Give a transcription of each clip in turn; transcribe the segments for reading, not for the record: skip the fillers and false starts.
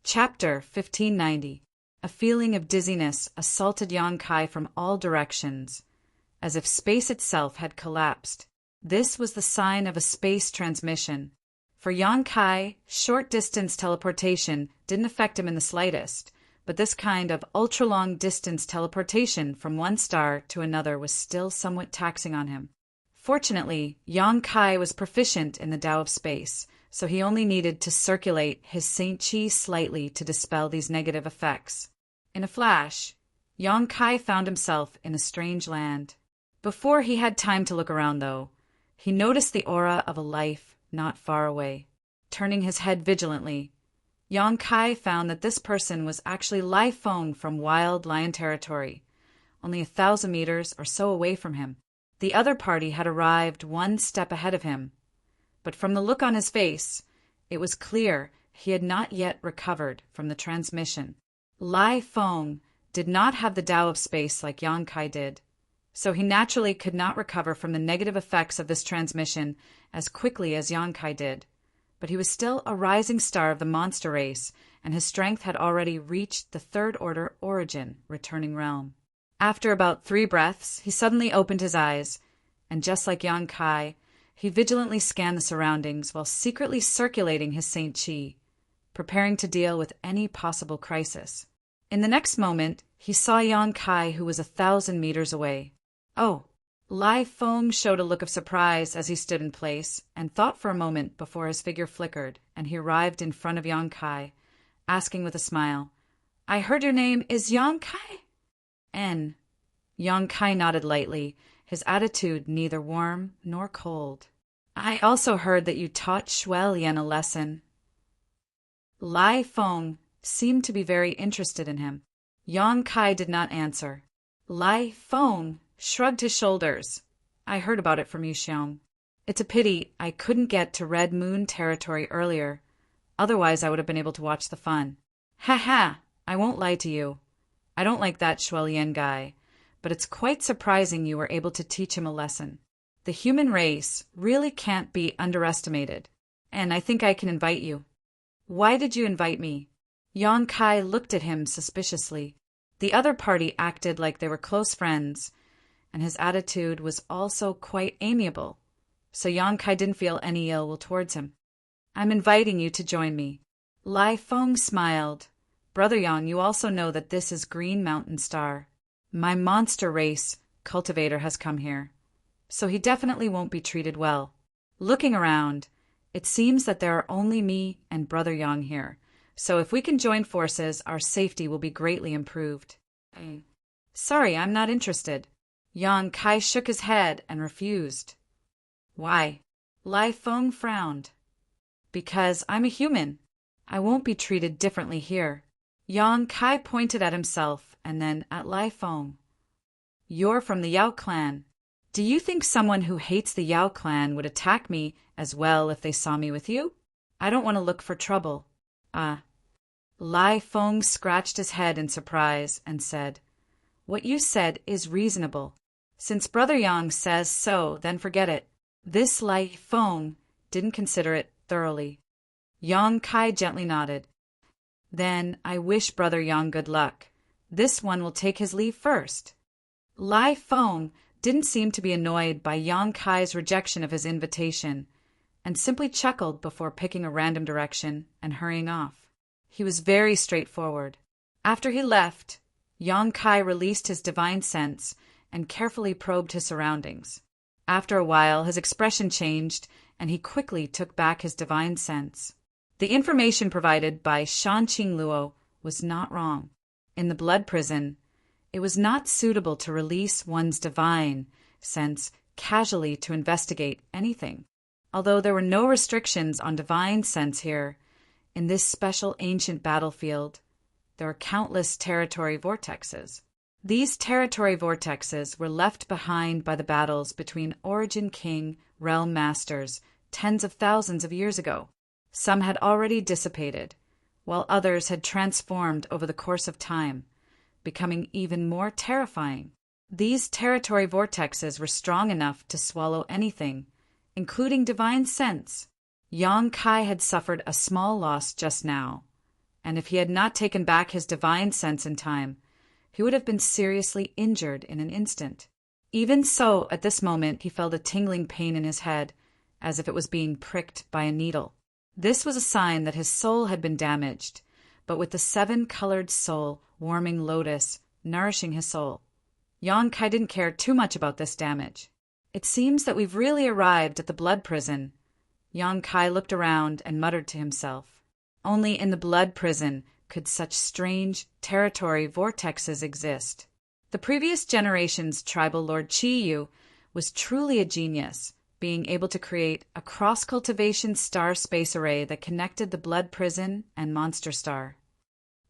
Chapter 1590. A feeling of dizziness assaulted Yang Kai from all directions, as if space itself had collapsed. This was the sign of a space transmission. For Yang Kai, short-distance teleportation didn't affect him in the slightest, but this kind of ultra-long-distance teleportation from one star to another was still somewhat taxing on him. Fortunately, Yang Kai was proficient in the Tao of space, so he only needed to circulate his Saint Chi slightly to dispel these negative effects. In a flash, Yang Kai found himself in a strange land. Before he had time to look around, though, he noticed the aura of a life not far away. Turning his head vigilantly, Yang Kai found that this person was actually Lai Feng from Wild Lion Territory, only 1,000 meters or so away from him. The other party had arrived one step ahead of him, but from the look on his face, it was clear he had not yet recovered from the transmission. Lai Feng did not have the Tao of space like Yang Kai did, so he naturally could not recover from the negative effects of this transmission as quickly as Yang Kai did. But he was still a rising star of the monster race, and his strength had already reached the third-order origin returning realm. After about 3 breaths, he suddenly opened his eyes, and just like Yang Kai, he vigilantly scanned the surroundings while secretly circulating his Saint Chi, preparing to deal with any possible crisis. In the next moment, he saw Yang Kai, who was 1,000 meters away. Oh! Lai Feng showed a look of surprise as he stood in place, and thought for a moment before his figure flickered, and he arrived in front of Yang Kai, asking with a smile, "I heard your name is Yang Kai?" N. Yang Kai nodded lightly, his attitude neither warm nor cold. "I also heard that you taught Shuai-Lian a lesson." Lai Feng seemed to be very interested in him. Yang Kai did not answer. Lai Feng shrugged his shoulders. "I heard about it from Yu Xiong. It's a pity I couldn't get to Red Moon territory earlier. Otherwise I would have been able to watch the fun. Ha ha! I won't lie to you. I don't like that Shuai-Lian guy, but it's quite surprising you were able to teach him a lesson. The human race really can't be underestimated, and I think I can invite you." "Why did you invite me?" Yang Kai looked at him suspiciously. The other party acted like they were close friends, and his attitude was also quite amiable, so Yang Kai didn't feel any ill will towards him. "I'm inviting you to join me." Lai Feng smiled. "Brother Yang, you also know that this is Green Mountain Star. My monster race cultivator has come here, so he definitely won't be treated well. Looking around, it seems that there are only me and Brother Yang here, so if we can join forces, our safety will be greatly improved." "Sorry, I'm not interested." Yang Kai shook his head and refused. "Why?" Lai Feng frowned. "Because I'm a human. I won't be treated differently here." Yang Kai pointed at himself and then at Lai Feng. "You're from the Yao clan. Do you think someone who hates the Yao clan would attack me as well if they saw me with you? I don't want to look for trouble." Lai Feng scratched his head in surprise and said, "What you said is reasonable. Since Brother Yang says so, then forget it." This Lai Feng didn't consider it thoroughly. Yang Kai gently nodded. "Then I wish Brother Yang good luck. This one will take his leave first." Lai Feng didn't seem to be annoyed by Yang Kai's rejection of his invitation, and simply chuckled before picking a random direction and hurrying off. He was very straightforward. After he left, Yang Kai released his divine sense and carefully probed his surroundings. After a while, his expression changed, and he quickly took back his divine sense. The information provided by Shanqing Luo was not wrong. In the blood prison, it was not suitable to release one's divine sense casually to investigate anything. Although there were no restrictions on divine sense here, in this special ancient battlefield, there are countless territory vortexes. These territory vortexes were left behind by the battles between Origin King realm masters tens of thousands of years ago. Some had already dissipated, while others had transformed over the course of time, becoming even more terrifying. These territory vortexes were strong enough to swallow anything, including divine sense. Yang Kai had suffered a small loss just now, and if he had not taken back his divine sense in time, he would have been seriously injured in an instant. Even so, at this moment he felt a tingling pain in his head, as if it was being pricked by a needle. This was a sign that his soul had been damaged, but with the 7-colored soul, warming lotus, nourishing his soul. Yang Kai didn't care too much about this damage. It seems that we've really arrived at the blood prison. Yang Kai looked around and muttered to himself. Only in the blood prison could such strange territory vortexes exist. The previous generation's tribal lord Qi Yu was truly a genius, being able to create a cross-cultivation star-space array that connected the blood prison and monster star.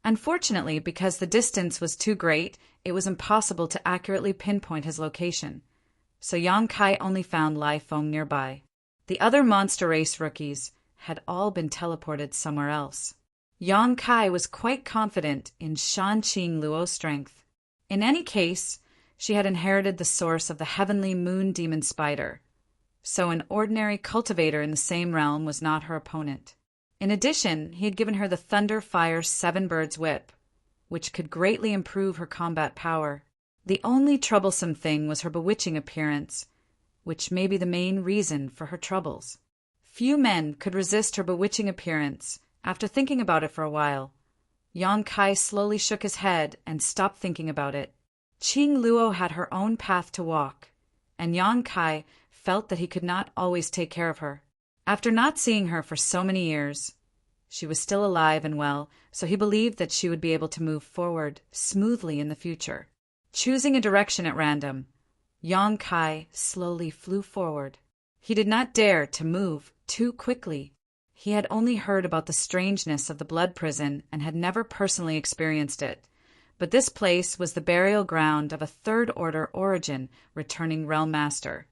Unfortunately, because the distance was too great, it was impossible to accurately pinpoint his location, so Yang Kai only found Lai Feng nearby. The other monster race rookies had all been teleported somewhere else. Yang Kai was quite confident in Shan Qing Luo's strength. In any case, she had inherited the source of the heavenly moon demon spider, so an ordinary cultivator in the same realm was not her opponent. In addition, he had given her the Thunder Fire 7 Birds Whip, which could greatly improve her combat power. The only troublesome thing was her bewitching appearance, which may be the main reason for her troubles. Few men could resist her bewitching appearance. After thinking about it for a while, Yang Kai slowly shook his head and stopped thinking about it. Qing Luo had her own path to walk, and Yang Kai felt that he could not always take care of her. After not seeing her for so many years, she was still alive and well, so he believed that she would be able to move forward smoothly in the future. Choosing a direction at random, Yang Kai slowly flew forward. He did not dare to move too quickly. He had only heard about the strangeness of the blood prison and had never personally experienced it. But this place was the burial ground of a third-order origin returning realm master.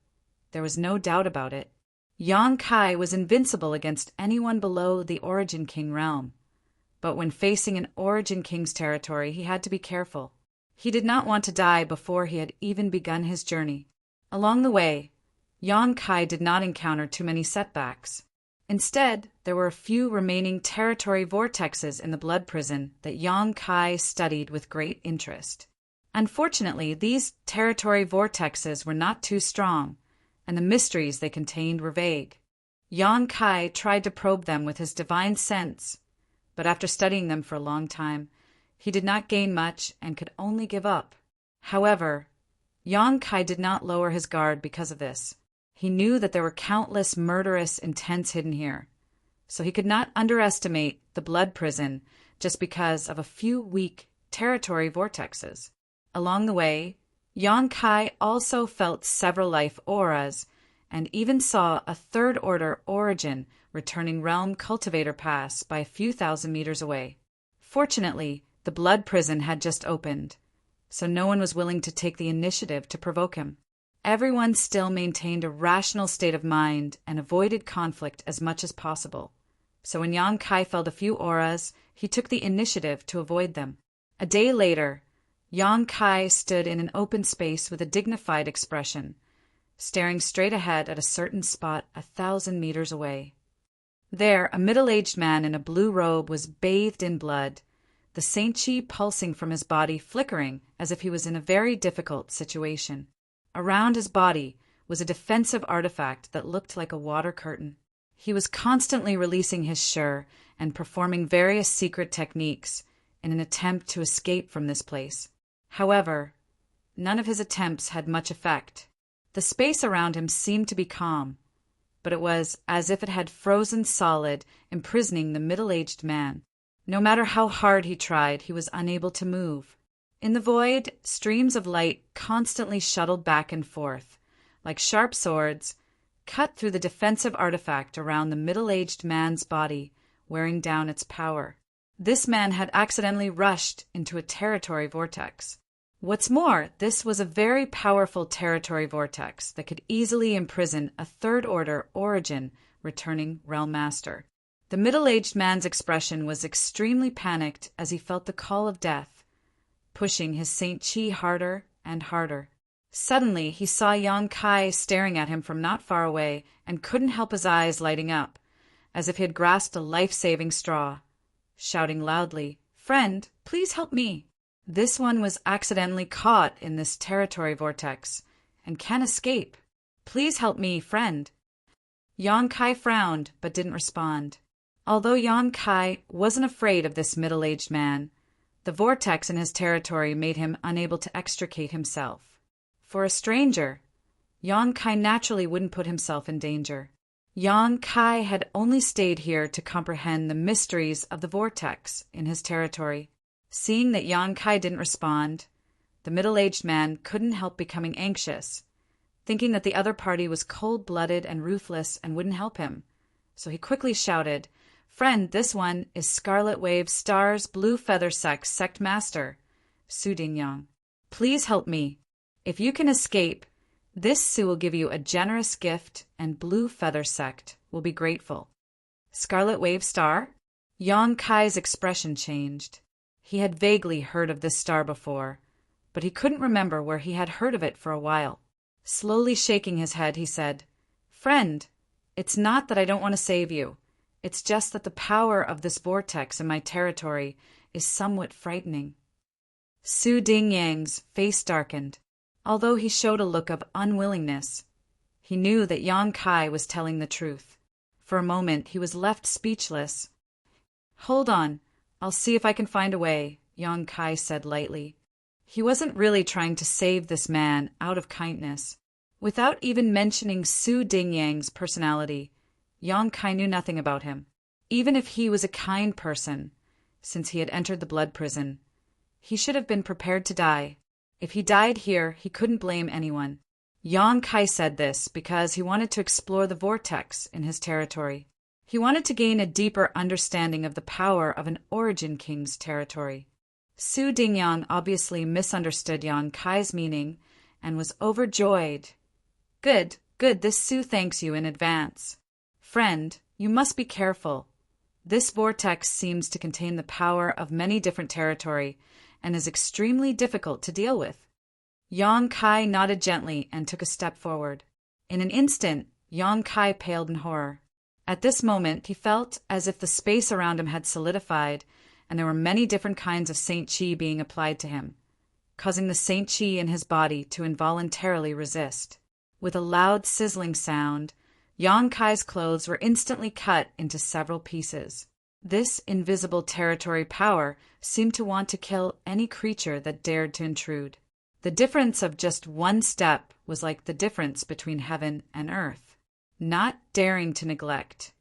There was no doubt about it. Yang Kai was invincible against anyone below the Origin King realm. But when facing an Origin King's territory, he had to be careful. He did not want to die before he had even begun his journey. Along the way, Yang Kai did not encounter too many setbacks. Instead, there were a few remaining territory vortexes in the blood prison that Yang Kai studied with great interest. Unfortunately, these territory vortexes were not too strong, and the mysteries they contained were vague. Yang Kai tried to probe them with his divine sense, but after studying them for a long time, he did not gain much and could only give up. However, Yang Kai did not lower his guard because of this. He knew that there were countless murderous intents hidden here, so he could not underestimate the blood prison just because of a few weak territory vortexes. Along the way, Yang Kai also felt several life auras and even saw a third-order origin returning realm cultivator pass by a few thousand meters away. Fortunately, the blood prison had just opened, so no one was willing to take the initiative to provoke him. Everyone still maintained a rational state of mind and avoided conflict as much as possible. So when Yang Kai felt a few auras, he took the initiative to avoid them. A day later, Yang Kai stood in an open space with a dignified expression, staring straight ahead at a certain spot 1,000 meters away. There, a middle-aged man in a blue robe was bathed in blood, the Saint Chi pulsing from his body, flickering as if he was in a very difficult situation. Around his body was a defensive artifact that looked like a water curtain. He was constantly releasing his Shi and performing various secret techniques in an attempt to escape from this place. However, none of his attempts had much effect. The space around him seemed to be calm, but it was as if it had frozen solid, imprisoning the middle-aged man. No matter how hard he tried, he was unable to move. In the void, streams of light constantly shuttled back and forth, like sharp swords, cut through the defensive artifact around the middle-aged man's body, wearing down its power. This man had accidentally rushed into a territory vortex. What's more, this was a very powerful territory vortex that could easily imprison a third-order origin returning realm master. The middle-aged man's expression was extremely panicked as he felt the call of death, pushing his Saint Chi harder and harder. Suddenly, he saw Yang Kai staring at him from not far away and couldn't help his eyes lighting up, as if he had grasped a life-saving straw. shouting loudly, "Friend, please help me! This one was accidentally caught in this territory vortex and can't escape. Please help me, friend." Yang Kai frowned but didn't respond. Although Yang Kai wasn't afraid of this middle-aged man, the vortex in his territory made him unable to extricate himself. For a stranger, Yang Kai naturally wouldn't put himself in danger. Yang Kai had only stayed here to comprehend the mysteries of the vortex in his territory. Seeing that Yang Kai didn't respond, the middle-aged man couldn't help becoming anxious, thinking that the other party was cold-blooded and ruthless and wouldn't help him. So he quickly shouted, "Friend, this one is Scarlet Wave Star's Blue Feather Sect Master, Su Dingyang. Please help me. If you can escape, this Su will give you a generous gift, and Blue Feather Sect will be grateful." Scarlet Wave Star? Yang Kai's expression changed. He had vaguely heard of this star before, but he couldn't remember where he had heard of it for a while. Slowly shaking his head, he said, "Friend, it's not that I don't want to save you. It's just that the power of this vortex in my territory is somewhat frightening." Su Dingyang's face darkened. Although he showed a look of unwillingness, he knew that Yang Kai was telling the truth. For a moment, he was left speechless. "Hold on, I'll see if I can find a way," Yang Kai said lightly. He wasn't really trying to save this man out of kindness. Without even mentioning Su Dingyang's personality, Yang Kai knew nothing about him. Even if he was a kind person, since he had entered the blood prison, he should have been prepared to die. If he died here, he couldn't blame anyone. Yang Kai said this because he wanted to explore the vortex in his territory. He wanted to gain a deeper understanding of the power of an Origin King's territory. Su Dingyang obviously misunderstood Yang Kai's meaning and was overjoyed. Good, this Su thanks you in advance. Friend, you must be careful. This vortex seems to contain the power of many different territory and is extremely difficult to deal with." Yang Kai nodded gently and took a step forward. In an instant, Yang Kai paled in horror. At this moment, he felt as if the space around him had solidified and there were many different kinds of Saint Chi being applied to him, causing the Saint Chi in his body to involuntarily resist. With a loud sizzling sound, Yang Kai's clothes were instantly cut into several pieces. This invisible territory power seemed to want to kill any creature that dared to intrude. The difference of just one step was like the difference between heaven and earth. Not daring to neglect,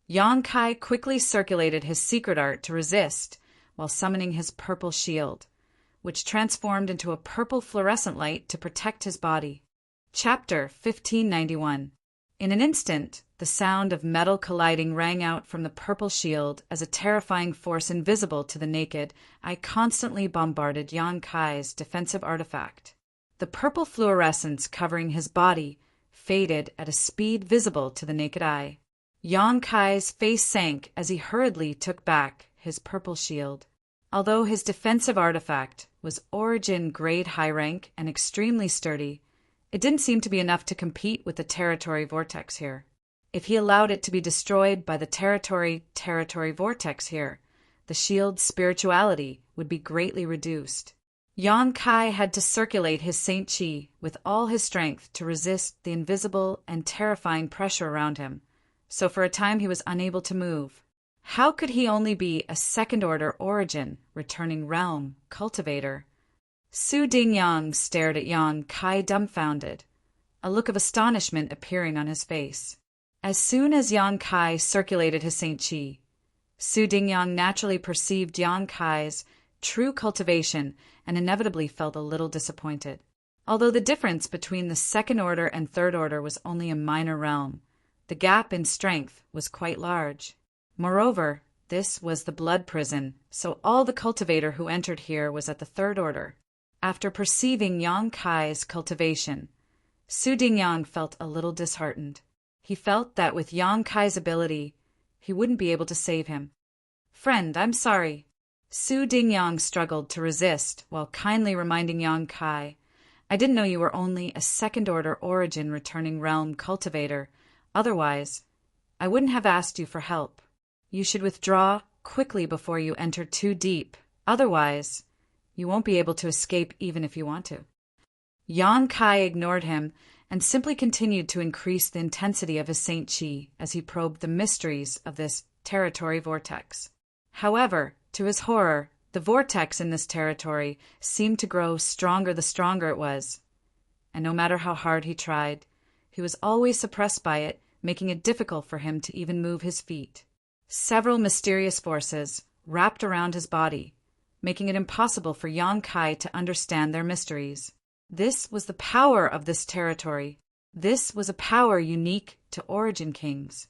Yang Kai quickly circulated his secret art to resist while summoning his purple shield, which transformed into a purple fluorescent light to protect his body. Chapter 1591. In an instant, the sound of metal colliding rang out from the purple shield as a terrifying force invisible to the naked eye constantly bombarded Yang Kai's defensive artifact. The purple fluorescence covering his body faded at a speed visible to the naked eye. Yang Kai's face sank as he hurriedly took back his purple shield. Although his defensive artifact was Origin grade high rank and extremely sturdy, it didn't seem to be enough to compete with the territory vortex here. If he allowed it to be destroyed by the territory vortex here, the shield's spirituality would be greatly reduced. Yang Kai had to circulate his Saint Chi with all his strength to resist the invisible and terrifying pressure around him, so for a time he was unable to move. How could he only be a second-order Origin, returning realm, cultivator? Su Dingyang stared at Yang Kai dumbfounded, a look of astonishment appearing on his face. As soon as Yang Kai circulated his Saint Chi, Su Dingyang naturally perceived Yang Kai's true cultivation and inevitably felt a little disappointed. Although the difference between the second order and third order was only a minor realm, the gap in strength was quite large. Moreover, this was the blood prison, so all the cultivator who entered here was at the third order. After perceiving Yang Kai's cultivation, Su Dingyang felt a little disheartened. He felt that with Yang Kai's ability, he wouldn't be able to save him. "Friend, I'm sorry." Su Dingyang struggled to resist while kindly reminding Yang Kai, "I didn't know you were only a second-order Origin returning realm cultivator. Otherwise, I wouldn't have asked you for help. You should withdraw quickly before you enter too deep. Otherwise, you won't be able to escape even if you want to. Yang Kai ignored him and simply continued to increase the intensity of his Saint Chi as he probed the mysteries of this territory vortex. However, to his horror, the vortex in this territory seemed to grow stronger the stronger it was, and no matter how hard he tried, he was always suppressed by it, making it difficult for him to even move his feet. Several mysterious forces wrapped around his body, making it impossible for Yang Kai to understand their mysteries. This was the power of this territory. This was a power unique to Origin Kings.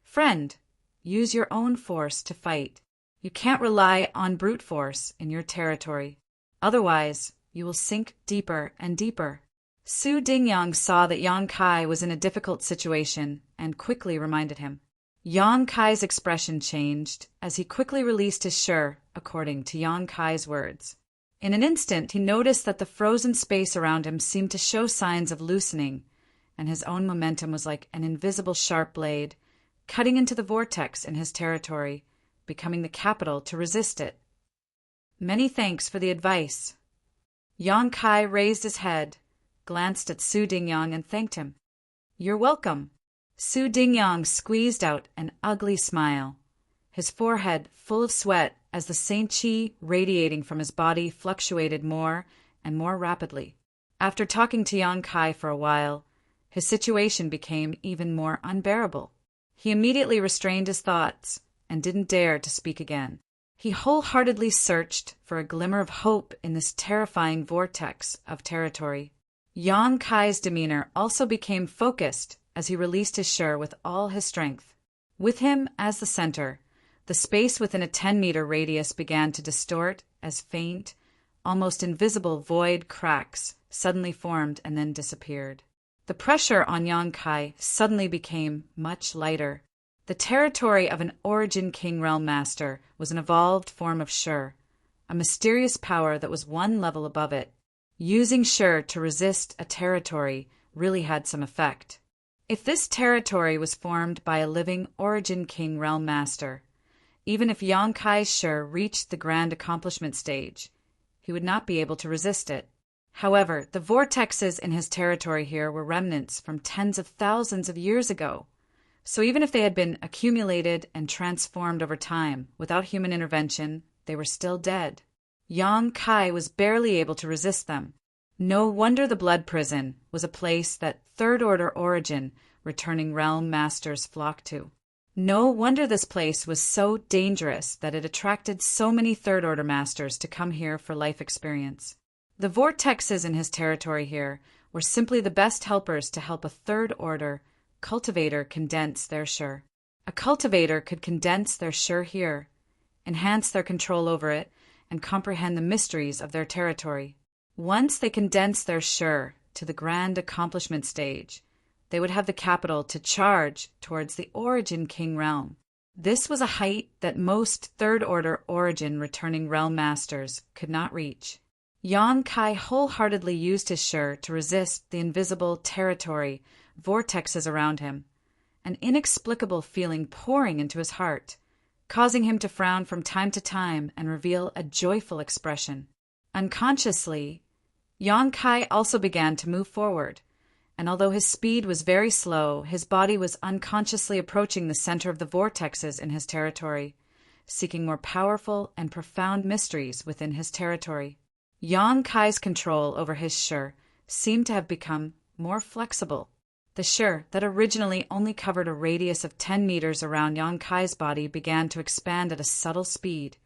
Friend, use your own force to fight. You can't rely on brute force in your territory. Otherwise, you will sink deeper and deeper. Su Dingyang saw that Yang Kai was in a difficult situation and quickly reminded him. Yang Kai's expression changed as he quickly released his shi, according to Yang Kai's words. In an instant, he noticed that the frozen space around him seemed to show signs of loosening, and his own momentum was like an invisible sharp blade, cutting into the vortex in his territory, becoming the capital to resist it. Many thanks for the advice. Yang Kai raised his head, glanced at Su Dingyang, and thanked him. You're welcome. Su Dingyang squeezed out an ugly smile, his forehead full of sweat as the Saint Chi radiating from his body fluctuated more and more rapidly. After talking to Yang Kai for a while, his situation became even more unbearable. He immediately restrained his thoughts and didn't dare to speak again. He wholeheartedly searched for a glimmer of hope in this terrifying vortex of territory. Yang Kai's demeanor also became focused as he released his shi with all his strength. With him as the center, the space within a 10-meter radius began to distort as faint, almost invisible void cracks suddenly formed and then disappeared. The pressure on Yang Kai suddenly became much lighter. The territory of an Origin King Realm Master was an evolved form of shi, a mysterious power that was one level above it. Using shi to resist a territory really had some effect. If this territory was formed by a living Origin King Realm Master, even if Yang Kai's shi reached the grand accomplishment stage, he would not be able to resist it. However, the vortexes in his territory here were remnants from tens of thousands of years ago, so even if they had been accumulated and transformed over time without human intervention, they were still dead. Yang Kai was barely able to resist them. No wonder the Blood Prison was a place that third-order Origin returning realm masters flocked to. No wonder this place was so dangerous that it attracted so many third-order masters to come here for life experience. The vortexes in his territory here were simply the best helpers to help a third-order cultivator condense their shi. A cultivator could condense their shi here, enhance their control over it, and comprehend the mysteries of their territory. Once they condensed their shi to the grand accomplishment stage, they would have the capital to charge towards the Origin King realm. This was a height that most third-order Origin returning realm masters could not reach. Yang Kai wholeheartedly used his shi to resist the invisible territory vortexes around him, an inexplicable feeling pouring into his heart, causing him to frown from time to time and reveal a joyful expression. Unconsciously, Yang Kai also began to move forward, and although his speed was very slow, his body was unconsciously approaching the center of the vortexes in his territory, seeking more powerful and profound mysteries within his territory. Yang Kai's control over his shi seemed to have become more flexible. The shi that originally only covered a radius of 10 meters around Yang Kai's body began to expand at a subtle speed,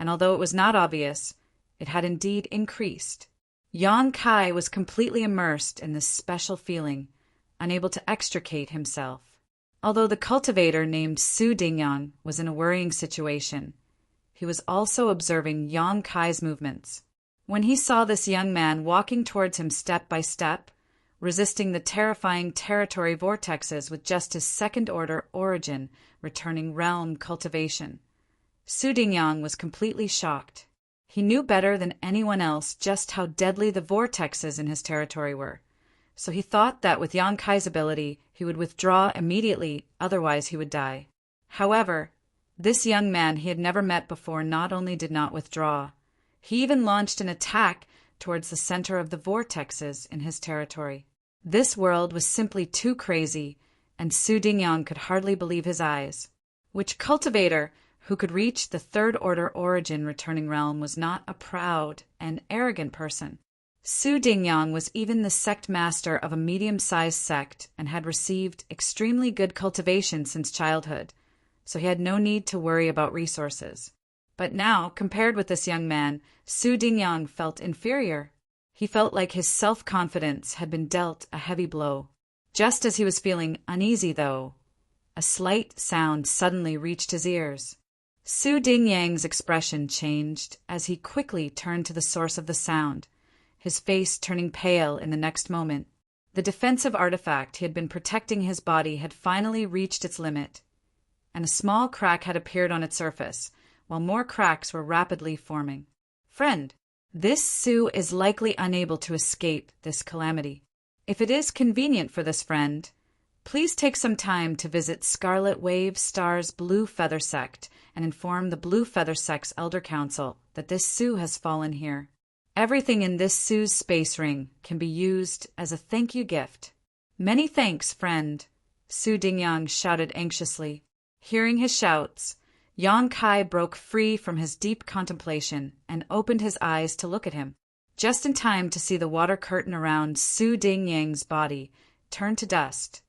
and although it was not obvious, it had indeed increased. Yang Kai was completely immersed in this special feeling, unable to extricate himself. Although the cultivator named Su Dingyang was in a worrying situation, he was also observing Yang Kai's movements. When he saw this young man walking towards him step by step, resisting the terrifying territory vortexes with just his second-order Origin returning realm cultivation, Su Dingyang was completely shocked. He knew better than anyone else just how deadly the vortexes in his territory were, so he thought that with Yang Kai's ability he would withdraw immediately, otherwise he would die. However, This young man he had never met before not only did not withdraw, he even launched an attack towards the center of the vortexes in his territory. This world was simply too crazy, and Su Dingyang could hardly believe his eyes. Which cultivator who could reach the third-order origin returning realm was not a proud and arrogant person. Su Dingyang was even the sect master of a medium-sized sect and had received extremely good cultivation since childhood, so he had no need to worry about resources. But now, compared with this young man, Su Dingyang felt inferior. He felt like his self-confidence had been dealt a heavy blow. Just as he was feeling uneasy, though, a slight sound suddenly reached his ears. Su Dingyang's expression changed as he quickly turned to the source of the sound, his face turning pale in the next moment. The defensive artifact he had been protecting his body had finally reached its limit, and a small crack had appeared on its surface, while more cracks were rapidly forming. Friend, this Su is likely unable to escape this calamity. If it is convenient for this friend, please take some time to visit Scarlet Wave Star's Blue Feather Sect and inform the Blue Feather Sect's Elder Council that this Su has fallen here. Everything in this Su's space ring can be used as a thank you gift. Many thanks, friend, Su Dingyang shouted anxiously. Hearing his shouts, Yang Kai broke free from his deep contemplation and opened his eyes to look at him, just in time to see the water curtain around Su Dingyang's body turn to dust.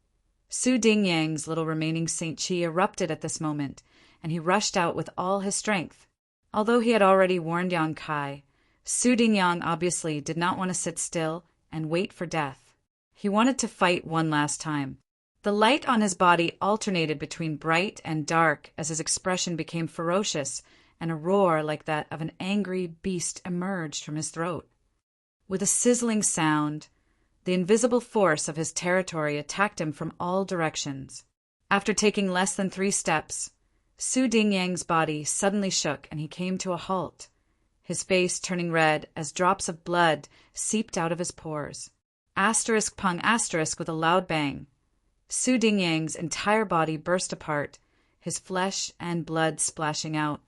Su Dingyang's little remaining Saint Chi erupted at this moment, and he rushed out with all his strength. Although he had already warned Yang Kai, Su Dingyang obviously did not want to sit still and wait for death. He wanted to fight one last time. The light on his body alternated between bright and dark as his expression became ferocious, and a roar like that of an angry beast emerged from his throat. With a sizzling sound, the invisible force of his territory attacked him from all directions. After taking less than 3 steps, Su Dingyang's body suddenly shook and he came to a halt, his face turning red as drops of blood seeped out of his pores. Asterisk pung asterisk with a loud bang. Su Dingyang's entire body burst apart, his flesh and blood splashing out,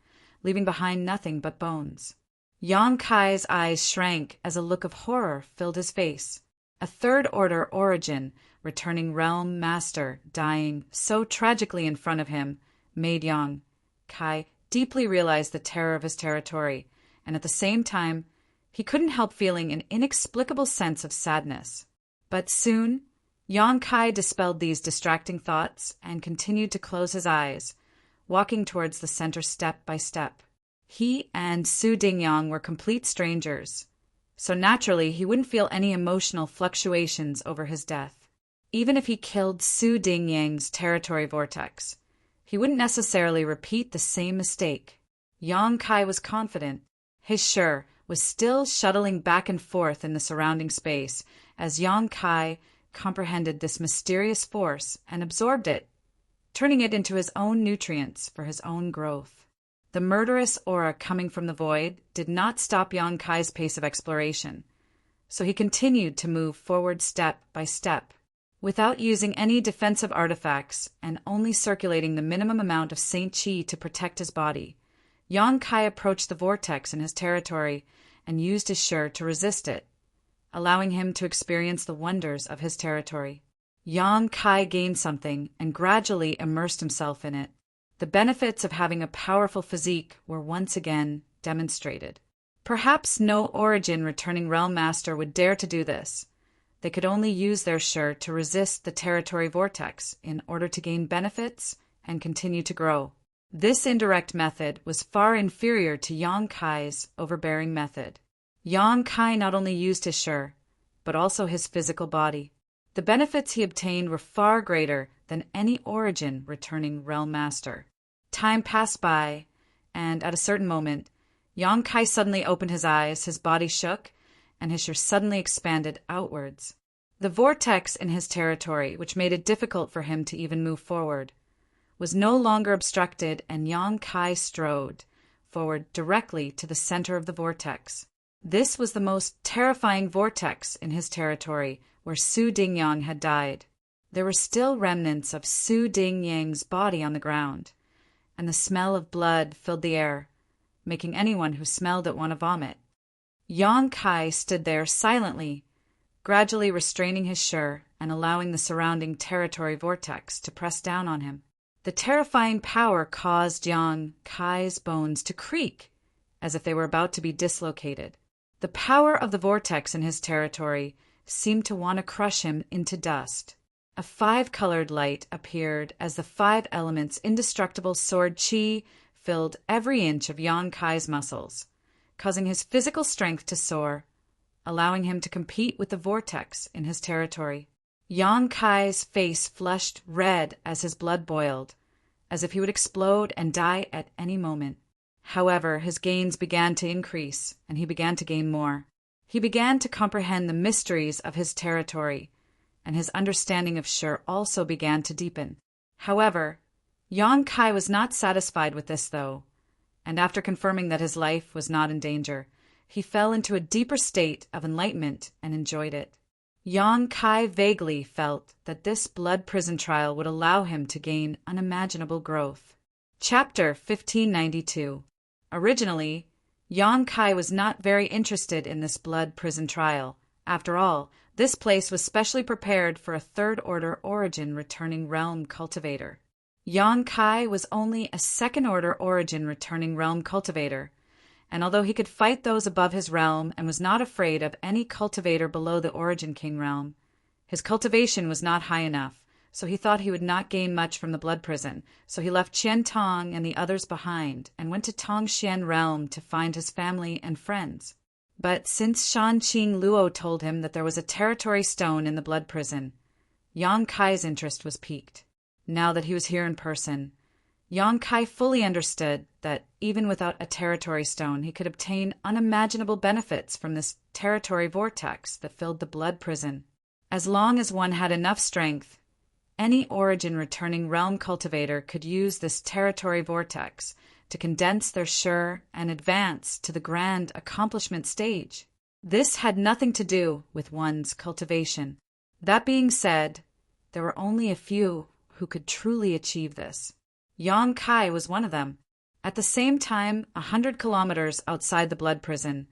leaving behind nothing but bones. Yang Kai's eyes shrank as a look of horror filled his face. A third-order origin, returning realm master, dying so tragically in front of him, made Yang Kai deeply realize the terror of his territory, and at the same time, he couldn't help feeling an inexplicable sense of sadness. But soon, Yang Kai dispelled these distracting thoughts and continued to close his eyes, walking towards the center step by step. He and Su Dingyang were complete strangers, so naturally he wouldn't feel any emotional fluctuations over his death. Even if he killed Su Dingyang's territory vortex, he wouldn't necessarily repeat the same mistake. Yang Kai was confident. His Shi was still shuttling back and forth in the surrounding space as Yang Kai comprehended this mysterious force and absorbed it, turning it into his own nutrients for his own growth. The murderous aura coming from the void did not stop Yang Kai's pace of exploration, so he continued to move forward step by step. Without using any defensive artifacts and only circulating the minimum amount of Saint Chi to protect his body, Yang Kai approached the vortex in his territory and used his Shi to resist it, allowing him to experience the wonders of his territory. Yang Kai gained something and gradually immersed himself in it. The benefits of having a powerful physique were once again demonstrated. Perhaps no origin returning realm master would dare to do this. They could only use their Shi to resist the territory vortex in order to gain benefits and continue to grow. This indirect method was far inferior to Yang Kai's overbearing method. Yang Kai not only used his Shi, but also his physical body. The benefits he obtained were far greater than any origin returning realm master. Time passed by, and at a certain moment, Yang Kai suddenly opened his eyes, his body shook, and his Shi suddenly expanded outwards. The vortex in his territory, which made it difficult for him to even move forward, was no longer obstructed, and Yang Kai strode forward directly to the center of the vortex. This was the most terrifying vortex in his territory, where Su Dingyang had died. There were still remnants of Su Dingyang's body on the ground, and the smell of blood filled the air, making anyone who smelled it want to vomit. Yang Kai stood there silently, gradually restraining his Shi and allowing the surrounding territory vortex to press down on him. The terrifying power caused Yang Kai's bones to creak, as if they were about to be dislocated. The power of the vortex in his territory seemed to want to crush him into dust. A 5-colored light appeared as the 5 elements' indestructible sword Qi filled every inch of Yang Kai's muscles, causing his physical strength to soar, allowing him to compete with the vortex in his territory. Yang Kai's face flushed red as his blood boiled, as if he would explode and die at any moment. However, his gains began to increase, and he began to gain more. He began to comprehend the mysteries of his territory, and his understanding of Shi also began to deepen. However, Yang Kai was not satisfied with this, though, and after confirming that his life was not in danger, he fell into a deeper state of enlightenment and enjoyed it. Yang Kai vaguely felt that this blood prison trial would allow him to gain unimaginable growth. Chapter 1592. Originally, Yang Kai was not very interested in this blood prison trial. After all, this place was specially prepared for a third-order origin returning realm cultivator. Yang Kai was only a second-order origin returning realm cultivator, and although he could fight those above his realm and was not afraid of any cultivator below the Origin King realm, his cultivation was not high enough, so he thought he would not gain much from the blood prison, so he left Qian Tong and the others behind and went to Tongxian realm to find his family and friends. But since Shanqing Luo told him that there was a territory stone in the blood prison, Yang Kai's interest was piqued. Now that he was here in person, Yang Kai fully understood that even without a territory stone, he could obtain unimaginable benefits from this territory vortex that filled the blood prison. As long as one had enough strength, any origin returning realm cultivator could use this territory vortex to condense their Shi and advance to the grand accomplishment stage. This had nothing to do with one's cultivation. That being said, there were only a few who could truly achieve this. Yang Kai was one of them. At the same time, 100 kilometers outside the blood prison,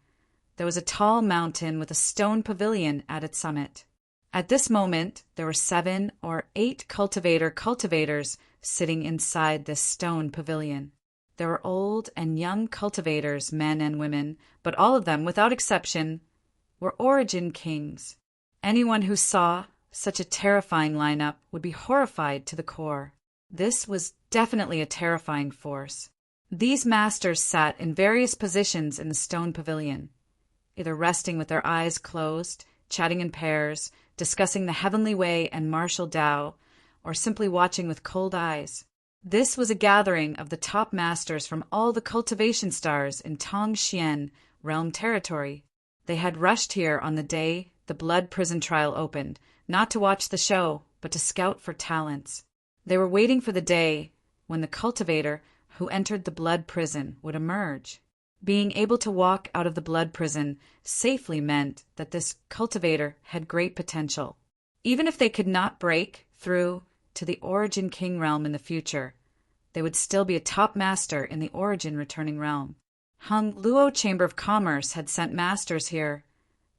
there was a tall mountain with a stone pavilion at its summit. At this moment, there were 7 or 8 cultivators sitting inside this stone pavilion. There were old and young cultivators, men and women, but all of them, without exception, were Origin Kings. Anyone who saw such a terrifying lineup would be horrified to the core. This was definitely a terrifying force. These masters sat in various positions in the stone pavilion, either resting with their eyes closed, chatting in pairs, discussing the heavenly way and martial Tao, or simply watching with cold eyes. This was a gathering of the top masters from all the cultivation stars in Tongxian realm territory. They had rushed here on the day the blood prison trial opened, not to watch the show, but to scout for talents. They were waiting for the day when the cultivator who entered the blood prison would emerge. Being able to walk out of the blood prison safely meant that this cultivator had great potential. Even if they could not break through to the Origin King realm in the future, they would still be a top master in the Origin returning realm. Hung Luo Chamber of Commerce had sent masters here.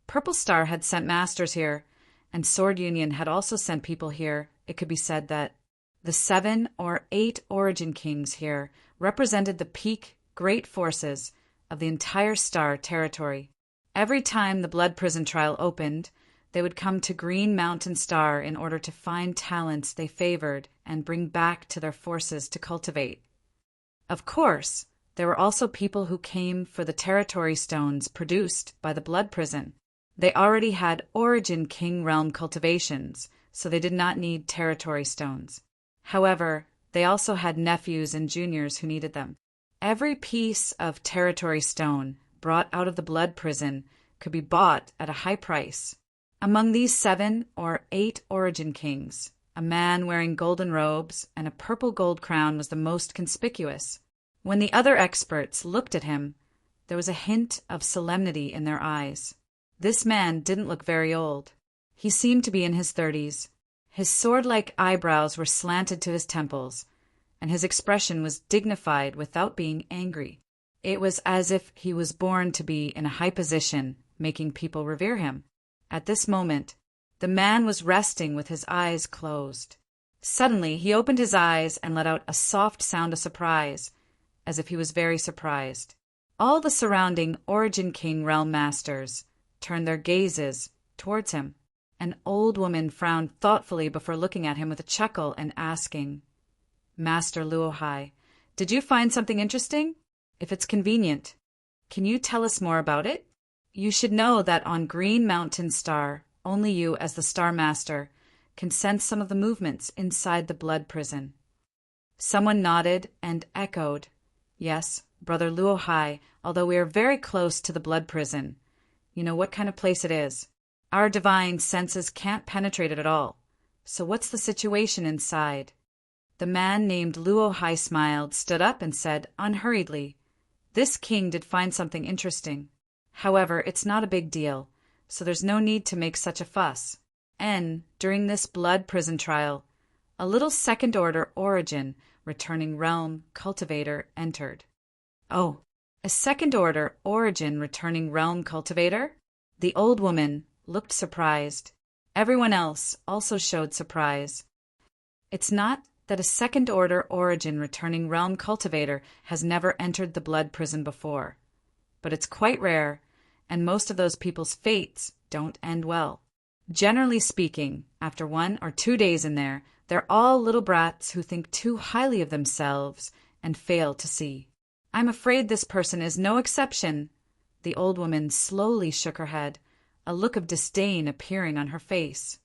Purple Star had sent masters here, and Sword Union had also sent people here. It could be said that the 7 or 8 Origin Kings here represented the peak great forces of the entire star territory. Every time the blood prison trial opened, they would come to Green Mountain Star in order to find talents they favored and bring back to their forces to cultivate. Of course, there were also people who came for the territory stones produced by the blood prison. They already had Origin King realm cultivations, so they did not need territory stones. However, they also had nephews and juniors who needed them. Every piece of territory stone brought out of the blood prison could be bought at a high price. Among these 7 or 8 Origin Kings, a man wearing golden robes and a purple gold crown was the most conspicuous. When the other experts looked at him, there was a hint of solemnity in their eyes. This man didn't look very old. He seemed to be in his 30s. His sword-like eyebrows were slanted to his temples, and his expression was dignified without being angry. It was as if he was born to be in a high position, making people revere him. At this moment, the man was resting with his eyes closed. Suddenly, he opened his eyes and let out a soft sound of surprise, as if he was very surprised. All the surrounding Origin King realm masters turned their gazes towards him. An old woman frowned thoughtfully before looking at him with a chuckle and asking, "Master Luohai, did you find something interesting? If it's convenient, can you tell us more about it? You should know that on Green Mountain Star, only you, as the Star Master, can sense some of the movements inside the blood prison." Someone nodded and echoed, "Yes, Brother Luohai, although we are very close to the blood prison. You know what kind of place it is. Our divine senses can't penetrate it at all. So what's the situation inside?" The man named Luohai smiled, stood up, and said unhurriedly, "This king did find something interesting. However, it's not a big deal, so there's no need to make such a fuss. And, during this blood prison trial, a little second-order Origin, returning realm cultivator, entered." "Oh, a second-order Origin returning realm cultivator?" The old woman looked surprised. Everyone else also showed surprise. It's not that a second-order Origin returning realm cultivator has never entered the blood prison before, but it's quite rare, and most of those people's fates don't end well. Generally speaking, after 1 or 2 days in there, they're all little brats who think too highly of themselves and fail to see. I'm afraid this person is no exception. The old woman slowly shook her head, a look of disdain appearing on her face.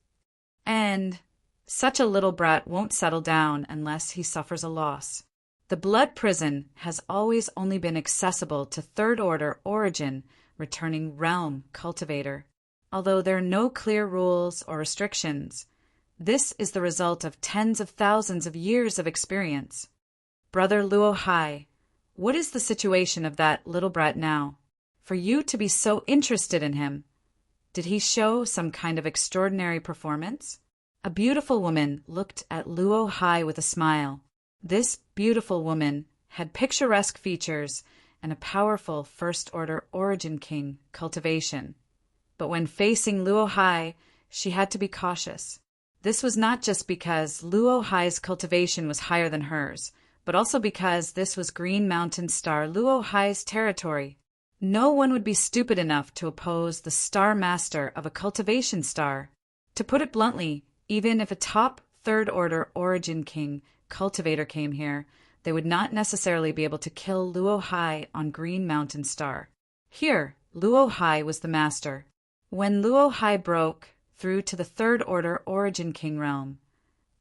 And such a little brat won't settle down unless he suffers a loss. The blood prison has always only been accessible to third-order Origin returning realm cultivator. Although there are no clear rules or restrictions, this is the result of tens of thousands of years of experience. Brother Luohai, what is the situation of that little brat now? For you to be so interested in him, did he show some kind of extraordinary performance? A beautiful woman looked at Luohai with a smile. This beautiful woman had picturesque features and a powerful first-order Origin King cultivation. But when facing Luohai, she had to be cautious. This was not just because Luohai's cultivation was higher than hers, but also because this was Green Mountain Star Luohai's territory. No one would be stupid enough to oppose the Star Master of a cultivation star. To put it bluntly, even if a top third-order Origin King cultivator came here, they would not necessarily be able to kill Luohai on Green Mountain Star. Here, Luohai was the master. When Luohai broke through to the third-order Origin King realm,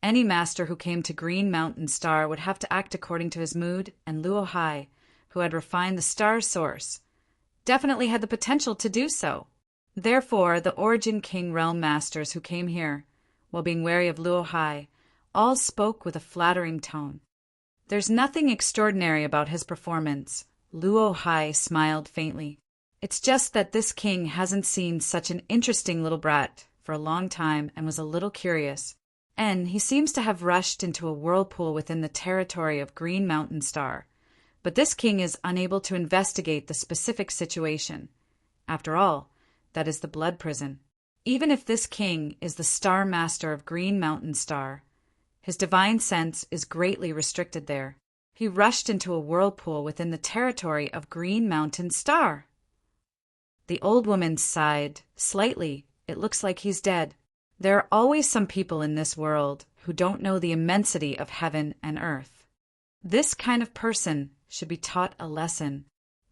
any master who came to Green Mountain Star would have to act according to his mood, and Luohai, who had refined the star's source, definitely had the potential to do so. Therefore, the Origin King realm masters who came here, while being wary of Luohai, all spoke with a flattering tone. There's nothing extraordinary about his performance. Luohai smiled faintly. It's just that this king hasn't seen such an interesting little brat for a long time and was a little curious. And he seems to have rushed into a whirlpool within the territory of Green Mountain Star. But this king is unable to investigate the specific situation. After all, that is the blood prison. Even if this king is the Star Master of Green Mountain Star, his divine sense is greatly restricted there. He rushed into a whirlpool within the territory of Green Mountain Star. The old woman sighed slightly. It looks like he's dead. There are always some people in this world who don't know the immensity of heaven and earth. This kind of person should be taught a lesson.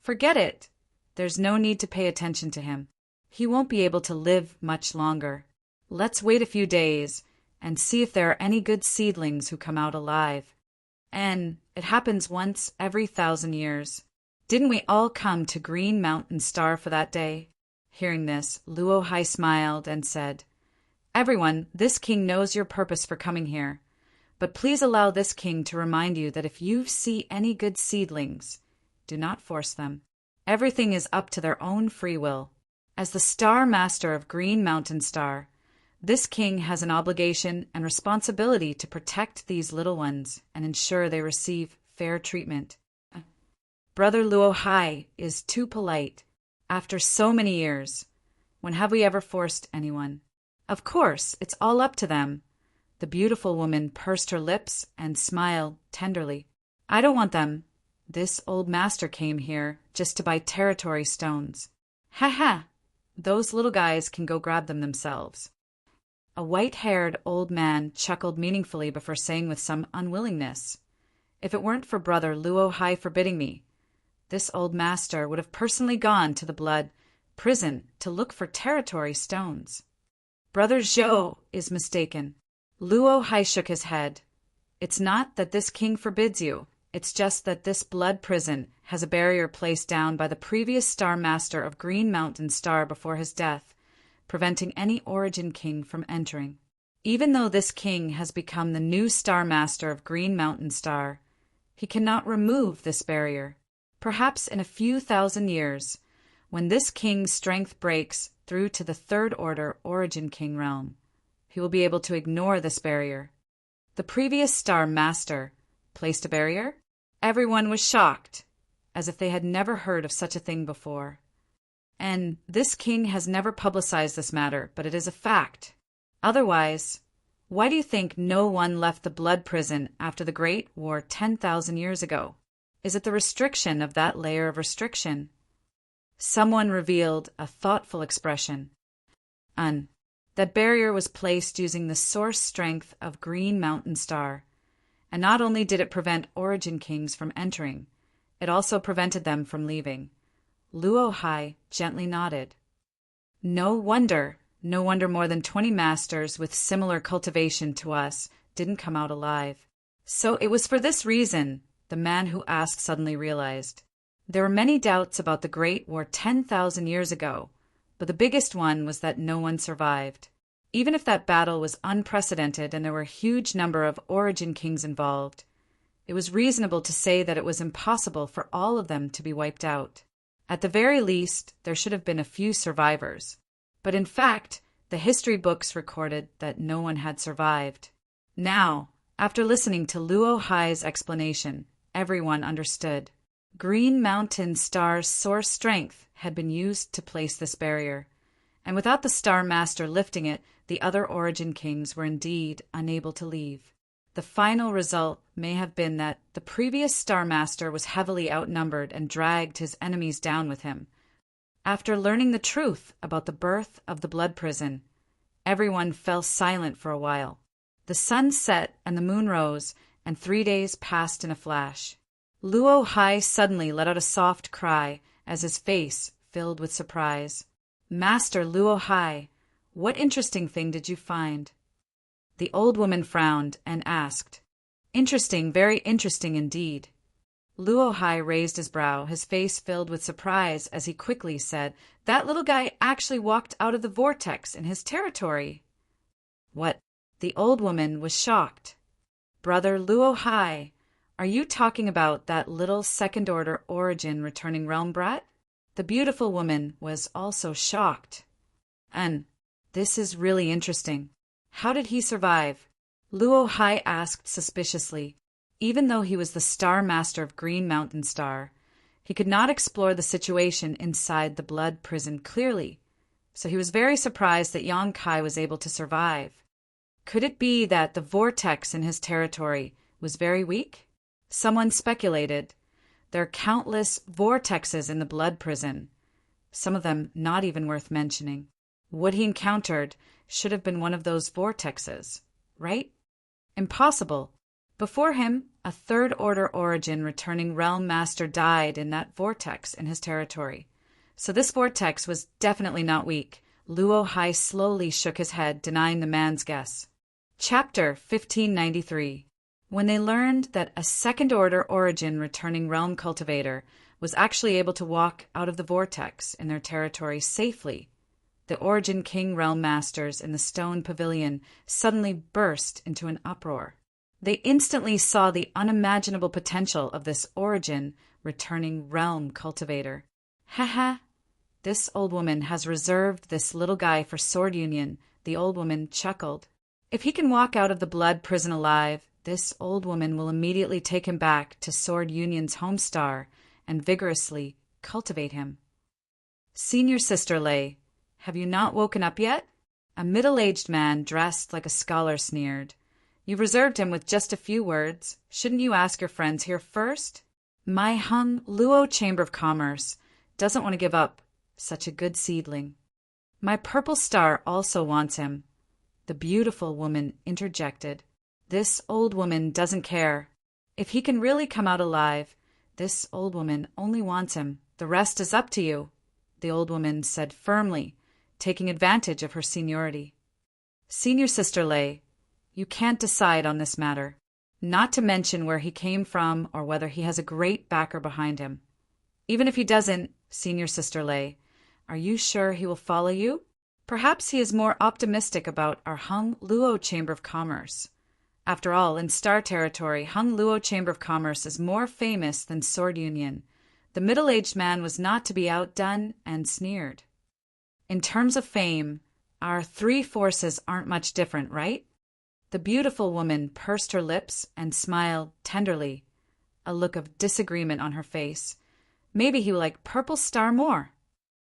Forget it. There's no need to pay attention to him. He won't be able to live much longer. Let's wait a few days and see if there are any good seedlings who come out alive. And it happens once every 1,000 years. Didn't we all come to Green Mountain Star for that day? Hearing this, Luohai smiled and said, "Everyone, this king knows your purpose for coming here. But please allow this king to remind you that if you see any good seedlings, do not force them. Everything is up to their own free will. As the Star Master of Green Mountain Star, This king has an obligation and responsibility to protect these little ones and ensure they receive fair treatment. Brother Luo Hai is too polite. After so many years, when have we ever forced anyone? Of course, it's all up to them. The beautiful woman pursed her lips and smiled tenderly. I don't want them. This old master came here just to buy territory stones. Ha ha! Those little guys can go grab them themselves. A white-haired old man chuckled meaningfully before saying with some unwillingness, If it weren't for Brother Luo Hai forbidding me, this old master would have personally gone to the blood prison to look for territory stones. Brother Zhou is mistaken. Luo Hai shook his head. It's not that this king forbids you. It's just that this blood prison has a barrier placed down by the previous Star Master of Green Mountain Star before his death, preventing any Origin King from entering. Even though this king has become the new Star Master of Green Mountain Star, he cannot remove this barrier. Perhaps in a few thousand years, when this king's strength breaks through to the Third Order Origin King realm, he will be able to ignore this barrier. The previous Star Master placed a barrier? Everyone was shocked, as if they had never heard of such a thing before. And this king has never publicized this matter, but it is a fact. Otherwise, why do you think no one left the blood prison after the Great War 10,000 years ago? Is it the restriction of that layer of restriction? Someone revealed a thoughtful expression. That barrier was placed using the source strength of Green Mountain Star. And not only did it prevent Origin Kings from entering, it also prevented them from leaving. Luo Hai gently nodded. No wonder more than 20 masters with similar cultivation to us didn't come out alive. So it was for this reason, the man who asked suddenly realized. There were many doubts about the Great War 10,000 years ago, but the biggest one was that no one survived. Even if that battle was unprecedented and there were a huge number of Origin Kings involved, it was reasonable to say that it was impossible for all of them to be wiped out. At the very least, there should have been a few survivors. But in fact, the history books recorded that no one had survived. Now, after listening to Luo Hai's explanation, everyone understood. Green Mountain Star's source strength had been used to place this barrier, and without the Star Master lifting it, the other Origin Kings were indeed unable to leave. The final result may have been that the previous Star Master was heavily outnumbered and dragged his enemies down with him. After learning the truth about the birth of the blood prison, everyone fell silent for a while. The sun set and the moon rose, and 3 days passed in a flash. Luo Hai suddenly let out a soft cry as his face filled with surprise. Master Luo Hai, what interesting thing did you find? The old woman frowned and asked. Interesting, very interesting indeed. Luo Hai raised his brow, his face filled with surprise as he quickly said, That little guy actually walked out of the vortex in his territory. What? The old woman was shocked. Brother Luo Hai, are you talking about that little second-order Origin returning realm brat? The beautiful woman was also shocked. This is really interesting. How did he survive? Luo Hai asked suspiciously. Even though he was the Star Master of Green Mountain Star, he could not explore the situation inside the blood prison clearly, so he was very surprised that Yang Kai was able to survive. Could it be that the vortex in his territory was very weak? Someone speculated. There are countless vortexes in the blood prison, some of them not even worth mentioning. What he encountered should have been one of those vortexes, right? Impossible. Before him, a third-order Origin returning realm master died in that vortex in his territory. So this vortex was definitely not weak. Luo Hai slowly shook his head, denying the man's guess. Chapter 1593. When they learned that a second-order Origin returning realm cultivator was actually able to walk out of the vortex in their territory safely, the Origin King realm masters in the stone pavilion suddenly burst into an uproar. They instantly saw the unimaginable potential of this Origin returning realm cultivator. Haha, this old woman has reserved this little guy for Sword Union, the old woman chuckled. If he can walk out of the blood prison alive, this old woman will immediately take him back to Sword Union's home star and vigorously cultivate him. Senior Sister Lay, have you not woken up yet? A middle-aged man dressed like a scholar sneered. You've reserved him with just a few words. Shouldn't you ask your friends here first? My Hung Luo Chamber of Commerce doesn't want to give up such a good seedling. My purple star also wants him, the beautiful woman interjected. This old woman doesn't care. If he can really come out alive, this old woman only wants him. The rest is up to you, the old woman said firmly, taking advantage of her seniority. Senior Sister Lay, you can't decide on this matter, not to mention where he came from or whether he has a great backer behind him. Even if he doesn't, Senior Sister Lay, are you sure he will follow you? Perhaps he is more optimistic about our Hung Luo Chamber of Commerce. After all, in Star Territory, Hung Luo Chamber of Commerce is more famous than Sword Union. The middle-aged man was not to be outdone and sneered. In terms of fame, our three forces aren't much different, right? The beautiful woman pursed her lips and smiled tenderly, a look of disagreement on her face. Maybe he would like Purple Star more.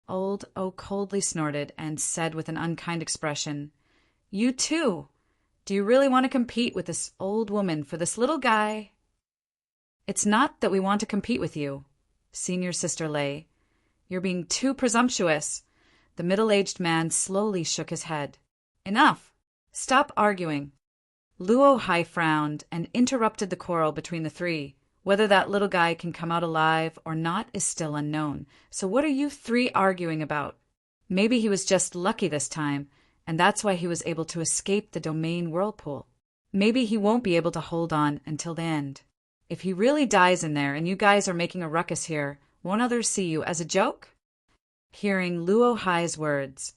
Old O coldly snorted and said with an unkind expression, You too. Do you really want to compete with this old woman for this little guy? It's not that we want to compete with you, Senior Sister Lay. You're being too presumptuous. The middle-aged man slowly shook his head. Enough. Stop arguing. Luo Hai frowned and interrupted the quarrel between the three. Whether that little guy can come out alive or not is still unknown. So what are you three arguing about? Maybe he was just lucky this time, and that's why he was able to escape the domain whirlpool. Maybe he won't be able to hold on until the end. If he really dies in there and you guys are making a ruckus here, won't others see you as a joke? Hearing Luo Hai's words,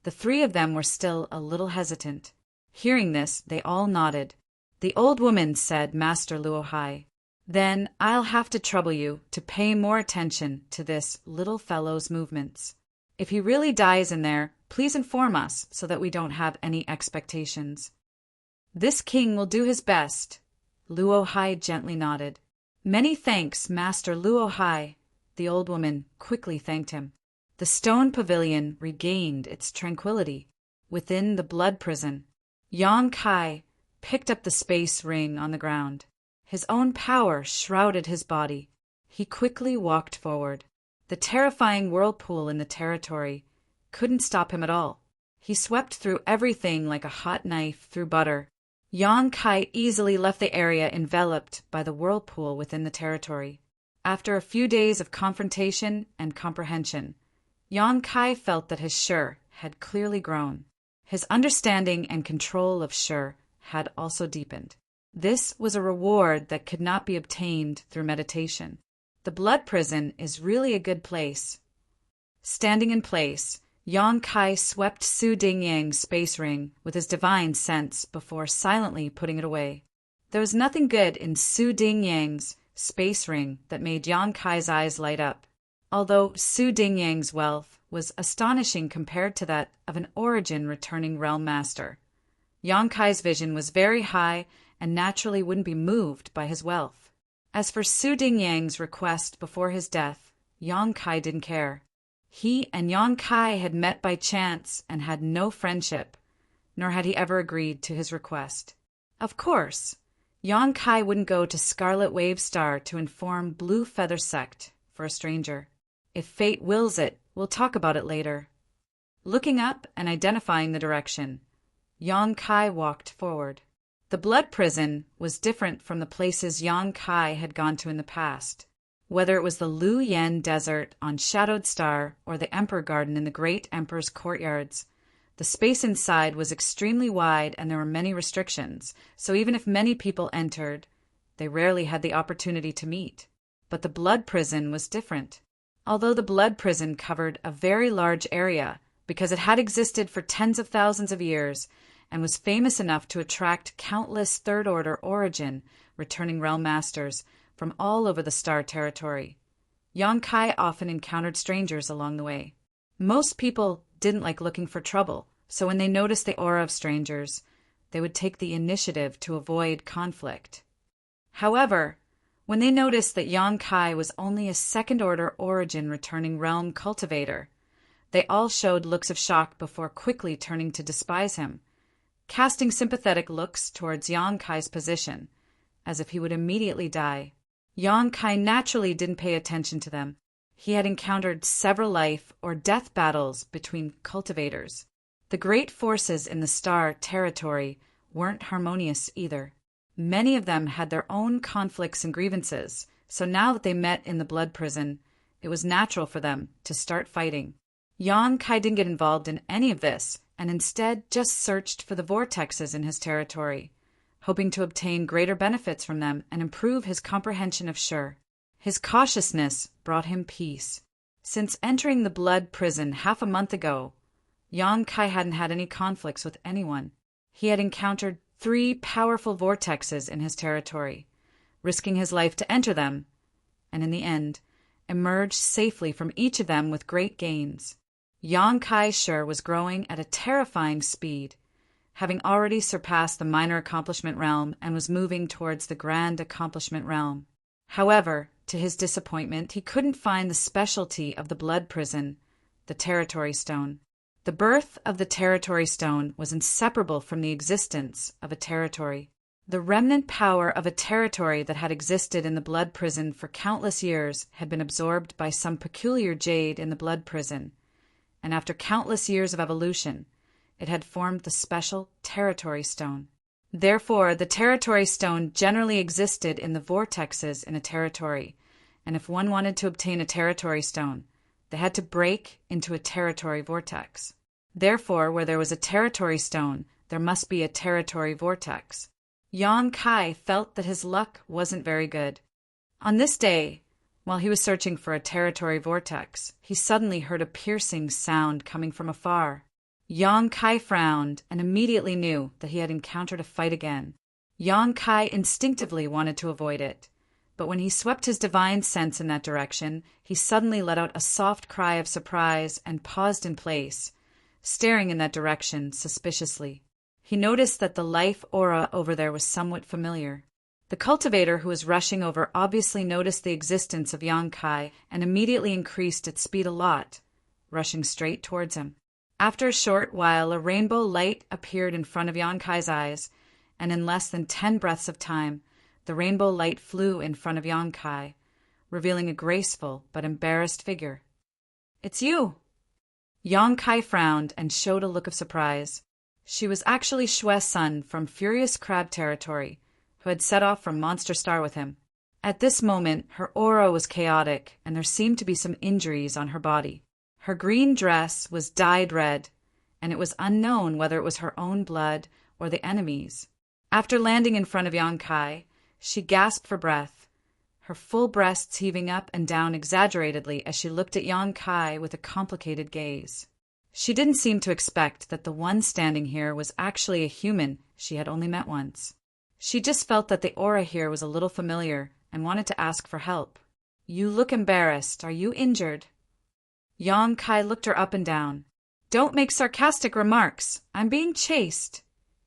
the three of them were still a little hesitant. Hearing this, they all nodded. The old woman said, Master Luo Hai, Then I'll have to trouble you to pay more attention to this little fellow's movements. If he really dies in there, please inform us so that we don't have any expectations. This king will do his best. Luo Hai gently nodded. Many thanks, Master Luo Hai. The old woman quickly thanked him. The stone pavilion regained its tranquility. Within the blood prison, Yang Kai picked up the space ring on the ground. His own power shrouded his body. He quickly walked forward. The terrifying whirlpool in the territory couldn't stop him at all. He swept through everything like a hot knife through butter. Yang Kai easily left the area enveloped by the whirlpool within the territory. After a few days of confrontation and comprehension, Yang Kai felt that his Shi had clearly grown. His understanding and control of Shi had also deepened. This was a reward that could not be obtained through meditation. The blood prison is really a good place. Standing in place, Yang Kai swept Su Dingyang's space ring with his divine sense before silently putting it away. There was nothing good in Su Dingyang's space ring that made Yang Kai's eyes light up. Although Su Dingyang's wealth was astonishing compared to that of an origin-returning realm master, Yang Kai's vision was very high and naturally wouldn't be moved by his wealth. As for Su Dingyang's request before his death, Yang Kai didn't care. He and Yang Kai had met by chance and had no friendship, nor had he ever agreed to his request. Of course, Yang Kai wouldn't go to Scarlet Wave Star to inform Blue Feather Sect for a stranger. If fate wills it, we'll talk about it later. Looking up and identifying the direction, Yang Kai walked forward. The blood prison was different from the places Yang Kai had gone to in the past. Whether it was the Lu Yen Desert on Shadowed Star or the Emperor Garden in the Great Emperor's courtyards, the space inside was extremely wide and there were many restrictions, so even if many people entered, they rarely had the opportunity to meet. But the blood prison was different. Although the blood prison covered a very large area because it had existed for tens of thousands of years and was famous enough to attract countless third-order origin returning realm masters from all over the Star Territory, Yang Kai often encountered strangers along the way. Most people didn't like looking for trouble, so when they noticed the aura of strangers, they would take the initiative to avoid conflict. However, when they noticed that Yang Kai was only a second-order origin returning realm cultivator, they all showed looks of shock before quickly turning to despise him, casting sympathetic looks towards Yang Kai's position, as if he would immediately die. Yang Kai naturally didn't pay attention to them. He had encountered several life or death battles between cultivators. The great forces in the star territory weren't harmonious either. Many of them had their own conflicts and grievances, so now that they met in the blood prison, it was natural for them to start fighting. Yang Kai didn't get involved in any of this, and instead just searched for the vortexes in his territory, hoping to obtain greater benefits from them and improve his comprehension of Shi. His cautiousness brought him peace. Since entering the blood prison half a month ago, Yang Kai hadn't had any conflicts with anyone. He had encountered 3 powerful vortexes in his territory, risking his life to enter them, and in the end, emerged safely from each of them with great gains. Yang Kai's Shi was growing at a terrifying speed, having already surpassed the minor accomplishment realm and was moving towards the grand accomplishment realm. However, to his disappointment, he couldn't find the specialty of the blood prison, the territory stone. The birth of the territory stone was inseparable from the existence of a territory. The remnant power of a territory that had existed in the blood prison for countless years had been absorbed by some peculiar jade in the blood prison, and after countless years of evolution, it had formed the special territory stone. Therefore, the territory stone generally existed in the vortexes in a territory, and if one wanted to obtain a territory stone, they had to break into a territory vortex. Therefore, where there was a territory stone, there must be a territory vortex. Yang Kai felt that his luck wasn't very good. On this day, while he was searching for a territory vortex, he suddenly heard a piercing sound coming from afar. Yang Kai frowned and immediately knew that he had encountered a fight again. Yang Kai instinctively wanted to avoid it, but when he swept his divine sense in that direction, he suddenly let out a soft cry of surprise and paused in place, staring in that direction suspiciously. He noticed that the life aura over there was somewhat familiar. The cultivator who was rushing over obviously noticed the existence of Yang Kai and immediately increased its speed a lot, rushing straight towards him. After a short while, a rainbow light appeared in front of Yang Kai's eyes, and in less than 10 breaths of time, the rainbow light flew in front of Yang Kai, revealing a graceful but embarrassed figure. "It's you!" Yang Kai frowned and showed a look of surprise. She was actually Shue's son from Furious Crab territory, who had set off from Monster Star with him. At this moment, her aura was chaotic, and there seemed to be some injuries on her body. Her green dress was dyed red, and it was unknown whether it was her own blood or the enemy's. After landing in front of Yang Kai, she gasped for breath, her full breasts heaving up and down exaggeratedly as she looked at Yang Kai with a complicated gaze. She didn't seem to expect that the one standing here was actually a human she had only met once. She just felt that the aura here was a little familiar and wanted to ask for help. "You look embarrassed. Are you injured?" Yang Kai looked her up and down. "Don't make sarcastic remarks. I'm being chased,"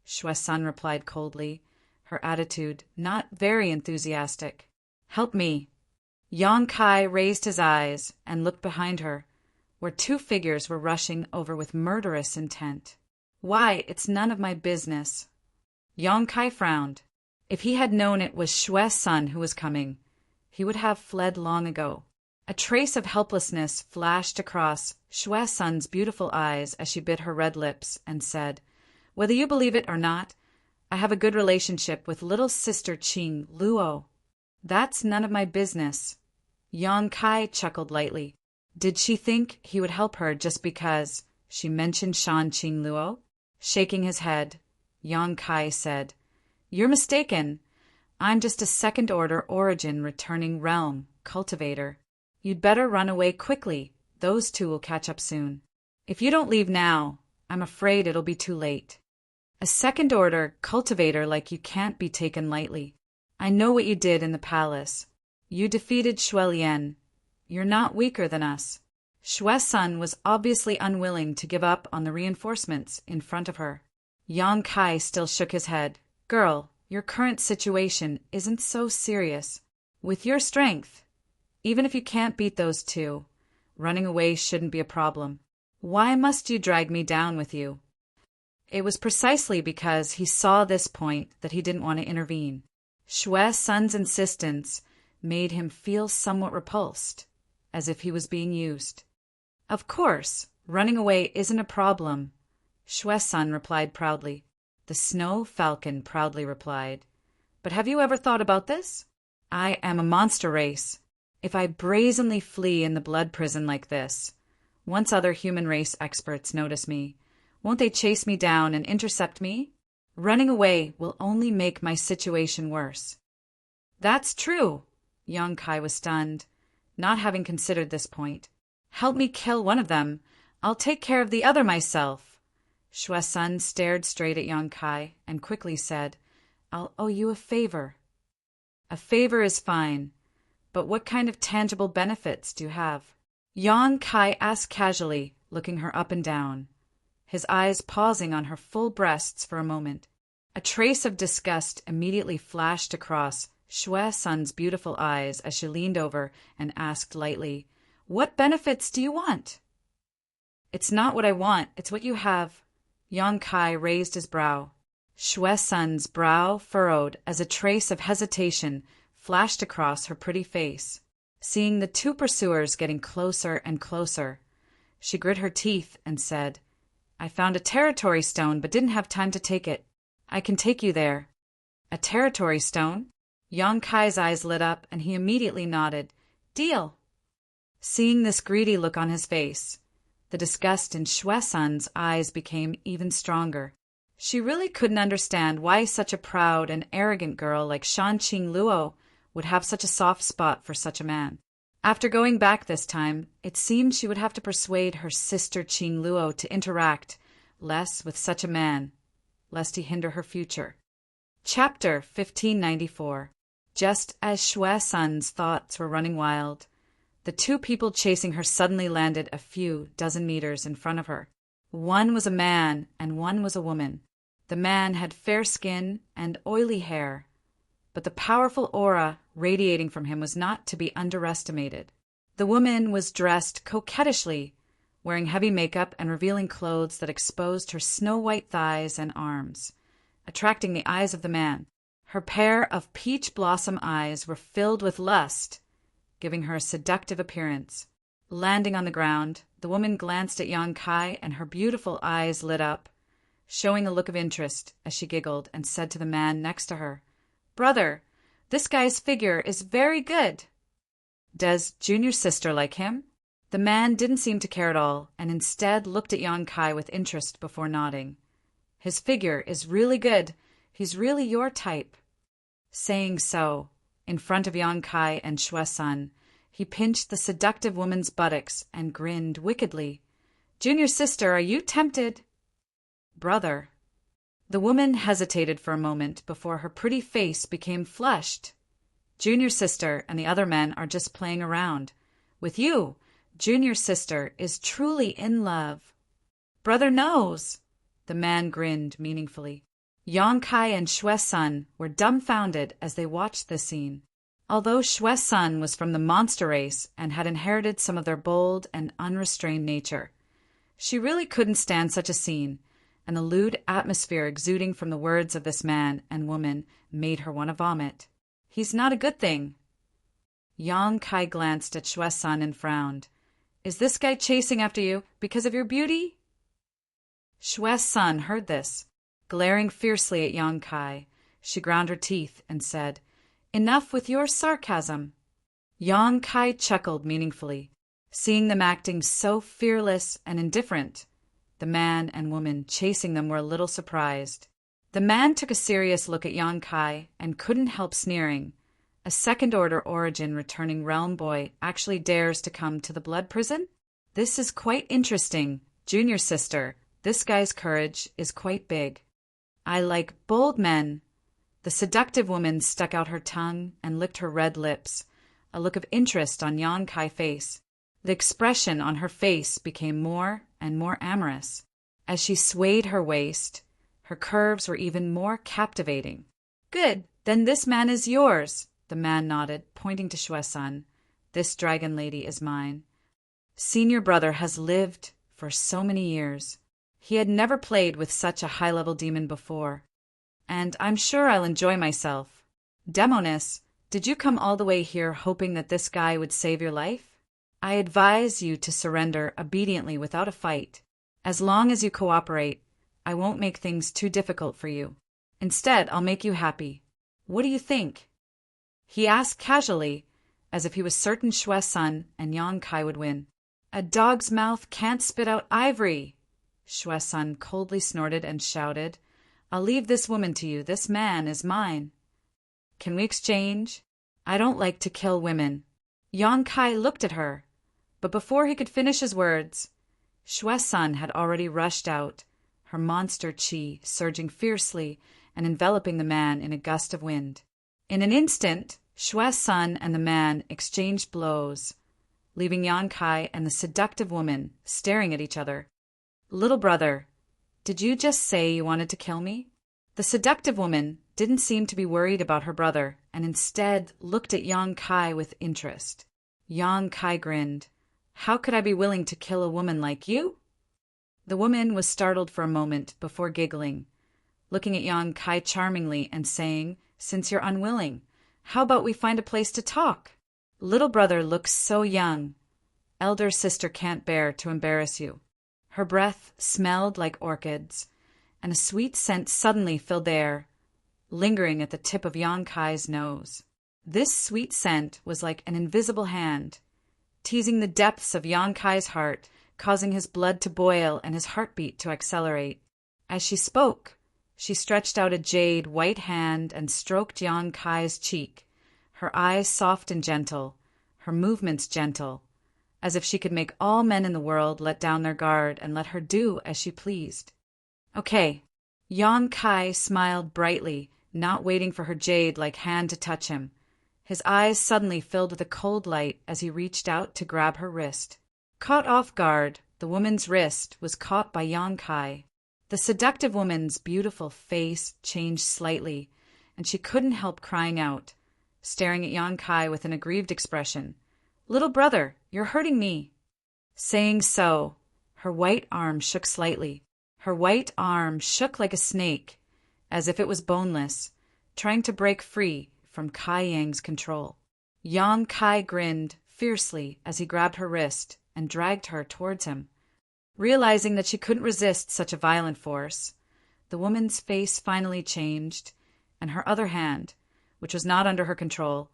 Shue's son replied coldly, her attitude not very enthusiastic. "Help me." Yang Kai raised his eyes and looked behind her, where 2 figures were rushing over with murderous intent. "Why, it's none of my business." Yang Kai frowned. If he had known it was Shue's son who was coming, he would have fled long ago. A trace of helplessness flashed across Shue's son's beautiful eyes as she bit her red lips and said, "Whether you believe it or not, I have a good relationship with little sister Qing Luo." "That's none of my business." Yang Kai chuckled lightly. Did she think he would help her just because she mentioned Shan Qing Luo? Shaking his head, Yang Kai said, "You're mistaken. I'm just a second-order origin returning realm cultivator. You'd better run away quickly. Those 2 will catch up soon. If you don't leave now, I'm afraid it'll be too late. A second-order cultivator like you can't be taken lightly. I know what you did in the palace. You defeated Shuelian. You're not weaker than us." Shue's son was obviously unwilling to give up on the reinforcements in front of her. Yang Kai still shook his head. Girl, your current situation isn't so serious. With your strength, even if you can't beat those two, running away shouldn't be a problem. Why must you drag me down with you? It was precisely because he saw this point that he didn't want to intervene. Shue's son's insistence made him feel somewhat repulsed, as if he was being used. Of course, running away isn't a problem, Shue's son replied proudly. The Snow Falcon proudly replied, But have you ever thought about this? I am a monster race. If I brazenly flee in the blood prison like this, once other human race experts notice me, won't they chase me down and intercept me? Running away will only make my situation worse. That's true. Yang Kai was stunned, not having considered this point. Help me kill one of them. I'll take care of the other myself. Shue's son stared straight at Yang Kai and quickly said, I'll owe you a favor. A favor is fine, but what kind of tangible benefits do you have? Yang Kai asked casually, looking her up and down, his eyes pausing on her full breasts for a moment. A trace of disgust immediately flashed across Shue's son's beautiful eyes as she leaned over and asked lightly, What benefits do you want? It's not what I want, it's what you have. Yang Kai raised his brow. Shue's son's brow furrowed as a trace of hesitation flashed across her pretty face. Seeing the two pursuers getting closer and closer, she grit her teeth and said, I found a territory stone but didn't have time to take it. I can take you there. A territory stone? Yang Kai's eyes lit up and he immediately nodded. Deal. Seeing this greedy look on his face, the disgust in Shue's son's eyes became even stronger. She really couldn't understand why such a proud and arrogant girl like Shan Qing Luo would have such a soft spot for such a man. After going back this time, it seemed she would have to persuade her sister Qing Luo to interact less with such a man, lest he hinder her future. Chapter 1594. Just as Shue's son's thoughts were running wild, the two people chasing her suddenly landed a few dozen meters in front of her. One was a man and one was a woman. The man had fair skin and oily hair, but the powerful aura radiating from him was not to be underestimated. The woman was dressed coquettishly, wearing heavy makeup and revealing clothes that exposed her snow-white thighs and arms, attracting the eyes of the man. Her pair of peach blossom eyes were filled with lust, giving her a seductive appearance. Landing on the ground, the woman glanced at Yang Kai and her beautiful eyes lit up, showing a look of interest as she giggled and said to the man next to her, Brother, this guy's figure is very good. Does Junior's sister like him? The man didn't seem to care at all and instead looked at Yang Kai with interest before nodding. His figure is really good. He's really your type. Saying so, in front of Yang Kai and Shue's son, he pinched the seductive woman's buttocks and grinned wickedly. Junior's sister, are you tempted? Brother. The woman hesitated for a moment before her pretty face became flushed. Junior's sister and the other men are just playing around. With you, Junior's sister is truly in love. Brother knows. The man grinned meaningfully. Yang Kai and Shue's son were dumbfounded as they watched this scene. Although Shue's son was from the monster race and had inherited some of their bold and unrestrained nature, she really couldn't stand such a scene, and the lewd atmosphere exuding from the words of this man and woman made her want to vomit. He's not a good thing. Yang Kai glanced at Shue's son and frowned. Is this guy chasing after you because of your beauty? Shue's son heard this. Glaring fiercely at Yang Kai, she ground her teeth and said, Enough with your sarcasm. Yang Kai chuckled meaningfully, seeing them acting so fearless and indifferent. The man and woman chasing them were a little surprised. The man took a serious look at Yang Kai and couldn't help sneering. A second-order origin returning realm boy actually dares to come to the blood prison? This is quite interesting, Junior sister. This guy's courage is quite big. I like bold men. The seductive woman stuck out her tongue and licked her red lips, a look of interest on Yang Kai's face. The expression on her face became more and more amorous. As she swayed her waist, her curves were even more captivating. "Good, then this man is yours," the man nodded, pointing to Shui-sun. "This dragon lady is mine." Senior brother has lived for so many years. He had never played with such a high-level demon before. "And I'm sure I'll enjoy myself." "Demoness, did you come all the way here hoping that this guy would save your life? I advise you to surrender obediently without a fight. As long as you cooperate, I won't make things too difficult for you. Instead, I'll make you happy. What do you think?" He asked casually, as if he was certain Shui-sun and Yang Kai would win. "A dog's mouth can't spit out ivory!" Shui-sun coldly snorted and shouted, "I'll leave this woman to you. This man is mine." "Can we exchange? I don't like to kill women." Yang Kai looked at her, but before he could finish his words, Shui-sun had already rushed out, her monster chi surging fiercely and enveloping the man in a gust of wind. In an instant, Shui-sun and the man exchanged blows, leaving Yang Kai and the seductive woman staring at each other. "Little brother, did you just say you wanted to kill me?" The seductive woman didn't seem to be worried about her brother and instead looked at Yang Kai with interest. Yang Kai grinned. "How could I be willing to kill a woman like you?" The woman was startled for a moment before giggling, looking at Yang Kai charmingly and saying, "Since you're unwilling, how about we find a place to talk? Little brother looks so young. Elder sister can't bear to embarrass you." Her breath smelled like orchids, and a sweet scent suddenly filled the air, lingering at the tip of Yang Kai's nose. This sweet scent was like an invisible hand, teasing the depths of Yang Kai's heart, causing his blood to boil and his heartbeat to accelerate. As she spoke, she stretched out a jade white hand and stroked Yang Kai's cheek, her eyes soft and gentle, her movements gentle, as if she could make all men in the world let down their guard and let her do as she pleased. "Okay." Yang Kai smiled brightly, not waiting for her jade-like hand to touch him. His eyes suddenly filled with a cold light as he reached out to grab her wrist. Caught off guard, the woman's wrist was caught by Yang Kai. The seductive woman's beautiful face changed slightly, and she couldn't help crying out, staring at Yang Kai with an aggrieved expression. "Little brother, you're hurting me." Saying so, her white arm shook slightly. Her white arm shook like a snake, as if it was boneless, trying to break free from Kai Yang's control. Yang Kai grinned fiercely as he grabbed her wrist and dragged her towards him. Realizing that she couldn't resist such a violent force, the woman's face finally changed, and her other hand, which was not under her control,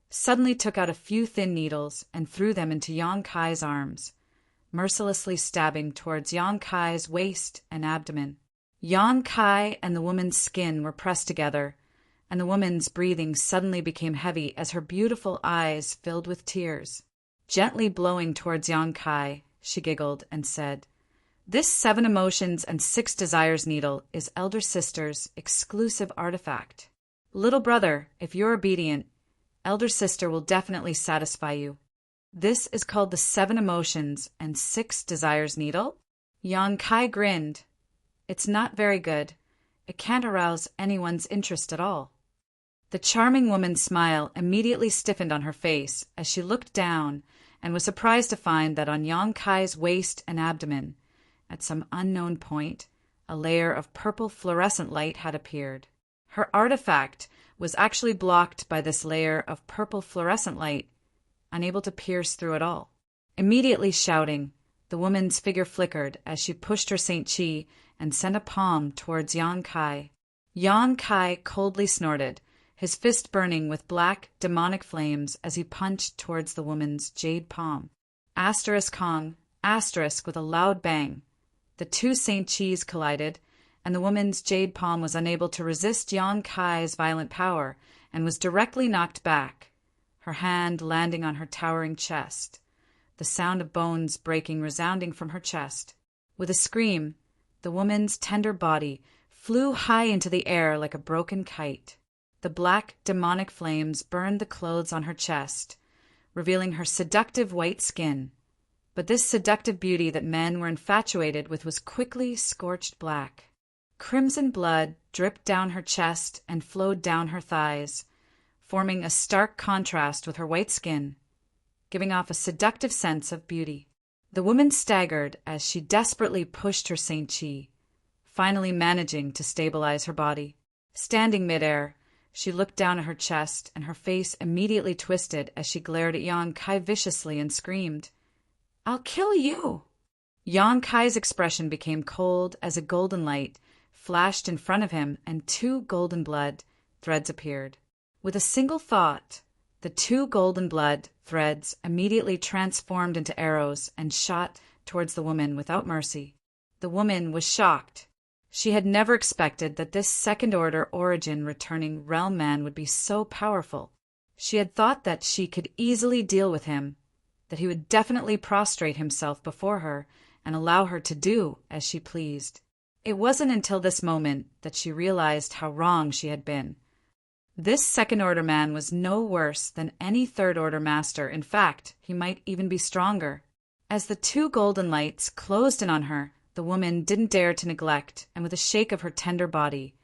suddenly took out a few thin needles and threw them into Yang Kai's arms, mercilessly stabbing towards Yang Kai's waist and abdomen. Yang Kai and the woman's skin were pressed together, and the woman's breathing suddenly became heavy as her beautiful eyes filled with tears. Gently blowing towards Yang Kai, she giggled and said, "This 7 emotions and 6 desires needle is Elder Sister's exclusive artifact. Little brother, if you're obedient, Elder Sister will definitely satisfy you. This is called the 7 emotions and 6 desires needle?" Yang Kai grinned. "It's not very good. It can't arouse anyone's interest at all." The charming woman's smile immediately stiffened on her face as she looked down and was surprised to find that on Yang Kai's waist and abdomen, at some unknown point, a layer of purple fluorescent light had appeared. Her artifact was actually blocked by this layer of purple fluorescent light, unable to pierce through it all. Immediately shouting, the woman's figure flickered as she pushed her Saint Chi and sent a palm towards Yang Kai. Yang Kai coldly snorted, his fist burning with black, demonic flames as he punched towards the woman's jade palm. Asterisk Kong, asterisk with a loud bang. The 2 Saint Chis collided, and the woman's jade palm was unable to resist Yang Kai's violent power and was directly knocked back, her hand landing on her towering chest, the sound of bones breaking resounding from her chest. With a scream, the woman's tender body flew high into the air like a broken kite. The black, demonic flames burned the clothes on her chest, revealing her seductive white skin, But this seductive beauty that men were infatuated with was quickly scorched black. Crimson blood dripped down her chest and flowed down her thighs, forming a stark contrast with her white skin, giving off a seductive sense of beauty. The woman staggered as she desperately pushed her Saint Chi, finally managing to stabilize her body. Standing midair, she looked down at her chest, and her face immediately twisted as she glared at Yang Kai viciously and screamed, "I'll kill you!" Yang Kai's expression became cold as a golden light flashed in front of him and 2 golden blood threads appeared. With a single thought, the 2 golden blood threads immediately transformed into arrows and shot towards the woman without mercy. The woman was shocked. She had never expected that this second-order origin returning realm man would be so powerful. She had thought that she could easily deal with him, that he would definitely prostrate himself before her and allow her to do as she pleased. It wasn't until this moment that she realized how wrong she had been. This second-order man was no worse than any third-order master. In fact, he might even be stronger. As the 2 golden lights closed in on her, the woman didn't dare to neglect, and with a shake of her tender body,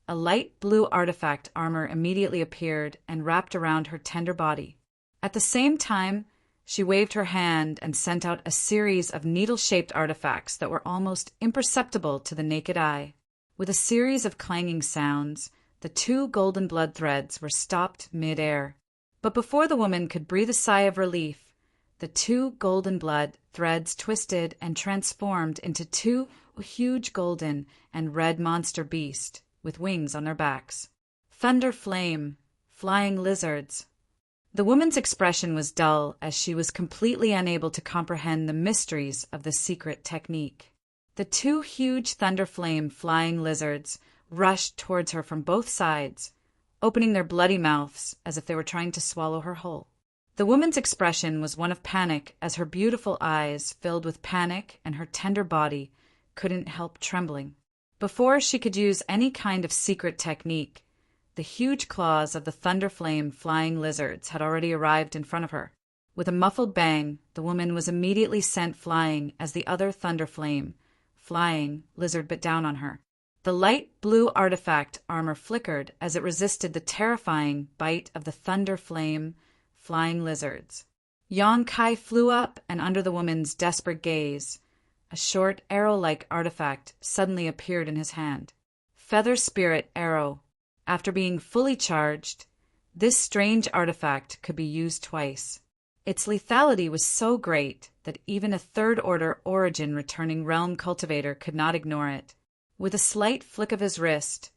a light blue artifact armor immediately appeared and wrapped around her tender body. At the same time, she waved her hand and sent out a series of needle-shaped artifacts that were almost imperceptible to the naked eye. With a series of clanging sounds, the 2 golden blood threads were stopped mid-air. But before the woman could breathe a sigh of relief, the 2 golden blood threads twisted and transformed into 2 huge golden and red monster beasts with wings on their backs. Thunder flame, flying lizards. The woman's expression was dull as she was completely unable to comprehend the mysteries of the secret technique. The 2 huge thunder flame flying lizards rushed towards her from both sides, opening their bloody mouths as if they were trying to swallow her whole. The woman's expression was one of panic as her beautiful eyes filled with panic and her tender body couldn't help trembling. Before she could use any kind of secret technique, the huge claws of the thunder flame flying lizards had already arrived in front of her. With a muffled bang, the woman was immediately sent flying as the other thunder flame flying lizard bit down on her. The light blue artifact armor flickered as it resisted the terrifying bite of the thunder flame flying lizards. Yang Kai flew up, and under the woman's desperate gaze, a short arrow-like artifact suddenly appeared in his hand. Feather Spirit Arrow. After being fully charged, this strange artifact could be used twice. Its lethality was so great that even a third-order origin returning realm cultivator could not ignore it. With a slight flick of his wrist,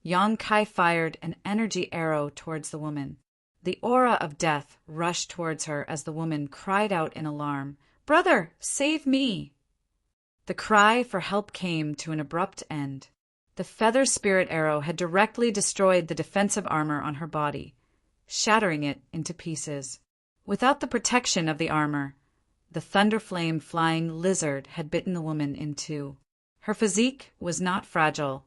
Yang Kai fired an energy arrow towards the woman. The aura of death rushed towards her as the woman cried out in alarm, "Brother, save me!" The cry for help came to an abrupt end. The Feather Spirit Arrow had directly destroyed the defensive armor on her body, shattering it into pieces. Without the protection of the armor, the Thunder Flame flying lizard had bitten the woman in 2. Her physique was not fragile,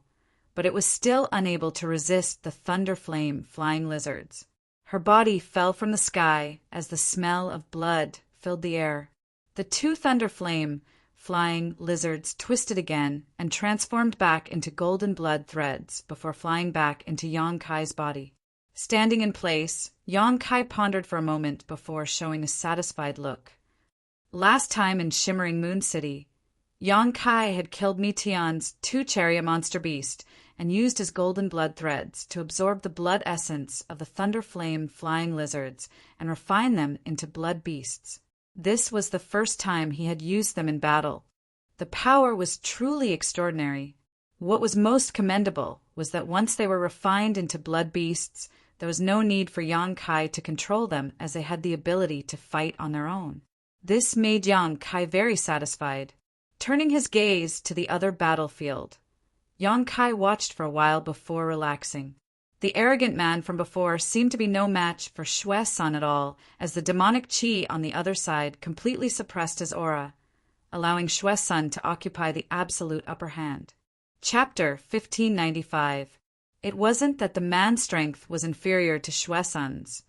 but it was still unable to resist the thunder flame flying lizards. Her body fell from the sky as the smell of blood filled the air. The 2 thunder flame flying lizards twisted again and transformed back into golden blood threads before flying back into Yang Kai's body. Standing in place, Yang Kai pondered for a moment before showing a satisfied look. Last time in Shimmering Moon City, Yang Kai had killed Mi Tian's 2 chariot monster beast and used his golden blood threads to absorb the blood essence of the thunder flame flying lizards and refine them into blood beasts. This was the first time he had used them in battle. The power was truly extraordinary. What was most commendable was that once they were refined into blood beasts, there was no need for Yang Kai to control them as they had the ability to fight on their own. This made Yang Kai very satisfied. Turning his gaze to the other battlefield, Yang Kai watched for a while before relaxing. The arrogant man from before seemed to be no match for Xue Sun at all, as the demonic qi on the other side completely suppressed his aura, allowing Xue Sun to occupy the absolute upper hand. Chapter 1595. It wasn't that the man's strength was inferior to Xue Sun's,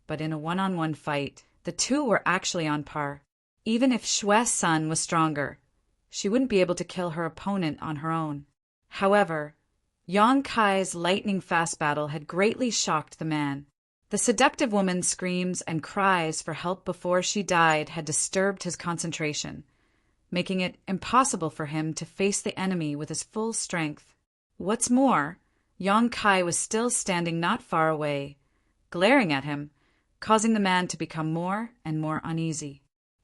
but in a one-on-one fight, the 2 were actually on par. Even if Shui Sun was stronger, she wouldn't be able to kill her opponent on her own. However, Yang Kai's lightning-fast battle had greatly shocked the man. The seductive woman's screams and cries for help before she died had disturbed his concentration, making it impossible for him to face the enemy with his full strength. What's more, Yang Kai was still standing not far away, glaring at him, causing the man to become more and more uneasy.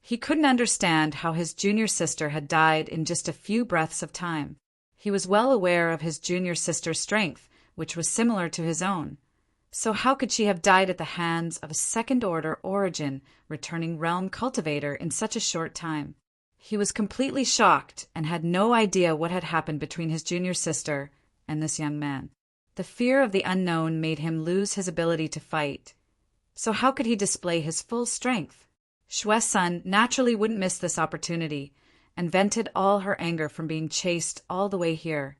He couldn't understand how his junior sister had died in just a few breaths of time. He was well aware of his junior sister's strength, which was similar to his own. So how could she have died at the hands of a second-order origin returning realm cultivator in such a short time? He was completely shocked and had no idea what had happened between his junior sister and this young man. The fear of the unknown made him lose his ability to fight. So how could he display his full strength? Shui Sun naturally wouldn't miss this opportunity and vented all her anger from being chased all the way here,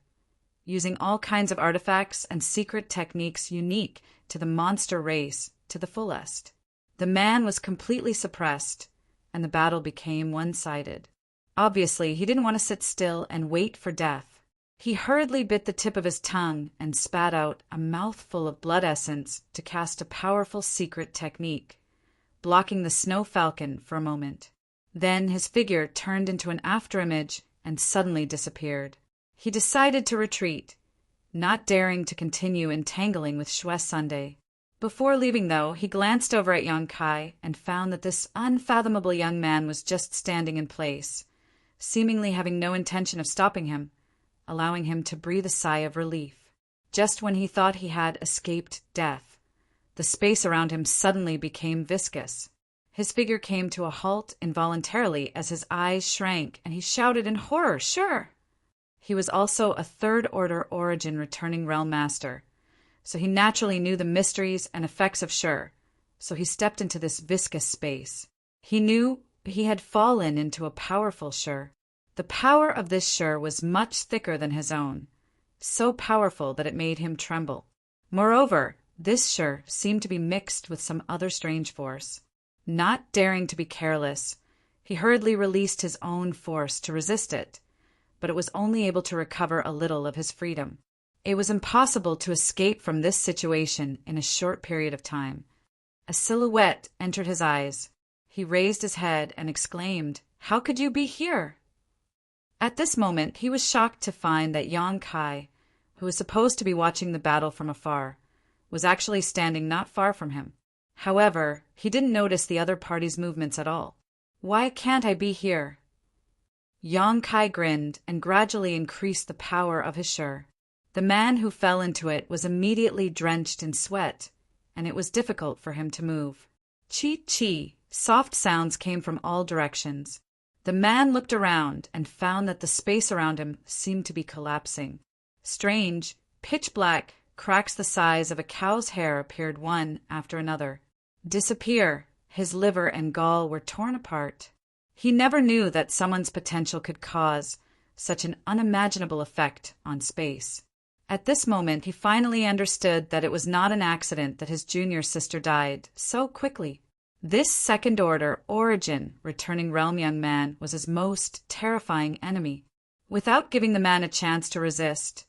using all kinds of artifacts and secret techniques unique to the monster race to the fullest. The man was completely suppressed, and the battle became one-sided. Obviously, he didn't want to sit still and wait for death. He hurriedly bit the tip of his tongue and spat out a mouthful of blood essence to cast a powerful secret technique, blocking the snow falcon for a moment. Then his figure turned into an afterimage and suddenly disappeared. He decided to retreat, not daring to continue entangling with Shui Sunday. Before leaving, though, he glanced over at Yang Kai and found that this unfathomable young man was just standing in place, seemingly having no intention of stopping him, allowing him to breathe a sigh of relief. Just when he thought he had escaped death, the space around him suddenly became viscous. His figure came to a halt involuntarily as his eyes shrank, and he shouted in horror, "Sure!" He was also a third-order origin returning realm master, so he naturally knew the mysteries and effects of Sure, so he stepped into this viscous space. He knew he had fallen into a powerful Sure. The power of this Sure was much thicker than his own, so powerful that it made him tremble. Moreover, this Sure seemed to be mixed with some other strange force. Not daring to be careless, he hurriedly released his own force to resist it, but it was only able to recover a little of his freedom. It was impossible to escape from this situation in a short period of time. A silhouette entered his eyes. He raised his head and exclaimed, "How could you be here?" At this moment, he was shocked to find that Yang Kai, who was supposed to be watching the battle from afar, was actually standing not far from him. However, he didn't notice the other party's movements at all. "Why can't I be here?" Yang Kai grinned and gradually increased the power of his Sure. The man who fell into it was immediately drenched in sweat, and it was difficult for him to move. Chi-chi, soft sounds came from all directions. The man looked around and found that the space around him seemed to be collapsing. Strange, pitch-black cracks the size of a cow's hair appeared one after another. Disappear. His liver and gall were torn apart. He never knew that someone's potential could cause such an unimaginable effect on space. At this moment, he finally understood that it was not an accident that his junior sister died so quickly. This second-order origin returning realm young man was his most terrifying enemy. Without giving the man a chance to resist,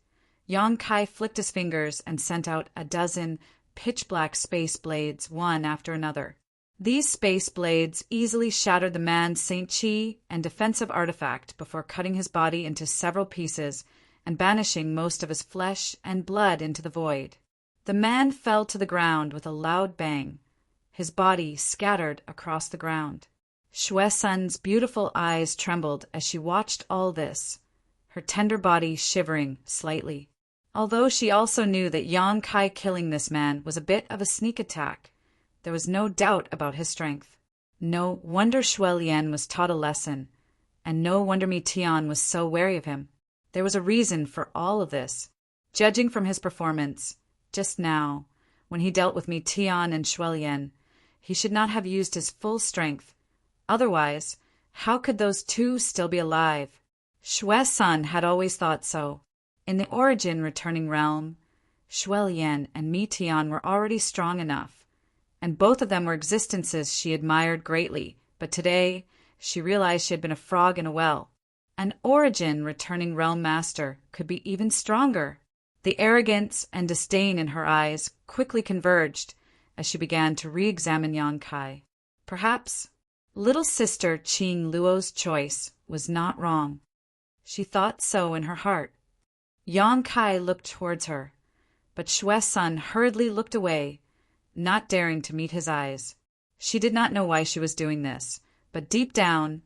Yang Kai flicked his fingers and sent out a dozen pitch-black space blades one after another. These space blades easily shattered the man's Saint Chi and defensive artifact before cutting his body into several pieces and banishing most of his flesh and blood into the void. The man fell to the ground with a loud bang, his body scattered across the ground. Shui Sun's beautiful eyes trembled as she watched all this, her tender body shivering slightly. Although she also knew that Yang Kai killing this man was a bit of a sneak attack, there was no doubt about his strength. No wonder Shui Lian was taught a lesson, and no wonder Mi Tian was so wary of him. There was a reason for all of this. Judging from his performance, just now, when he dealt with Mi Tian and Shui Lian, he should not have used his full strength. Otherwise, how could those two still be alive? Shui Sun had always thought so. In the origin returning realm, Shui Lian and Mi Tian were already strong enough, and both of them were existences she admired greatly, but today she realized she had been a frog in a well. An origin returning realm master could be even stronger. The arrogance and disdain in her eyes quickly converged as she began to re-examine Yang Kai. Perhaps little sister Qing Luo's choice was not wrong. She thought so in her heart. Yang Kai looked towards her, but Shue's son hurriedly looked away, not daring to meet his eyes. She did not know why she was doing this, but deep down,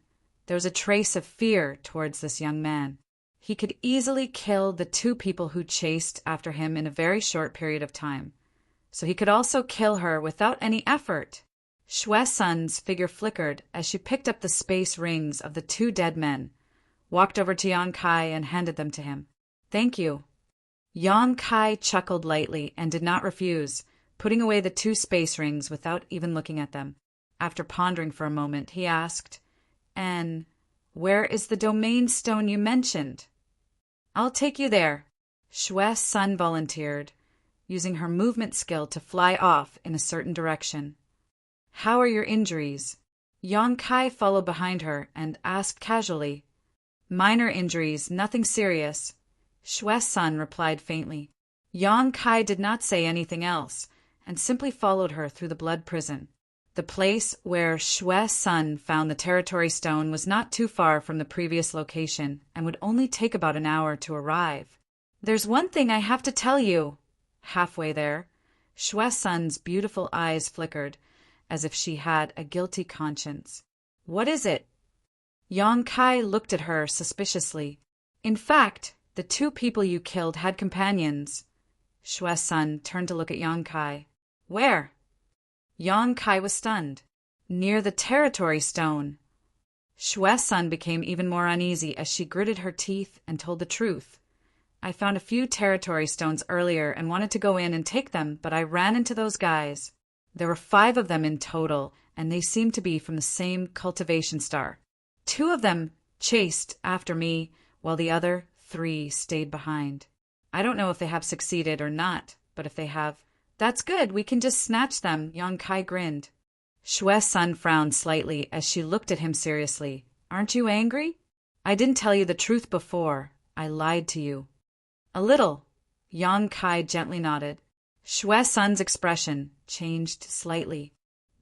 there was a trace of fear towards this young man. He could easily kill the two people who chased after him in a very short period of time, so he could also kill her without any effort. Shue's son's figure flickered as she picked up the space rings of the two dead men, walked over to Yang Kai and handed them to him. "Thank you." Yang Kai chuckled lightly and did not refuse, putting away the two space rings without even looking at them. After pondering for a moment, he asked, "And where is the domain stone you mentioned?" "I'll take you there." Shue's son volunteered, using her movement skill to fly off in a certain direction. "How are your injuries?" Yang Kai followed behind her and asked casually. "Minor injuries, nothing serious," Shue's son replied faintly. Yang Kai did not say anything else, and simply followed her through the blood prison. The place where Shue's son found the territory stone was not too far from the previous location and would only take about an hour to arrive. "There's one thing I have to tell you." Halfway there, Shue's son's beautiful eyes flickered, as if she had a guilty conscience. "What is it?" Yang Kai looked at her suspiciously. "In fact, the two people you killed had companions." Shue's son turned to look at Yang Kai. "Where?" Yang Kai was stunned. "Near the territory stone." Shue's son became even more uneasy as she gritted her teeth and told the truth. "I found a few territory stones earlier and wanted to go in and take them, but I ran into those guys. There were 5 of them in total, and they seemed to be from the same cultivation star. 2 of them chased after me, while the other 3 stayed behind. I don't know if they have succeeded or not, but if they have, that's good, we can just snatch them." Yang Kai grinned. Shue's son frowned slightly as she looked at him seriously. "Aren't you angry?" "I didn't tell you the truth before. I lied to you." "A little." Yang Kai gently nodded. Shue's son's expression changed slightly.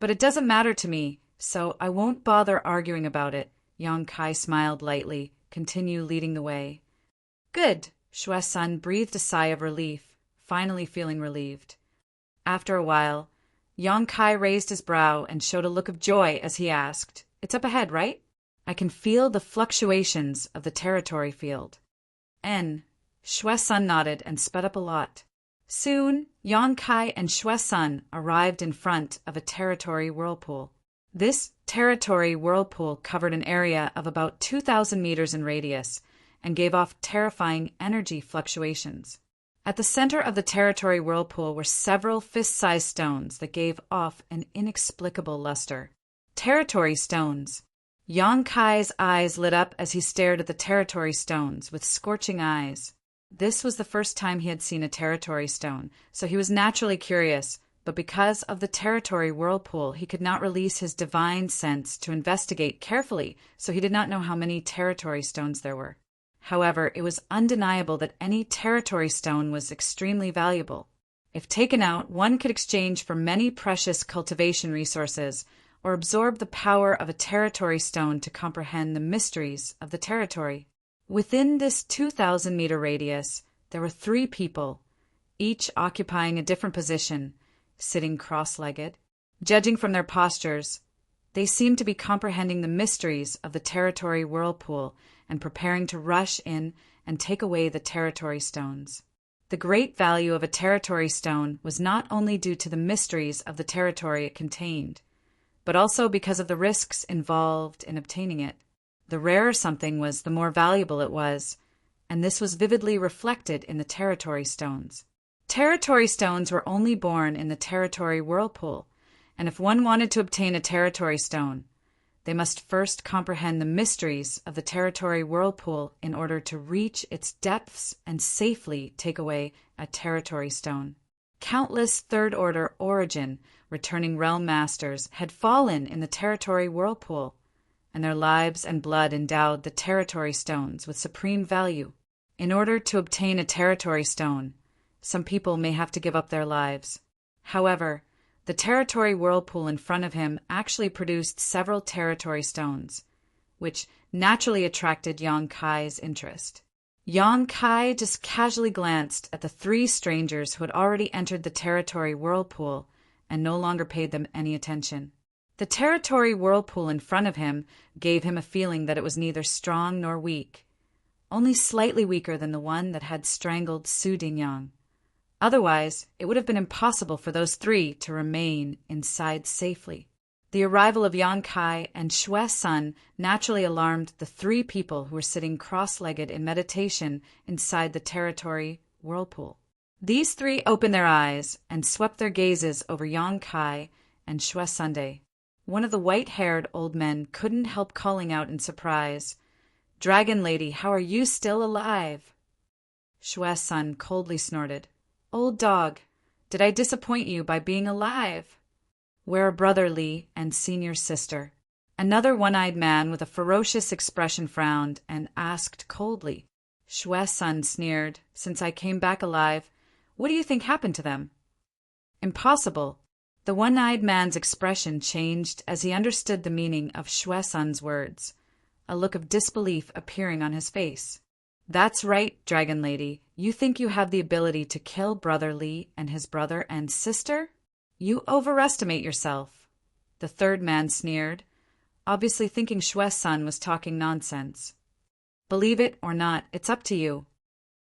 "But it doesn't matter to me, so I won't bother arguing about it." Yang Kai smiled lightly, continue leading the way. "Good." Shue's son breathed a sigh of relief, finally feeling relieved. After a while, Yang Kai raised his brow and showed a look of joy as he asked, "It's up ahead, right? I can feel the fluctuations of the territory field." Shue's son nodded and sped up a lot. Soon, Yang Kai and Shue's son arrived in front of a territory whirlpool. This territory whirlpool covered an area of about 2,000 meters in radius and gave off terrifying energy fluctuations. At the center of the territory whirlpool were several fist-sized stones that gave off an inexplicable luster. Territory stones. Yang Kai's eyes lit up as he stared at the territory stones with scorching eyes. This was the first time he had seen a territory stone, so he was naturally curious, but because of the territory whirlpool, he could not release his divine sense to investigate carefully, so he did not know how many territory stones there were. However, it was undeniable that any territory stone was extremely valuable. If taken out, one could exchange for many precious cultivation resources, or absorb the power of a territory stone to comprehend the mysteries of the territory. Within this 2,000-meter radius, there were 3 people, each occupying a different position, sitting cross-legged. Judging from their postures, they seemed to be comprehending the mysteries of the territory whirlpool and preparing to rush in and take away the territory stones. The great value of a territory stone was not only due to the mysteries of the territory it contained, but also because of the risks involved in obtaining it. The rarer something was, the more valuable it was, and this was vividly reflected in the territory stones. Territory stones were only born in the territory whirlpool, and if one wanted to obtain a territory stone, they must first comprehend the mysteries of the territory whirlpool in order to reach its depths and safely take away a territory stone. Countless third-order origin returning realm masters had fallen in the territory whirlpool, and their lives and blood endowed the territory stones with supreme value. In order to obtain a territory stone, some people may have to give up their lives. However, the territory whirlpool in front of him actually produced several territory stones, which naturally attracted Yang Kai's interest. Yang Kai just casually glanced at the three strangers who had already entered the territory whirlpool and no longer paid them any attention. The territory whirlpool in front of him gave him a feeling that it was neither strong nor weak, only slightly weaker than the one that had strangled Su Dingyang. Otherwise, it would have been impossible for those three to remain inside safely. The arrival of Yang Kai and Xue Sun naturally alarmed the three people who were sitting cross-legged in meditation inside the territory whirlpool. These three opened their eyes and swept their gazes over Yang Kai and Xue Sunday. One of the white-haired old men couldn't help calling out in surprise, "Dragon Lady, how are you still alive?" Xue Sun coldly snorted, "Old dog, did I disappoint you by being alive? Where are Brother Li and Senior Sister?" Another one-eyed man with a ferocious expression frowned and asked coldly. Xue Sun sneered, "Since I came back alive, what do you think happened to them?" "Impossible." The one-eyed man's expression changed as he understood the meaning of Xue Sun's words, a look of disbelief appearing on his face. "That's right, Dragon Lady. You think you have the ability to kill Brother Li and his brother and sister? You overestimate yourself." The third man sneered, obviously thinking Xue Sun was talking nonsense. "Believe it or not, it's up to you."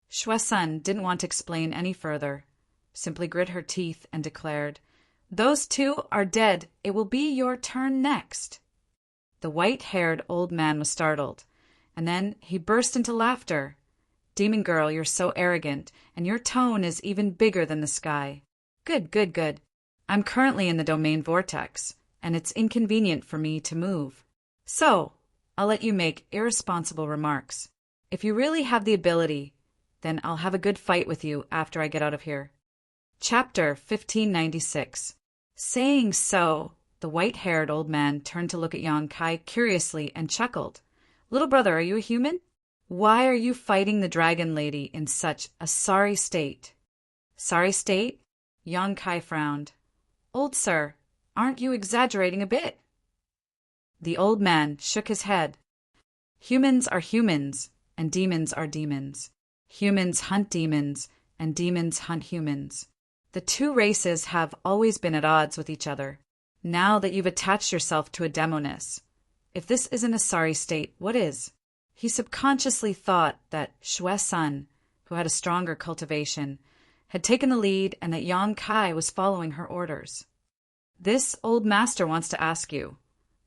Xue Sun didn't want to explain any further, simply grit her teeth and declared, "Those two are dead. It will be your turn next." The white-haired old man was startled, and then he burst into laughter. "Demon girl, you're so arrogant, and your tone is even bigger than the sky. Good, good, good. I'm currently in the domain vortex, and it's inconvenient for me to move. So, I'll let you make irresponsible remarks. If you really have the ability, then I'll have a good fight with you after I get out of here." Chapter 1596. Saying so, the white-haired old man turned to look at Yang Kai curiously and chuckled. "Little brother, are you a human? Why are you fighting the Dragon Lady in such a sorry state?" "Sorry state?" Yang Kai frowned. "Old sir, aren't you exaggerating a bit?" The old man shook his head. "Humans are humans, and demons are demons. Humans hunt demons, and demons hunt humans. The two races have always been at odds with each other. Now that you've attached yourself to a demoness, if this isn't a sorry state, what is?" He subconsciously thought that Xue Sun, who had a stronger cultivation, had taken the lead and that Yang Kai was following her orders. "This old master wants to ask you.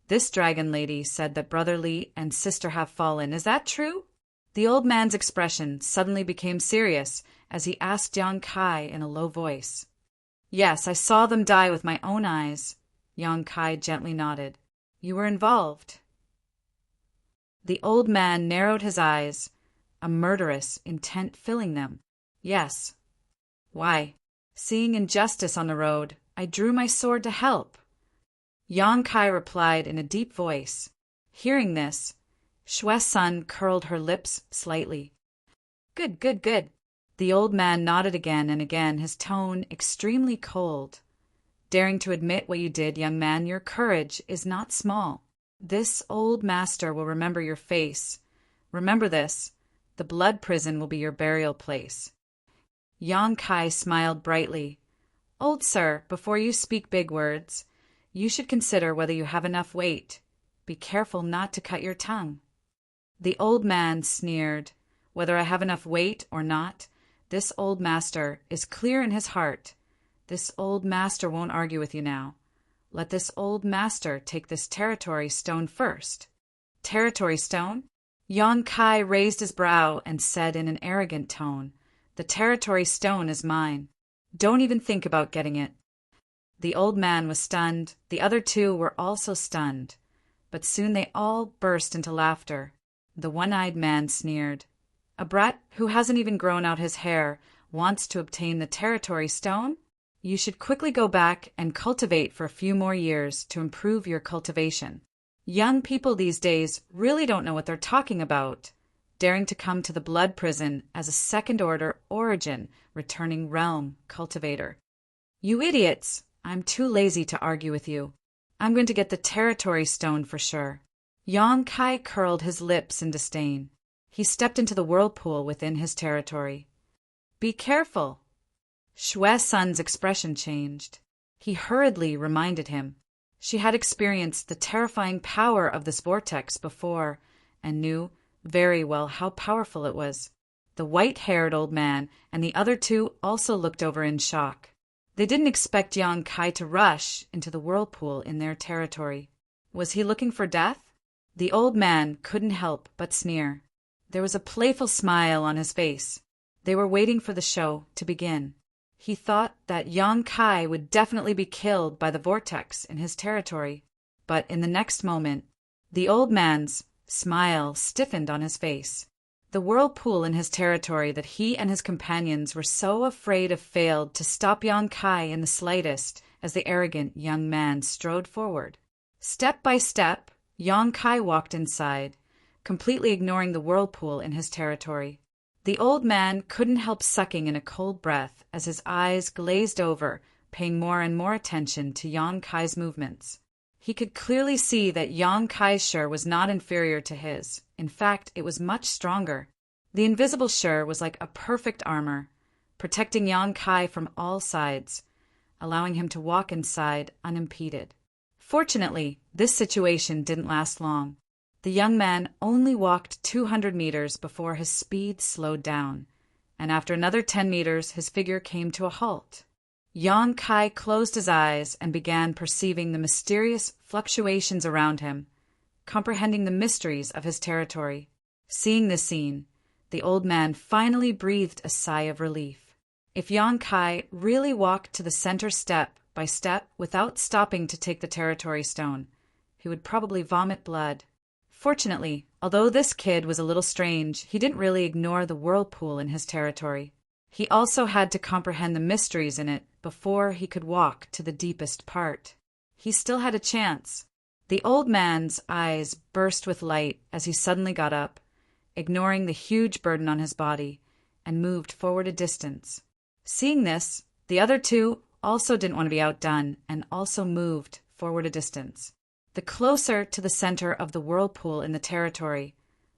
This Dragon Lady said that Brother Li and Sister have fallen. Is that true?" The old man's expression suddenly became serious as he asked Yang Kai in a low voice. "Yes, I saw them die with my own eyes." Yang Kai gently nodded. "You were involved?" The old man narrowed his eyes, a murderous intent filling them. "Yes." "Why?" "Seeing injustice on the road, I drew my sword to help." Yang Kai replied in a deep voice. Hearing this, Xue Sun curled her lips slightly. "Good, good, good." The old man nodded again and again, his tone extremely cold. "Daring to admit what you did, young man, your courage is not small. This old master will remember your face. Remember this, the blood prison will be your burial place." Yang Kai smiled brightly. "Old sir, before you speak big words, you should consider whether you have enough weight. Be careful not to cut your tongue." The old man sneered. "Whether I have enough weight or not, this old master is clear in his heart. This old master won't argue with you now. Let this old master take this territory stone first." "Territory stone?" Yang Kai raised his brow and said in an arrogant tone, "The territory stone is mine. Don't even think about getting it." The old man was stunned. The other two were also stunned. But soon they all burst into laughter. The one-eyed man sneered. "A brat who hasn't even grown out his hair wants to obtain the territory stone? You should quickly go back and cultivate for a few more years to improve your cultivation." Young people these days really don't know what they're talking about, daring to come to the blood prison as a second-order origin returning realm cultivator. You idiots! I'm too lazy to argue with you. I'm going to get the territory stone for sure. Yang Kai curled his lips in disdain. He stepped into the whirlpool within his territory. Be careful! Shui Sun's expression changed. He hurriedly reminded him. She had experienced the terrifying power of this vortex before, and knew very well how powerful it was. The white-haired old man and the other two also looked over in shock. They didn't expect Yang Kai to rush into the whirlpool in their territory. Was he looking for death? The old man couldn't help but sneer. There was a playful smile on his face. They were waiting for the show to begin. He thought that Yang Kai would definitely be killed by the vortex in his territory. But in the next moment, the old man's smile stiffened on his face. The whirlpool in his territory that he and his companions were so afraid of failed to stop Yang Kai in the slightest as the arrogant young man strode forward. Step by step, Yang Kai walked inside, completely ignoring the whirlpool in his territory. The old man couldn't help sucking in a cold breath as his eyes glazed over, paying more and more attention to Yang Kai's movements. He could clearly see that Yang Kai's Shi was not inferior to his. In fact, it was much stronger. The invisible Shi was like a perfect armor, protecting Yang Kai from all sides, allowing him to walk inside unimpeded. Fortunately, this situation didn't last long. The young man only walked 200 meters before his speed slowed down, and after another 10 meters his figure came to a halt. Yang Kai closed his eyes and began perceiving the mysterious fluctuations around him, comprehending the mysteries of his territory. Seeing this scene, the old man finally breathed a sigh of relief. If Yang Kai really walked to the center step by step without stopping to take the territory stone, he would probably vomit blood. Fortunately, although this kid was a little strange, he didn't really ignore the whirlpool in his territory. He also had to comprehend the mysteries in it before he could walk to the deepest part. He still had a chance. The old man's eyes burst with light as he suddenly got up, ignoring the huge burden on his body, and moved forward a distance. Seeing this, the other two also didn't want to be outdone and also moved forward a distance. The closer to the center of the whirlpool in the territory,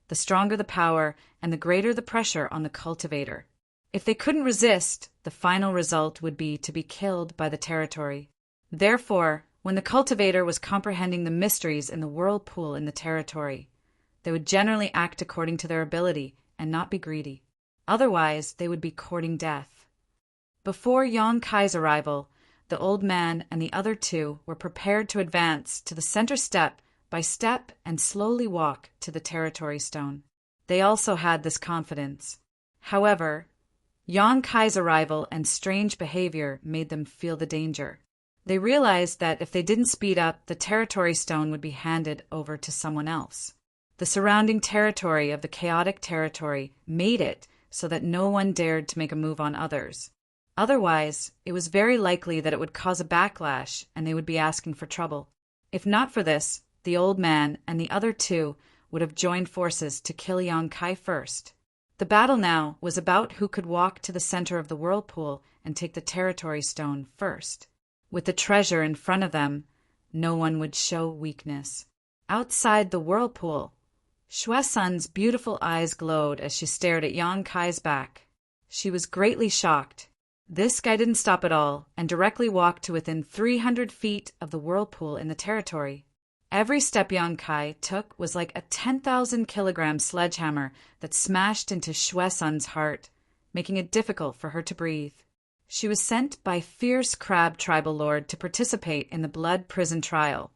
the stronger the power and the greater the pressure on the cultivator. If they couldn't resist, the final result would be to be killed by the territory. Therefore, when the cultivator was comprehending the mysteries in the whirlpool in the territory, they would generally act according to their ability and not be greedy. Otherwise, they would be courting death. Before Yang Kai's arrival, the old man and the other two were prepared to advance to the center step by step and slowly walk to the territory stone. They also had this confidence. However, Yang Kai's arrival and strange behavior made them feel the danger. They realized that if they didn't speed up, the territory stone would be handed over to someone else. The surrounding territory of the chaotic territory made it so that no one dared to make a move on others. Otherwise, it was very likely that it would cause a backlash and they would be asking for trouble. If not for this, the old man and the other two would have joined forces to kill Yang Kai first. The battle now was about who could walk to the center of the whirlpool and take the territory stone first. With the treasure in front of them, no one would show weakness. Outside the whirlpool, Shui Sun's beautiful eyes glowed as she stared at Yang Kai's back. She was greatly shocked. This guy didn't stop at all and directly walked to within 300 feet of the whirlpool in the territory. Every step Yang Kai took was like a 10,000-kilogram sledgehammer that smashed into Shui Sun's heart, making it difficult for her to breathe. She was sent by Fierce Crab Tribal Lord to participate in the Blood Prison Trial,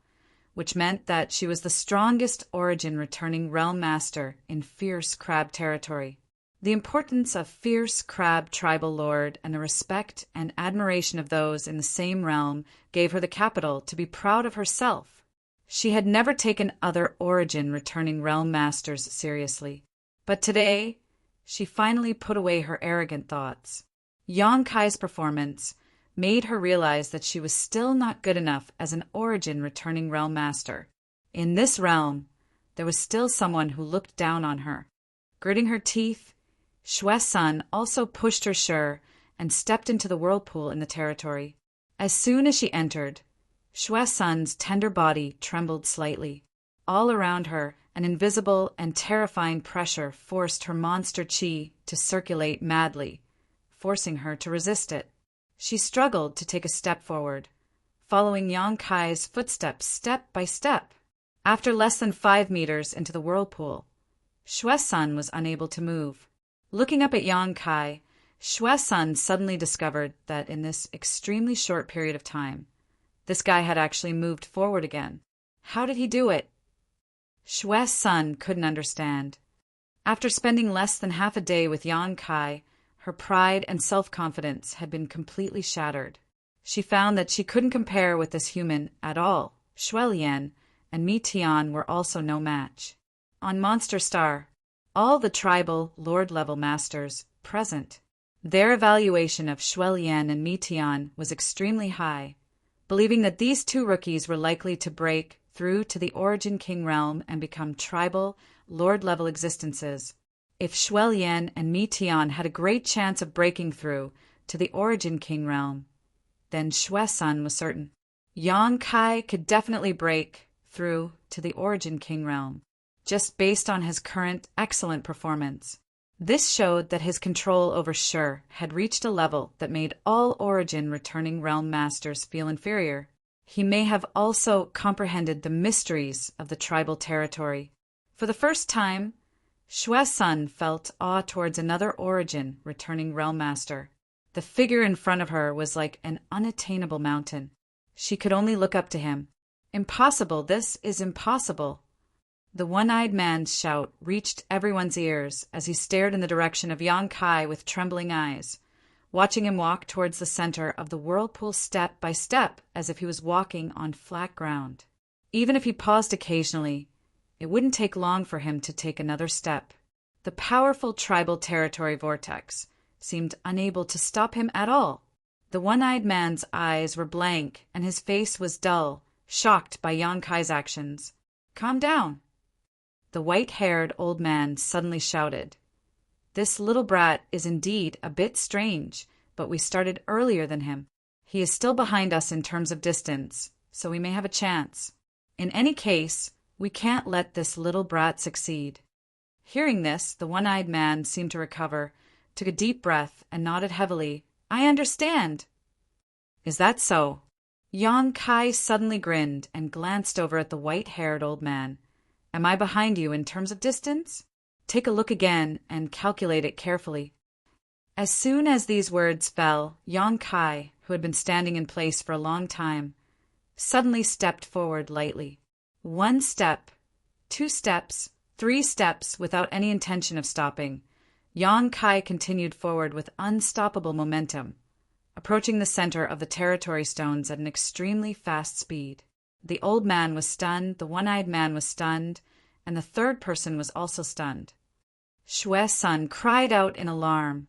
which meant that she was the strongest origin returning realm master in Fierce Crab territory. The importance of Fierce Crab Tribal Lord and the respect and admiration of those in the same realm gave her the capital to be proud of herself. She had never taken other origin returning realm masters seriously, but today she finally put away her arrogant thoughts. Yang Kai's performance made her realize that she was still not good enough as an origin returning realm master. In this realm, there was still someone who looked down on her. Gritting her teeth, Shui Sun also pushed her Shi and stepped into the whirlpool in the territory. As soon as she entered, Shui Sun's tender body trembled slightly. All around her, an invisible and terrifying pressure forced her monster qi to circulate madly, forcing her to resist it. She struggled to take a step forward, following Yang Kai's footsteps step by step. After less than 5 meters into the whirlpool, Shui Sun was unable to move. Looking up at Yang Kai, Shui Sun suddenly discovered that in this extremely short period of time, this guy had actually moved forward again. How did he do it? Shui Sun couldn't understand. After spending less than half a day with Yang Kai, her pride and self-confidence had been completely shattered. She found that she couldn't compare with this human at all. Shui Lian and Mi Tian were also no match. On Monster Star, all the tribal Lord-level masters present. Their evaluation of Shui Lian and Mi Tian was extremely high, believing that these two rookies were likely to break through to the Origin King realm and become tribal, Lord-level existences. If Shui Lian and Mi Tian had a great chance of breaking through to the Origin King realm, then Shui Sun was certain. Yang Kai could definitely break through to the Origin King realm, just based on his current excellent performance. This showed that his control over Shi had reached a level that made all Origin returning realm masters feel inferior. He may have also comprehended the mysteries of the tribal territory. For the first time, Shui Sun felt awe towards another Origin returning realm master. The figure in front of her was like an unattainable mountain. She could only look up to him. Impossible, this is impossible. The one-eyed man's shout reached everyone's ears as he stared in the direction of Yang Kai with trembling eyes, watching him walk towards the center of the whirlpool step by step as if he was walking on flat ground. Even if he paused occasionally, it wouldn't take long for him to take another step. The powerful tribal territory vortex seemed unable to stop him at all. The one-eyed man's eyes were blank and his face was dull, shocked by Yang Kai's actions. "Calm down." The white-haired old man suddenly shouted. "This little brat is indeed a bit strange, but we started earlier than him. He is still behind us in terms of distance, so we may have a chance. In any case, we can't let this little brat succeed." Hearing this, the one-eyed man seemed to recover, took a deep breath, and nodded heavily. "I understand." "Is that so?" Yang Kai suddenly grinned and glanced over at the white-haired old man. "Am I behind you in terms of distance? Take a look again and calculate it carefully." As soon as these words fell, Yang Kai, who had been standing in place for a long time, suddenly stepped forward lightly. 1 step, 2 steps, 3 steps without any intention of stopping. Yang Kai continued forward with unstoppable momentum, approaching the center of the territory stones at an extremely fast speed. The old man was stunned, the one-eyed man was stunned, and the third person was also stunned. Shui Sun cried out in alarm,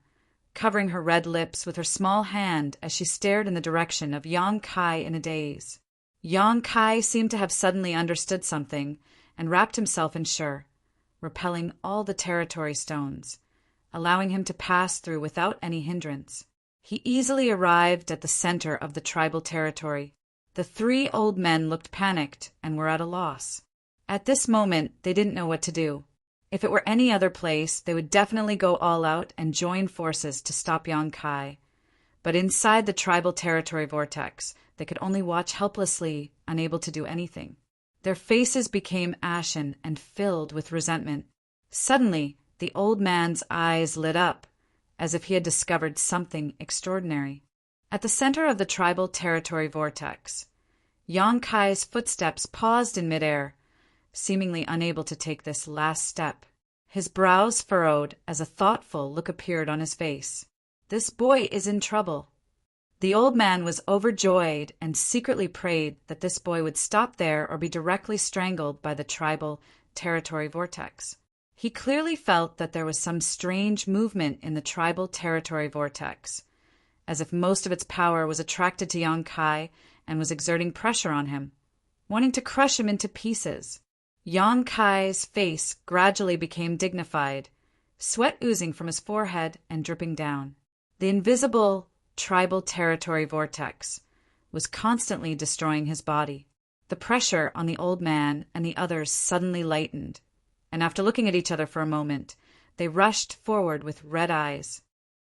covering her red lips with her small hand as she stared in the direction of Yang Kai in a daze. Yang Kai seemed to have suddenly understood something and wrapped himself in Shi, repelling all the territory stones, allowing him to pass through without any hindrance. He easily arrived at the center of the tribal territory. The 3 old men looked panicked and were at a loss. At this moment, they didn't know what to do. If it were any other place, they would definitely go all out and join forces to stop Yang Kai. But inside the tribal territory vortex, they could only watch helplessly, unable to do anything. Their faces became ashen and filled with resentment. Suddenly, the old man's eyes lit up, as if he had discovered something extraordinary. At the center of the tribal territory vortex, Yang Kai's footsteps paused in midair, seemingly unable to take this last step. His brows furrowed as a thoughtful look appeared on his face. This boy is in trouble. The old man was overjoyed and secretly prayed that this boy would stop there or be directly strangled by the tribal territory vortex. He clearly felt that there was some strange movement in the tribal territory vortex, as if most of its power was attracted to Yang Kai and was exerting pressure on him. wanting to crush him into pieces. Yang Kai's face gradually became dignified, sweat oozing from his forehead and dripping down. The invisible tribal territory vortex was constantly destroying his body. The pressure on the old man and the others suddenly lightened, and after looking at each other for a moment, they rushed forward with red eyes.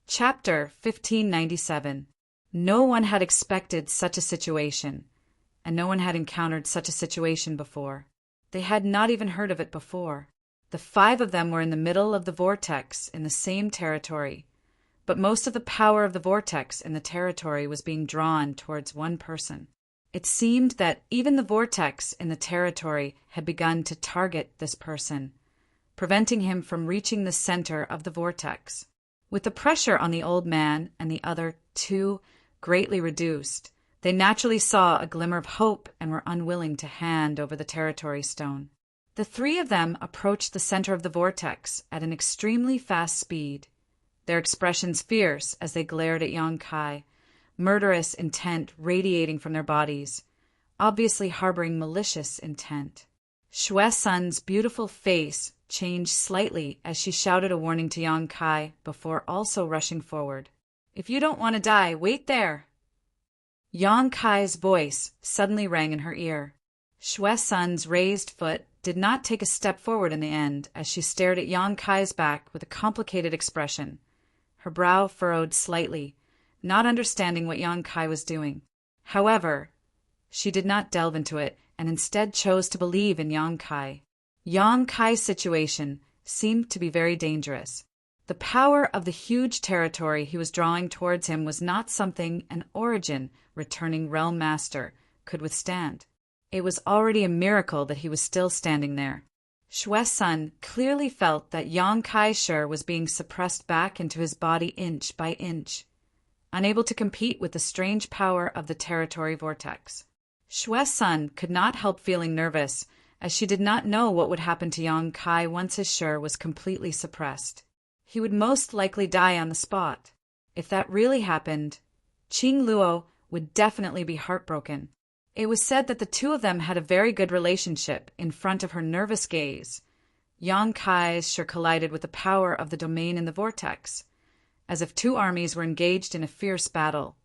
Chapter 1597. No one had expected such a situation, and no one had encountered such a situation before. They had not even heard of it before. The 5 of them were in the middle of the vortex in the same territory, but most of the power of the vortex in the territory was being drawn towards one person. It seemed that even the vortex in the territory had begun to target this person, preventing him from reaching the center of the vortex. With the pressure on the old man and the other 2 greatly reduced, they naturally saw a glimmer of hope and were unwilling to hand over the territory stone. The 3 of them approached the center of the vortex at an extremely fast speed, their expressions fierce as they glared at Yang Kai, murderous intent radiating from their bodies, obviously harboring malicious intent. Shui Sun's beautiful face changed slightly as she shouted a warning to Yang Kai before also rushing forward. "If you don't want to die, wait there!" Yang Kai's voice suddenly rang in her ear. Shui Sun's raised foot did not take a step forward in the end as she stared at Yang Kai's back with a complicated expression, her brow furrowed slightly, not understanding what Yang Kai was doing. However, she did not delve into it and instead chose to believe in Yang Kai. Yang Kai's situation seemed to be very dangerous. The power of the huge territory he was drawing towards him was not something an origin returning realm master could withstand. It was already a miracle that he was still standing there. Shui Sun clearly felt that Yang Kai's Shi was being suppressed back into his body inch by inch, unable to compete with the strange power of the territory vortex. Shui Sun could not help feeling nervous, as she did not know what would happen to Yang Kai once his Shi was completely suppressed. He would most likely die on the spot. If that really happened, Qing Luo would definitely be heartbroken. It was said that the 2 of them had a very good relationship in front of her nervous gaze. Yang Kai's Shi collided with the power of the domain in the vortex, as if 2 armies were engaged in a fierce battle.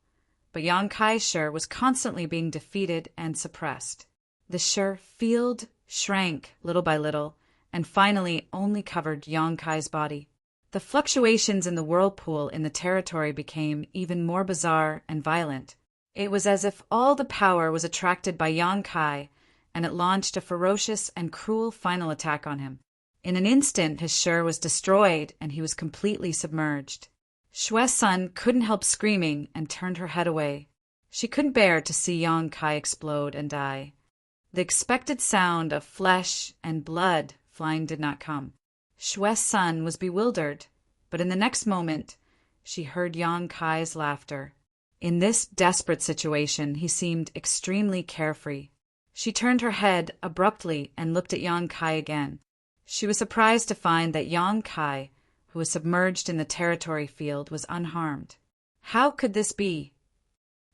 But Yang Kai's Shi was constantly being defeated and suppressed. The Shi field shrank little by little, and finally only covered Yang Kai's body. The fluctuations in the whirlpool in the territory became even more bizarre and violent. It was as if all the power was attracted by Yang Kai, and it launched a ferocious and cruel final attack on him. In an instant, his Shi was destroyed, and he was completely submerged. Shui Sun couldn't help screaming and turned her head away. She couldn't bear to see Yang Kai explode and die. The expected sound of flesh and blood flying did not come. Shui Sun was bewildered, but in the next moment, she heard Yang Kai's laughter. In this desperate situation, he seemed extremely carefree. She turned her head abruptly and looked at Yang Kai again. She was surprised to find that Yang Kai, who was submerged in the territory field, was unharmed. How could this be?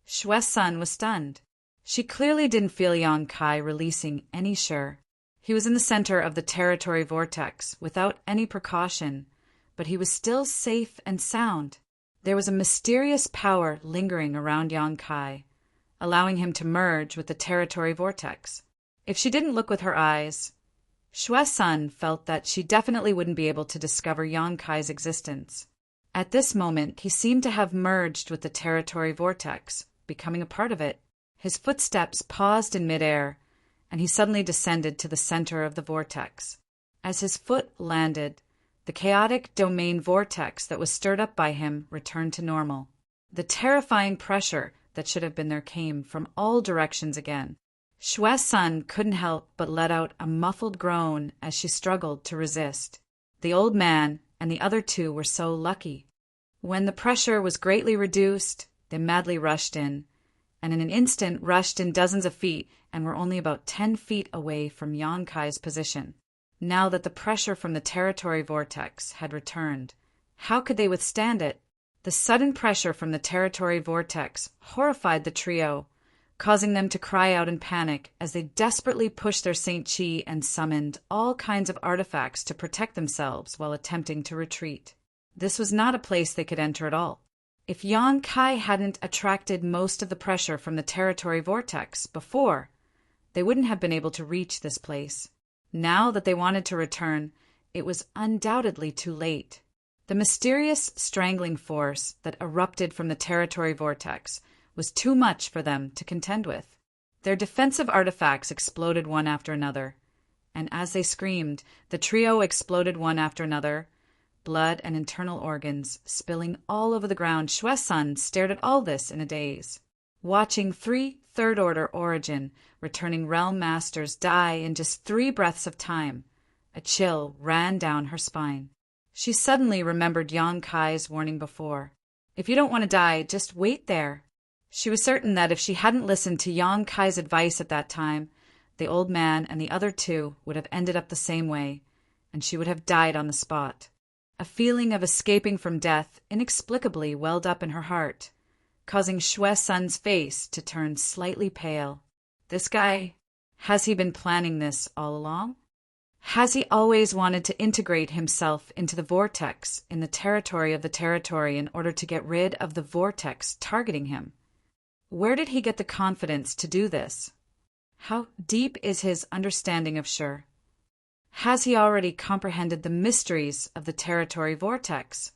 Shui Sun was stunned. She clearly didn't feel Yang Kai releasing any Shi. He was in the center of the territory vortex without any precaution, but he was still safe and sound. There was a mysterious power lingering around Yang Kai, allowing him to merge with the territory vortex. If she didn't look with her eyes, Shui Sun felt that she definitely wouldn't be able to discover Yang Kai's existence. At this moment, he seemed to have merged with the territory vortex, becoming a part of it. His footsteps paused in midair, and he suddenly descended to the center of the vortex. As his foot landed, the chaotic domain vortex that was stirred up by him returned to normal. The terrifying pressure that should have been there came from all directions again. Shui Sun couldn't help but let out a muffled groan as she struggled to resist. The old man and the other 2 were so lucky. When the pressure was greatly reduced, they madly rushed in, and in an instant rushed in dozens of feet and were only about 10 feet away from Yang Kai's position. Now that the pressure from the territory vortex had returned, how could they withstand it? The sudden pressure from the territory vortex horrified the trio, causing them to cry out in panic as they desperately pushed their Saint Chi and summoned all kinds of artifacts to protect themselves while attempting to retreat. This was not a place they could enter at all. If Yang Kai hadn't attracted most of the pressure from the territory vortex before, they wouldn't have been able to reach this place. Now that they wanted to return, it was undoubtedly too late. The mysterious strangling force that erupted from the territory vortex was too much for them to contend with. Their defensive artifacts exploded one after another, and as they screamed, the trio exploded one after another, blood and internal organs spilling all over the ground. Shue-sun stared at all this in a daze, watching 3 third-order origin returning realm masters die in just 3 breaths of time. A chill ran down her spine. She suddenly remembered Yang Kai's warning before. If you don't want to die, just wait there. She was certain that if she hadn't listened to Yang Kai's advice at that time, the old man and the other 2 would have ended up the same way, and she would have died on the spot. A feeling of escaping from death inexplicably welled up in her heart, causing Shue-sun's face to turn slightly pale. This guy, has he been planning this all along? Has he always wanted to integrate himself into the vortex in the territory of the territory in order to get rid of the vortex targeting him? Where did he get the confidence to do this? How deep is his understanding of Shi? Has he already comprehended the mysteries of the territory vortex?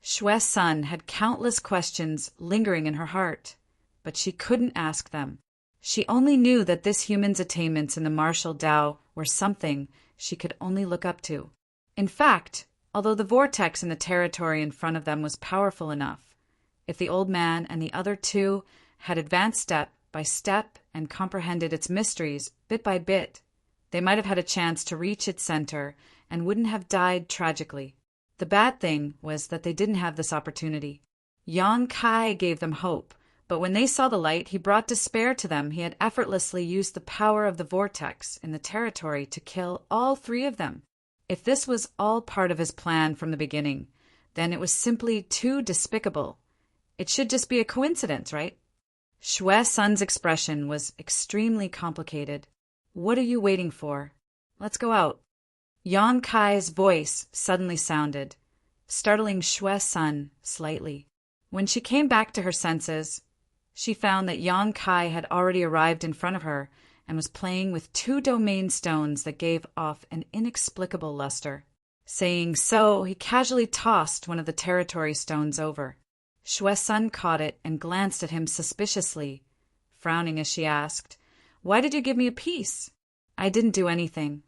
Shue-sun had countless questions lingering in her heart, but she couldn't ask them. She only knew that this human's attainments in the martial Tao were something she could only look up to. In fact, although the vortex in the territory in front of them was powerful enough, if the old man and the other 2 had advanced step by step and comprehended its mysteries bit by bit, they might have had a chance to reach its center and wouldn't have died tragically. The bad thing was that they didn't have this opportunity. Yang Kai gave them hope, but when they saw the light he brought despair to them. He had effortlessly used the power of the vortex in the territory to kill all 3 of them. If this was all part of his plan from the beginning, then it was simply too despicable. It should just be a coincidence, right? Shue-sun's expression was extremely complicated. What are you waiting for? Let's go out. Yang Kai's voice suddenly sounded, startling Shue-sun slightly. When she came back to her senses, she found that Yang Kai had already arrived in front of her and was playing with 2 domain stones that gave off an inexplicable luster. Saying so, he casually tossed one of the territory stones over. Shue-sun caught it and glanced at him suspiciously, frowning as she asked, "Why did you give me a piece?" "I didn't do anything."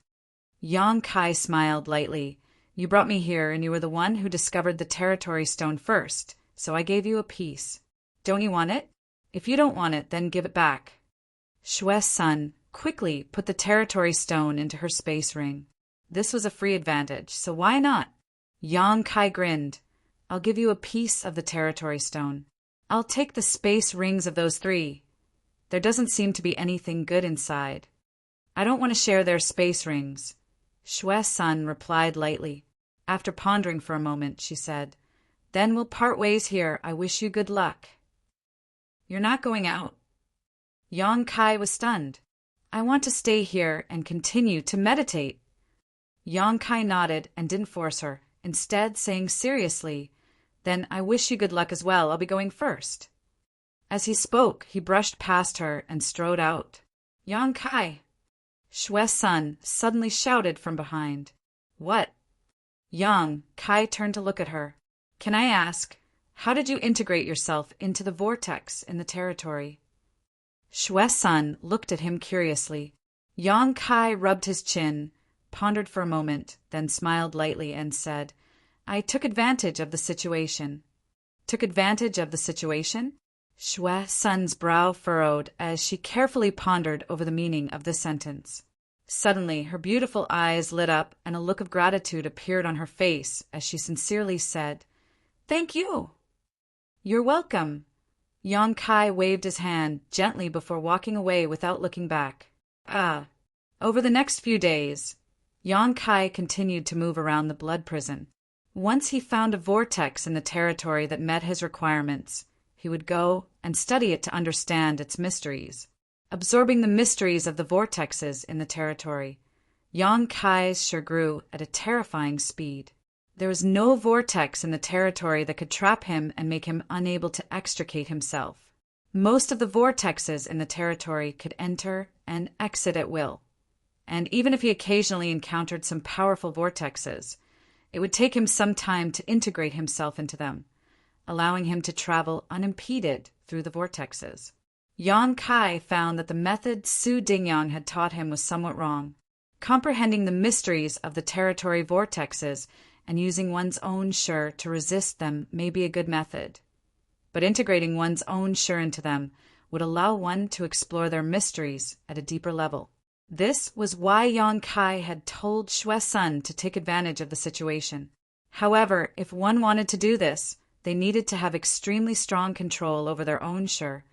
Yang Kai smiled lightly. "You brought me here and you were the one who discovered the territory stone first, so I gave you a piece. Don't you want it? If you don't want it, then give it back." Shue-sun quickly put the territory stone into her space ring. This was a free advantage, so why not? Yang Kai grinned. "I'll give you a piece of the territory stone. I'll take the space rings of those 3. There doesn't seem to be anything good inside." "I don't want to share their space rings," Shue-sun replied lightly. After pondering for a moment, she said, "Then we'll part ways here. I wish you good luck." "You're not going out?" Yang Kai was stunned. "I want to stay here and continue to meditate." Yang Kai nodded and didn't force her, instead saying seriously, "Then I wish you good luck as well. I'll be going first." As he spoke, he brushed past her and strode out. "Yang Kai!" Shue-sun suddenly shouted from behind. "What?" Yang Kai turned to look at her. "Can I ask, how did you integrate yourself into the vortex in the territory?" Shue-sun looked at him curiously. Yang Kai rubbed his chin, pondered for a moment, then smiled lightly and said, "I took advantage of the situation." "Took advantage of the situation?" Shue-sun's brow furrowed as she carefully pondered over the meaning of this sentence. Suddenly, her beautiful eyes lit up and a look of gratitude appeared on her face as she sincerely said, "Thank you." "You're welcome." Yang Kai waved his hand gently before walking away without looking back. Over the next few days, Yang Kai continued to move around the blood prison. Once he found a vortex in the territory that met his requirements, he would go and study it to understand its mysteries. Absorbing the mysteries of the vortexes in the territory, Yang Kai's sure grew at a terrifying speed. There was no vortex in the territory that could trap him and make him unable to extricate himself. Most of the vortexes in the territory could enter and exit at will, and even if he occasionally encountered some powerful vortexes, it would take him some time to integrate himself into them, allowing him to travel unimpeded through the vortexes. Yang Kai found that the method Su Dingyang had taught him was somewhat wrong. Comprehending the mysteries of the territory vortexes and using one's own sure to resist them may be a good method, but integrating one's own sure into them would allow one to explore their mysteries at a deeper level. This was why Yang Kai had told Xue Sun to take advantage of the situation. However, if one wanted to do this, they needed to have extremely strong control over their own sure.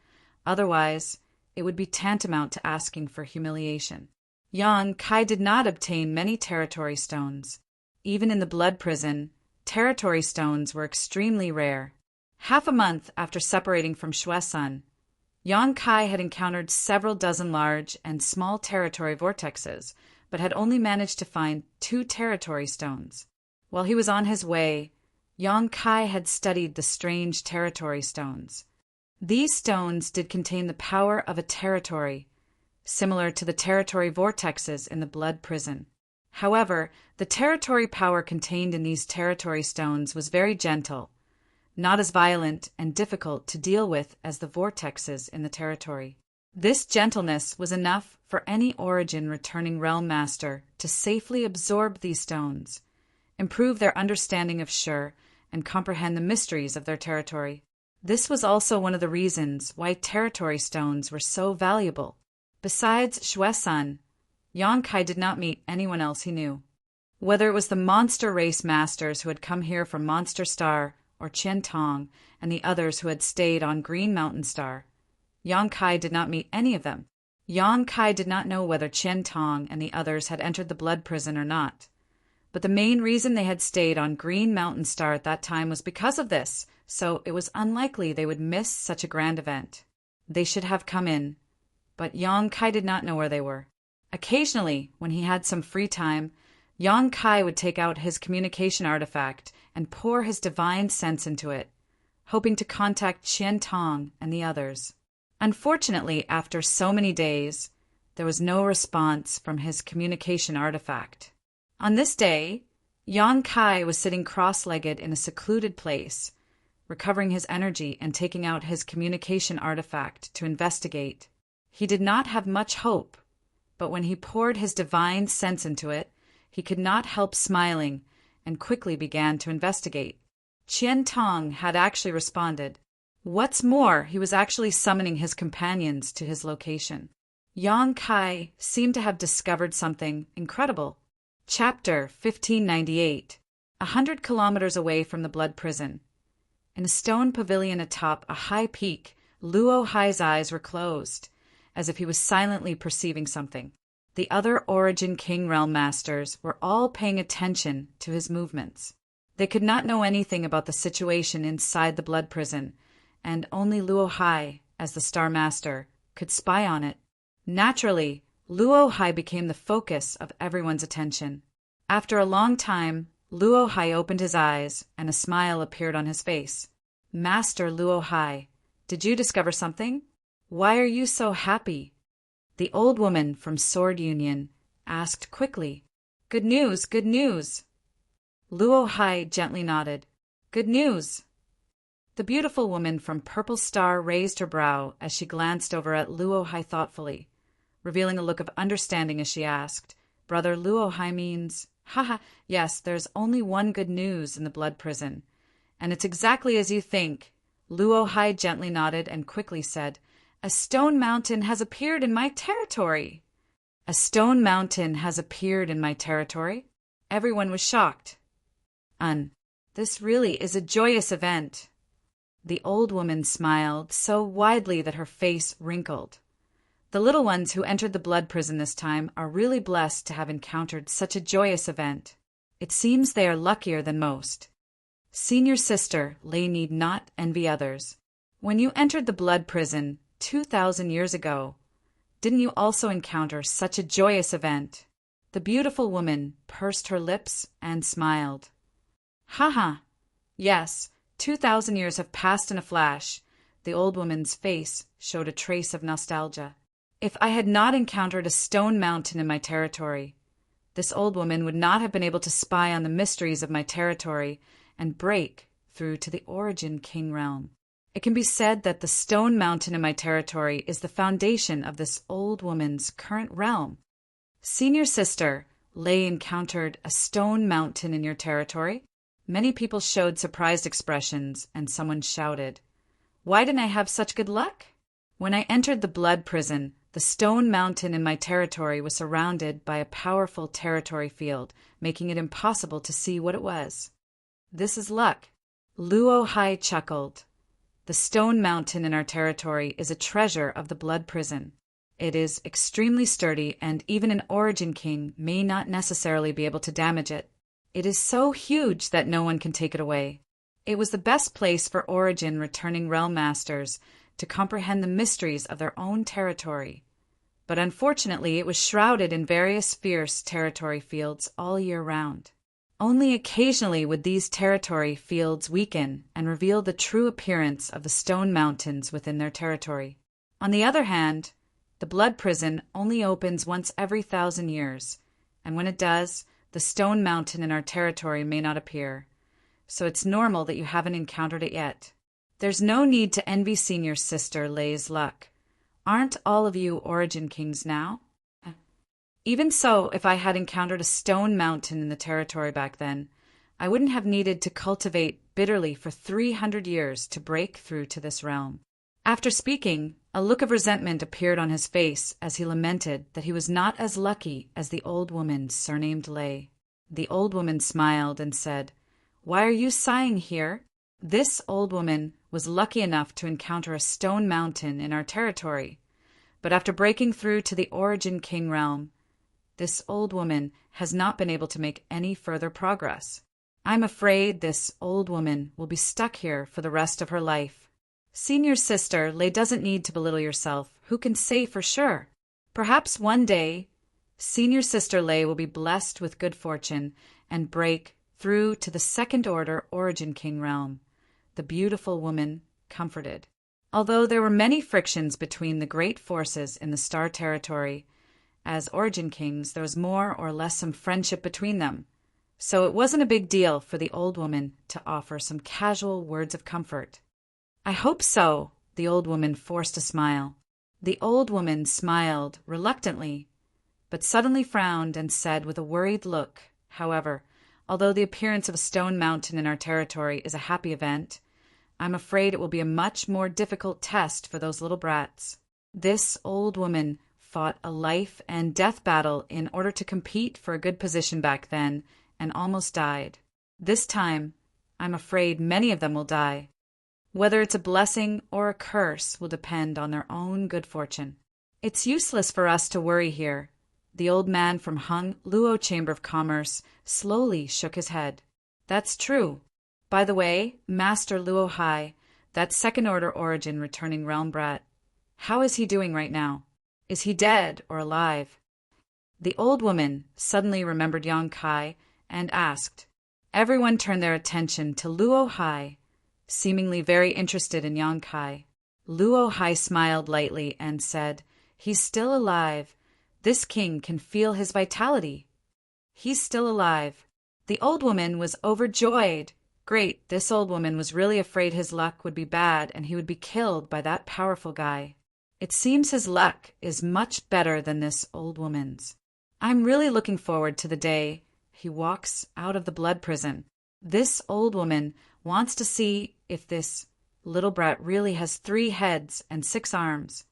Otherwise, it would be tantamount to asking for humiliation. Yang Kai did not obtain many territory stones. Even in the blood prison, territory stones were extremely rare. Half a month after separating from Xue Sun, Yang Kai had encountered several dozen large and small territory vortexes, but had only managed to find 2 territory stones. While he was on his way, Yang Kai had studied the strange territory stones. These stones did contain the power of a territory, similar to the territory vortexes in the blood prison. However, the territory power contained in these territory stones was very gentle, not as violent and difficult to deal with as the vortexes in the territory. This gentleness was enough for any origin returning realm master to safely absorb these stones, improve their understanding of Sure, and comprehend the mysteries of their territory. This was also one of the reasons why territory stones were so valuable. Besides Xue Sun, Yang Kai did not meet anyone else he knew. Whether it was the monster race masters who had come here from Monster Star, or Qian Tong and the others who had stayed on Green Mountain Star, Yang Kai did not meet any of them. Yang Kai did not know whether Qian Tong and the others had entered the blood prison or not. But the main reason they had stayed on Green Mountain Star at that time was because of this, so it was unlikely they would miss such a grand event. They should have come in, but Yang Kai did not know where they were. Occasionally, when he had some free time, Yang Kai would take out his communication artifact and pour his divine sense into it, hoping to contact Qian Tong and the others. Unfortunately, after so many days, there was no response from his communication artifact. On this day, Yang Kai was sitting cross-legged in a secluded place, recovering his energy and taking out his communication artifact to investigate. He did not have much hope, but when he poured his divine sense into it, he could not help smiling and quickly began to investigate. Qian Tong had actually responded. What's more, he was actually summoning his companions to his location. Yang Kai seemed to have discovered something incredible. Chapter 1598. 100 kilometers away from the blood prison. In a stone pavilion atop a high peak, Luo Hai's eyes were closed, as if he was silently perceiving something. The other Origin King Realm Masters were all paying attention to his movements. They could not know anything about the situation inside the blood prison, and only Luo Hai, as the Star Master, could spy on it. Naturally, Luo Hai became the focus of everyone's attention. After a long time, Luo Hai opened his eyes, and a smile appeared on his face. Master Luo Hai, did you discover something? Why are you so happy? The old woman from Sword Union asked quickly. Good news, good news. Luo Hai gently nodded. Good news. The beautiful woman from Purple Star raised her brow as she glanced over at Luo Hai thoughtfully, revealing a look of understanding as she asked, Brother Luo Hai means, haha, yes, there's only one good news in the blood prison, and it's exactly as you think. Luo Hai gently nodded and quickly said, A stone mountain has appeared in my territory. A stone mountain has appeared in my territory? Everyone was shocked. This really is a joyous event. The old woman smiled so widely that her face wrinkled. The little ones who entered the blood prison this time are really blessed to have encountered such a joyous event. It seems they are luckier than most. Senior sister Lei need not envy others. When you entered the blood prison 2,000 years ago, didn't you also encounter such a joyous event? The beautiful woman pursed her lips and smiled. Ha! Yes, 2,000 years have passed in a flash. The old woman's face showed a trace of nostalgia. If I had not encountered a stone mountain in my territory, this old woman would not have been able to spy on the mysteries of my territory and break through to the Origin King realm. It can be said that the stone mountain in my territory is the foundation of this old woman's current realm. Senior sister, Lei encountered a stone mountain in your territory. Many people showed surprised expressions, and someone shouted, "Why didn't I have such good luck?" When I entered the blood prison, the stone mountain in my territory was surrounded by a powerful territory field, making it impossible to see what it was. This is luck. Luo Hai chuckled. The stone mountain in our territory is a treasure of the blood prison. It is extremely sturdy, and even an Origin King may not necessarily be able to damage it. It is so huge that no one can take it away. It was the best place for Origin returning realm masters to comprehend the mysteries of their own territory. But unfortunately, it was shrouded in various fierce territory fields all year round. Only occasionally would these territory fields weaken and reveal the true appearance of the stone mountains within their territory. On the other hand, the blood prison only opens once every 1,000 years, and when it does, the stone mountain in our territory may not appear. So it's normal that you haven't encountered it yet. There's no need to envy senior sister Lei's luck. Aren't all of you Origin Kings now? Even so, if I had encountered a stone mountain in the territory back then, I wouldn't have needed to cultivate bitterly for 300 years to break through to this realm. After speaking, a look of resentment appeared on his face as he lamented that he was not as lucky as the old woman surnamed Lei. The old woman smiled and said, "Why are you sighing here? This old woman was lucky enough to encounter a stone mountain in our territory, but after breaking through to the Origin King realm, this old woman has not been able to make any further progress. I'm afraid this old woman will be stuck here for the rest of her life." Senior sister, Lei doesn't need to belittle yourself. Who can say for sure? Perhaps one day, senior sister Lei will be blessed with good fortune and break through to the second order Origin King realm. The beautiful woman comforted. Although there were many frictions between the great forces in the Star Territory, as Origin Kings, there was more or less some friendship between them, so it wasn't a big deal for the old woman to offer some casual words of comfort. "I hope so," the old woman forced a smile. The old woman smiled reluctantly, but suddenly frowned and said with a worried look, "However, although the appearance of a stone mountain in our territory is a happy event, I'm afraid it will be a much more difficult test for those little brats." This old woman fought a life and death battle in order to compete for a good position back then, and almost died. This time, I'm afraid many of them will die. Whether it's a blessing or a curse will depend on their own good fortune. It's useless for us to worry here. The old man from Hung Luo Chamber of Commerce slowly shook his head. "That's true. By the way, Master Luo Hai, that second order Origin returning realm brat, how is he doing right now? Is he dead or alive?" The old woman suddenly remembered Yang Kai and asked. Everyone turned their attention to Luo Hai, seemingly very interested in Yang Kai. Luo Hai smiled lightly and said, "He's still alive. This king can feel his vitality. He's still alive." The old woman was overjoyed. Great, this old woman was really afraid his luck would be bad and he would be killed by that powerful guy. It seems his luck is much better than this old woman's. I'm really looking forward to the day he walks out of the blood prison. This old woman wants to see if this little brat really has 3 heads and 6 arms.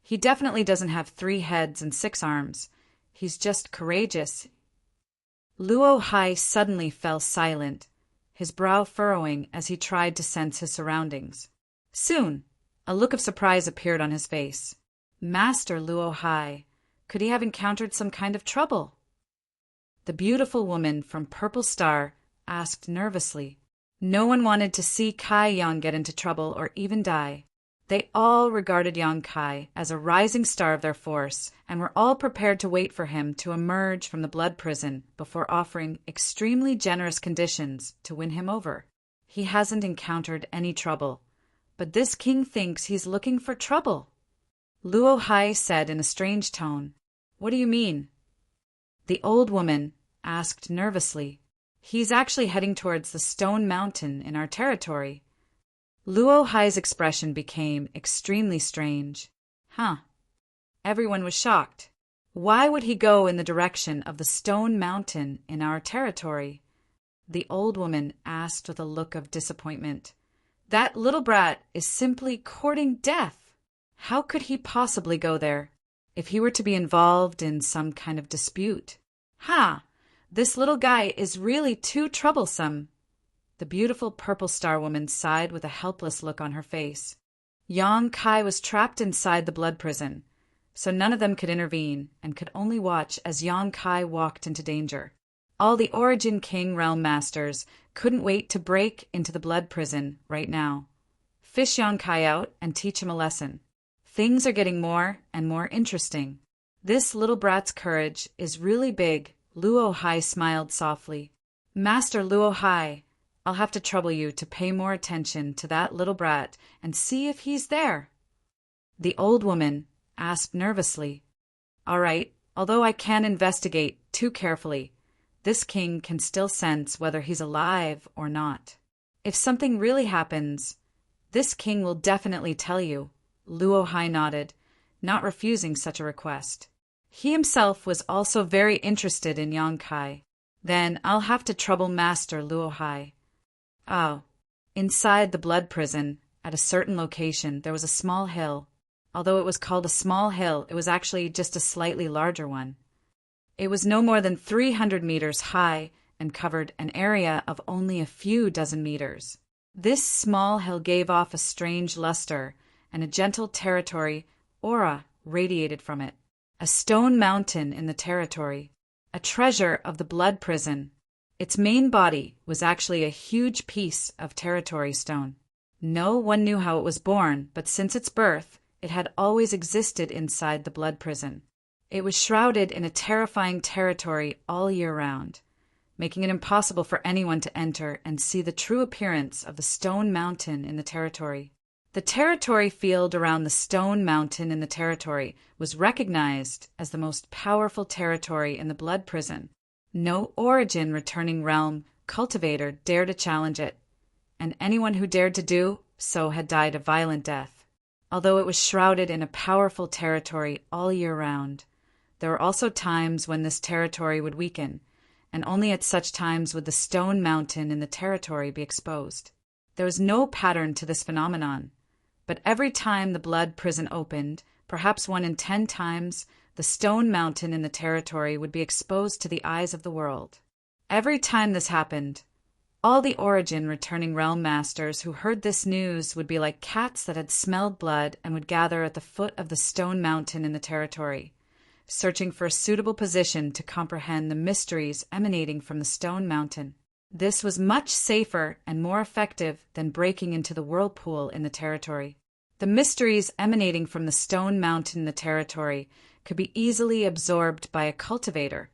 He definitely doesn't have 3 heads and 6 arms. He's just courageous. Luo Hai suddenly fell silent, his brow furrowing as he tried to sense his surroundings. Soon, a look of surprise appeared on his face. Master Luo Hai, could he have encountered some kind of trouble? The beautiful woman from Purple Star asked nervously. No one wanted to see Kai Yang get into trouble or even die. They all regarded Yang Kai as a rising star of their force and were all prepared to wait for him to emerge from the blood prison before offering extremely generous conditions to win him over. He hasn't encountered any trouble, but this king thinks he's looking for trouble. Luo Hai said in a strange tone. What do you mean? The old woman asked nervously. He's actually heading towards the stone mountain in our territory. Luo Hai's expression became extremely strange. Huh. Everyone was shocked. Why would he go in the direction of the stone mountain in our territory? The old woman asked with a look of disappointment. That little brat is simply courting death. How could he possibly go there? If he were to be involved in some kind of dispute. Ha! This little guy is really too troublesome. The beautiful purple star woman sighed with a helpless look on her face. Yang Kai was trapped inside the blood prison, so none of them could intervene and could only watch as Yang Kai walked into danger. All the Origin King Realm Masters couldn't wait to break into the blood prison right now. Fish Yang Kai out and teach him a lesson. Things are getting more and more interesting. This little brat's courage is really big. Luo Hai smiled softly. Master Luo Hai, I'll have to trouble you to pay more attention to that little brat and see if he's there. The old woman asked nervously. All right, although I can't investigate too carefully, this king can still sense whether he's alive or not. If something really happens, this king will definitely tell you. Luo Hai nodded, not refusing such a request. He himself was also very interested in Yang Kai. Then I'll have to trouble Master Luo Hai. Oh, inside the blood prison, at a certain location, there was a small hill. Although it was called a small hill, it was actually just a slightly larger one. It was no more than 300 meters high and covered an area of only a few dozen meters. This small hill gave off a strange luster, and a gentle territory aura radiated from it. A stone mountain in the territory, a treasure of the blood prison. Its main body was actually a huge piece of territory stone. No one knew how it was born, but since its birth, it had always existed inside the blood prison. It was shrouded in a terrifying territory all year round, making it impossible for anyone to enter and see the true appearance of the stone mountain in the territory. The territory field around the stone mountain in the territory was recognized as the most powerful territory in the blood prison. No Origin returning realm cultivator dared to challenge it, and anyone who dared to do so had died a violent death. Although it was shrouded in a powerful territory all year round, there were also times when this territory would weaken, and only at such times would the stone mountain in the territory be exposed. There was no pattern to this phenomenon, but every time the blood prison opened, perhaps 1 in 10 times, the stone mountain in the territory would be exposed to the eyes of the world. Every time this happened, all the Origin returning realm masters who heard this news would be like cats that had smelled blood and would gather at the foot of the stone mountain in the territory, searching for a suitable position to comprehend the mysteries emanating from the stone mountain. This was much safer and more effective than breaking into the whirlpool in the territory. The mysteries emanating from the stone mountain in the territory could be easily absorbed by a cultivator,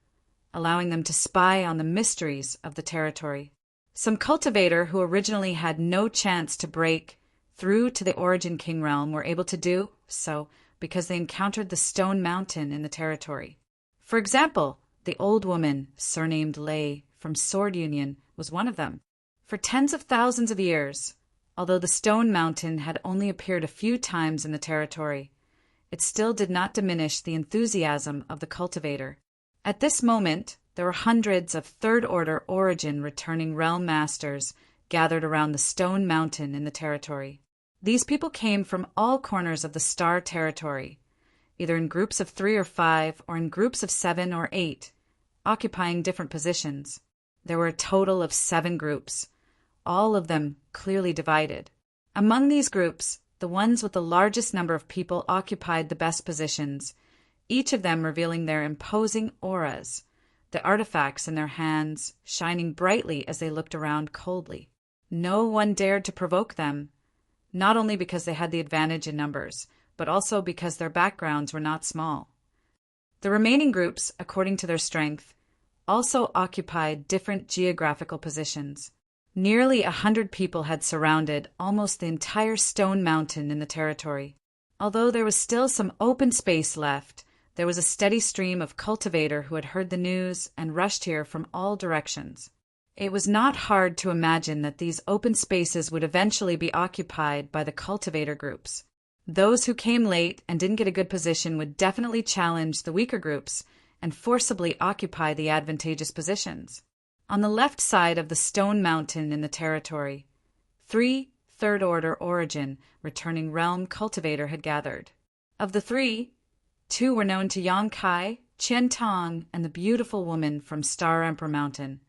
allowing them to spy on the mysteries of the territory. Some cultivator who originally had no chance to break through to the Origin King realm were able to do so because they encountered the stone mountain in the territory. For example, the old woman, surnamed Lei, from Sword Union, was one of them. For tens of thousands of years, although the stone mountain had only appeared a few times in the territory, it still did not diminish the enthusiasm of the cultivator. At this moment, there were hundreds of third-order Origin returning realm masters gathered around the stone mountain in the territory. These people came from all corners of the star territory, either in groups of 3 or 5 or in groups of 7 or 8, occupying different positions. There were a total of 7 groups, all of them clearly divided. Among these groups, the ones with the largest number of people occupied the best positions, each of them revealing their imposing auras, the artifacts in their hands shining brightly as they looked around coldly. No one dared to provoke them, not only because they had the advantage in numbers, but also because their backgrounds were not small. The remaining groups, according to their strength, also occupied different geographical positions. Nearly 100 people had surrounded almost the entire stone mountain in the territory. Although there was still some open space left, there was a steady stream of cultivator who had heard the news and rushed here from all directions. It was not hard to imagine that these open spaces would eventually be occupied by the cultivator groups. Those who came late and didn't get a good position would definitely challenge the weaker groups and forcibly occupy the advantageous positions. On the left side of the stone mountain in the territory, 3 third-order origin returning realm cultivator had gathered. Of the 3, 2 were known to Yang Kai, Qian Tong, and the beautiful woman from Star Emperor Mountain,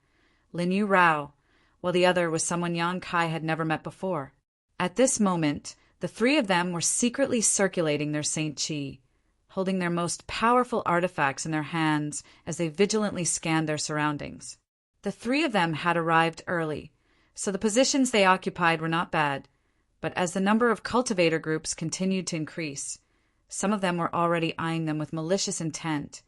Lin Yu Rao, while the other was someone Yang Kai had never met before. At this moment, the 3 of them were secretly circulating their Saint Qi, holding their most powerful artifacts in their hands as they vigilantly scanned their surroundings. The 3 of them had arrived early, so the positions they occupied were not bad, but as the number of cultivator groups continued to increase, some of them were already eyeing them with malicious intent,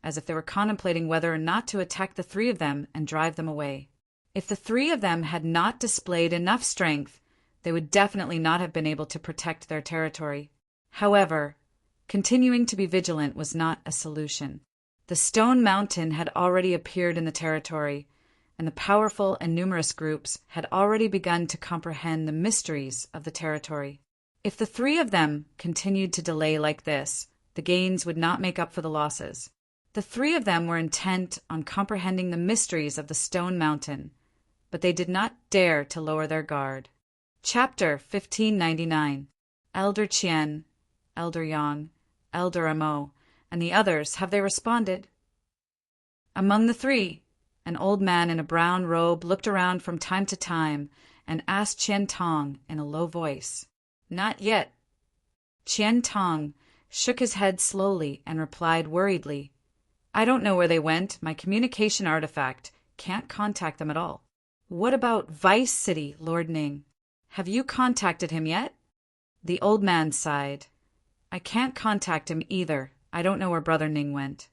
as if they were contemplating whether or not to attack the 3 of them and drive them away. If the 3 of them had not displayed enough strength, they would definitely not have been able to protect their territory. However, continuing to be vigilant was not a solution. The stone mountain had already appeared in the territory, and the powerful and numerous groups had already begun to comprehend the mysteries of the territory. If the 3 of them continued to delay like this, the gains would not make up for the losses. The 3 of them were intent on comprehending the mysteries of the stone mountain, but they did not dare to lower their guard. Chapter 1599. Elder Qian, Elder Yang, Elder Amo, and the others, have they responded? Among the 3, an old man in a brown robe looked around from time to time and asked Qian Tong in a low voice. Not yet. Qian Tong shook his head slowly and replied worriedly, I don't know where they went. My communication artifact can't contact them at all. What about Vice City, Lord Ning? Have you contacted him yet? The old man sighed. I can't contact him either. I don't know where Brother Ning went.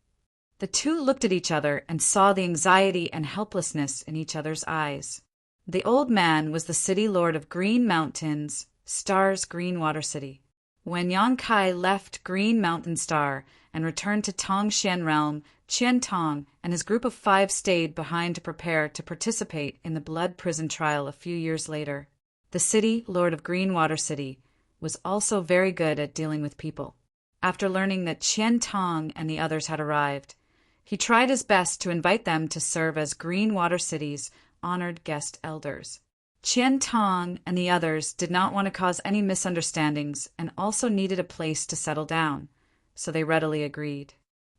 The 2 looked at each other and saw the anxiety and helplessness in each other's eyes. The old man was the city lord of Green Mountains, Star's Greenwater City. When Yang Kai left Green Mountain Star and returned to Tongshan Realm, Qian Tong and his group of 5 stayed behind to prepare to participate in the blood prison trial a few years later. The city lord of Greenwater City was also very good at dealing with people. After learning that Qian Tong and the others had arrived, he tried his best to invite them to serve as Greenwater City's honored guest elders. Qian Tong and the others did not want to cause any misunderstandings and also needed a place to settle down, so they readily agreed.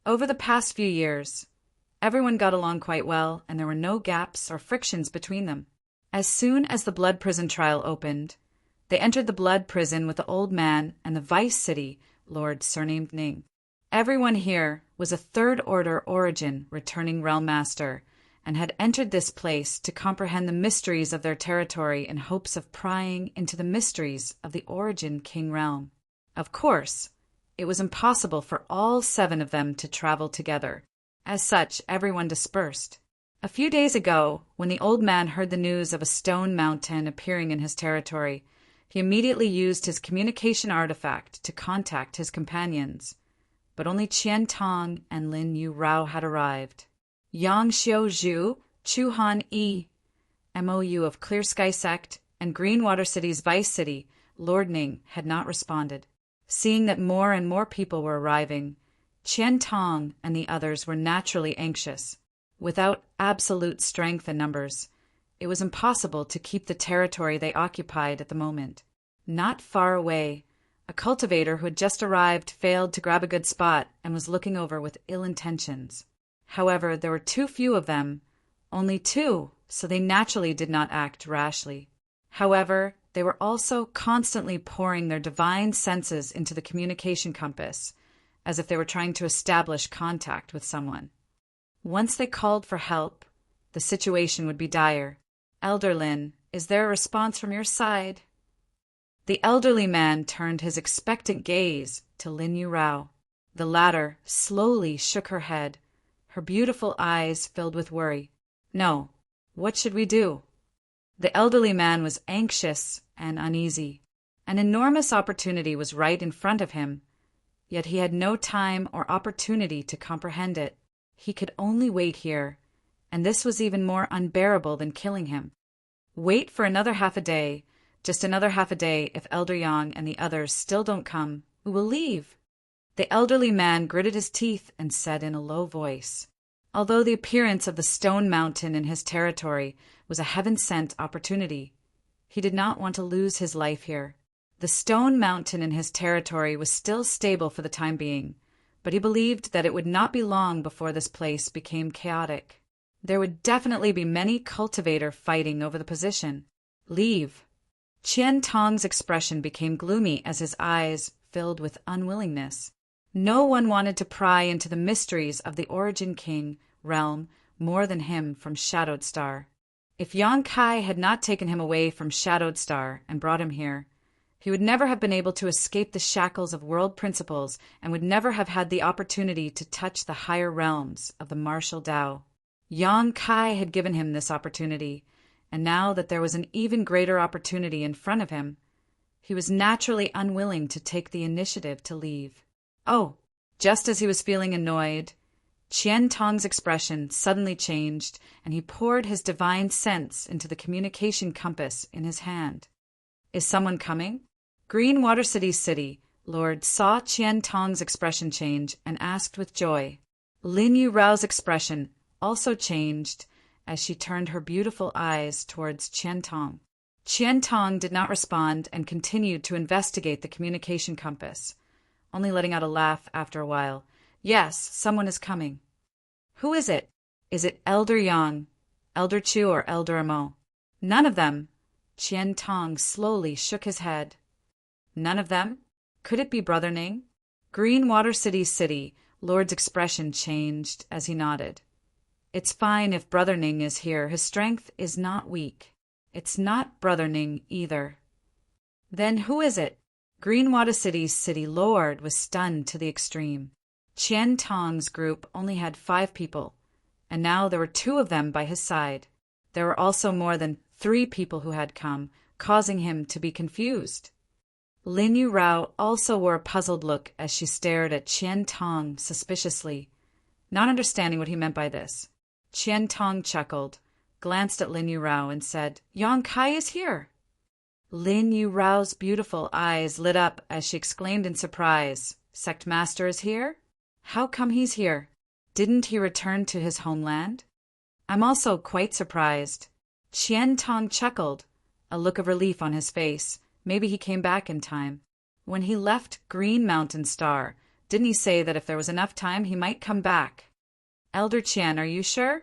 Over the past few years, everyone got along quite well and there were no gaps or frictions between them. As soon as the blood prison trial opened, they entered the blood prison with the old man and the Vice City Lord surnamed Ning. Everyone here was a third-order origin returning realm master and had entered this place to comprehend the mysteries of their territory in hopes of prying into the mysteries of the origin king realm. Of course, it was impossible for all 7 of them to travel together. As such, everyone dispersed. A few days ago, when the old man heard the news of a stone mountain appearing in his territory, he immediately used his communication artifact to contact his companions. But only Qian Tong and Lin Yu Rao had arrived. Yang Xiu Zhu, Chu Han Yi, MOU of Clear Sky Sect, and Greenwater City's Vice City, Lord Ning, had not responded. Seeing that more and more people were arriving, Qian Tong and the others were naturally anxious. Without absolute strength and numbers, it was impossible to keep the territory they occupied at the moment. Not far away, a cultivator who had just arrived failed to grab a good spot and was looking over with ill intentions. However, there were too few of them, only 2, so they naturally did not act rashly. However, they were also constantly pouring their divine senses into the communication compass, as if they were trying to establish contact with someone. Once they called for help, the situation would be dire. Elder Lin, Is there a response from your side? The elderly man turned his expectant gaze to Lin Yu Rao. The latter slowly shook her head, her beautiful eyes filled with worry. No. What should we do? The elderly man was anxious and uneasy. An enormous opportunity was right in front of him, yet he had no time or opportunity to comprehend it. He could only wait here, and this was even more unbearable than killing him. Wait for another half a day, just another half a day. If Elder Yang and the others still don't come, we will leave. The elderly man gritted his teeth and said in a low voice, although the appearance of the stone mountain in his territory was a heaven-sent opportunity, he did not want to lose his life here. The stone mountain in his territory was still stable for the time being, but he believed that it would not be long before this place became chaotic. There would definitely be many cultivator fighting over the position. Leave. Qian Tong's expression became gloomy as his eyes filled with unwillingness. No one wanted to pry into the mysteries of the Origin King realm more than him from Shadowed Star. If Yang Kai had not taken him away from Shadowed Star and brought him here, he would never have been able to escape the shackles of world principles and would never have had the opportunity to touch the higher realms of the martial Tao. Yang Kai had given him this opportunity, and now that there was an even greater opportunity in front of him, he was naturally unwilling to take the initiative to leave. Oh, just as he was feeling annoyed, Qian Tong's expression suddenly changed, and he poured his divine sense into the communication compass in his hand. Is someone coming? Green Water City, Lord saw Qian Tong's expression change and asked with joy. Lin Yu Rao's expression also changed as she turned her beautiful eyes towards Qian Tong. Qian Tong did not respond and continued to investigate the communication compass, only letting out a laugh after a while. Yes, someone is coming. Who is it? Is it Elder Yang, Elder Chu, or Elder Amo? None of them. Qian Tong slowly shook his head. None of them? Could it be Brother Ning? Green Water City, Lord's expression changed as he nodded. It's fine if Brother Ning is here. His strength is not weak. It's not Brother Ning either. Then who is it? Green Water City Lord was stunned to the extreme. Qian Tong's group only had 5 people, and now there were 2 of them by his side. There were also more than 3 people who had come, causing him to be confused. Lin Yu Rao also wore a puzzled look as she stared at Qian Tong suspiciously, not understanding what he meant by this. Qian Tong chuckled, glanced at Lin Yu Rao, and said, Yang Kai is here. Lin Yu Rao's beautiful eyes lit up as she exclaimed in surprise, Sect Master is here? How come he's here? Didn't he return to his homeland? I'm also quite surprised. Qian Tong chuckled, a look of relief on his face. Maybe he came back in time. When he left Green Mountain Star, didn't he say that if there was enough time he might come back? Elder Qian, are you sure?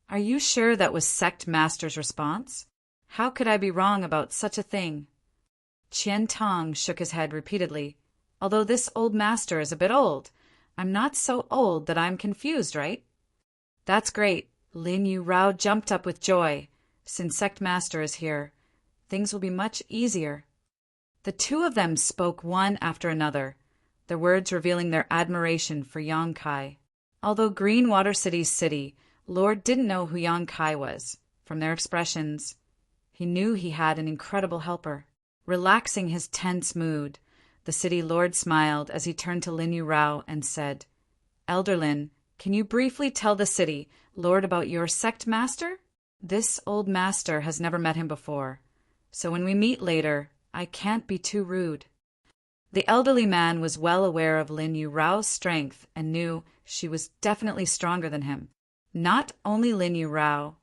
Are you sure that was Sect Master's response? How could I be wrong about such a thing? Qian Tong shook his head repeatedly. Although this old master is a bit old, I'm not so old that I'm confused, right? That's great. Lin Yu Rao jumped up with joy. Since Sect Master is here, things will be much easier. The 2 of them spoke one after another, their words revealing their admiration for Yang Kai. Although Green Water City, Lord didn't know who Yang Kai was. From their expressions, he knew he had an incredible helper. Relaxing his tense mood, the City Lord smiled as he turned to Lin Yu Rao and said, Elder Lin, can you briefly tell the City Lord about your Sect Master? This old master has never met him before, so when we meet later, I can't be too rude. The elderly man was well aware of Lin Yu Rao's strength and knew she was definitely stronger than him. Not only Lin Yu Rao,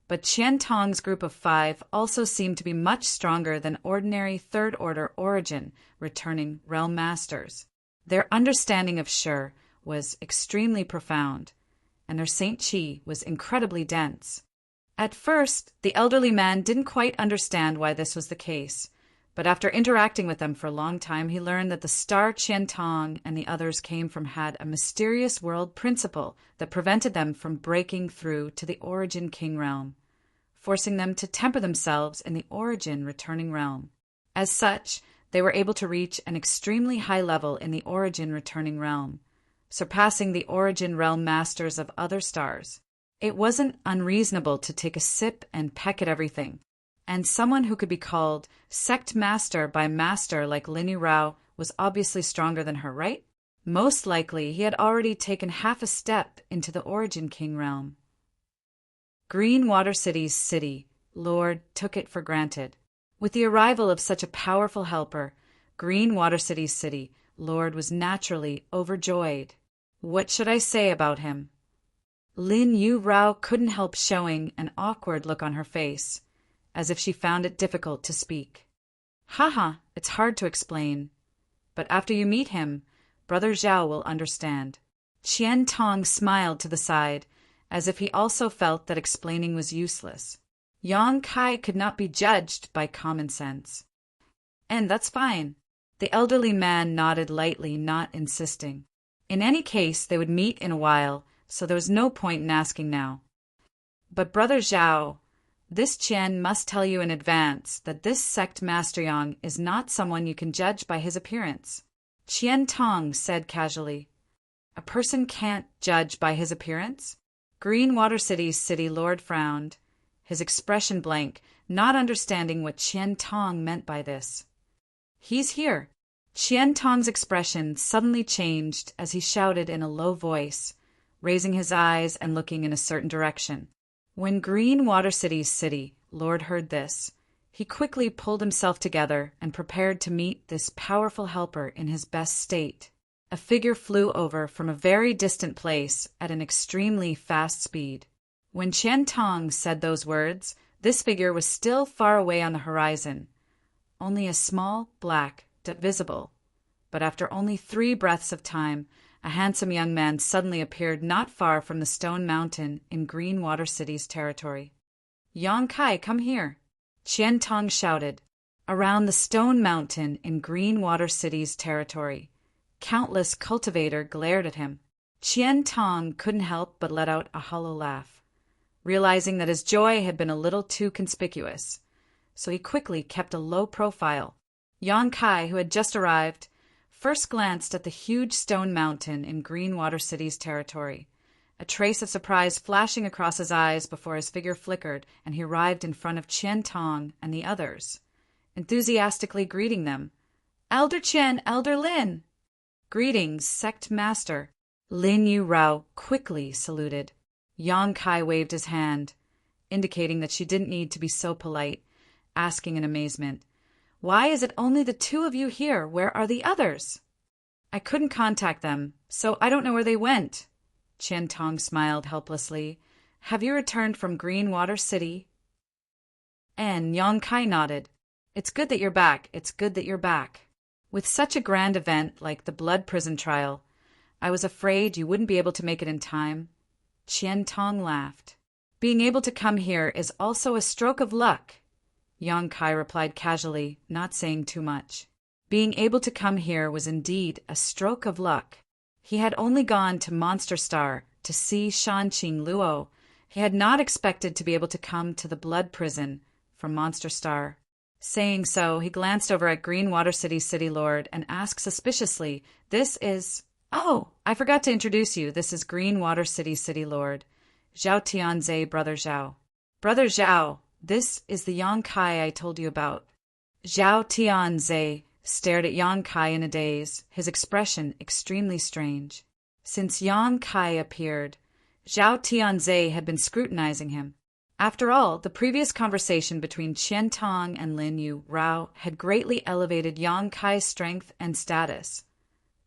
but Qian Tong's group of 5 also seemed to be much stronger than ordinary third-order origin returning realm masters. Their understanding of Shi was extremely profound, and their Saint Qi was incredibly dense. At first, the elderly man didn't quite understand why this was the case, but after interacting with them for a long time, he learned that the star Qian Tong and the others came from had a mysterious world principle that prevented them from breaking through to the Origin King realm. forcing them to temper themselves in the origin returning realm. As such, they were able to reach an extremely high level in the origin returning realm, surpassing the origin realm masters of other stars. It wasn't unreasonable to take a sip and peck at everything, and someone who could be called sect master by master like Lin Yu Rao was obviously stronger than her, right? Most likely he had already taken half a step into the origin king realm. Green Water City's city lord took it for granted. With the arrival of such a powerful helper, Green Water City's city lord was naturally overjoyed. What should I say about him? Lin Yu Rao couldn't help showing an awkward look on her face, as if she found it difficult to speak. Haha, it's hard to explain. But after you meet him, Brother Zhao will understand. Qian Tong smiled to the side, as if he also felt that explaining was useless. Yang Kai could not be judged by common sense. And that's fine. The elderly man nodded lightly, not insisting. In any case, they would meet in a while, so there was no point in asking now. But Brother Zhao, this Qian must tell you in advance that this sect Master Yang is not someone you can judge by his appearance. Qian Tong said casually. A person can't judge by his appearance? Green Water City's city lord frowned, his expression blank, not understanding what Qian Tong meant by this. He's here. Qian Tong's expression suddenly changed as he shouted in a low voice, raising his eyes and looking in a certain direction. When Green Water City's city lord heard this, he quickly pulled himself together and prepared to meet this powerful helper in his best state. A figure flew over from a very distant place at an extremely fast speed. When Qian Tong said those words, this figure was still far away on the horizon, only a small black dot visible. But after only 3 breaths of time, a handsome young man suddenly appeared not far from the stone mountain in Green Water City's territory. Yang Kai, come here, Qian Tong shouted. Around the stone mountain in Green Water City's territory, countless cultivator glared at him. Qian Tong couldn't help but let out a hollow laugh, realizing that his joy had been a little too conspicuous, so he quickly kept a low profile. Yang Kai, who had just arrived, first glanced at the huge stone mountain in Green Water City's territory, a trace of surprise flashing across his eyes before his figure flickered and he arrived in front of Qian Tong and the others, enthusiastically greeting them. Elder Qian, Elder Lin! Greetings, sect master. Lin Yu Rao quickly saluted. Yang Kai waved his hand, indicating that she didn't need to be so polite, asking in amazement, Why is it only the 2 of you here? Where are the others? I couldn't contact them, so I don't know where they went. Qian Tong smiled helplessly. Have you returned from Green Water City? And Yang Kai nodded. It's good that you're back. It's good that you're back. With such a grand event like the blood prison trial, I was afraid you wouldn't be able to make it in time. Qian Tong laughed. Being able to come here is also a stroke of luck. Yang Kai replied casually, not saying too much. Being able to come here was indeed a stroke of luck. He had only gone to Monster Star to see Shanqing Luo. He had not expected to be able to come to the blood prison from Monster Star. Saying so, he glanced over at Green Water City's city lord and asked suspiciously, This is... Oh, I forgot to introduce you. This is Green Water City's city lord, Zhao Tianze, Brother Zhao. Brother Zhao, this is the Yang Kai I told you about. Zhao Tianze stared at Yang Kai in a daze, his expression extremely strange. Since Yang Kai appeared, Zhao Tianze had been scrutinizing him. After all, the previous conversation between Qian Tong and Lin Yu Rao had greatly elevated Yang Kai's strength and status,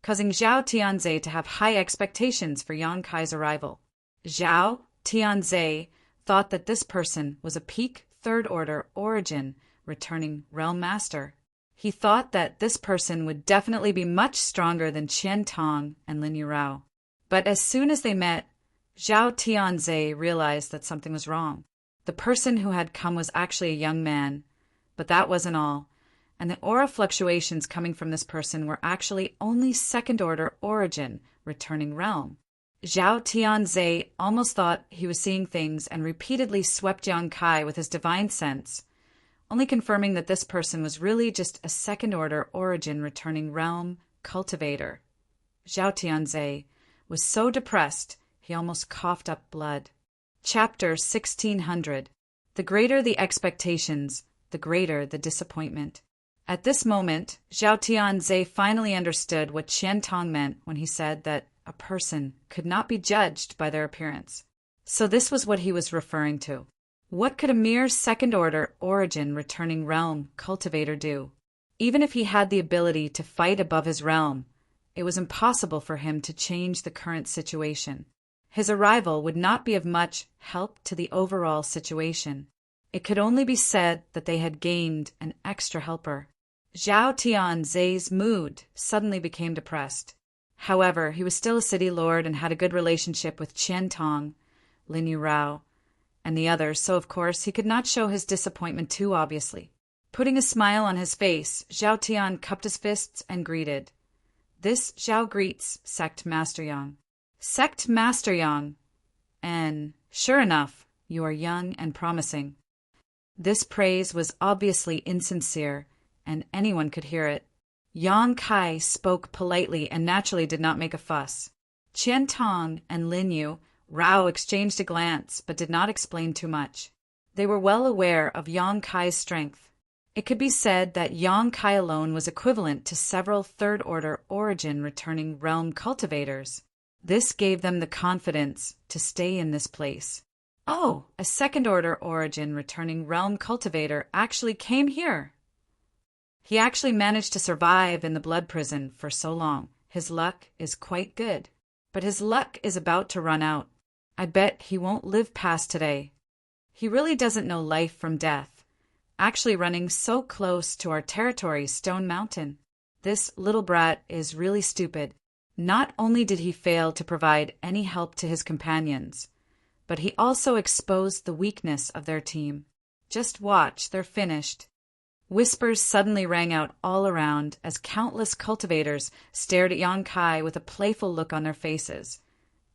causing Zhao Tianze to have high expectations for Yang Kai's arrival. Zhao Tianze thought that this person was a peak third-order origin returning realm master. He thought that this person would definitely be much stronger than Qian Tong and Lin Yu Rao. But as soon as they met, Zhao Tianze realized that something was wrong. The person who had come was actually a young man, but that wasn't all, and the aura fluctuations coming from this person were actually only second-order origin returning realm. Zhao Tianze almost thought he was seeing things and repeatedly swept Yang Kai with his divine sense, only confirming that this person was really just a second-order origin returning realm cultivator. Zhao Tianze was so depressed he almost coughed up blood. Chapter 1600. The greater the expectations, the greater the disappointment. At this moment, Zhao Tianze finally understood what Qian Tong meant when he said that a person could not be judged by their appearance. So this was what he was referring to. What could a mere second-order origin returning realm cultivator do? Even if he had the ability to fight above his realm, it was impossible for him to change the current situation. His arrival would not be of much help to the overall situation. It could only be said that they had gained an extra helper. Zhao Tianze's mood suddenly became depressed. However, he was still a city lord and had a good relationship with Qian Tong, Lin Yurao, and the others, so of course he could not show his disappointment too obviously. Putting a smile on his face, Zhao Tian cupped his fists and greeted. "This Zhao greets Sect Master Yang." "Sect Master Yang. And sure enough, you are young and promising." This praise was obviously insincere, and anyone could hear it. Yang Kai spoke politely and naturally did not make a fuss. Qian Tong and Lin Yurao exchanged a glance, but did not explain too much. They were well aware of Yang Kai's strength. It could be said that Yang Kai alone was equivalent to several third-order origin returning realm cultivators. This gave them the confidence to stay in this place. Oh, a second-order origin returning realm cultivator actually came here. He actually managed to survive in the blood prison for so long. His luck is quite good. But his luck is about to run out. I bet he won't live past today. He really doesn't know life from death. Actually running so close to our territory, Stone Mountain. This little brat is really stupid. Not only did he fail to provide any help to his companions, but he also exposed the weakness of their team. Just watch, they're finished. Whispers suddenly rang out all around as countless cultivators stared at Yang Kai with a playful look on their faces,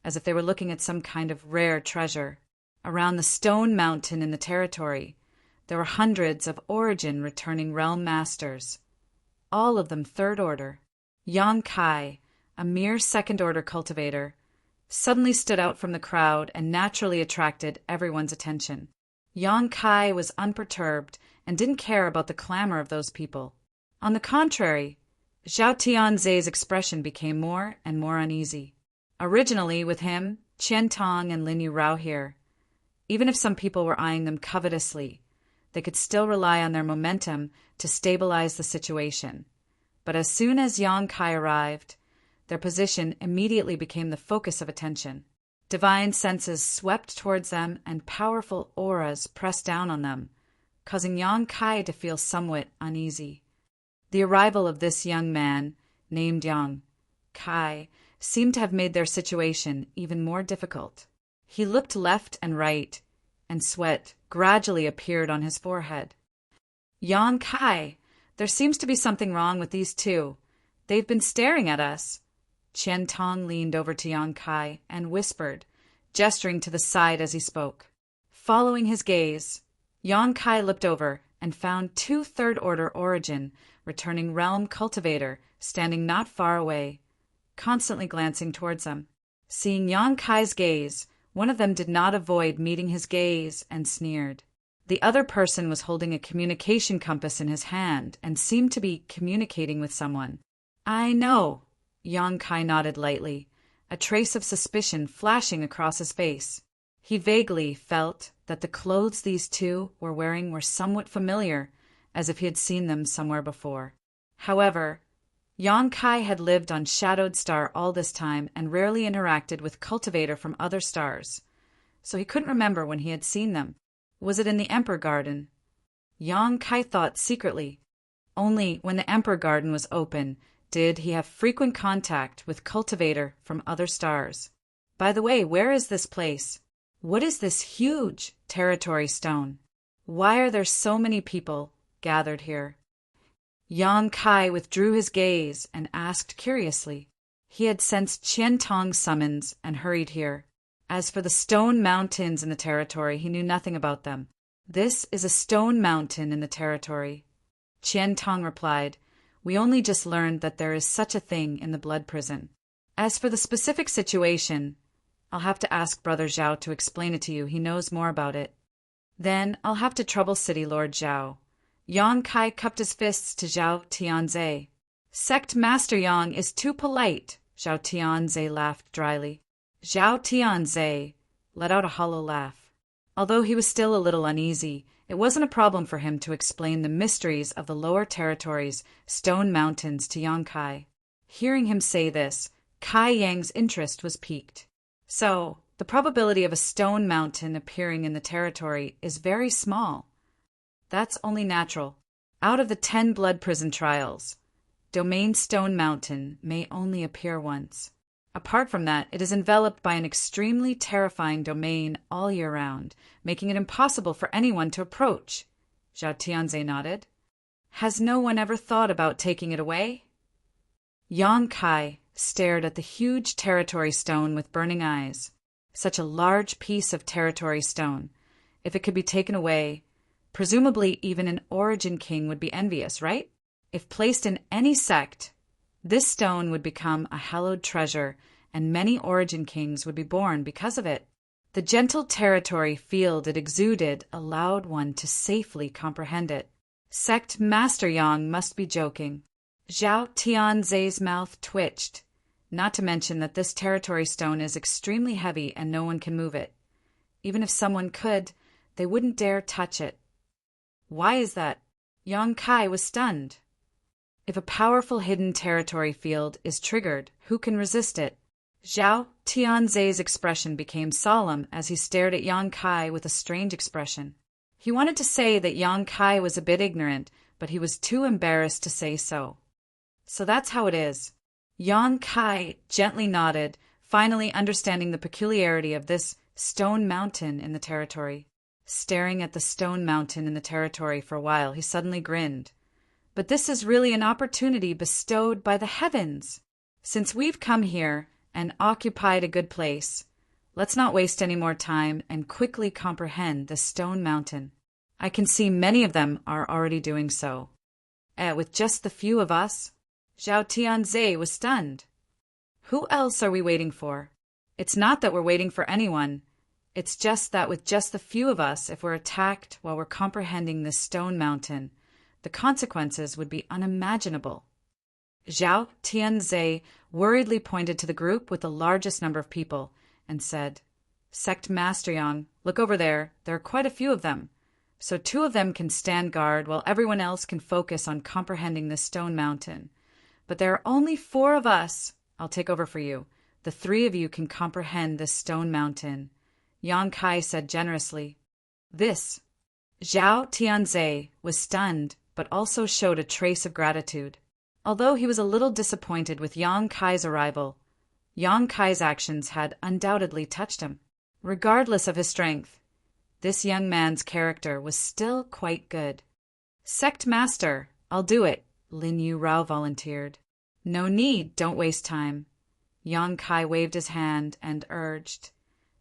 as if they were looking at some kind of rare treasure. Around the Stone Mountain in the territory, there were hundreds of origin returning realm masters, all of them third order. Yang Kai, a mere second-order cultivator, suddenly stood out from the crowd and naturally attracted everyone's attention. Yang Kai was unperturbed and didn't care about the clamor of those people. On the contrary, Zhao Tianze's expression became more and more uneasy. Originally, with him, Qian Tong and Lin Yurao here, even if some people were eyeing them covetously, they could still rely on their momentum to stabilize the situation. But as soon as Yang Kai arrived, their position immediately became the focus of attention. Divine senses swept towards them and powerful auras pressed down on them, causing Yang Kai to feel somewhat uneasy. The arrival of this young man, named Yang Kai, seemed to have made their situation even more difficult. He looked left and right, and sweat gradually appeared on his forehead. "Yang Kai, there seems to be something wrong with these two. They've been staring at us." Qian Tong leaned over to Yang Kai and whispered, gesturing to the side as he spoke. Following his gaze, Yang Kai looked over and found two third-order origin returning realm cultivator standing not far away, constantly glancing towards them. Seeing Yang Kai's gaze, one of them did not avoid meeting his gaze and sneered. The other person was holding a communication compass in his hand and seemed to be communicating with someone. "I know." Yang Kai nodded lightly, a trace of suspicion flashing across his face. He vaguely felt that the clothes these two were wearing were somewhat familiar, as if he had seen them somewhere before. However, Yang Kai had lived on Shadowed Star all this time and rarely interacted with cultivator from other stars, so he couldn't remember when he had seen them. Was it in the Emperor Garden? Yang Kai thought secretly. Only when the Emperor Garden was open did he have frequent contact with cultivator from other stars. By the way, where is this place? What is this huge territory stone? Why are there so many people gathered here? Yang Kai withdrew his gaze and asked curiously. He had sensed Qian Tong's summons and hurried here. As for the stone mountains in the territory, he knew nothing about them. This is a stone mountain in the territory. Qian Tong replied, we only just learned that there is such a thing in the blood prison. As for the specific situation, I'll have to ask Brother Zhao to explain it to you. He knows more about it. Then I'll have to trouble City Lord Zhao. Yang Kai cupped his fists to Zhao Tianze. Sect Master Yang is too polite, Zhao Tianze laughed dryly. Zhao Tianze let out a hollow laugh. Although he was still a little uneasy, it wasn't a problem for him to explain the mysteries of the lower territories, stone mountains, to Yang Kai. Hearing him say this, Kai Yang's interest was piqued. So, the probability of a stone mountain appearing in the territory is very small. That's only natural. Out of the 10 blood prison trials, Domain Stone Mountain may only appear once. Apart from that, it is enveloped by an extremely terrifying domain all year round, making it impossible for anyone to approach. Zhao Tianze nodded. Has no one ever thought about taking it away? Yang Kai stared at the huge territory stone with burning eyes. Such a large piece of territory stone. If it could be taken away, presumably even an origin king would be envious, right? If placed in any sect, this stone would become a hallowed treasure, and many origin kings would be born because of it. The gentle territory field it exuded allowed one to safely comprehend it. Sect Master Yang must be joking. Zhao Tianze's mouth twitched, not to mention that this territory stone is extremely heavy and no one can move it. Even if someone could, they wouldn't dare touch it. Why is that? Yang Kai was stunned. If a powerful hidden territory field is triggered, who can resist it? Zhao Tianze's expression became solemn as he stared at Yang Kai with a strange expression. He wanted to say that Yang Kai was a bit ignorant, but he was too embarrassed to say so. So that's how it is. Yang Kai gently nodded, finally understanding the peculiarity of this stone mountain in the territory. Staring at the stone mountain in the territory for a while, he suddenly grinned. But this is really an opportunity bestowed by the heavens. Since we've come here and occupied a good place, let's not waste any more time and quickly comprehend the stone mountain. I can see many of them are already doing so. With just the few of us? Zhao Tianze was stunned. Who else are we waiting for? It's not that we're waiting for anyone. It's just that with just the few of us, if we're attacked while we're comprehending this stone mountain, the consequences would be unimaginable. Zhao Tianze worriedly pointed to the group with the largest number of people and said, Sect Master Yang, look over there. There are quite a few of them. So 2 of them can stand guard while everyone else can focus on comprehending this stone mountain. But there are only 4 of us. I'll take over for you. The 3 of you can comprehend this stone mountain. Yang Kai said generously. This. Zhao Tianze was stunned, but also showed a trace of gratitude. Although he was a little disappointed with Yang Kai's arrival, Yang Kai's actions had undoubtedly touched him. Regardless of his strength, this young man's character was still quite good. Sect Master, I'll do it, Lin Yu Rao volunteered. No need, don't waste time. Yang Kai waved his hand and urged.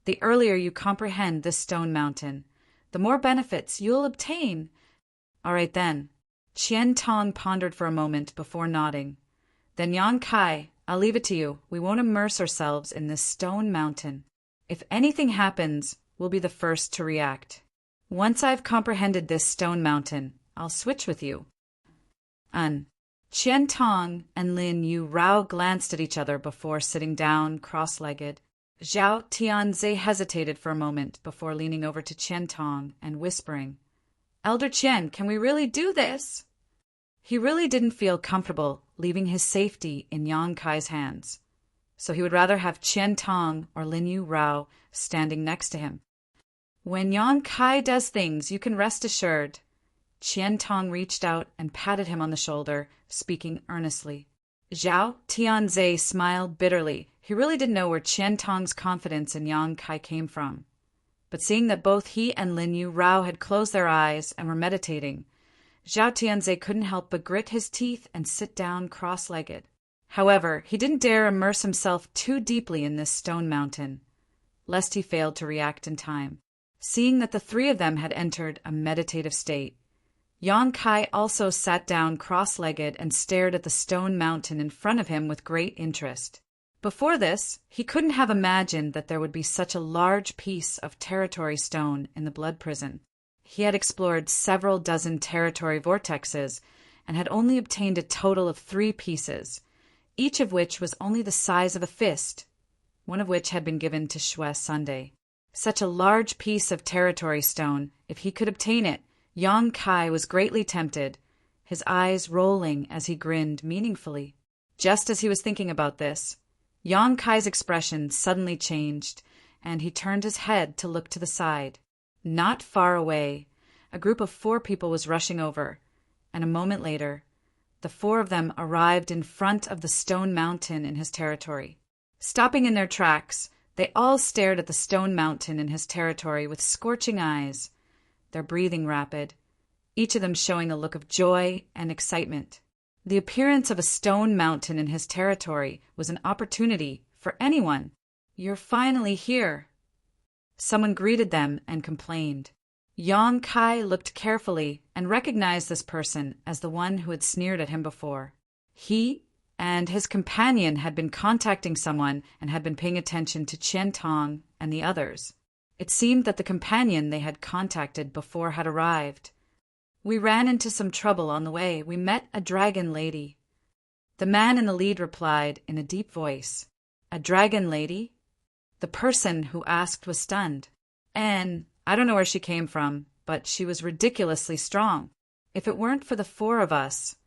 The earlier you comprehend this stone mountain, the more benefits you'll obtain. All right then. Qian Tong pondered for a moment before nodding. Then Yang Kai, I'll leave it to you. We won't immerse ourselves in this stone mountain. If anything happens, we'll be the first to react. Once I've comprehended this stone mountain, I'll switch with you. Qian Tong and Lin Yu Rao glanced at each other before sitting down cross-legged. Zhao Tianze hesitated for a moment before leaning over to Qian Tong and whispering, Elder Qian, can we really do this? He really didn't feel comfortable leaving his safety in Yang Kai's hands, so he would rather have Qian Tong or Lin Yu Rao standing next to him. When Yang Kai does things, you can rest assured. Qian Tong reached out and patted him on the shoulder, speaking earnestly. Zhao Tianze smiled bitterly. He really didn't know where Qian Tong's confidence in Yang Kai came from. But seeing that both he and Lin Yu Rao had closed their eyes and were meditating, Zhao Tianze couldn't help but grit his teeth and sit down cross-legged. However, he didn't dare immerse himself too deeply in this stone mountain, lest he failed to react in time. Seeing that the three of them had entered a meditative state, Yang Kai also sat down cross-legged and stared at the stone mountain in front of him with great interest. Before this, he couldn't have imagined that there would be such a large piece of territory stone in the blood prison. He had explored several dozen territory vortexes and had only obtained a total of 3 pieces, each of which was only the size of a fist, one of which had been given to Shue Sunday. Such a large piece of territory stone, if he could obtain it, Yang Kai was greatly tempted, his eyes rolling as he grinned meaningfully. Just as he was thinking about this, Yang Kai's expression suddenly changed, and he turned his head to look to the side. Not far away, a group of 4 people was rushing over, and a moment later, the 4 of them arrived in front of the stone mountain in his territory. Stopping in their tracks, they all stared at the stone mountain in his territory with scorching eyes, their breathing rapid, each of them showing a look of joy and excitement. The appearance of a stone mountain in his territory was an opportunity for anyone. "You're finally here." Someone greeted them and complained. Yang Kai looked carefully and recognized this person as the one who had sneered at him before. He and his companion had been contacting someone and had been paying attention to Qian Tong and the others. It seemed that the companion they had contacted before had arrived. "We ran into some trouble on the way. We met a dragon lady." The man in the lead replied in a deep voice. "A dragon lady?" The person who asked was stunned. "And I don't know where she came from, but she was ridiculously strong. If it weren't for the 4 of us,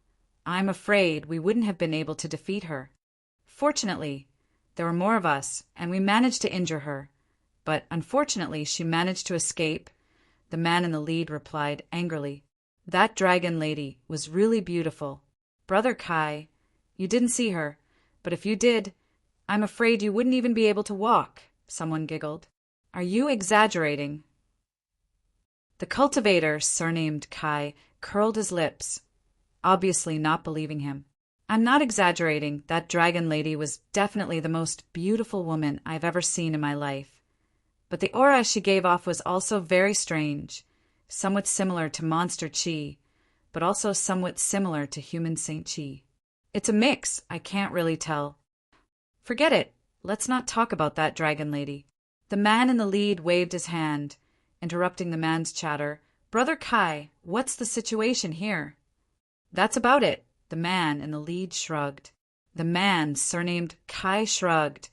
I'm afraid we wouldn't have been able to defeat her. Fortunately, there were more of us, and we managed to injure her. But unfortunately, she managed to escape." The man in the lead replied angrily. "That dragon lady was really beautiful. Brother Kai, you didn't see her, but if you did, I'm afraid you wouldn't even be able to walk," someone giggled. "Are you exaggerating?" The cultivator, surnamed Kai, curled his lips, obviously not believing him. "I'm not exaggerating. That dragon lady was definitely the most beautiful woman I've ever seen in my life. But the aura she gave off was also very strange, somewhat similar to monster chi, but also somewhat similar to human Saint Chi. It's a mix, I can't really tell." "Forget it. Let's not talk about that dragon lady." The man in the lead waved his hand, interrupting the man's chatter. "Brother Kai, what's the situation here?" "That's about it." The man in the lead shrugged. The man, surnamed Kai, shrugged.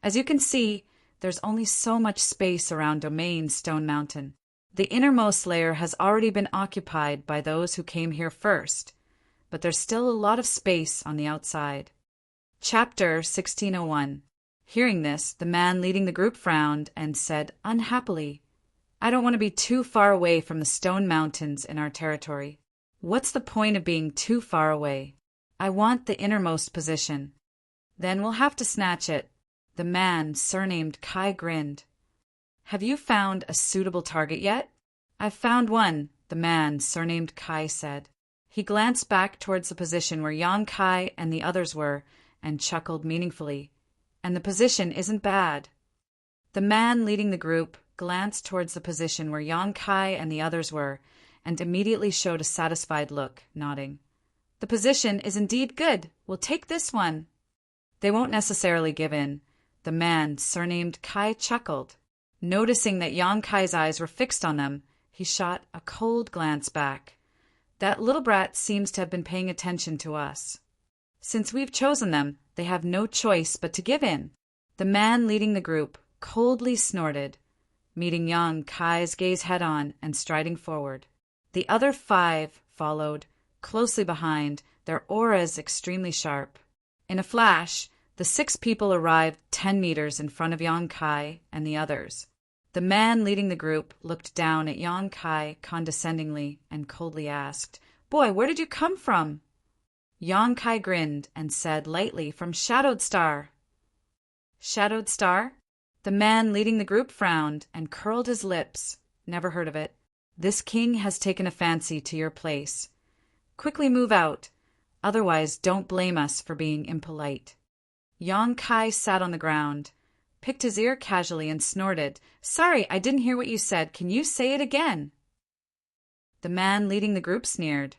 "As you can see, there's only so much space around Domain Stone Mountain. The innermost layer has already been occupied by those who came here first, but there's still a lot of space on the outside." Chapter 1601. Hearing this, the man leading the group frowned and said unhappily, "I don't want to be too far away from the stone mountains in our territory." "What's the point of being too far away?" "I want the innermost position." "Then we'll have to snatch it." The man, surnamed Kai, grinned. "Have you found a suitable target yet?" "I've found one," the man, surnamed Kai, said. He glanced back towards the position where Yang Kai and the others were, and chuckled meaningfully. "And the position isn't bad." The man leading the group glanced towards the position where Yang Kai and the others were, and immediately showed a satisfied look, nodding. "The position is indeed good. We'll take this one." "They won't necessarily give in." The man, surnamed Kai, chuckled. Noticing that Yang Kai's eyes were fixed on them, he shot a cold glance back. "That little brat seems to have been paying attention to us. Since we've chosen them, they have no choice but to give in." The man leading the group coldly snorted, meeting Yang Kai's gaze head-on and striding forward. The other 5 followed, closely behind, their auras extremely sharp. In a flash, the 6 people arrived 10 meters in front of Yang Kai and the others. The man leading the group looked down at Yang Kai condescendingly and coldly asked, "Boy, where did you come from?" Yang Kai grinned and said lightly, "From Shadowed Star." "Shadowed Star?" The man leading the group frowned and curled his lips. "Never heard of it. This king has taken a fancy to your place. Quickly move out. Otherwise, don't blame us for being impolite. Yang Kai sat on the ground, picked his ear casually and snorted, "Sorry, I didn't hear what you said. Can you say it again?" The man leading the group sneered,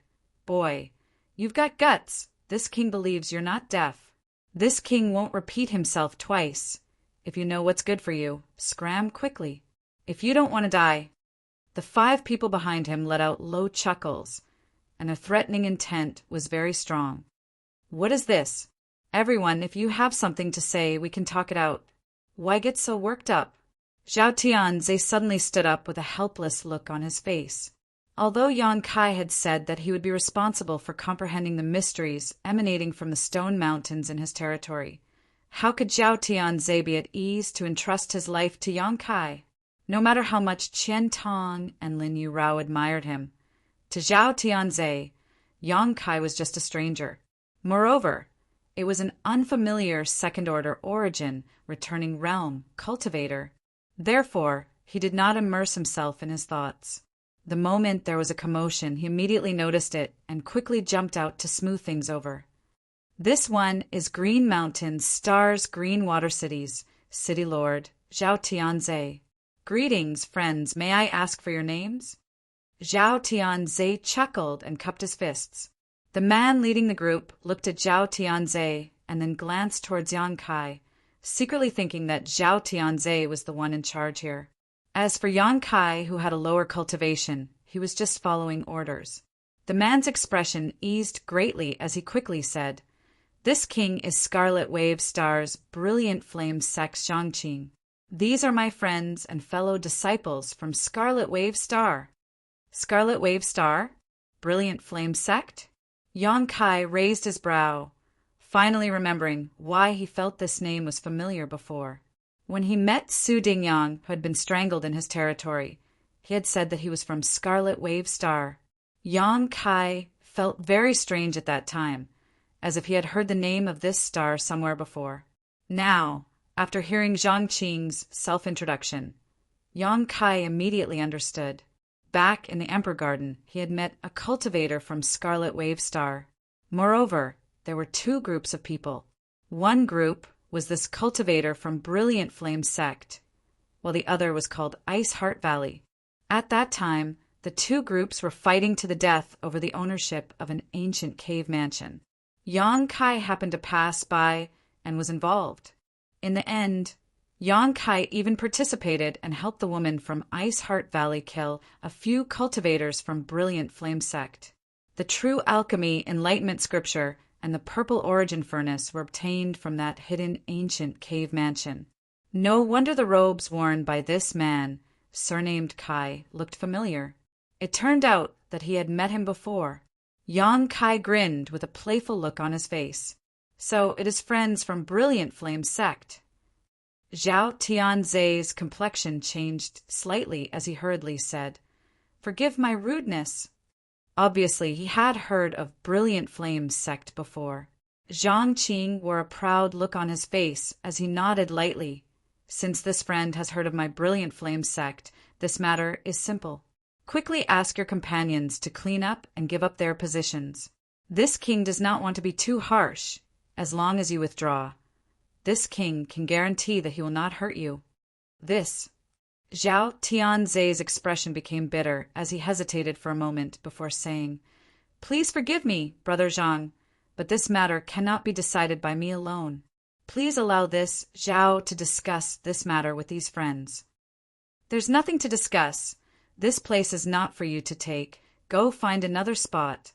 "Boy, you've got guts. This king believes you're not deaf. This king won't repeat himself twice. If you know what's good for you, scram quickly. If you don't want to die." The 5 people behind him let out low chuckles, and their threatening intent was very strong. "What is this? Everyone, if you have something to say, we can talk it out. Why get so worked up?" Zhao Tianze suddenly stood up with a helpless look on his face. Although Yang Kai had said that he would be responsible for comprehending the mysteries emanating from the stone mountains in his territory, how could Zhao Tianze be at ease to entrust his life to Yang Kai? No matter how much Qian Tong and Lin Yurao admired him, to Zhao Tianze, Yang Kai was just a stranger. Moreover, it was an unfamiliar second-order origin, returning realm, cultivator. Therefore, he did not immerse himself in his thoughts. The moment there was a commotion, he immediately noticed it and quickly jumped out to smooth things over. "This one is Green Mountains, Stars, Green Water Cities, City Lord, Zhao Tianze. Greetings, friends. May I ask for your names?" Zhao Tianze chuckled and cupped his fists. The man leading the group looked at Zhao Tianze and then glanced towards Yang Kai, secretly thinking that Zhao Tianze was the one in charge here. As for Yang Kai, who had a lower cultivation, he was just following orders. The man's expression eased greatly as he quickly said, "This king is Scarlet Wave Star's Brilliant Flame Sect Zhangqing. These are my friends and fellow disciples from Scarlet Wave Star." "Scarlet Wave Star? Brilliant Flame Sect?" Yang Kai raised his brow, finally remembering why he felt this name was familiar before. When he met Su Dingyang, who had been strangled in his territory, he had said that he was from Scarlet Wave Star. Yang Kai felt very strange at that time, as if he had heard the name of this star somewhere before. Now, after hearing Zhangqing's self-introduction, Yang Kai immediately understood. Back in the Emperor Garden, he had met a cultivator from Scarlet Wave Star. Moreover, there were 2 groups of people. One group was this cultivator from Brilliant Flame Sect, while the other was called Ice Heart Valley. At that time, the 2 groups were fighting to the death over the ownership of an ancient cave mansion. Yang Kai happened to pass by and was involved. In the end, Yang Kai even participated and helped the woman from Ice Heart Valley kill a few cultivators from Brilliant Flame Sect. The true alchemy, enlightenment scripture, and the purple origin furnace were obtained from that hidden ancient cave mansion. No wonder the robes worn by this man, surnamed Kai, looked familiar. It turned out that he had met him before. Yang Kai grinned with a playful look on his face. "So it is friends from Brilliant Flame Sect." Zhao Tianze's complexion changed slightly as he hurriedly said, "Forgive my rudeness." Obviously, he had heard of Brilliant Flame Sect before. Zhangqing wore a proud look on his face as he nodded lightly. "Since this friend has heard of my Brilliant Flame Sect, this matter is simple. Quickly ask your companions to clean up and give up their positions. This king does not want to be too harsh. As long as you withdraw, this king can guarantee that he will not hurt you." This. Zhao Tianze's expression became bitter as he hesitated for a moment before saying, "Please forgive me, Brother Zhang, but this matter cannot be decided by me alone. Please allow this Zhao to discuss this matter with these friends." "There's nothing to discuss. This place is not for you to take. Go find another spot,"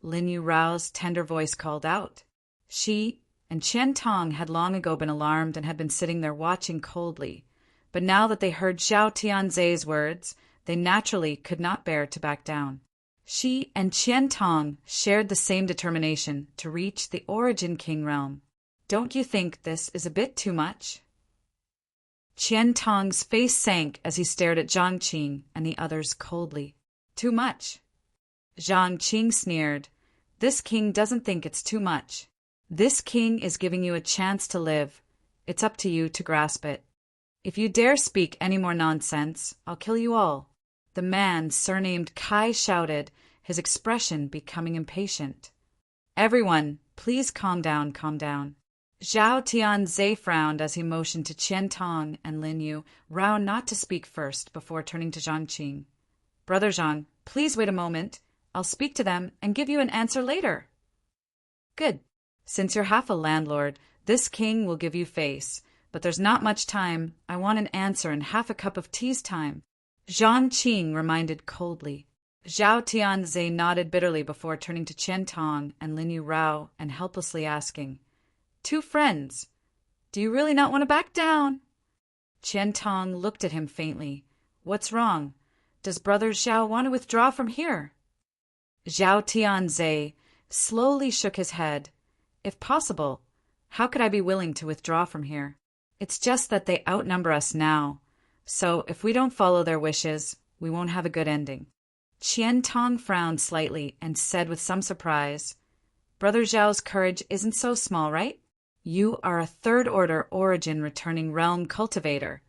Lin Yurao's tender voice called out. She and Qian Tong had long ago been alarmed and had been sitting there watching coldly. But now that they heard Zhao Tianze's words, they naturally could not bear to back down. She and Qian Tong shared the same determination to reach the Origin King realm. "Don't you think this is a bit too much?" Qian Tong's face sank as he stared at Zhangqing and the others coldly. "Too much?" Zhangqing sneered. "This king doesn't think it's too much. This king is giving you a chance to live. It's up to you to grasp it. If you dare speak any more nonsense, I'll kill you all," the man surnamed Kai shouted, his expression becoming impatient. Everyone, please calm down, calm down. Zhao Tianze frowned as he motioned to Qian Tong and Lin Yu Rao not to speak first before turning to Zhang Qing. Brother Zhang, please wait a moment. I'll speak to them and give you an answer later. Good. Since you're half a landlord, this king will give you face, but there's not much time. I want an answer in half a cup of tea's time. Zhang Qing reminded coldly. Zhao Tianze nodded bitterly before turning to Qian Tong and Lin Yu Rao and helplessly asking, "Two friends, do you really not want to back down?" Qian Tong looked at him faintly. "What's wrong? Does Brother Zhao want to withdraw from here?" Zhao Tianze slowly shook his head. "If possible, how could I be willing to withdraw from here? It's just that they outnumber us now, so if we don't follow their wishes, we won't have a good ending." Qian Tong frowned slightly and said with some surprise, "Brother Zhao's courage isn't so small, right? You are a third-order origin returning realm cultivator.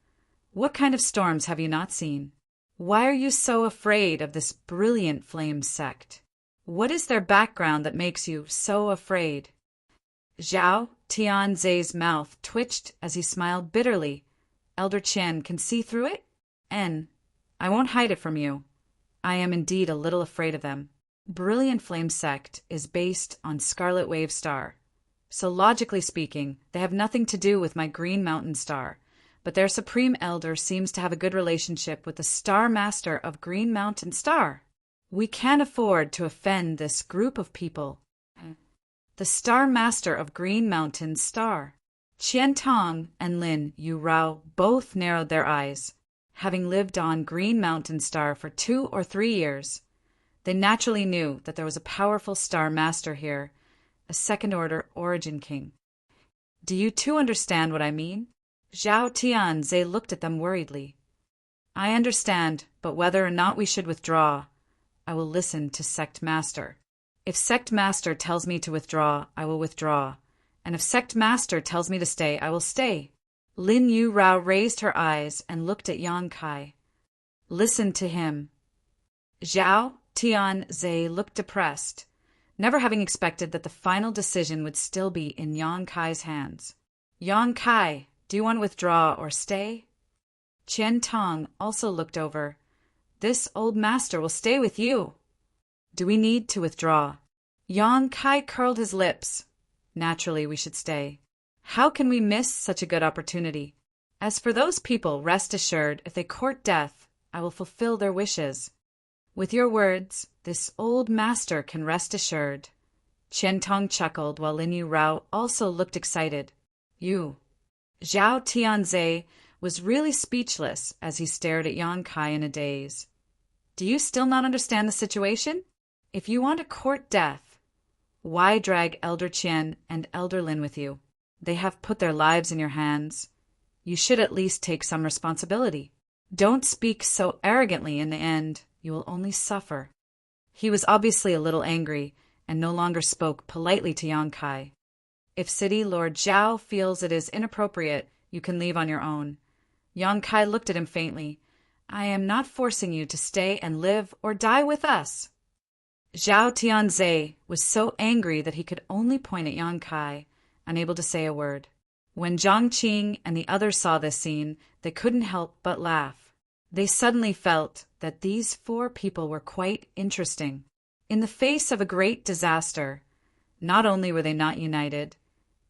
What kind of storms have you not seen? Why are you so afraid of this brilliant flame sect? What is their background that makes you so afraid?" Zhao Tianze's mouth twitched as he smiled bitterly. "Elder Qian can see through it? I won't hide it from you. I am indeed a little afraid of them. Brilliant Flame Sect is based on Scarlet Wave Star. So logically speaking, they have nothing to do with my Green Mountain Star, but their Supreme Elder seems to have a good relationship with the Star Master of Green Mountain Star. We can't afford to offend this group of people." The Star Master of Green Mountain Star. Qian Tong and Lin Yu Rao both narrowed their eyes. Having lived on Green Mountain Star for 2 or 3 years, they naturally knew that there was a powerful Star Master here, a second-order Origin King. "Do you two understand what I mean?" Zhao Tianze looked at them worriedly. "I understand, but whether or not we should withdraw, I will listen to Sect Master. If Sect Master tells me to withdraw, I will withdraw, and if Sect Master tells me to stay, I will stay." Lin Yu Rao raised her eyes and looked at Yang Kai. "Listen to him." Zhao Tianze looked depressed, never having expected that the final decision would still be in Yang Kai's hands. "Yang Kai, do you want to withdraw or stay?" Qian Tong also looked over. "This old master will stay with you." "Do we need to withdraw?" Yang Kai curled his lips. "Naturally, we should stay. How can we miss such a good opportunity? As for those people, rest assured, if they court death, I will fulfill their wishes. With your words, this old master can rest assured." Qian Tong chuckled while Lin Yu Rao also looked excited. "You." Zhao Tianze was really speechless as he stared at Yang Kai in a daze. "Do you still not understand the situation? If you want to court death, why drag Elder Qian and Elder Lin with you? They have put their lives in your hands. You should at least take some responsibility. Don't speak so arrogantly. In the end, you will only suffer." He was obviously a little angry and no longer spoke politely to Yang Kai. "If City Lord Zhao feels it is inappropriate, you can leave on your own." Yang Kai looked at him faintly. "I am not forcing you to stay and live or die with us." Zhao Tianze was so angry that he could only point at Yang Kai, unable to say a word. When Zhang Qing and the others saw this scene, they couldn't help but laugh. They suddenly felt that these 4 people were quite interesting. In the face of a great disaster, not only were they not united,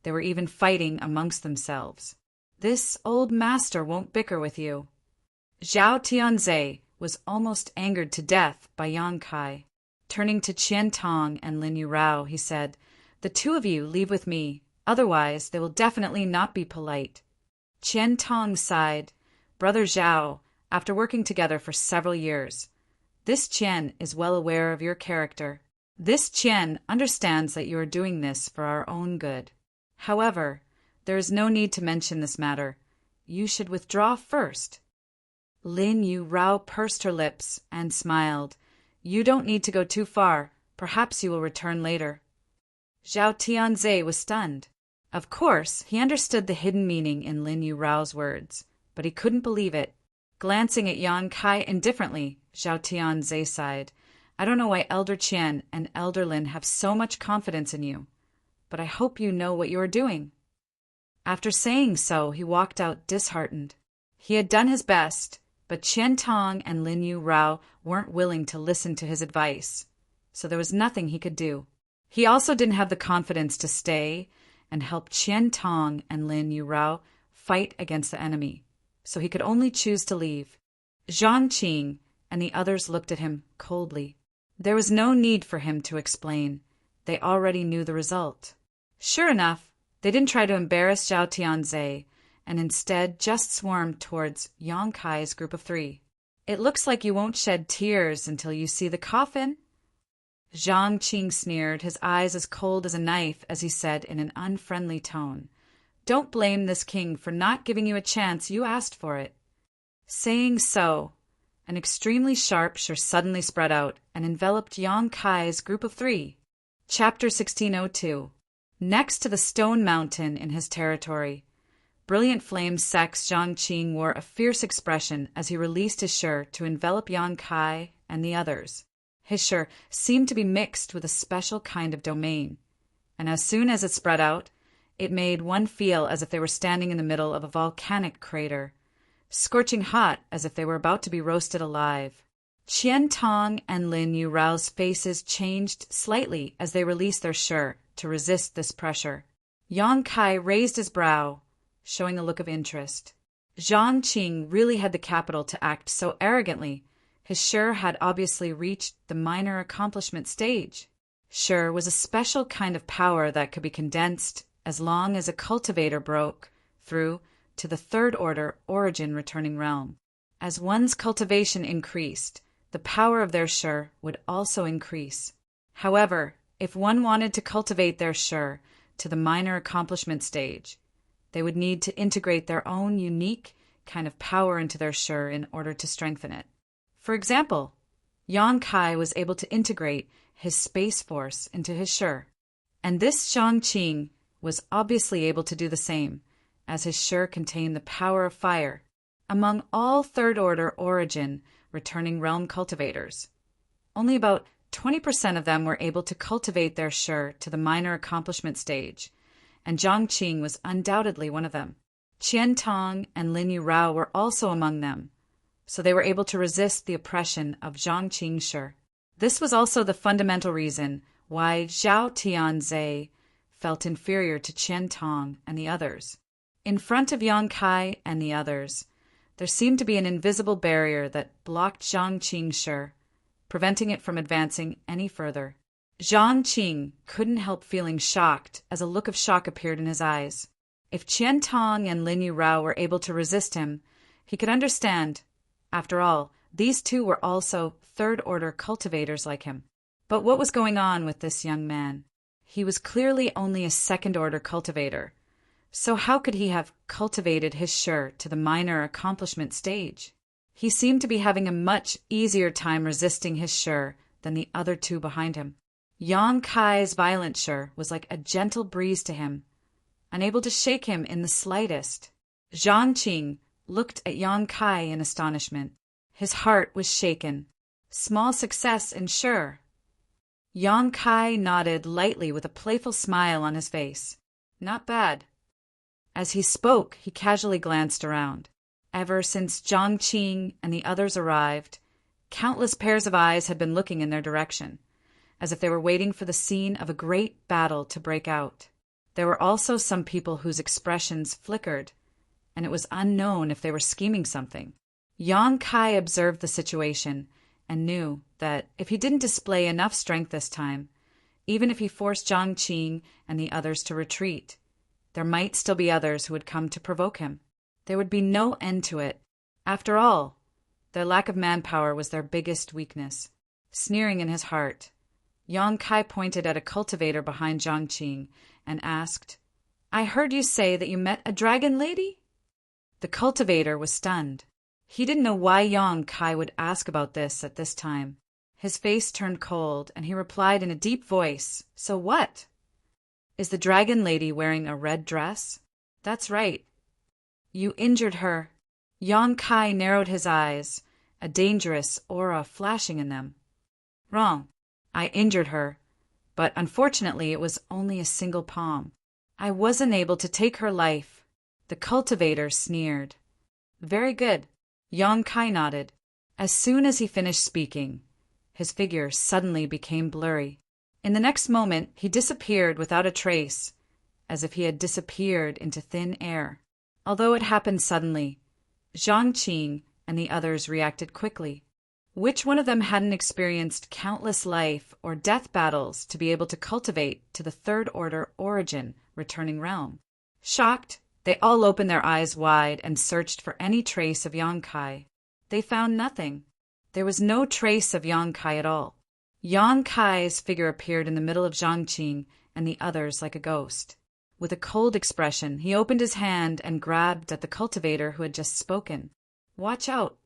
they were even fighting amongst themselves. "This old master won't bicker with you." Zhao Tianze was almost angered to death by Yang Kai. Turning to Qian Tong and Lin Yu Rao, he said, "The 2 of you leave with me. Otherwise, they will definitely not be polite." Qian Tong sighed. "Brother Zhao, after working together for several years, this Qian is well aware of your character. This Qian understands that you are doing this for our own good. However, there is no need to mention this matter. You should withdraw first." Lin Yu Rao pursed her lips and smiled. "You don't need to go too far. Perhaps you will return later." Zhao Tianze was stunned. Of course, he understood the hidden meaning in Lin Yu Rao's words, but he couldn't believe it. Glancing at Yang Kai indifferently, Zhao Tianze sighed. I don't know why Elder Qian and Elder Lin have so much confidence in you, but I hope you know what you are doing." After saying so, he walked out disheartened. He had done his best, but Qian Tong and Lin Yu Rao weren't willing to listen to his advice, so there was nothing he could do. He also didn't have the confidence to stay and help Qian Tong and Lin Yu Rao fight against the enemy, so he could only choose to leave. Zhang Qing and the others looked at him coldly. There was no need for him to explain. They already knew the result. Sure enough, they didn't try to embarrass Zhao Tianze, and instead just swarmed towards Yang Kai's group of 3. "It looks like you won't shed tears until you see the coffin." Zhang Qing sneered, his eyes as cold as a knife, as he said in an unfriendly tone, "Don't blame this king for not giving you a chance. You asked for it." Saying so, an extremely sharp shur suddenly spread out and enveloped Yang Kai's group of 3. Chapter 1602. Next to the stone mountain in his territory, Brilliant Flame Sex Zhang Qing wore a fierce expression as he released his shur to envelop Yang Kai and the others. His shur seemed to be mixed with a special kind of domain, and as soon as it spread out, it made one feel as if they were standing in the middle of a volcanic crater, scorching hot as if they were about to be roasted alive. Qian Tong and Lin Yu Rao's faces changed slightly as they released their shur to resist this pressure. Yang Kai raised his brow, showing a look of interest. Zhang Qing really had the capital to act so arrogantly. His shur had obviously reached the minor accomplishment stage. Shur was a special kind of power that could be condensed as long as a cultivator broke through to the third order origin returning realm. As one's cultivation increased, the power of their shur would also increase. However, if one wanted to cultivate their shur to the minor accomplishment stage, they would need to integrate their own unique kind of power into their shur in order to strengthen it. For example, Yang Kai was able to integrate his space force into his shur, and this Zhang Qing was obviously able to do the same, as his shur contained the power of fire. Among all third-order origin returning realm cultivators, only about 20% of them were able to cultivate their shur to the minor accomplishment stage, and Zhang Qing was undoubtedly one of them. Qian Tong and Lin Yu Rao were also among them, so they were able to resist the oppression of Zhang Qing's shur. This was also the fundamental reason why Zhao Tianze felt inferior to Qian Tong and the others. In front of Yang Kai and the others, there seemed to be an invisible barrier that blocked Zhang Qing's shur, preventing it from advancing any further. Zhang Qing couldn't help feeling shocked as a look of shock appeared in his eyes. If Qian Tong and Lin Yu Rao were able to resist him, he could understand. After all, these two were also third-order cultivators like him. But what was going on with this young man? He was clearly only a second-order cultivator. So how could he have cultivated his shur to the minor accomplishment stage? He seemed to be having a much easier time resisting his shur than the other two behind him. Yang Kai's violent shur was like a gentle breeze to him, unable to shake him in the slightest. Zhang Qing looked at Yang Kai in astonishment. His heart was shaken. Small success in shur. Yang Kai nodded lightly with a playful smile on his face. Not bad. As he spoke, he casually glanced around. Ever since Zhang Qing and the others arrived, countless pairs of eyes had been looking in their direction, as if they were waiting for the scene of a great battle to break out. There were also some people whose expressions flickered, and it was unknown if they were scheming something. Yang Kai observed the situation and knew that if he didn't display enough strength this time, even if he forced Zhang Qing and the others to retreat, there might still be others who would come to provoke him. There would be no end to it. After all, their lack of manpower was their biggest weakness. Sneering in his heart, Yang Kai pointed at a cultivator behind Zhang Qing and asked, "I heard you say that you met a dragon lady?" The cultivator was stunned. He didn't know why Yang Kai would ask about this at this time. His face turned cold, and he replied in a deep voice, "So what? Is the dragon lady wearing a red dress?" "That's right." "You injured her." Yang Kai narrowed his eyes, a dangerous aura flashing in them. Wrong. I injured her, but unfortunately it was only a single palm. I wasn't able to take her life. The cultivator sneered. Very good. Yang Kai nodded. As soon as he finished speaking, his figure suddenly became blurry. In the next moment, he disappeared without a trace, as if he had disappeared into thin air. Although it happened suddenly, Zhang Qing and the others reacted quickly. Which one of them hadn't experienced countless life or death battles to be able to cultivate to the third-order origin returning realm? Shocked, they all opened their eyes wide and searched for any trace of Yang Kai. They found nothing. There was no trace of Yang Kai at all. Yang Kai's figure appeared in the middle of Zhang Qing and the others like a ghost. With a cold expression, he opened his hand and grabbed at the cultivator who had just spoken. Watch out!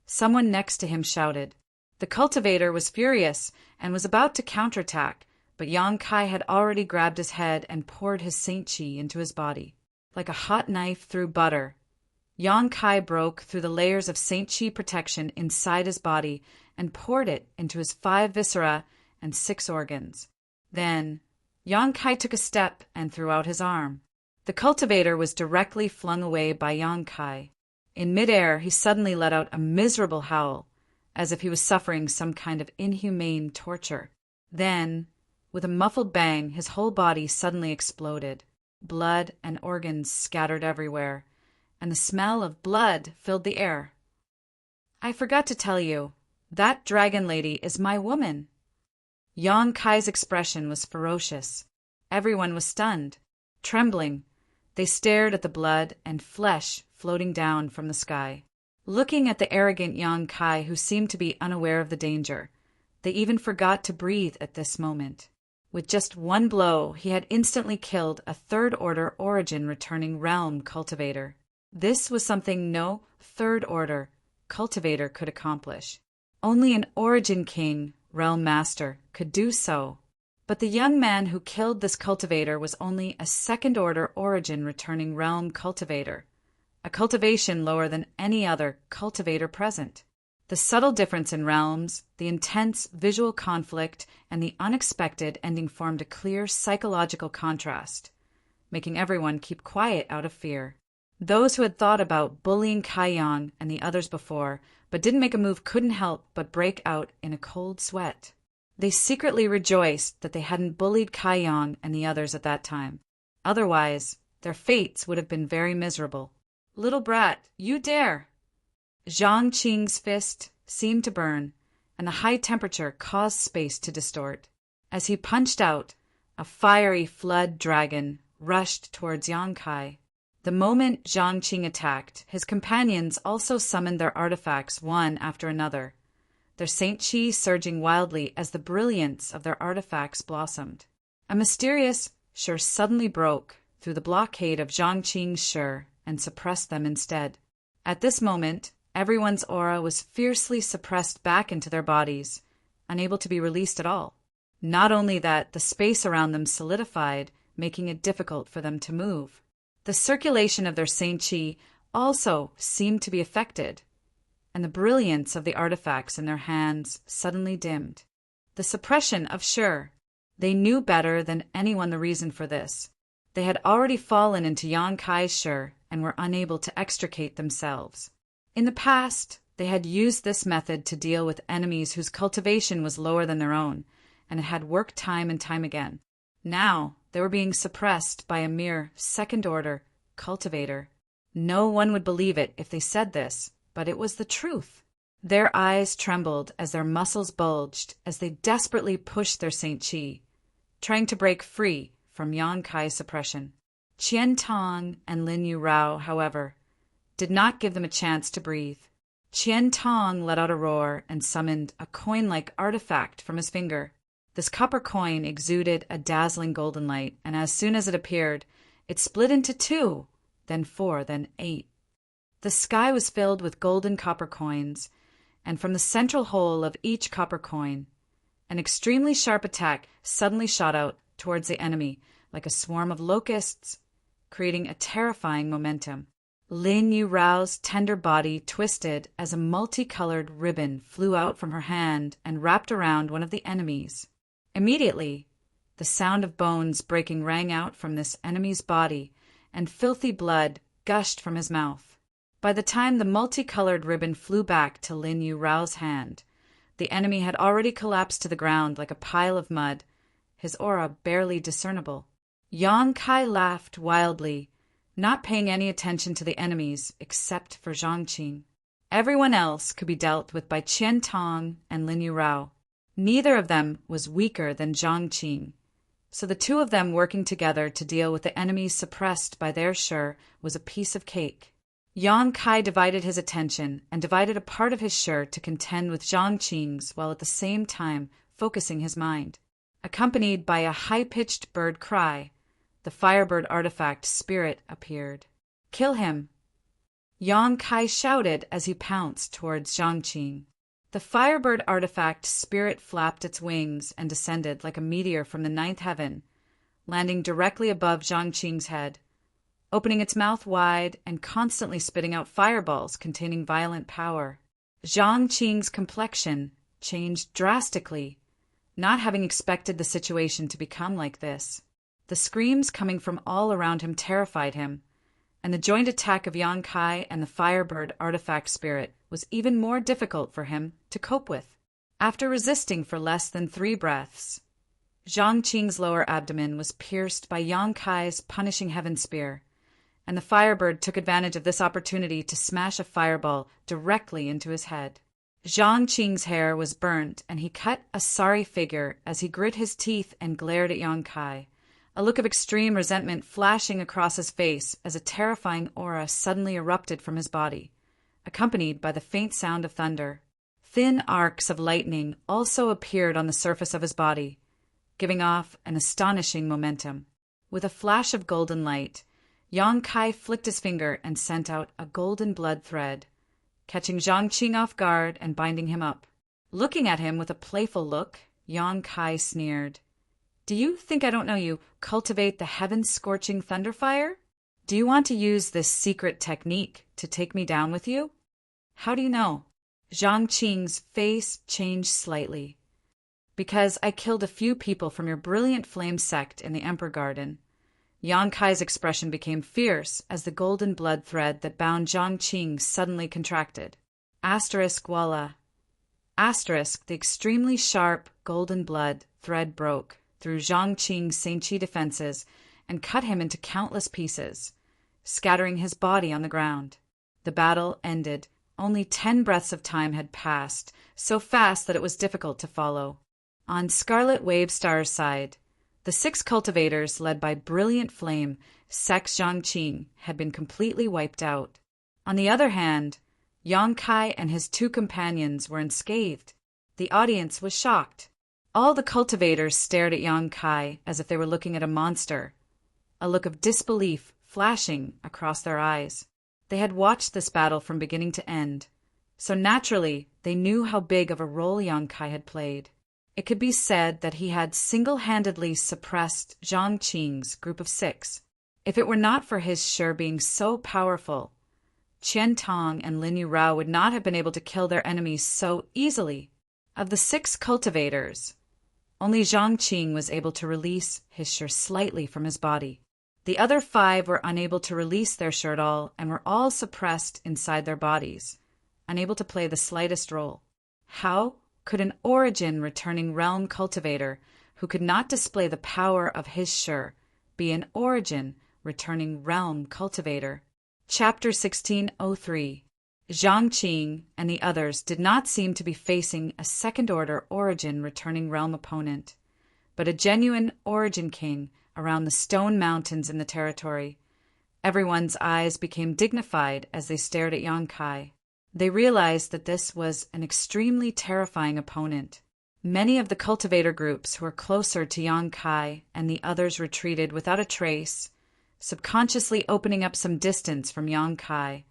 Someone next to him shouted. The cultivator was furious and was about to counterattack, but Yang Kai had already grabbed his head and poured his Saint Chi into his body. Like a hot knife through butter, Yang Kai broke through the layers of Saint Chi protection inside his body and poured it into his 5 viscera and 6 organs. Then, Yang Kai took a step and threw out his arm. The cultivator was directly flung away by Yang Kai. In midair, he suddenly let out a miserable howl, as if he was suffering some kind of inhumane torture. Then, with a muffled bang, his whole body suddenly exploded. Blood and organs scattered everywhere, and the smell of blood filled the air. I forgot to tell you, that dragon lady is my woman. Yang Kai's expression was ferocious. Everyone was stunned. Trembling, they stared at the blood and flesh floating down from the sky. Looking at the arrogant Yang Kai, who seemed to be unaware of the danger, they even forgot to breathe at this moment. With just one blow, he had instantly killed a third-order origin returning realm cultivator. This was something no third-order cultivator could accomplish. Only an origin king, realm master, could do so. But the young man who killed this cultivator was only a second-order origin returning realm cultivator, a cultivation lower than any other cultivator present. The subtle difference in realms, the intense visual conflict, and the unexpected ending formed a clear psychological contrast, making everyone keep quiet out of fear. Those who had thought about bullying Kai Yang and the others before, but didn't make a move, couldn't help but break out in a cold sweat. They secretly rejoiced that they hadn't bullied Kai Yang and the others at that time. Otherwise, their fates would have been very miserable. Little brat, you dare! Zhang Qing's fist seemed to burn, and the high temperature caused space to distort. As he punched out, a fiery flood dragon rushed towards Yang Kai. The moment Zhang Qing attacked, his companions also summoned their artifacts one after another, their Saint Chi surging wildly as the brilliance of their artifacts blossomed. A mysterious Shi suddenly broke through the blockade of Zhang Qing's Shi and suppressed them instead. At this moment, everyone's aura was fiercely suppressed back into their bodies, unable to be released at all. Not only that, the space around them solidified, making it difficult for them to move. The circulation of their Saint Chi also seemed to be affected, and the brilliance of the artifacts in their hands suddenly dimmed. The suppression of Shi. They knew better than anyone the reason for this. They had already fallen into Yang Kai's Shi and were unable to extricate themselves. In the past, they had used this method to deal with enemies whose cultivation was lower than their own, and it had worked time and time again. Now, they were being suppressed by a mere second-order cultivator. No one would believe it if they said this, but it was the truth. Their eyes trembled as their muscles bulged as they desperately pushed their Saint Chi, trying to break free from Yang Kai's suppression. Qian Tong and Lin Yu Rao, however, did not give them a chance to breathe. Qian Tong let out a roar and summoned a coin-like artifact from his finger. This copper coin exuded a dazzling golden light, and as soon as it appeared, it split into 2, then 4, then 8. The sky was filled with golden copper coins, and from the central hole of each copper coin, an extremely sharp attack suddenly shot out towards the enemy like a swarm of locusts, creating a terrifying momentum. Lin Yurao's tender body twisted as a multicolored ribbon flew out from her hand and wrapped around one of the enemies. Immediately, the sound of bones breaking rang out from this enemy's body, and filthy blood gushed from his mouth. By the time the multicolored ribbon flew back to Lin Yurao's hand, the enemy had already collapsed to the ground like a pile of mud, his aura barely discernible. Yang Kai laughed wildly, not paying any attention to the enemies except for Zhang Qing. Everyone else could be dealt with by Qian Tong and Lin Yurao. Neither of them was weaker than Zhang Qing, so the two of them working together to deal with the enemies suppressed by their shi was a piece of cake. Yang Kai divided his attention and divided a part of his shi to contend with Zhang Qing's while at the same time focusing his mind. Accompanied by a high-pitched bird cry, the Firebird artifact spirit appeared. "Kill him!" Yang Kai shouted as he pounced towards Zhang Qing. The Firebird artifact spirit flapped its wings and descended like a meteor from the ninth heaven, landing directly above Zhang Qing's head, opening its mouth wide and constantly spitting out fireballs containing violent power. Zhang Qing's complexion changed drastically, not having expected the situation to become like this. The screams coming from all around him terrified him, and the joint attack of Yang Kai and the Firebird artifact spirit was even more difficult for him to cope with. After resisting for less than 3 breaths, Zhang Qing's lower abdomen was pierced by Yang Kai's punishing heaven spear, and the Firebird took advantage of this opportunity to smash a fireball directly into his head. Zhang Qing's hair was burnt, and he cut a sorry figure as he grit his teeth and glared at Yang Kai, a look of extreme resentment flashing across his face as a terrifying aura suddenly erupted from his body, accompanied by the faint sound of thunder. Thin arcs of lightning also appeared on the surface of his body, giving off an astonishing momentum. With a flash of golden light, Yang Kai flicked his finger and sent out a golden blood thread, catching Zhang Qing off guard and binding him up. Looking at him with a playful look, Yang Kai sneered. "Do you think I don't know you cultivate the heaven-scorching thunder fire? Do you want to use this secret technique to take me down with you?" "How do you know?" Zhang Qing's face changed slightly. "Because I killed a few people from your brilliant flame sect in the Emperor Garden." Yang Kai's expression became fierce as the golden blood thread that bound Zhang Qing suddenly contracted. Voila. The extremely sharp golden blood thread broke through Zhang Qing's Saint-Chi defenses and cut him into countless pieces, scattering his body on the ground. The battle ended. Only 10 breaths of time had passed, so fast that it was difficult to follow. On Scarlet Wavestar's side, the 6 cultivators led by Brilliant Flame, Sex Zhang Qing, had been completely wiped out. On the other hand, Yang Kai and his 2 companions were unscathed. The audience was shocked. All the cultivators stared at Yang Kai as if they were looking at a monster, a look of disbelief flashing across their eyes. They had watched this battle from beginning to end, so naturally they knew how big of a role Yang Kai had played. It could be said that he had single-handedly suppressed Zhang Qing's group of 6. If it were not for his shi being so powerful, Qian Tong and Lin Yurao would not have been able to kill their enemies so easily. Of the 6 cultivators, only Zhang Qing was able to release his shi slightly from his body. The other 5 were unable to release their shi at all and were all suppressed inside their bodies, unable to play the slightest role. How could an origin-returning realm cultivator who could not display the power of his shi be an origin-returning realm cultivator? Chapter 1603. Zhang Qing and the others did not seem to be facing a second-order origin-returning realm opponent, but a genuine origin king around the stone mountains in the territory. Everyone's eyes became dignified as they stared at Yang Kai. They realized that this was an extremely terrifying opponent. Many of the cultivator groups who were closer to Yang Kai and the others retreated without a trace, subconsciously opening up some distance from Yang Kai,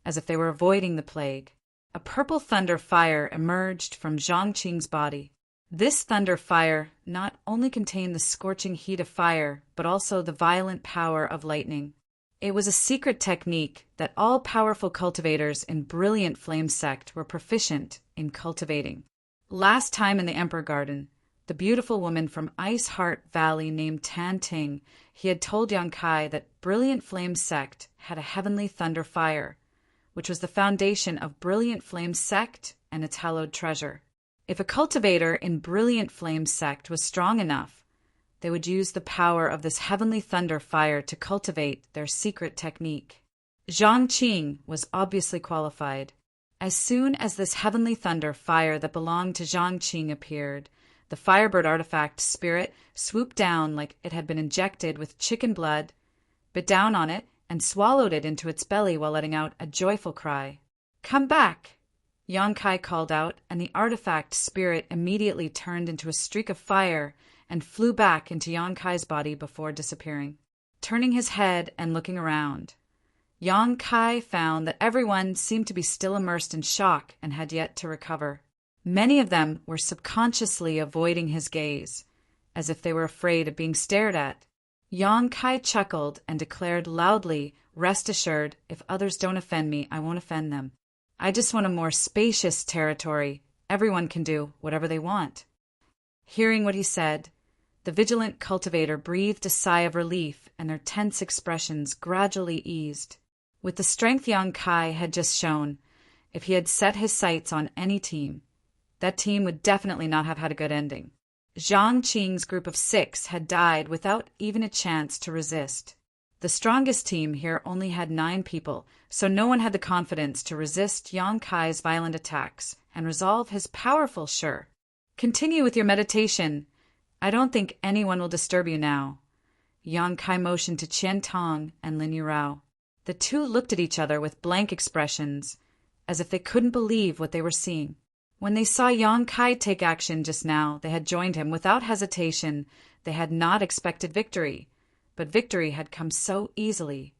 as if they were avoiding the plague. A purple thunder fire emerged from Zhang Qing's body. This thunder fire not only contained the scorching heat of fire, but also the violent power of lightning. It was a secret technique that all powerful cultivators in Brilliant Flame Sect were proficient in cultivating. Last time in the Emperor Garden, the beautiful woman from Ice Heart Valley named Tan Ting, he had told Yang Kai that Brilliant Flame Sect had a heavenly thunder fire, which was the foundation of Brilliant Flame Sect and its hallowed treasure. If a cultivator in Brilliant Flame Sect was strong enough, they would use the power of this heavenly thunder fire to cultivate their secret technique. Zhang Qing was obviously qualified. As soon as this heavenly thunder fire that belonged to Zhang Qing appeared, the Firebird artifact spirit swooped down like it had been injected with chicken blood, bit down on it, and swallowed it into its belly while letting out a joyful cry. "Come back!" Yang Kai called out, and the artifact spirit immediately turned into a streak of fire and flew back into Yang Kai's body before disappearing. Turning his head and looking around, Yang Kai found that everyone seemed to be still immersed in shock and had yet to recover. Many of them were subconsciously avoiding his gaze, as if they were afraid of being stared at. Yang Kai chuckled and declared loudly, "Rest assured, if others don't offend me, I won't offend them. I just want a more spacious territory. Everyone can do whatever they want." Hearing what he said, the vigilant cultivator breathed a sigh of relief, and their tense expressions gradually eased. With the strength Yang Kai had just shown, if he had set his sights on any team, that team would definitely not have had a good ending. Zhang Qing's group of 6 had died without even a chance to resist. The strongest team here only had 9 people, so no one had the confidence to resist Yang Kai's violent attacks and resolve his powerful "sure." "Continue with your meditation. I don't think anyone will disturb you now." Yang Kai motioned to Qian Tong and Lin Yurao. The two looked at each other with blank expressions, as if they couldn't believe what they were seeing. When they saw Yang Kai take action just now, they had joined him without hesitation. They had not expected victory, but victory had come so easily.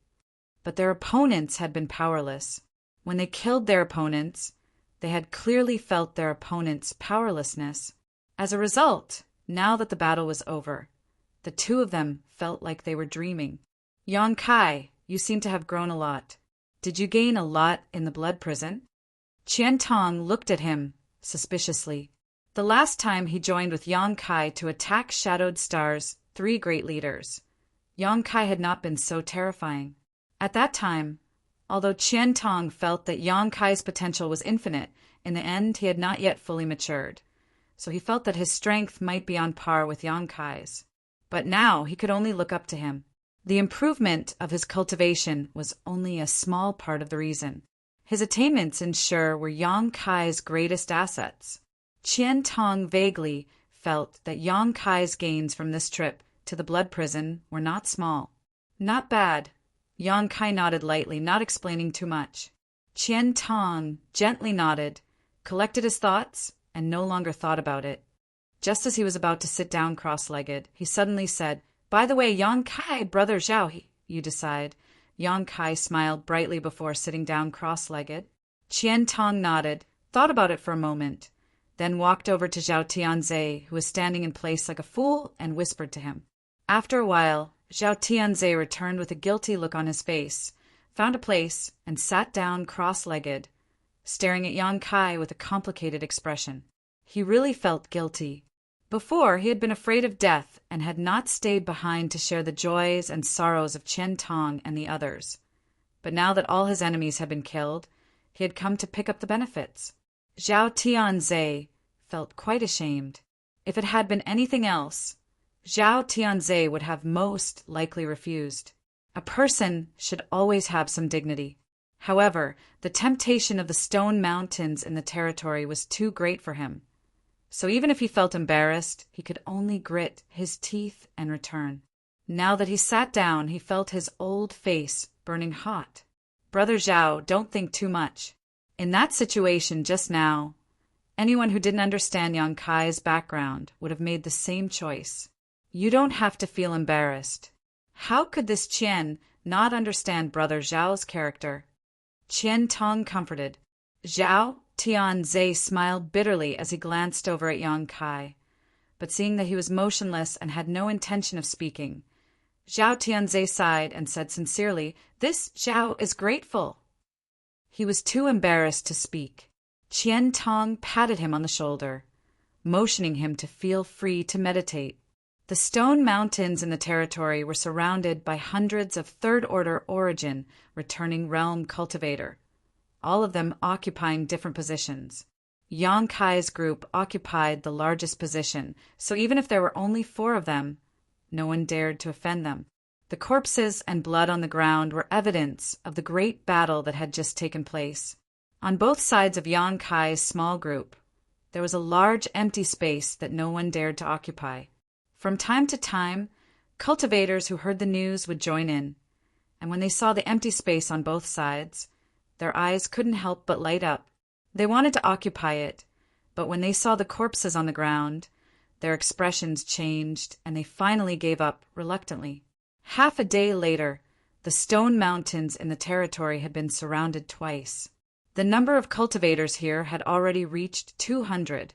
But their opponents had been powerless. When they killed their opponents, they had clearly felt their opponents' powerlessness. As a result, now that the battle was over, the two of them felt like they were dreaming. "Yang Kai, you seem to have grown a lot. Did you gain a lot in the blood prison?" Qian Tong looked at him suspiciously. The last time he joined with Yang Kai to attack Shadowed Star's 3 great leaders, Yang Kai had not been so terrifying. At that time, although Qian Tong felt that Yang Kai's potential was infinite, in the end he had not yet fully matured, so he felt that his strength might be on par with Yang Kai's. But now he could only look up to him. The improvement of his cultivation was only a small part of the reason. His attainments in Sure were Yang Kai's greatest assets. Qian Tong vaguely felt that Yang Kai's gains from this trip to the blood prison were not small. "Not bad." Yang Kai nodded lightly, not explaining too much. Qian Tong gently nodded, collected his thoughts, and no longer thought about it. Just as he was about to sit down cross-legged, he suddenly said, "By the way, Yang Kai, brother Zhao, you decide." Yang Kai smiled brightly before sitting down cross-legged. Qian Tong nodded, thought about it for a moment, then walked over to Zhao Tianze, who was standing in place like a fool, and whispered to him. After a while, Zhao Tianze returned with a guilty look on his face, found a place, and sat down cross-legged, staring at Yang Kai with a complicated expression. He really felt guilty. Before, he had been afraid of death and had not stayed behind to share the joys and sorrows of Qian Tong and the others. But now that all his enemies had been killed, he had come to pick up the benefits. Zhao Tianze felt quite ashamed. If it had been anything else, Zhao Tianze would have most likely refused. A person should always have some dignity. However, the temptation of the stone mountains in the territory was too great for him. So even if he felt embarrassed, he could only grit his teeth and return. Now that he sat down, he felt his old face burning hot. "Brother Zhao, don't think too much. In that situation just now, anyone who didn't understand Yang Kai's background would have made the same choice. You don't have to feel embarrassed. How could this Qian not understand Brother Zhao's character?" Qian Tong comforted. Zhao Tianze smiled bitterly as he glanced over at Yang Kai, but seeing that he was motionless and had no intention of speaking, Zhao Tianze sighed and said sincerely, "This Zhao is grateful." He was too embarrassed to speak. Qian Tong patted him on the shoulder, motioning him to feel free to meditate. The stone mountains in the territory were surrounded by hundreds of third-order origin returning realm cultivator, all of them occupying different positions. Yang Kai's group occupied the largest position, so even if there were only 4 of them, no one dared to offend them. The corpses and blood on the ground were evidence of the great battle that had just taken place. On both sides of Yang Kai's small group, there was a large empty space that no one dared to occupy. From time to time, cultivators who heard the news would join in, and when they saw the empty space on both sides, their eyes couldn't help but light up. They wanted to occupy it, but when they saw the corpses on the ground, their expressions changed and they finally gave up reluctantly. Half a day later, the stone mountains in the territory had been surrounded twice. The number of cultivators here had already reached 200,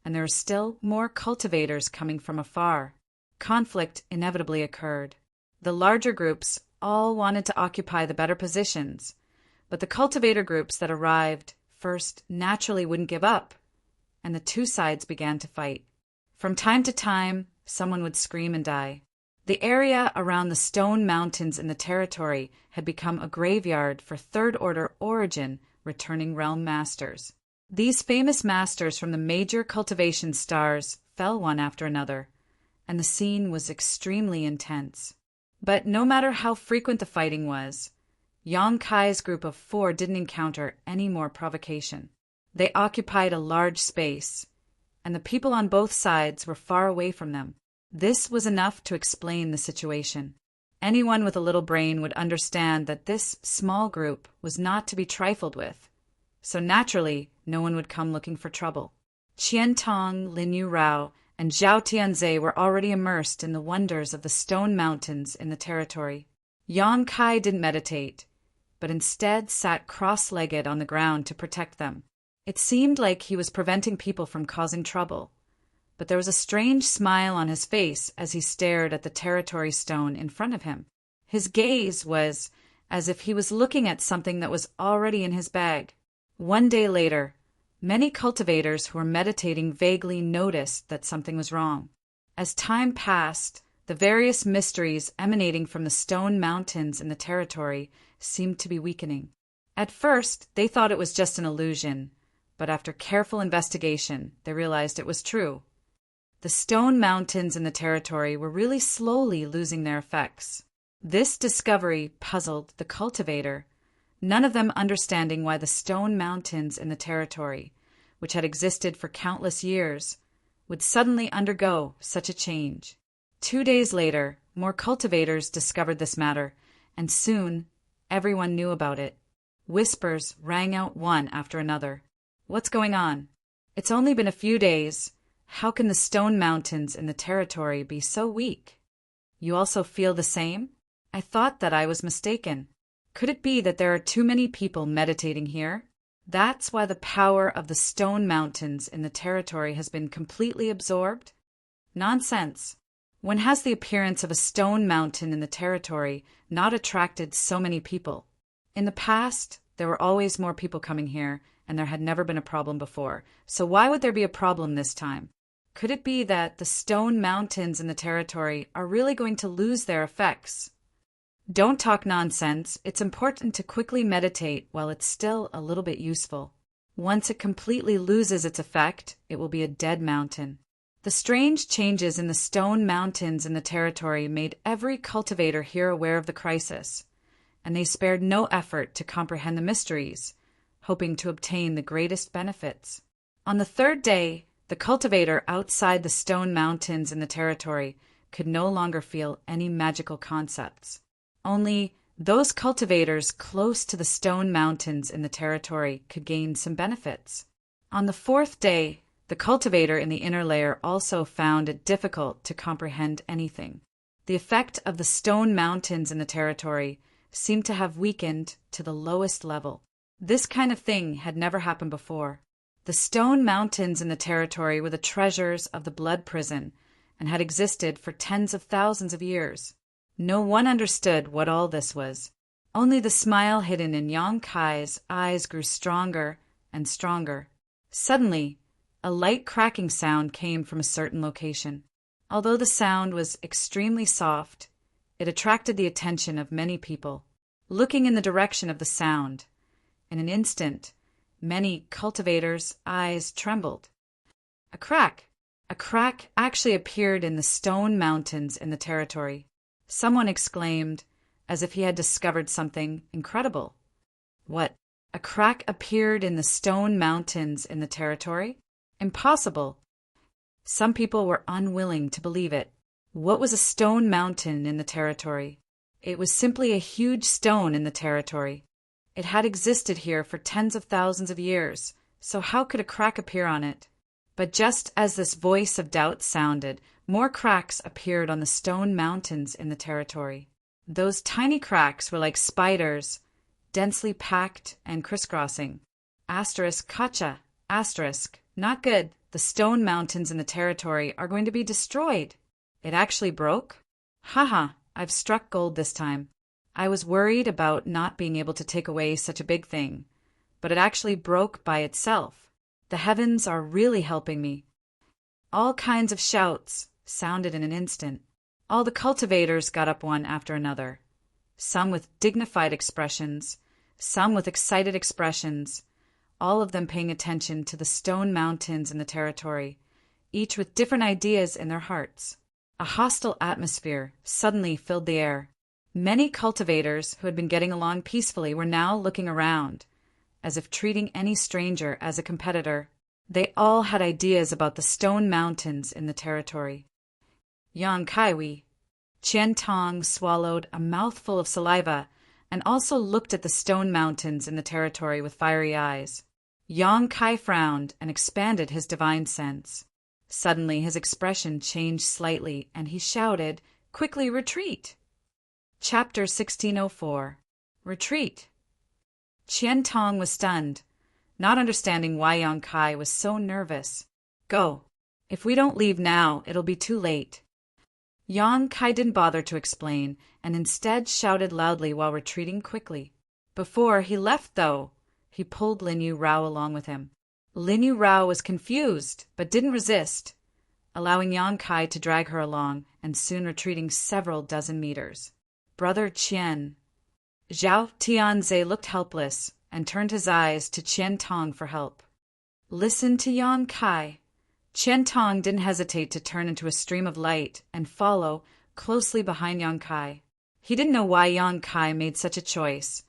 and there were still more cultivators coming from afar. Conflict inevitably occurred. The larger groups all wanted to occupy the better positions, but the cultivator groups that arrived first naturally wouldn't give up, and the 2 sides began to fight. From time to time, someone would scream and die. The area around the stone mountains in the territory had become a graveyard for third-order origin returning realm masters. These famous masters from the major cultivation stars fell one after another, and the scene was extremely intense. But no matter how frequent the fighting was, Yang Kai's group of 4 didn't encounter any more provocation. They occupied a large space, and the people on both sides were far away from them. This was enough to explain the situation. Anyone with a little brain would understand that this small group was not to be trifled with, so naturally no one would come looking for trouble. Qian Tong, Lin Yu Rao, and Zhao Tianze were already immersed in the wonders of the stone mountains in the territory. Yang Kai didn't meditate, but instead sat cross-legged on the ground to protect them. It seemed like he was preventing people from causing trouble, but there was a strange smile on his face as he stared at the territory stone in front of him. His gaze was as if he was looking at something that was already in his bag. One day later, many cultivators who were meditating vaguely noticed that something was wrong. As time passed, the various mysteries emanating from the stone mountains in the territory seemed to be weakening. At first, they thought it was just an illusion, but after careful investigation, they realized it was true. The stone mountains in the territory were really slowly losing their effects. This discovery puzzled the cultivator, none of them understanding why the stone mountains in the territory, which had existed for countless years, would suddenly undergo such a change. 2 days later, more cultivators discovered this matter, and soon everyone knew about it. Whispers rang out one after another. "What's going on? It's only been a few days. How can the stone mountains in the territory be so weak? You also feel the same? I thought that I was mistaken. Could it be that there are too many people meditating here? That's why the power of the stone mountains in the territory has been completely absorbed? Nonsense. When has the appearance of a stone mountain in the territory not attracted so many people? In the past, there were always more people coming here, and there had never been a problem before. So why would there be a problem this time? Could it be that the stone mountains in the territory are really going to lose their effects? Don't talk nonsense. It's important to quickly meditate while it's still a little bit useful. Once it completely loses its effect, it will be a dead mountain." The strange changes in the stone mountains in the territory made every cultivator here aware of the crisis, and they spared no effort to comprehend the mysteries, hoping to obtain the greatest benefits. On the 3rd day, the cultivator outside the stone mountains in the territory could no longer feel any magical concepts. Only those cultivators close to the stone mountains in the territory could gain some benefits. On the 4th day, the cultivator in the inner layer also found it difficult to comprehend anything. The effect of the stone mountains in the territory seemed to have weakened to the lowest level. This kind of thing had never happened before. The stone mountains in the territory were the treasures of the blood prison and had existed for tens of thousands of years. No one understood what all this was. Only the smile hidden in Yang Kai's eyes grew stronger and stronger. Suddenly, a light cracking sound came from a certain location. Although the sound was extremely soft, it attracted the attention of many people. Looking in the direction of the sound, in an instant, many cultivators' eyes trembled. A crack actually appeared in the stone mountains in the territory. Someone exclaimed, as if he had discovered something incredible. What? A crack appeared in the stone mountains in the territory? Impossible. Some people were unwilling to believe it. What was a stone mountain in the territory? It was simply a huge stone in the territory. It had existed here for tens of thousands of years, so how could a crack appear on it? But just as this voice of doubt sounded, more cracks appeared on the stone mountains in the territory. Those tiny cracks were like spiders, densely packed and crisscrossing. Gotcha. Not good. The stone mountains in the territory are going to be destroyed. It actually broke? Haha, I've struck gold this time. I was worried about not being able to take away such a big thing, but it actually broke by itself. The heavens are really helping me. All kinds of shouts sounded in an instant. All the cultivators got up one after another, some with dignified expressions, some with excited expressions, all of them paying attention to the stone mountains in the territory, each with different ideas in their hearts. A hostile atmosphere suddenly filled the air. Many cultivators who had been getting along peacefully were now looking around, as if treating any stranger as a competitor. They all had ideas about the stone mountains in the territory. Yang Kai. Qian Tong swallowed a mouthful of saliva and also looked at the stone mountains in the territory with fiery eyes. Yang Kai frowned and expanded his divine sense. Suddenly his expression changed slightly, and he shouted, "Quickly retreat!" Chapter 1604. Retreat. Qian Tong was stunned, not understanding why Yang Kai was so nervous. Go. If we don't leave now, it'll be too late. Yang Kai didn't bother to explain, and instead shouted loudly while retreating quickly. Before he left, though, he pulled Lin Yu Rao along with him. Lin Yu Rao was confused, but didn't resist, allowing Yang Kai to drag her along, and soon retreating several dozen meters. Brother Qian. Zhao Tianze looked helpless and turned his eyes to Qian Tong for help. Listen to Yang Kai. Qian Tong didn't hesitate to turn into a stream of light and follow closely behind Yang Kai. He didn't know why Yang Kai made such a choice,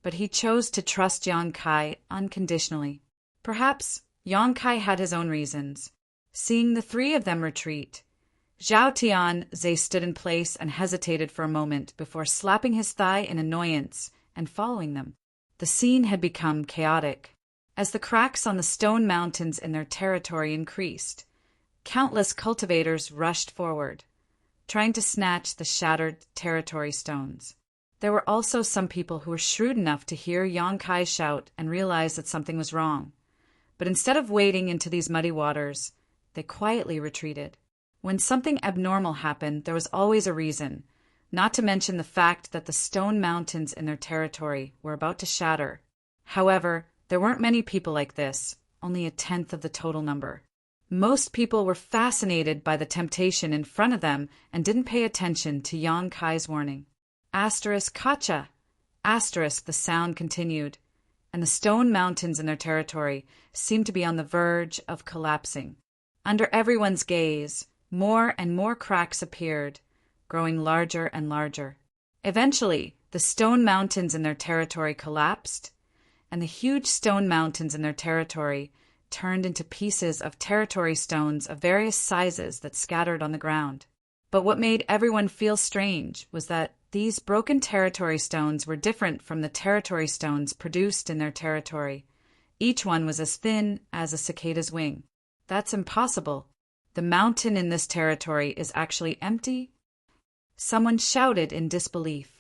but he chose to trust Yang Kai unconditionally. Perhaps Yang Kai had his own reasons. Seeing the three of them retreat, Zhao Tianze stood in place and hesitated for a moment before slapping his thigh in annoyance and following them. The scene had become chaotic. As the cracks on the stone mountains in their territory increased, countless cultivators rushed forward, trying to snatch the shattered territory stones. There were also some people who were shrewd enough to hear Yang Kai shout and realize that something was wrong. But instead of wading into these muddy waters, they quietly retreated. When something abnormal happened, there was always a reason, not to mention the fact that the stone mountains in their territory were about to shatter. However, there weren't many people like this, only a tenth of the total number. Most people were fascinated by the temptation in front of them and didn't pay attention to Yang Kai's warning. Gotcha. The sound continued, and the stone mountains in their territory seemed to be on the verge of collapsing. Under everyone's gaze, more and more cracks appeared, growing larger and larger. Eventually, the stone mountains in their territory collapsed, and the huge stone mountains in their territory turned into pieces of territory stones of various sizes that scattered on the ground. But what made everyone feel strange was that these broken territory stones were different from the territory stones produced in their territory. Each one was as thin as a cicada's wing. That's impossible. The mountain in this territory is actually empty. Someone shouted in disbelief.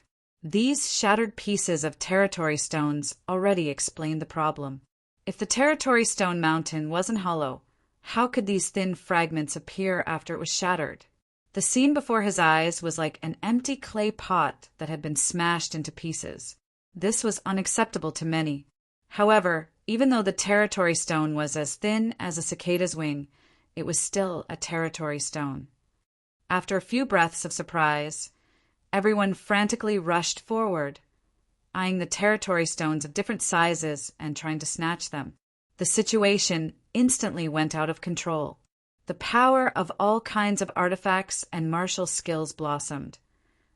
These shattered pieces of territory stones already explained the problem. If the territory stone mountain wasn't hollow, how could these thin fragments appear after it was shattered? The scene before his eyes was like an empty clay pot that had been smashed into pieces. This was unacceptable to many. However, even though the territory stone was as thin as a cicada's wing, it was still a territory stone. After a few breaths of surprise, everyone frantically rushed forward, eyeing the territory stones of different sizes and trying to snatch them. The situation instantly went out of control. The power of all kinds of artifacts and martial skills blossomed,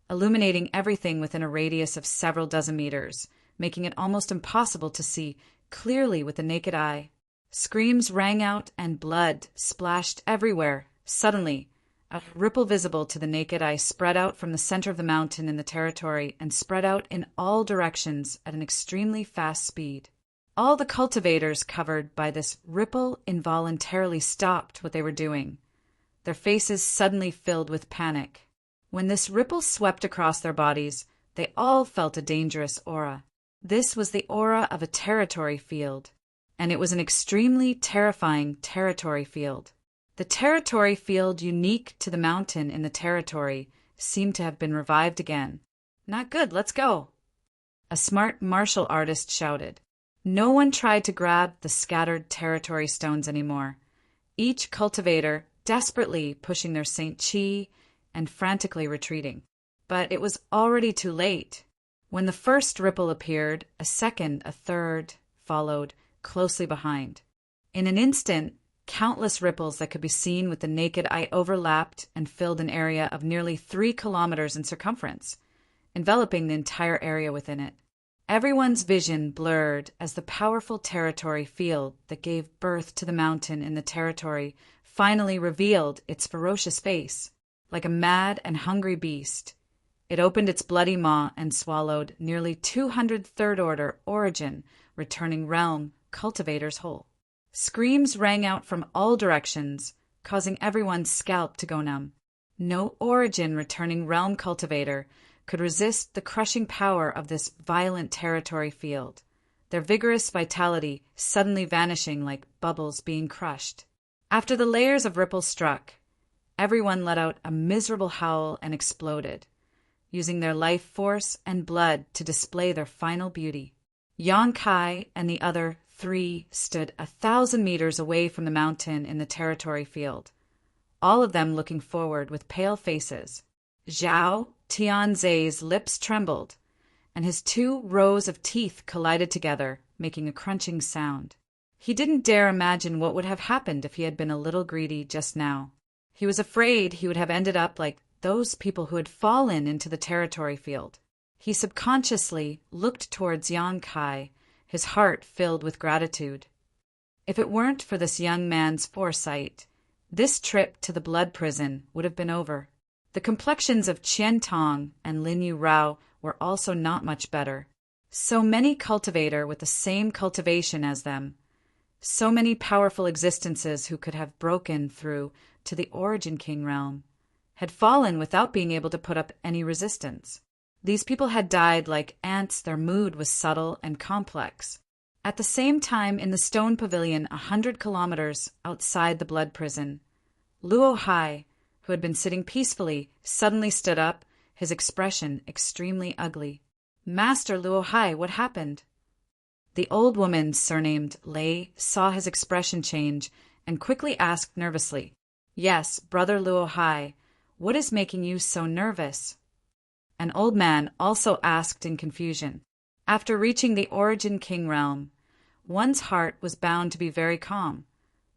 illuminating everything within a radius of several dozen meters, making it almost impossible to see clearly with the naked eye. Screams rang out and blood splashed everywhere. Suddenly, a ripple visible to the naked eye spread out from the center of the mountain in the territory and spread out in all directions at an extremely fast speed. All the cultivators covered by this ripple involuntarily stopped what they were doing, their faces suddenly filled with panic. When this ripple swept across their bodies, they all felt a dangerous aura. This was the aura of a territory field, and it was an extremely terrifying territory field. The territory field unique to the mountain in the territory seemed to have been revived again. "Not good, let's go," a smart martial artist shouted. No one tried to grab the scattered territory stones anymore, each cultivator desperately pushing their Saint Chi and frantically retreating. But it was already too late. When the first ripple appeared, a second, a third followed closely behind. In an instant, countless ripples that could be seen with the naked eye overlapped and filled an area of nearly 3 kilometers in circumference, enveloping the entire area within it. Everyone's vision blurred as the powerful territory field that gave birth to the mountain in the territory finally revealed its ferocious face. Like a mad and hungry beast, it opened its bloody maw and swallowed nearly 200 third-order origin returning realm cultivators whole. Screams rang out from all directions, causing everyone's scalp to go numb. No origin returning realm cultivator could resist the crushing power of this violent territory field, their vigorous vitality suddenly vanishing like bubbles being crushed. After the layers of ripples struck, everyone let out a miserable howl and exploded, using their life force and blood to display their final beauty. Yang Kai and the other 3 stood 1,000 meters away from the mountain in the territory field, all of them looking forward with pale faces. Zhao Tianzai's lips trembled, and his 2 rows of teeth collided together, making a crunching sound. He didn't dare imagine what would have happened if he had been a little greedy just now. He was afraid he would have ended up like those people who had fallen into the territory field. He subconsciously looked towards Yang Kai, his heart filled with gratitude. If it weren't for this young man's foresight, this trip to the blood prison would have been over. The complexions of Qian Tong and Lin Yu Rao were also not much better. So many cultivator with the same cultivation as them, so many powerful existences who could have broken through to the Origin King realm, had fallen without being able to put up any resistance. These people had died like ants. Their mood was subtle and complex. At the same time, in the stone pavilion 100 kilometers outside the blood prison, Luo Hai, who had been sitting peacefully, suddenly stood up, his expression extremely ugly. "Master Luo Hai, what happened?" The old woman, surnamed Lei, saw his expression change and quickly asked nervously, "Yes, brother Luo Hai, what is making you so nervous?" An old man also asked in confusion. After reaching the Origin King realm, one's heart was bound to be very calm,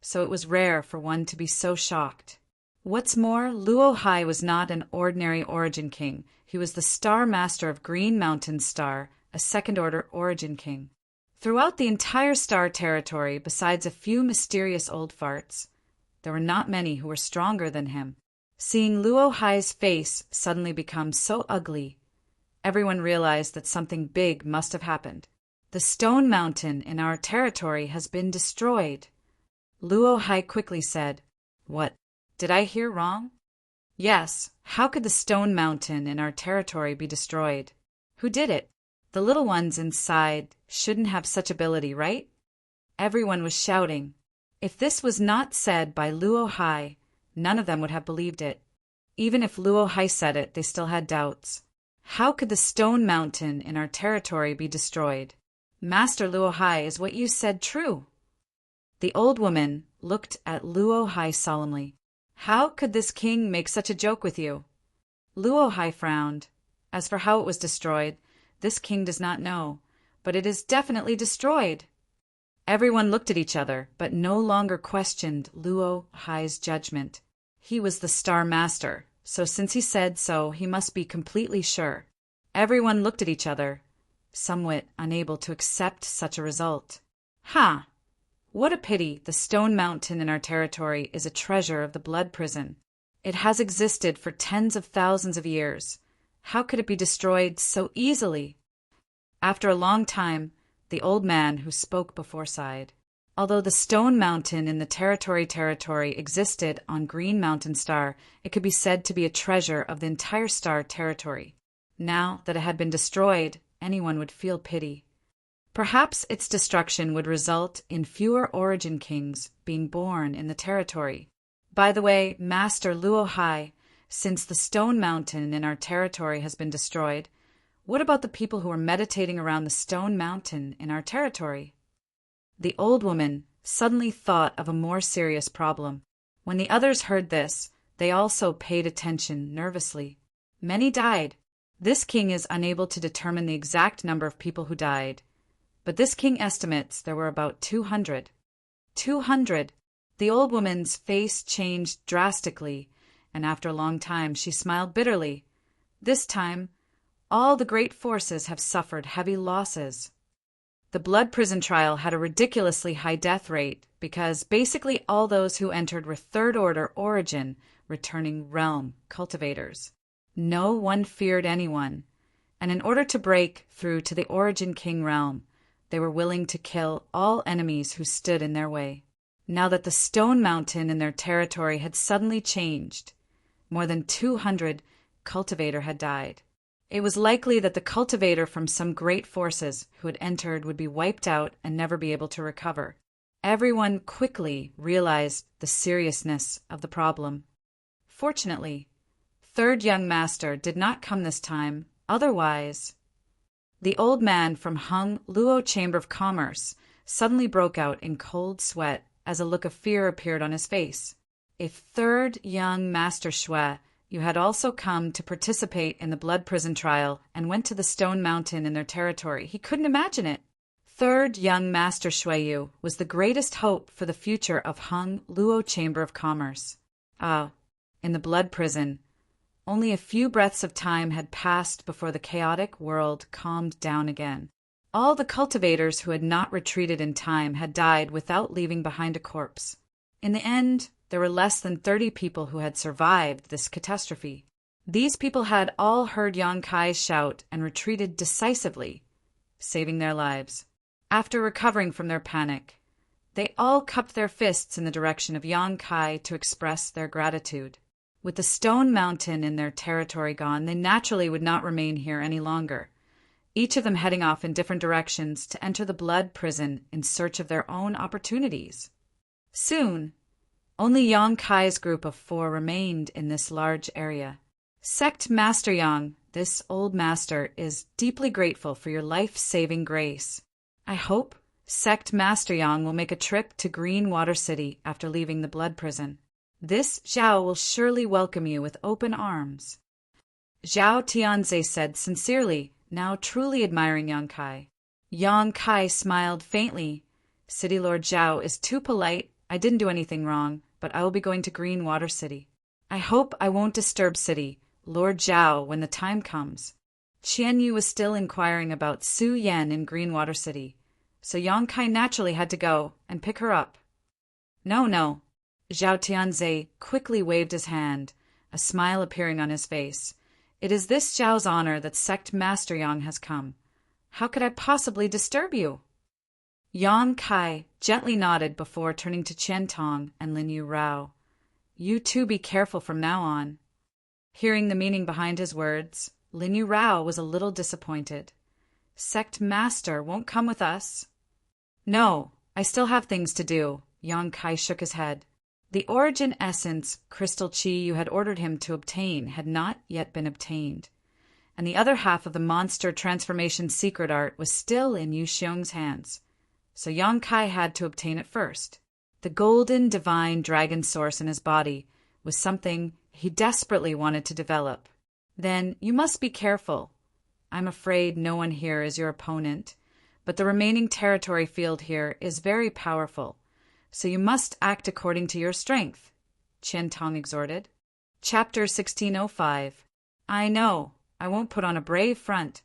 so it was rare for one to be so shocked. What's more, Luo Hai was not an ordinary Origin King. He was the Star Master of Green Mountain Star, a second-order Origin King. Throughout the entire Star territory, besides a few mysterious old farts, there were not many who were stronger than him. Seeing Luo Hai's face suddenly become so ugly, everyone realized that something big must have happened. "The stone mountain in our territory has been destroyed," Luo Hai quickly said. "What? Did I hear wrong?" "Yes. How could the stone mountain in our territory be destroyed? Who did it? The little ones inside shouldn't have such ability, right?" Everyone was shouting. If this was not said by Luo Hai, none of them would have believed it. Even if Luo Hai said it, they still had doubts. How could the stone mountain in our territory be destroyed? Master Luo Hai, is what you said true? The old woman looked at Luo Hai solemnly. How could this king make such a joke with you? Luo Hai frowned. As for how it was destroyed, this king does not know, but it is definitely destroyed. Everyone looked at each other, but no longer questioned Luo Hai's judgment. He was the Star Master, so since he said so, he must be completely sure. Everyone looked at each other, somewhat unable to accept such a result. Ha! What a pity the stone mountain in our territory is a treasure of the blood prison. It has existed for tens of thousands of years. How could it be destroyed so easily? After a long time, the old man who spoke before sighed. Although the stone mountain in the territory existed on Green Mountain Star, it could be said to be a treasure of the entire star territory. Now that it had been destroyed, anyone would feel pity. Perhaps its destruction would result in fewer origin kings being born in the territory. By the way, Master Luo Hai, since the stone mountain in our territory has been destroyed, what about the people who are meditating around the stone mountain in our territory? The old woman suddenly thought of a more serious problem. When the others heard this, they also paid attention nervously. Many died. This king is unable to determine the exact number of people who died, but this king estimates there were about 200. 200! The old woman's face changed drastically, and after a long time she smiled bitterly. This time, all the great forces have suffered heavy losses. The blood prison trial had a ridiculously high death rate because basically all those who entered were third-order origin, returning realm cultivators. No one feared anyone, and in order to break through to the origin king realm, they were willing to kill all enemies who stood in their way. Now that the stone mountain in their territory had suddenly changed, more than 200 cultivator had died. It was likely that the cultivator from some great forces who had entered would be wiped out and never be able to recover. Everyone quickly realized the seriousness of the problem. Fortunately, third young master did not come this time, otherwise... The old man from Hung Luo Chamber of Commerce suddenly broke out in cold sweat as a look of fear appeared on his face. If third young Master Shui, you had also come to participate in the blood prison trial and went to the stone mountain in their territory, he couldn't imagine it. Third young Master Shuiyu was the greatest hope for the future of Hung Luo Chamber of Commerce. In the blood prison, only a few breaths of time had passed before the chaotic world calmed down again. All the cultivators who had not retreated in time had died without leaving behind a corpse. In the end, there were less than 30 people who had survived this catastrophe. These people had all heard Yang Kai's shout and retreated decisively, saving their lives. After recovering from their panic, they all cupped their fists in the direction of Yang Kai to express their gratitude. With the stone mountain in their territory gone, they naturally would not remain here any longer, each of them heading off in different directions to enter the blood prison in search of their own opportunities. Soon, only Yang Kai's group of 4 remained in this large area. Sect Master Yang, this old master, is deeply grateful for your life-saving grace. I hope Sect Master Yang will make a trip to Green Water City after leaving the blood prison. This Zhao will surely welcome you with open arms. Zhao Tianze said sincerely, now truly admiring Yang Kai. Yang Kai smiled faintly. City Lord Zhao is too polite. I didn't do anything wrong, but I will be going to Green Water City. I hope I won't disturb City Lord Zhao when the time comes. Qian Yu was still inquiring about Su Yan in Green Water City, so Yang Kai naturally had to go and pick her up. No. Zhao Tianze quickly waved his hand, a smile appearing on his face. It is this Zhao's honor that Sect Master Yang has come. How could I possibly disturb you? Yang Kai gently nodded before turning to Qian Tong and Lin Yu Rao. You two be careful from now on. Hearing the meaning behind his words, Lin Yu Rao was a little disappointed. Sect Master won't come with us? No, I still have things to do. Yang Kai shook his head. The origin essence crystal chi you had ordered him to obtain had not yet been obtained, and the other half of the monster transformation secret art was still in Yu Xiong's hands, so Yang Kai had to obtain it first. The golden divine dragon source in his body was something he desperately wanted to develop. Then you must be careful. I'm afraid no one here is your opponent, but the remaining territory field here is very powerful, so you must act according to your strength, Qian Tong exhorted. Chapter 1605. I know. I won't put on a brave front.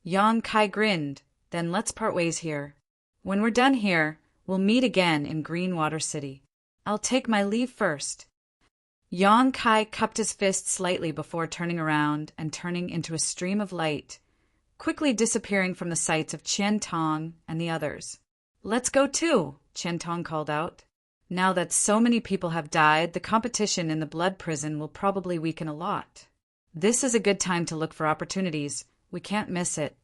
Yang Kai grinned. Then let's part ways here. When we're done here, we'll meet again in Greenwater City. I'll take my leave first. Yang Kai cupped his fist slightly before turning around and turning into a stream of light, quickly disappearing from the sights of Qian Tong and the others. Let's go too, Qian Tong called out. Now that so many people have died, the competition in the blood prison will probably weaken a lot. This is a good time to look for opportunities. We can't miss it.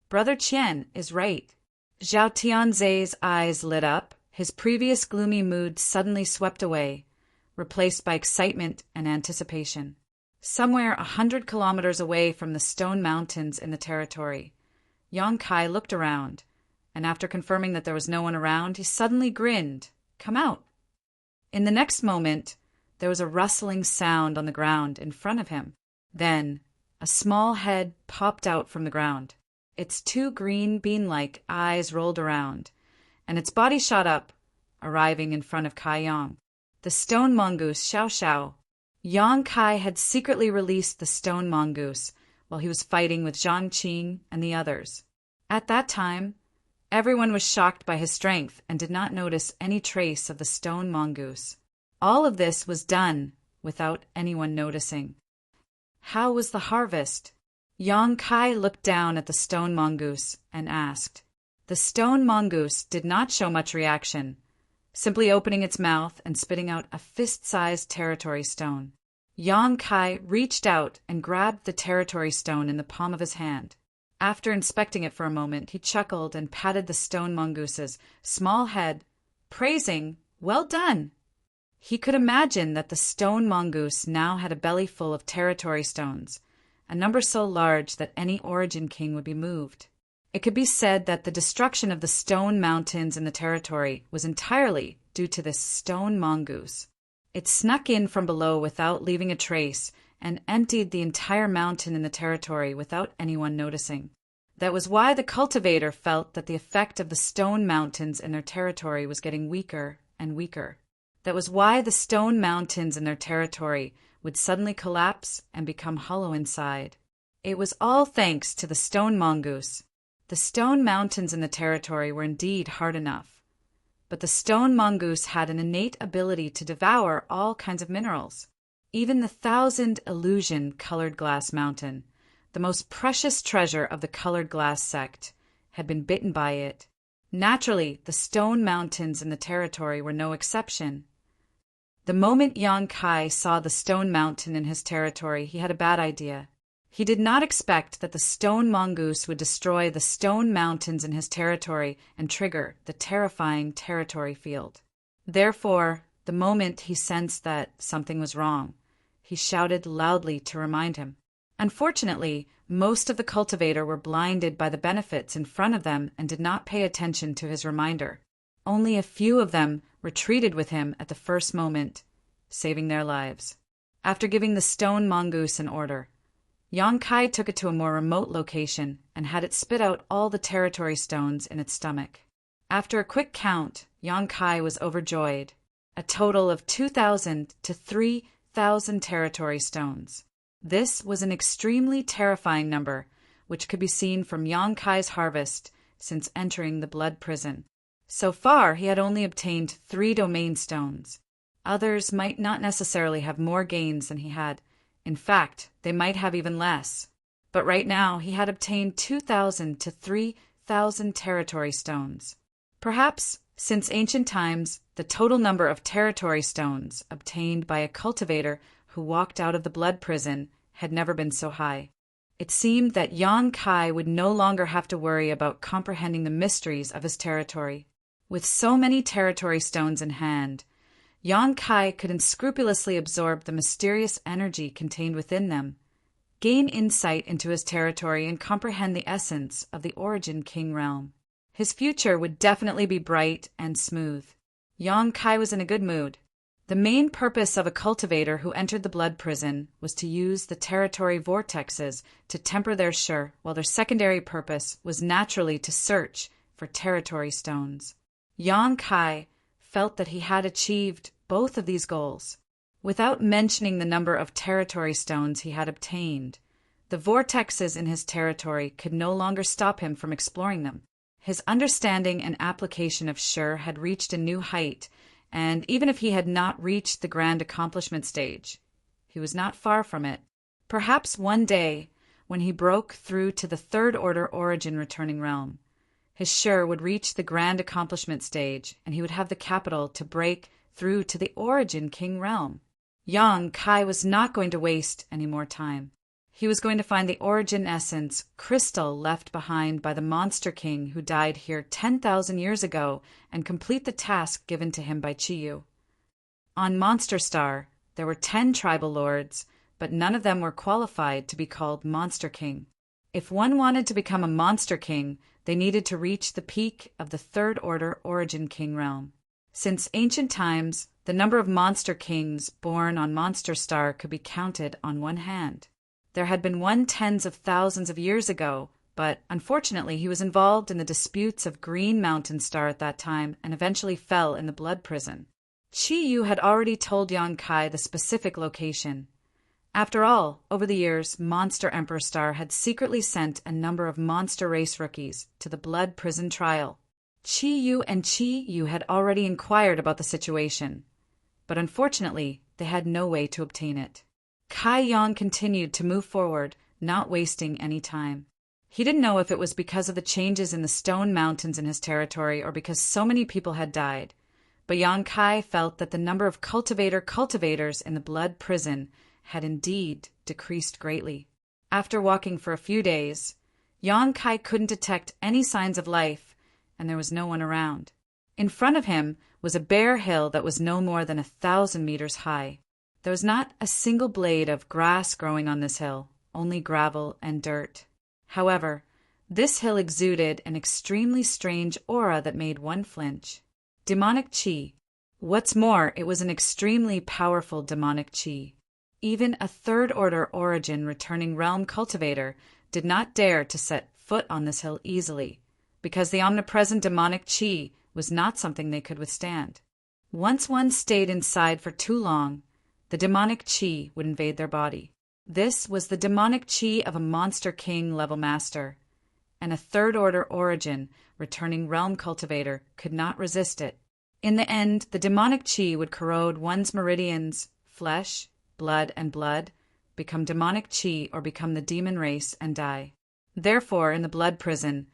Brother Qian is right. Zhao Tianzhe's eyes lit up, his previous gloomy mood suddenly swept away, replaced by excitement and anticipation. Somewhere 100 kilometers away from the stone mountains in the territory, Yang Kai looked around, and after confirming that there was no one around, he suddenly grinned. Come out. In the next moment, there was a rustling sound on the ground in front of him. Then, a small head popped out from the ground. Its two green bean-like eyes rolled around, and its body shot up, arriving in front of Kai Yang. The stone mongoose Xiao Xiao. Yang Kai had secretly released the stone mongoose while he was fighting with Zhang Qing and the others. At that time, everyone was shocked by his strength and did not notice any trace of the stone mongoose. All of this was done without anyone noticing. How was the harvest? Yang Kai looked down at the stone mongoose and asked. The stone mongoose did not show much reaction, simply opening its mouth and spitting out a fist-sized territory stone. Yang Kai reached out and grabbed the territory stone in the palm of his hand. After inspecting it for a moment, he chuckled and patted the stone mongoose's small head, praising, "Well done!" He could imagine that the stone mongoose now had a belly full of territory stones, a number so large that any origin king would be moved. It could be said that the destruction of the stone mountains in the territory was entirely due to this stone mongoose. It snuck in from below without leaving a trace and emptied the entire mountain in the territory without anyone noticing. That was why the cultivator felt that the effect of the stone mountains in their territory was getting weaker and weaker. That was why the stone mountains in their territory would suddenly collapse and become hollow inside. It was all thanks to the stone mongoose. The stone mountains in the territory were indeed hard enough, but the stone mongoose had an innate ability to devour all kinds of minerals. Even the 1,000 illusion colored glass mountain, the most precious treasure of the colored glass sect, had been bitten by it. Naturally, the stone mountains in the territory were no exception. The moment Yang Kai saw the stone mountain in his territory, he had a bad idea. He did not expect that the stone mongoose would destroy the stone mountains in his territory and trigger the terrifying territory field. Therefore, the moment he sensed that something was wrong, he shouted loudly to remind him. Unfortunately, most of the cultivator were blinded by the benefits in front of them and did not pay attention to his reminder. Only a few of them retreated with him at the first moment, saving their lives. After giving the stone mongoose an order, Yang Kai took it to a more remote location and had it spit out all the territory stones in its stomach. After a quick count, Yang Kai was overjoyed. A total of 2,000 to 3,000 territory stones. This was an extremely terrifying number, which could be seen from Yang Kai's harvest since entering the blood prison. So far, he had only obtained 3 domain stones. Others might not necessarily have more gains than he had. In fact, they might have even less. But right now, he had obtained 2,000 to 3,000 territory stones. Perhaps, since ancient times, the total number of territory stones obtained by a cultivator who walked out of the blood prison had never been so high. It seemed that Yang Kai would no longer have to worry about comprehending the mysteries of his territory. With so many territory stones in hand, Yang Kai could unscrupulously absorb the mysterious energy contained within them, gain insight into his territory, and comprehend the essence of the Origin King realm. His future would definitely be bright and smooth. Yang Kai was in a good mood. The main purpose of a cultivator who entered the blood prison was to use the territory vortexes to temper their shi, while their secondary purpose was naturally to search for territory stones. Yang Kai felt that he had achieved both of these goals. Without mentioning the number of territory stones he had obtained, the vortexes in his territory could no longer stop him from exploring them. His understanding and application of shi had reached a new height, and even if he had not reached the grand accomplishment stage, he was not far from it. Perhaps one day, when he broke through to the third order origin returning realm, his shi would reach the grand accomplishment stage, and he would have the capital to break through to the Origin King realm. Yang Kai was not going to waste any more time. He was going to find the origin essence crystal left behind by the Monster King who died here 10,000 years ago and complete the task given to him by Chiyu. On Monster Star, there were 10 tribal lords, but none of them were qualified to be called Monster King. If one wanted to become a Monster King, they needed to reach the peak of the Third Order Origin King realm. Since ancient times, the number of Monster Kings born on Monster Star could be counted on one hand. There had been one tens of thousands of years ago, but unfortunately he was involved in the disputes of Green Mountain Star at that time and eventually fell in the blood prison. Chiyu had already told Yang Kai the specific location. After all, over the years, Monster Emperor Star had secretly sent a number of monster race rookies to the blood prison trial. Chiyu had already inquired about the situation, but unfortunately they had no way to obtain it. Kai Yang continued to move forward, not wasting any time. He didn't know if it was because of the changes in the stone mountains in his territory or because so many people had died, but Yang Kai felt that the number of cultivators in the blood prison had indeed decreased greatly. After walking for a few days, Yang Kai couldn't detect any signs of life, and there was no one around. In front of him was a bare hill that was no more than 1,000 meters high. There was not a single blade of grass growing on this hill, only gravel and dirt. However, this hill exuded an extremely strange aura that made one flinch. Demonic chi. What's more, it was an extremely powerful demonic chi. Even a third-order origin returning realm cultivator did not dare to set foot on this hill easily, because the omnipresent demonic chi was not something they could withstand. Once one stayed inside for too long, the demonic chi would invade their body. This was the demonic chi of a Monster King level master, and a third-order origin returning realm cultivator could not resist it. In the end, the demonic chi would corrode one's meridians, flesh, blood, become demonic chi or become the demon race and die. Therefore, in the blood prison,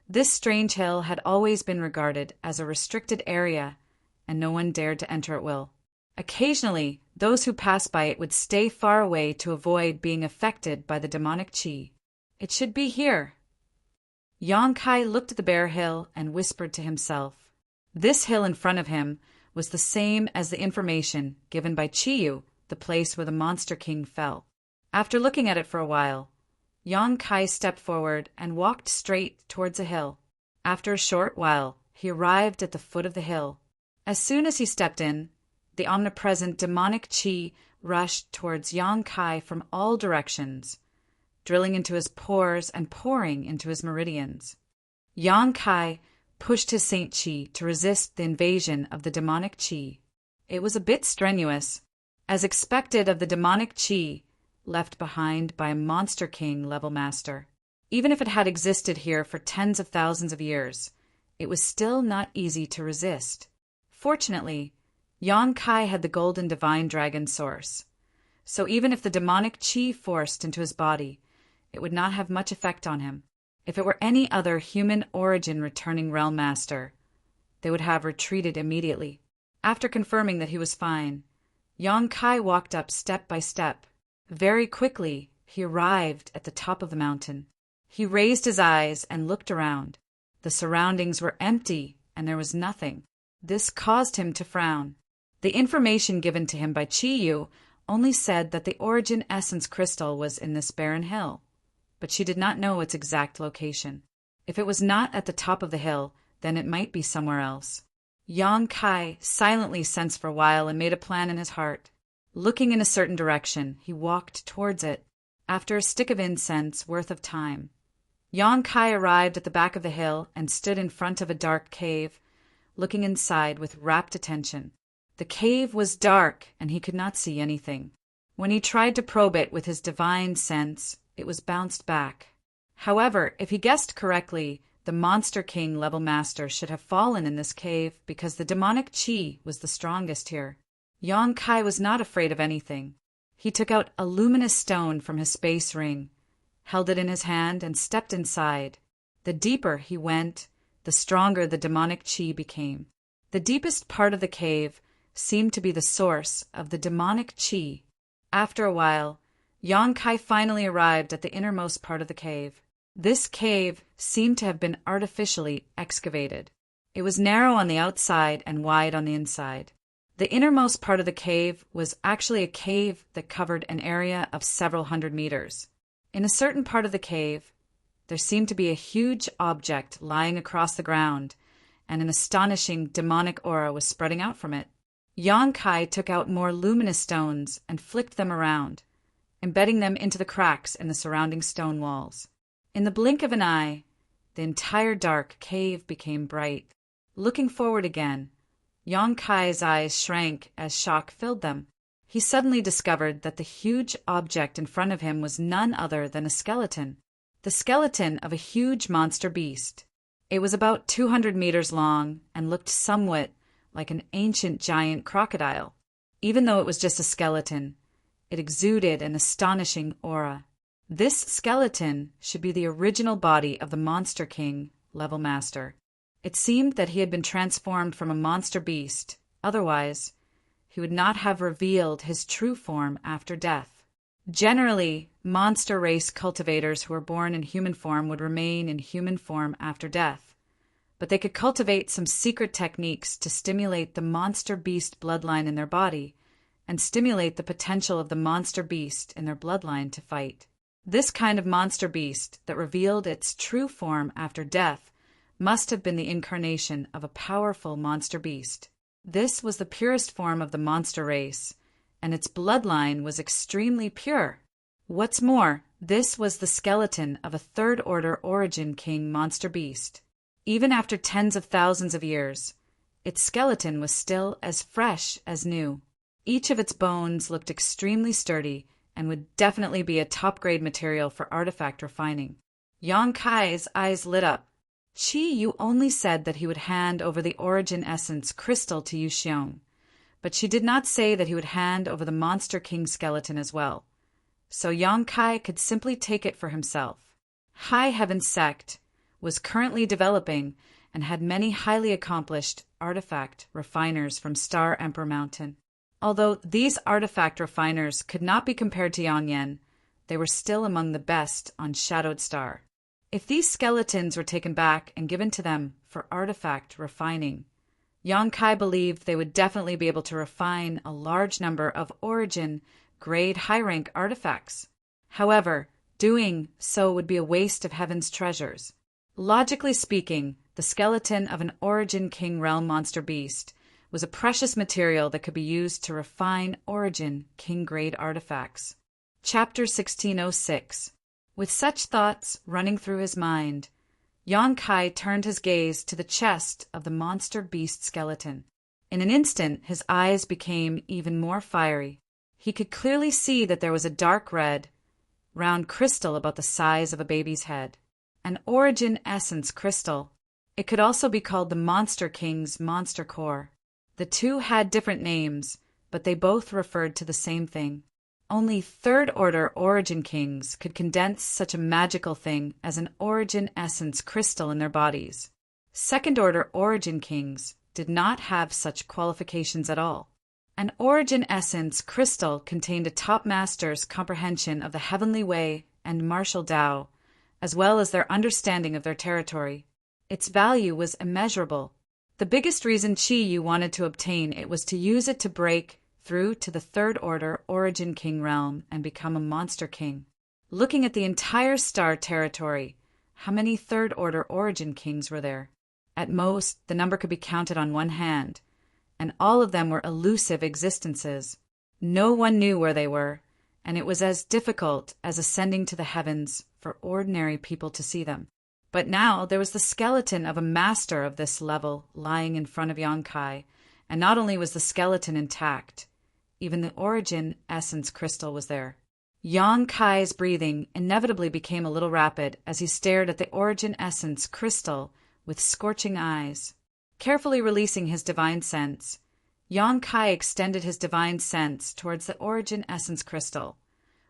this strange hill had always been regarded as a restricted area, and no one dared to enter at will. Occasionally, those who passed by it would stay far away to avoid being affected by the demonic chi. It should be here. Yang Kai looked at the bare hill and whispered to himself. This hill in front of him was the same as the information given by Chiyu, the place where the Monster King fell. After looking at it for a while, Yang Kai stepped forward and walked straight towards a hill. After a short while, he arrived at the foot of the hill. As soon as he stepped in, the omnipresent demonic chi rushed towards Yang Kai from all directions, drilling into his pores and pouring into his meridians. Yang Kai pushed his saint chi to resist the invasion of the demonic chi. It was a bit strenuous, as expected of the demonic chi left behind by a Monster King level master. Even if it had existed here for tens of thousands of years, it was still not easy to resist. Fortunately, Yang Kai had the golden divine dragon source, so even if the demonic chi forced into his body, it would not have much effect on him. If it were any other human origin returning realm master, they would have retreated immediately. After confirming that he was fine, Yang Kai walked up step by step. Very quickly, he arrived at the top of the mountain. He raised his eyes and looked around. The surroundings were empty, and there was nothing. This caused him to frown. The information given to him by Chiyu only said that the origin essence crystal was in this barren hill, but she did not know its exact location. If it was not at the top of the hill, then it might be somewhere else. Yang Kai silently sensed for a while and made a plan in his heart. Looking in a certain direction, he walked towards it. After a stick of incense worth of time, Yang Kai arrived at the back of the hill and stood in front of a dark cave, looking inside with rapt attention. The cave was dark, and he could not see anything. When he tried to probe it with his divine sense, it was bounced back. However, if he guessed correctly, the Monster King level master should have fallen in this cave because the demonic chi was the strongest here. Yang Kai was not afraid of anything. He took out a luminous stone from his space ring, held it in his hand, and stepped inside. The deeper he went, the stronger the demonic chi became. The deepest part of the cave seemed to be the source of the demonic chi. After a while, Yang Kai finally arrived at the innermost part of the cave. This cave seemed to have been artificially excavated. It was narrow on the outside and wide on the inside. The innermost part of the cave was actually a cave that covered an area of several hundred meters. In a certain part of the cave, there seemed to be a huge object lying across the ground, and an astonishing demonic aura was spreading out from it. Yang Kai took out more luminous stones and flicked them around, embedding them into the cracks in the surrounding stone walls. In the blink of an eye, the entire dark cave became bright. Looking forward again, Yang Kai's eyes shrank as shock filled them. He suddenly discovered that the huge object in front of him was none other than a skeleton. The skeleton of a huge monster beast. It was about 200 meters long and looked somewhat like an ancient giant crocodile. Even though it was just a skeleton, it exuded an astonishing aura. This skeleton should be the original body of the Monster King level master. It seemed that he had been transformed from a monster beast, otherwise he would not have revealed his true form after death. Generally, monster race cultivators who were born in human form would remain in human form after death, but they could cultivate some secret techniques to stimulate the monster beast bloodline in their body and stimulate the potential of the monster beast in their bloodline to fight. This kind of monster beast that revealed its true form after death must have been the incarnation of a powerful monster beast. This was the purest form of the monster race, and its bloodline was extremely pure. What's more, this was the skeleton of a third-order origin king monster beast. Even after tens of thousands of years, its skeleton was still as fresh as new. Each of its bones looked extremely sturdy and would definitely be a top-grade material for artifact refining. Yang Kai's eyes lit up. Chi Yu only said that he would hand over the origin essence crystal to Yu Xiong, but she did not say that he would hand over the Monster King skeleton as well, so Yang Kai could simply take it for himself. High Heaven Sect was currently developing and had many highly accomplished artifact refiners from Star Emperor Mountain. Although these artifact refiners could not be compared to Yang Yan, they were still among the best on Shadowed Star. If these skeletons were taken back and given to them for artifact refining, Yang Kai believed they would definitely be able to refine a large number of origin, grade high-rank artifacts. However, doing so would be a waste of heaven's treasures. Logically speaking, the skeleton of an origin king realm monster beast was a precious material that could be used to refine origin king-grade artifacts. Chapter 1606. With such thoughts running through his mind, Yang Kai turned his gaze to the chest of the monster beast skeleton. In an instant, his eyes became even more fiery. He could clearly see that there was a dark red, round crystal about the size of a baby's head. An origin essence crystal. It could also be called the Monster King's monster core. The two had different names, but they both referred to the same thing. Only third-order origin kings could condense such a magical thing as an origin essence crystal in their bodies. Second-order origin kings did not have such qualifications at all. An origin essence crystal contained a top master's comprehension of the heavenly way and martial Tao, as well as their understanding of their territory. Its value was immeasurable. The biggest reason Qi Yu wanted to obtain it was to use it to break through to the Third Order Origin King realm and become a monster king. Looking at the entire star territory, how many Third Order Origin Kings were there? At most, the number could be counted on one hand, and all of them were elusive existences. No one knew where they were, and it was as difficult as ascending to the heavens for ordinary people to see them. But now there was the skeleton of a master of this level lying in front of Yang Kai, and not only was the skeleton intact, even the origin essence crystal was there. Yang Kai's breathing inevitably became a little rapid as he stared at the origin essence crystal with scorching eyes. Carefully releasing his divine sense, Yang Kai extended his divine sense towards the origin essence crystal.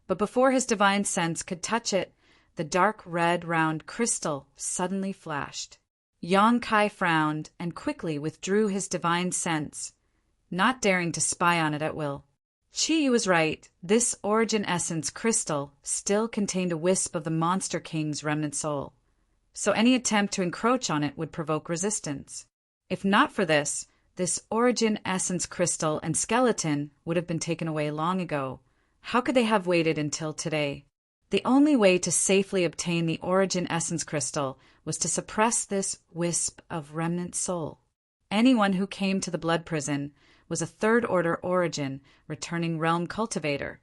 But before his divine sense could touch it, the dark red round crystal suddenly flashed. Yang Kai frowned and quickly withdrew his divine sense, not daring to spy on it at will. Qi Yu was right. This origin essence crystal still contained a wisp of the Monster King's remnant soul, so any attempt to encroach on it would provoke resistance. If not for this origin essence crystal and skeleton would have been taken away long ago. How could they have waited until today? The only way to safely obtain the origin essence crystal was to suppress this wisp of remnant soul. Anyone who came to the blood prison was a Third Order Origin returning realm cultivator.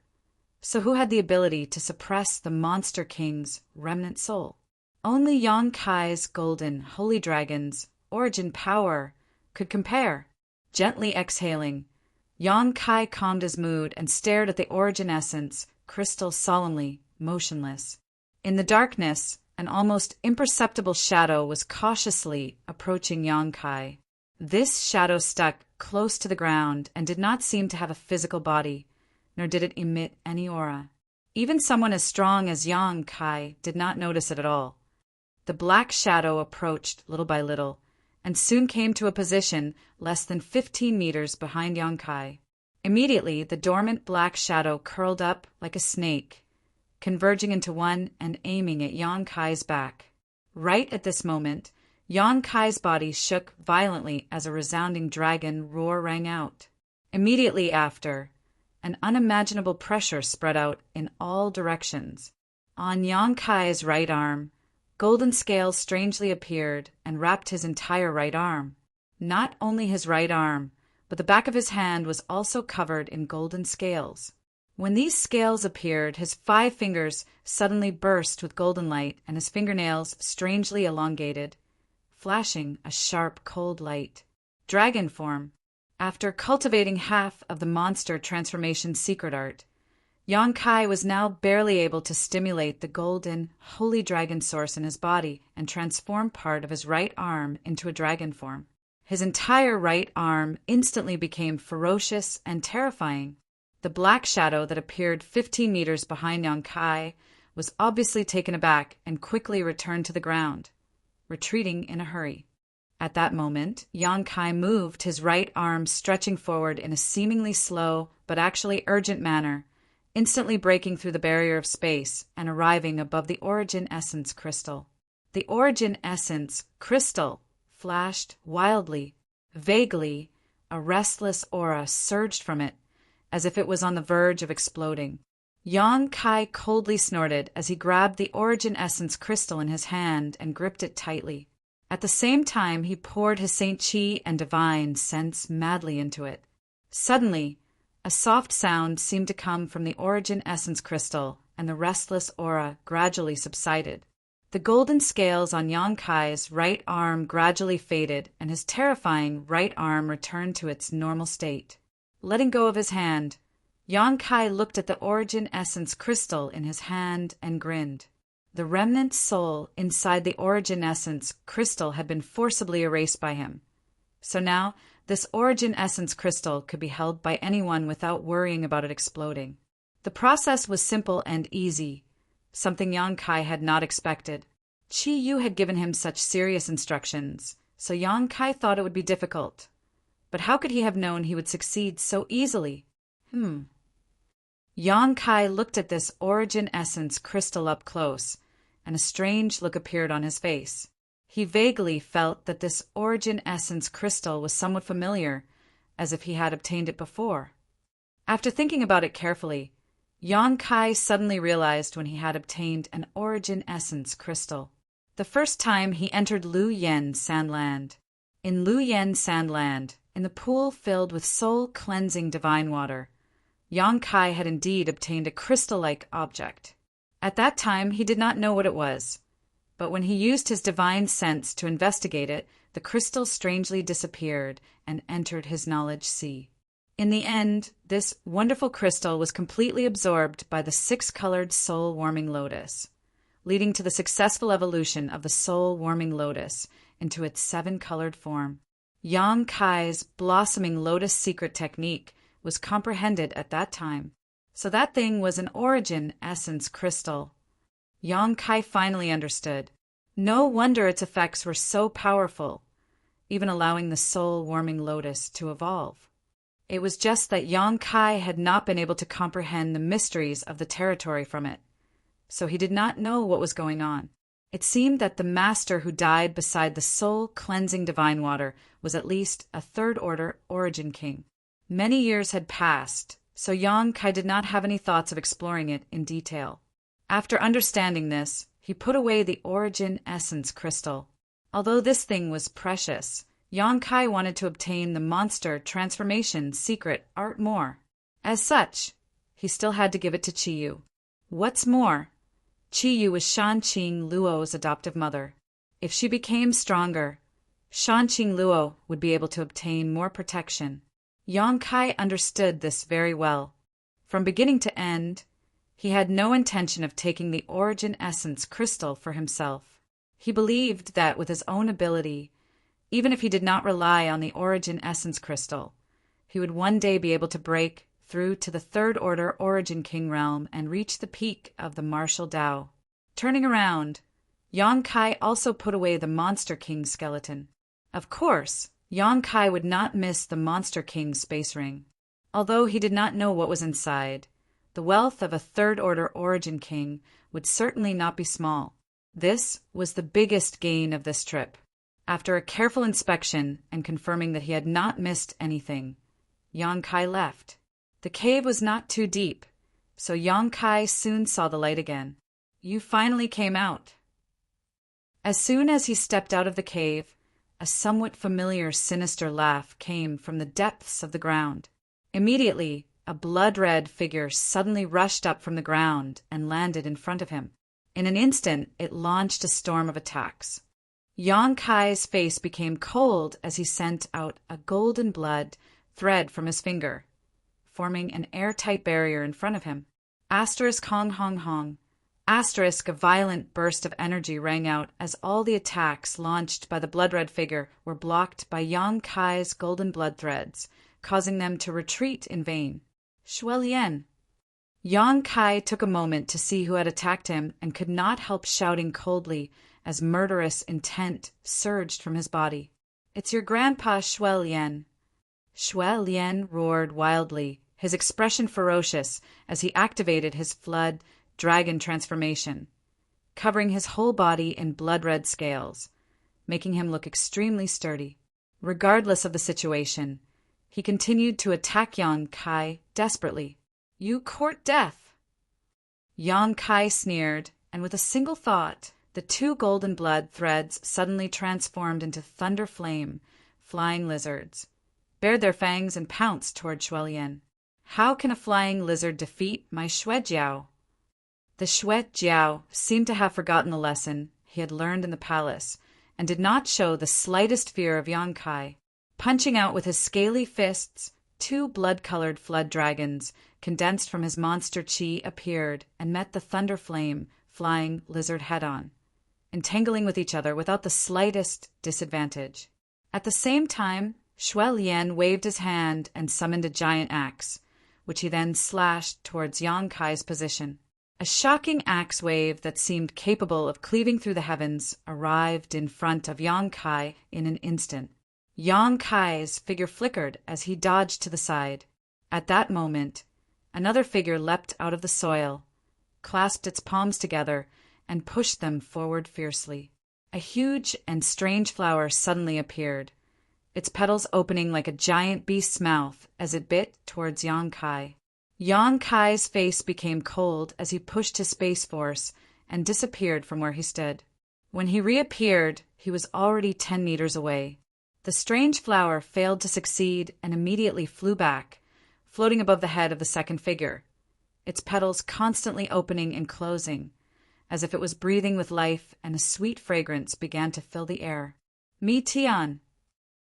So who had the ability to suppress the Monster King's remnant soul? Only Yang Kai's golden holy dragon's origin power could compare. Gently exhaling, Yang Kai calmed his mood and stared at the origin essence crystal solemnly, motionless. In the darkness, an almost imperceptible shadow was cautiously approaching Yang Kai. This shadow stuck close to the ground and did not seem to have a physical body, nor did it emit any aura. Even someone as strong as Yang Kai did not notice it at all. The black shadow approached little by little, and soon came to a position less than 15 meters behind Yang Kai. Immediately, the dormant black shadow curled up like a snake, converging into one and aiming at Yang Kai's back. Right at this moment, Yang Kai's body shook violently as a resounding dragon roar rang out. Immediately after, an unimaginable pressure spread out in all directions. On Yang Kai's right arm, golden scales strangely appeared and wrapped his entire right arm. Not only his right arm, but the back of his hand was also covered in golden scales. When these scales appeared, his 5 fingers suddenly burst with golden light and his fingernails strangely elongated, flashing a sharp, cold light. Dragon form. After cultivating half of the monster transformation secret art, Yang Kai was now barely able to stimulate the golden, holy dragon source in his body and transform part of his right arm into a dragon form. His entire right arm instantly became ferocious and terrifying. The black shadow that appeared 15 meters behind Yang Kai was obviously taken aback and quickly returned to the ground, retreating in a hurry. At that moment, Yang Kai moved his right arm, stretching forward in a seemingly slow but actually urgent manner, instantly breaking through the barrier of space and arriving above the origin essence crystal. The origin essence crystal flashed wildly. Vaguely, a restless aura surged from it, as if it was on the verge of exploding. Yang Kai coldly snorted as he grabbed the origin essence crystal in his hand and gripped it tightly. At the same time, he poured his Saint Qi and divine sense madly into it. Suddenly, a soft sound seemed to come from the origin essence crystal, and the restless aura gradually subsided. The golden scales on Yang Kai's right arm gradually faded, and his terrifying right arm returned to its normal state. Letting go of his hand, Yang Kai looked at the origin essence crystal in his hand and grinned. The remnant soul inside the origin essence crystal had been forcibly erased by him. So now, this origin essence crystal could be held by anyone without worrying about it exploding. The process was simple and easy, something Yang Kai had not expected. Qi Yu had given him such serious instructions, so Yang Kai thought it would be difficult. But how could he have known he would succeed so easily? Yang Kai looked at this origin essence crystal up close, and a strange look appeared on his face. He vaguely felt that this origin essence crystal was somewhat familiar, as if he had obtained it before. After thinking about it carefully, Yang Kai suddenly realized when he had obtained an origin essence crystal. The first time he entered Lu Yen Sandland. In Lu Yen Sandland, in the pool filled with soul-cleansing divine water, Yang Kai had indeed obtained a crystal-like object. At that time, he did not know what it was, but when he used his divine sense to investigate it, the crystal strangely disappeared and entered his knowledge sea. In the end, this wonderful crystal was completely absorbed by the 6-colored soul-warming lotus, leading to the successful evolution of the soul-warming lotus into its 7-colored form. Yang Kai's blossoming lotus secret technique was comprehended at that time. So that thing was an origin essence crystal. Yang Kai finally understood. No wonder its effects were so powerful, even allowing the soul-warming lotus to evolve. It was just that Yang Kai had not been able to comprehend the mysteries of the territory from it, so he did not know what was going on. It seemed that the master who died beside the soul-cleansing divine water was at least a third-order origin king. Many years had passed, so Yang Kai did not have any thoughts of exploring it in detail. After understanding this, he put away the origin essence crystal. Although this thing was precious, Yang Kai wanted to obtain the monster transformation secret art more. As such, he still had to give it to Chiyu. What's more, Chiyu was Shanqing Luo's adoptive mother. If she became stronger, Shanqing Luo would be able to obtain more protection. Yang Kai understood this very well. From beginning to end, he had no intention of taking the origin essence crystal for himself. He believed that with his own ability, even if he did not rely on the origin essence crystal, he would one day be able to break through to the third-order origin king realm and reach the peak of the martial Tao. Turning around, Yang Kai also put away the monster king skeleton. Of course, Yang Kai would not miss the monster king space ring. Although he did not know what was inside, the wealth of a third-order origin king would certainly not be small. This was the biggest gain of this trip. After a careful inspection and confirming that he had not missed anything, Yang Kai left. The cave was not too deep, so Yang Kai soon saw the light again. You finally came out. As soon as he stepped out of the cave, a somewhat familiar sinister laugh came from the depths of the ground. Immediately, a blood-red figure suddenly rushed up from the ground and landed in front of him. In an instant, it launched a storm of attacks. Yang Kai's face became cold as he sent out a golden blood thread from his finger, forming an airtight barrier in front of him. Asterisk hong hong hong. Asterisk, a violent burst of energy rang out as all the attacks launched by the blood-red figure were blocked by Yang Kai's golden blood threads, causing them to retreat in vain. Shuelian. Yang Kai took a moment to see who had attacked him and could not help shouting coldly as murderous intent surged from his body. It's your grandpa, Shuelian. Shuelian roared wildly, his expression ferocious as he activated his flood dragon transformation, covering his whole body in blood-red scales, making him look extremely sturdy. Regardless of the situation, he continued to attack Yang Kai desperately. You court death! Yang Kai sneered, and with a single thought, the 2 golden blood threads suddenly transformed into thunder flame, flying lizards, bared their fangs and pounced toward Shuelian. How can a flying lizard defeat my Shuejiao? The Shuejiao seemed to have forgotten the lesson he had learned in the palace and did not show the slightest fear of Yang Kai. Punching out with his scaly fists, 2 blood-colored flood dragons condensed from his monster chi appeared and met the thunder flame flying lizard head-on, entangling with each other without the slightest disadvantage. At the same time, Shuelian waved his hand and summoned a giant axe, which he then slashed towards Yang Kai's position. A shocking axe wave that seemed capable of cleaving through the heavens arrived in front of Yang Kai in an instant. Yang Kai's figure flickered as he dodged to the side. At that moment, another figure leapt out of the soil, clasped its palms together, and pushed them forward fiercely. A huge and strange flower suddenly appeared, its petals opening like a giant beast's mouth as it bit towards Yang Kai. Yang Kai's face became cold as he pushed his space force and disappeared from where he stood. When he reappeared, he was already 10 meters away. The strange flower failed to succeed and immediately flew back, floating above the head of the second figure, its petals constantly opening and closing, as if it was breathing with life, and a sweet fragrance began to fill the air. Mi Tian!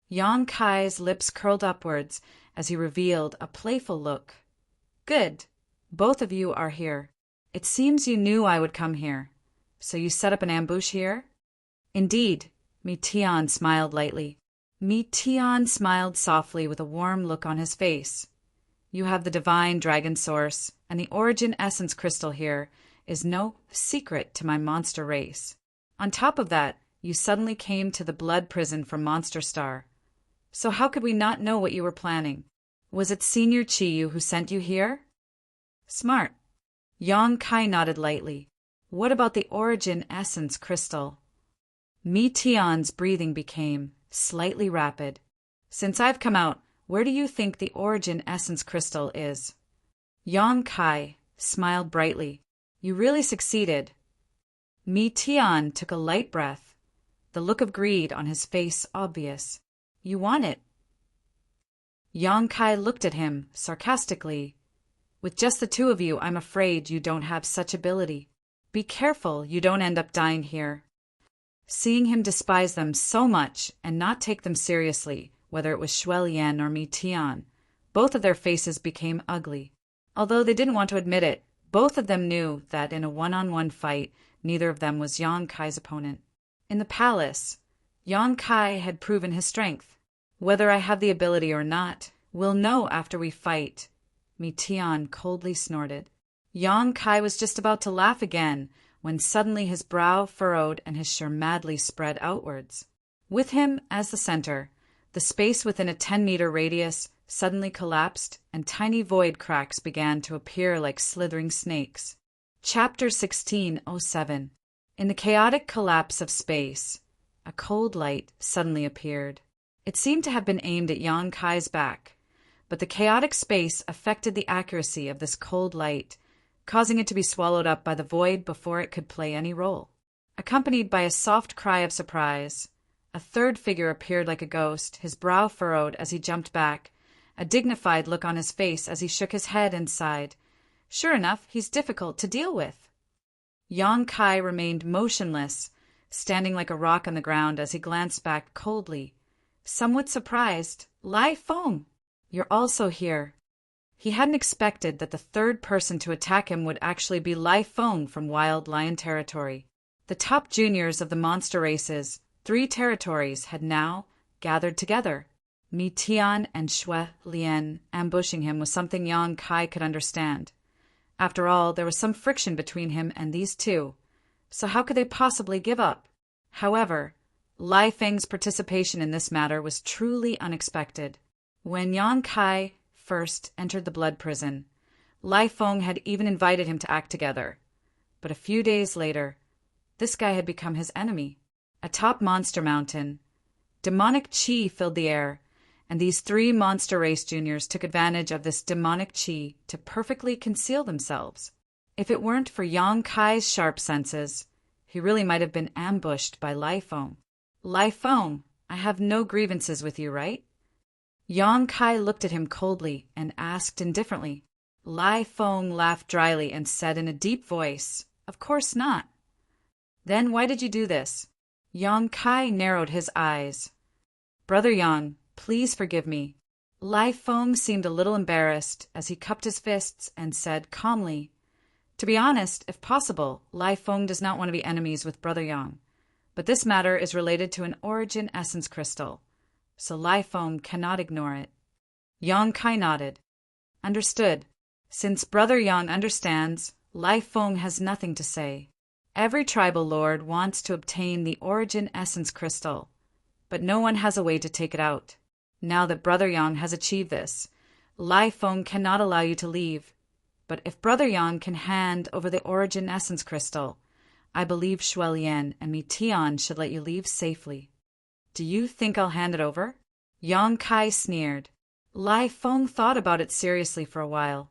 Yang Kai's lips curled upwards as he revealed a playful look. Good. Both of you are here. It seems you knew I would come here. So you set up an ambush here? Indeed. Mi Tian smiled lightly. Mi Tian smiled softly with a warm look on his face. You have the divine dragon source, and the origin essence crystal here is no secret to my monster race. On top of that, you suddenly came to the blood prison from Monster Star. So how could we not know what you were planning? Was it Senior Chiyu who sent you here? Smart. Yang Kai nodded lightly. What about the origin essence crystal? Mi Tian's breathing became slightly rapid. Since I've come out, where do you think the origin essence crystal is? Yang Kai smiled brightly. You really succeeded. Mi Tian took a light breath, the look of greed on his face obvious. You want it. Yang Kai looked at him sarcastically. With just the two of you, I'm afraid you don't have such ability. Be careful you don't end up dying here. Seeing him despise them so much and not take them seriously, whether it was Shui Lian or Mi Tian, both of their faces became ugly. Although they didn't want to admit it, both of them knew that in a one-on-one fight, neither of them was Yang Kai's opponent. In the palace, Yang Kai had proven his strength. Whether I have the ability or not, we'll know after we fight. Mi Tian coldly snorted. Yang Kai was just about to laugh again when suddenly his brow furrowed and his shirt madly spread outwards. With him as the center, the space within a 10-meter radius suddenly collapsed and tiny void cracks began to appear like slithering snakes. Chapter 1607. In the chaotic collapse of space, a cold light suddenly appeared. It seemed to have been aimed at Yang Kai's back, but the chaotic space affected the accuracy of this cold light, causing it to be swallowed up by the void before it could play any role. Accompanied by a soft cry of surprise, a third figure appeared like a ghost, his brow furrowed as he jumped back, a dignified look on his face as he shook his head and sighed. Sure enough, he's difficult to deal with. Yang Kai remained motionless, standing like a rock on the ground as he glanced back coldly, somewhat surprised. Lai Feng, you're also here. He hadn't expected that the third person to attack him would actually be Lai Feng from Wild Lion Territory. The top juniors of the monster races, 3 territories, had now gathered together. Mi Tian and Shui Lian ambushing him was something Yang Kai could understand. After all, there was some friction between him and these two, so how could they possibly give up? However, Lai Feng's participation in this matter was truly unexpected. When Yang Kai first entered the blood prison, Lai Feng had even invited him to act together. But a few days later, this guy had become his enemy. Atop Monster Mountain, demonic chi filled the air, and these 3 monster race juniors took advantage of this demonic chi to perfectly conceal themselves. If it weren't for Yang Kai's sharp senses, he really might have been ambushed by Lai Feng. Lai Feng, I have no grievances with you, right? Yang Kai looked at him coldly and asked indifferently. Lai Feng laughed dryly and said in a deep voice, Of course not. Then why did you do this? Yang Kai narrowed his eyes. Brother Yang, please forgive me. Lai Feng seemed a little embarrassed as he cupped his fists and said calmly, To be honest, if possible, Lai Feng does not want to be enemies with Brother Yang, but this matter is related to an origin essence crystal, so Lai Feng cannot ignore it. Yang Kai nodded. Understood. Since Brother Yang understands, Lai Feng has nothing to say. Every tribal lord wants to obtain the origin essence crystal, but no one has a way to take it out. Now that Brother Yang has achieved this, Lai Feng cannot allow you to leave. But if Brother Yang can hand over the origin essence crystal, I believe Shui Lian and Mi Tian should let you leave safely. Do you think I'll hand it over? Yang Kai sneered. Lai Feng thought about it seriously for a while,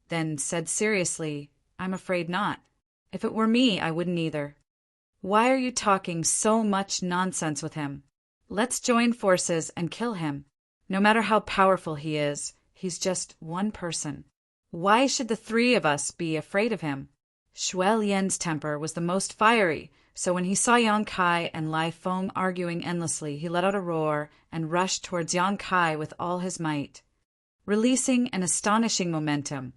then said seriously, I'm afraid not. If it were me, I wouldn't either. Why are you talking so much nonsense with him? Let's join forces and kill him. No matter how powerful he is, he's just one person. Why should the three of us be afraid of him? Shui Lian's temper was the most fiery, so when he saw Yang Kai and Lai Feng arguing endlessly, he let out a roar and rushed towards Yang Kai with all his might. Releasing an astonishing momentum,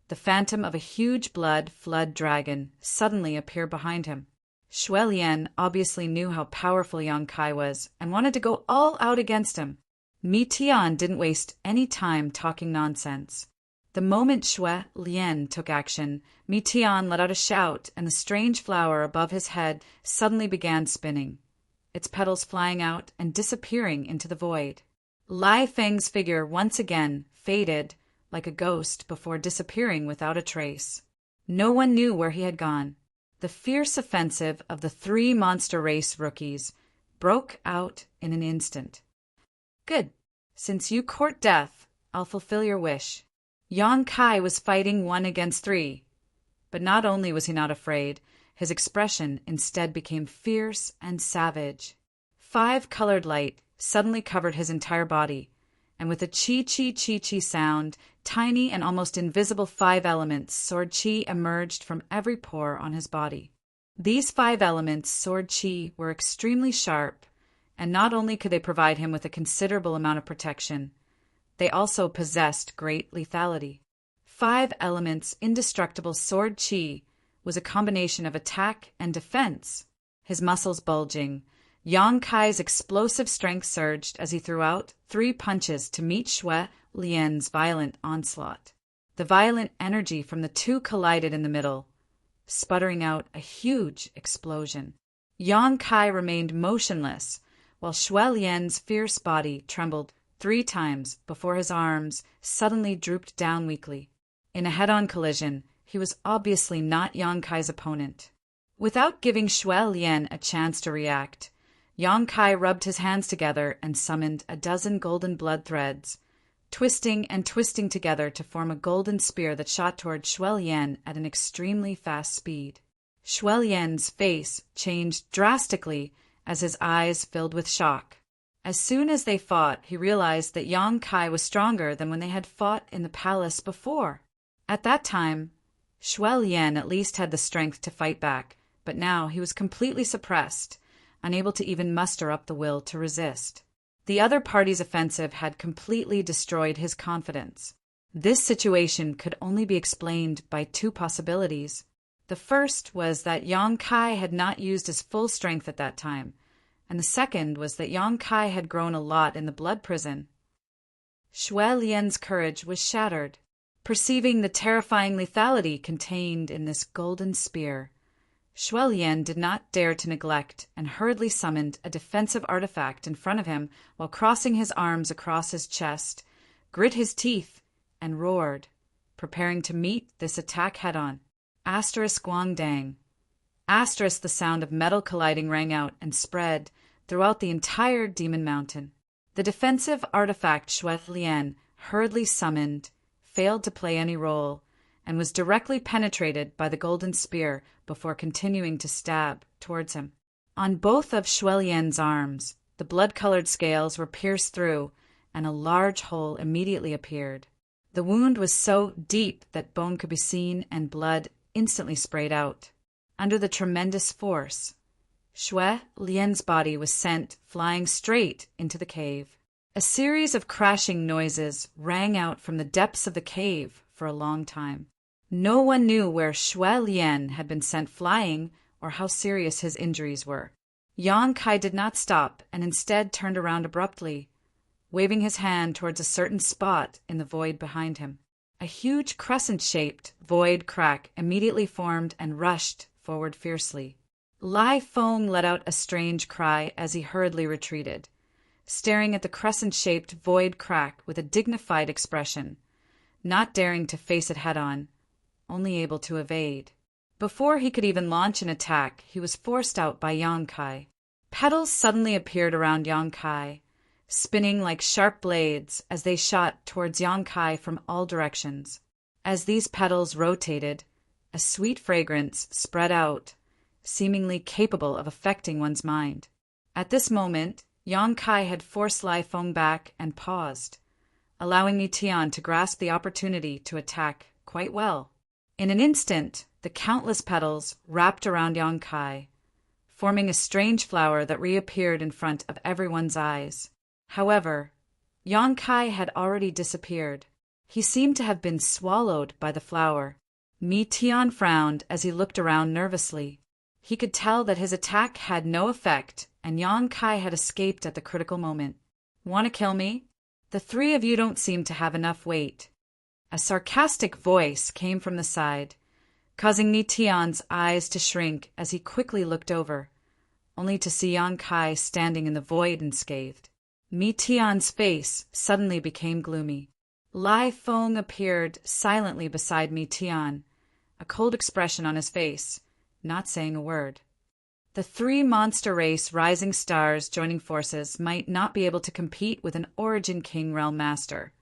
the phantom of a huge blood flood dragon suddenly appeared behind him. Shui Lian obviously knew how powerful Yang Kai was and wanted to go all out against him. Mi Tian didn't waste any time talking nonsense. The moment Shui Lian took action, Mi Tian let out a shout, and the strange flower above his head suddenly began spinning, its petals flying out and disappearing into the void. Lai Feng's figure once again faded like a ghost before disappearing without a trace. No one knew where he had gone. The fierce offensive of the three monster race rookies broke out in an instant. Good. Since you court death, I'll fulfill your wish. Yang Kai was fighting 1 against 3. But not only was he not afraid, his expression instead became fierce and savage. 5-colored light suddenly covered his entire body, and with a chi-chi-chi-chi sound, tiny and almost invisible 5 elements sword chi emerged from every pore on his body. These 5 elements sword chi were extremely sharp, and not only could they provide him with a considerable amount of protection, they also possessed great lethality. 5 elements indestructible sword chi was a combination of attack and defense. His muscles bulging, Yang Kai's explosive strength surged as he threw out 3 punches to meet Shui Lian's violent onslaught. The violent energy from the two collided in the middle, sputtering out a huge explosion. Yang Kai remained motionless, while Shui Lian's fierce body trembled 3 times before his arms suddenly drooped down weakly. In a head-on collision, he was obviously not Yang Kai's opponent. Without giving Shui Lian a chance to react, Yang Kai rubbed his hands together and summoned a dozen golden blood threads, twisting and twisting together to form a golden spear that shot toward Shui Lian at an extremely fast speed. Shui Lian's face changed drastically as his eyes filled with shock. As soon as they fought, he realized that Yang Kai was stronger than when they had fought in the palace before. At that time, Shui Lian at least had the strength to fight back, but now he was completely suppressed, unable to even muster up the will to resist. The other party's offensive had completely destroyed his confidence. This situation could only be explained by 2 possibilities. The first was that Yang Kai had not used his full strength at that time, and the second was that Yang Kai had grown a lot in the blood prison. Shui Lian's courage was shattered. Perceiving the terrifying lethality contained in this golden spear, Shui Lian did not dare to neglect and hurriedly summoned a defensive artifact in front of him while crossing his arms across his chest, grit his teeth, and roared, preparing to meet this attack head-on. Asterisk Guangdang. Asterisk the sound of metal colliding rang out and spread throughout the entire Demon Mountain. The defensive artifact Shui Lian hurriedly summoned failed to play any role, and was directly penetrated by the golden spear before continuing to stab towards him. On both of Shui Lian's arms, the blood-colored scales were pierced through, and a large hole immediately appeared. The wound was so deep that bone could be seen and blood instantly sprayed out. Under the tremendous force, Shui Lian's body was sent flying straight into the cave. A series of crashing noises rang out from the depths of the cave for a long time. No one knew where Shui Lian had been sent flying or how serious his injuries were. Yang Kai did not stop and instead turned around abruptly, waving his hand towards a certain spot in the void behind him. A huge crescent-shaped void crack immediately formed and rushed forward fiercely. Lai Feng let out a strange cry as he hurriedly retreated, staring at the crescent-shaped void crack with a dignified expression, not daring to face it head-on, only able to evade. Before he could even launch an attack, he was forced out by Yang Kai. Petals suddenly appeared around Yang Kai, spinning like sharp blades as they shot towards Yang Kai from all directions. As these petals rotated, a sweet fragrance spread out, seemingly capable of affecting one's mind. At this moment, Yang Kai had forced Lai Feng back and paused, allowing Mi Tian to grasp the opportunity to attack quite well. In an instant, the countless petals wrapped around Yang Kai, forming a strange flower that reappeared in front of everyone's eyes. However, Yang Kai had already disappeared. He seemed to have been swallowed by the flower. Mi Tian frowned as he looked around nervously. He could tell that his attack had no effect, and Yang Kai had escaped at the critical moment. "Want to kill me? The three of you don't seem to have enough weight." A sarcastic voice came from the side, causing Mi Tian's eyes to shrink as he quickly looked over, only to see Yang Kai standing in the void unscathed. Mi Tian's face suddenly became gloomy. Lai Feng appeared silently beside Mi Tian, a cold expression on his face, not saying a word. The three monster race rising stars joining forces might not be able to compete with an Origin King Realm Master,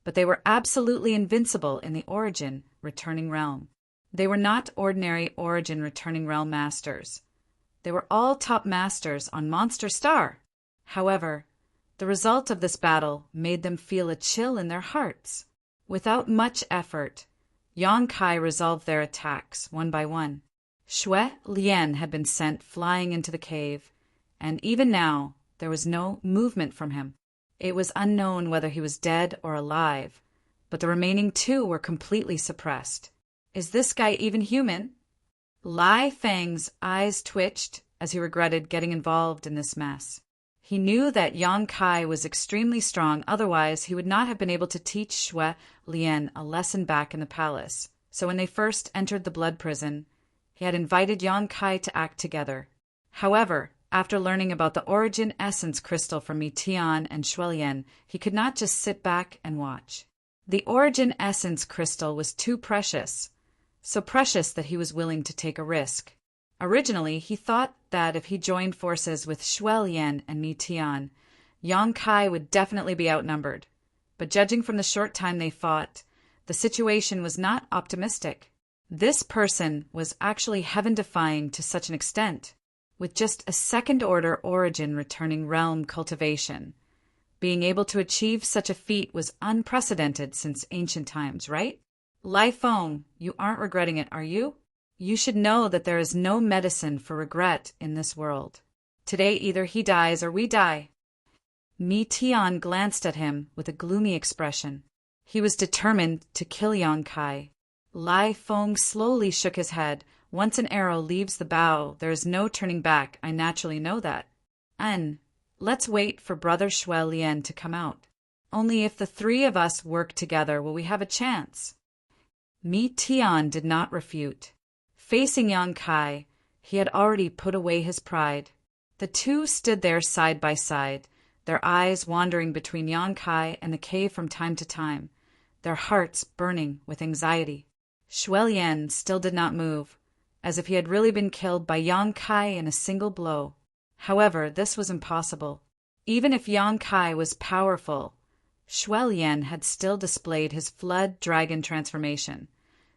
but they were absolutely invincible in the Origin Returning Realm. They were not ordinary Origin Returning Realm Masters. They were all top masters on Monster Star. However, the result of this battle made them feel a chill in their hearts. Without much effort, Yang Kai resolved their attacks one by one. Shui Lian had been sent flying into the cave, and even now there was no movement from him. It was unknown whether he was dead or alive, but the remaining two were completely suppressed. Is this guy even human? Lai Feng's eyes twitched as he regretted getting involved in this mess. He knew that Yang Kai was extremely strong, otherwise he would not have been able to teach Shui Lian a lesson back in the palace. So when they first entered the blood prison, he had invited Yang Kai to act together. However, after learning about the Origin Essence Crystal from Mi Tian and Shui Lian, he could not just sit back and watch. The Origin Essence Crystal was too precious, so precious that he was willing to take a risk. Originally, he thought that if he joined forces with Shui Lian and Mi Tian, Yang Kai would definitely be outnumbered. But judging from the short time they fought, the situation was not optimistic. This person was actually heaven-defying to such an extent, with just a second-order Origin Returning Realm cultivation. Being able to achieve such a feat was unprecedented since ancient times, right? Lai Feng, you aren't regretting it, are you? You should know that there is no medicine for regret in this world. Today either he dies or we die. Mi Tian glanced at him with a gloomy expression. He was determined to kill Yang Kai. Lai Feng slowly shook his head. Once an arrow leaves the bow, there is no turning back. I naturally know that. Let's wait for Brother Shui Lian to come out. Only if the three of us work together will we have a chance. Mi Tian did not refute. Facing Yang Kai, he had already put away his pride. The two stood there side by side, their eyes wandering between Yang Kai and the cave from time to time, their hearts burning with anxiety. Shui Lian still did not move, as if he had really been killed by Yang Kai in a single blow. However, this was impossible. Even if Yang Kai was powerful, Shui Lian had still displayed his flood dragon transformation,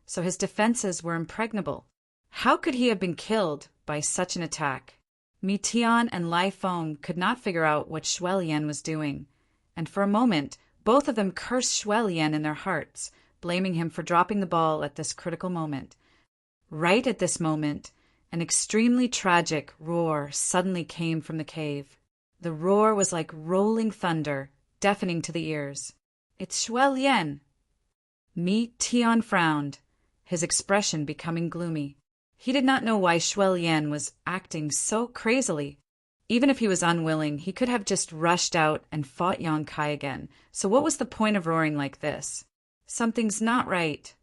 so his defenses were impregnable. How could he have been killed by such an attack? Mi Tian and Lai Feng could not figure out what Shui Lian was doing, and for a moment both of them cursed Shui Lian in their hearts, blaming him for dropping the ball at this critical moment. Right at this moment, an extremely tragic roar suddenly came from the cave. The roar was like rolling thunder, deafening to the ears. It's Shui Lian. Mi Tian frowned, his expression becoming gloomy. He did not know why Shui Lian was acting so crazily. Even if he was unwilling, he could have just rushed out and fought Yang Kai again. So what was the point of roaring like this? Something's not right.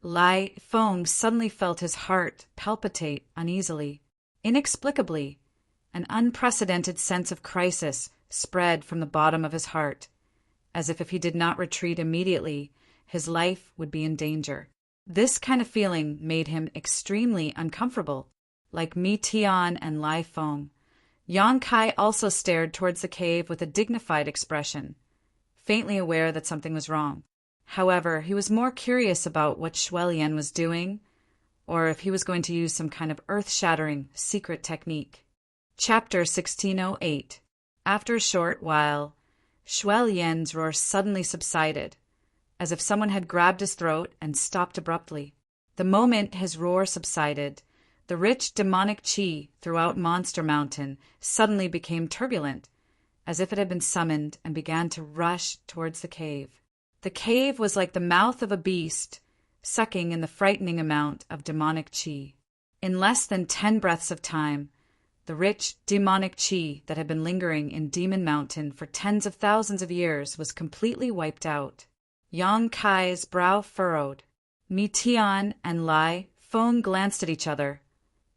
Lai Feng suddenly felt his heart palpitate uneasily. Inexplicably, an unprecedented sense of crisis spread from the bottom of his heart, as if he did not retreat immediately, his life would be in danger. This kind of feeling made him extremely uncomfortable. Like Mi Tian and Lai Feng, Yang Kai also stared towards the cave with a dignified expression, faintly aware that something was wrong. However, he was more curious about what Shui Lian was doing, or if he was going to use some kind of earth-shattering secret technique. Chapter 1608. After a short while, Shui Lian's roar suddenly subsided, as if someone had grabbed his throat and stopped abruptly. The moment his roar subsided, the rich demonic qi throughout Monster Mountain suddenly became turbulent, as if it had been summoned, and began to rush towards the cave. The cave was like the mouth of a beast, sucking in the frightening amount of demonic qi. In less than 10 breaths of time, the rich demonic qi that had been lingering in Demon Mountain for tens of thousands of years was completely wiped out. Yang Kai's brow furrowed. Mi Tian and Lai Feng glanced at each other,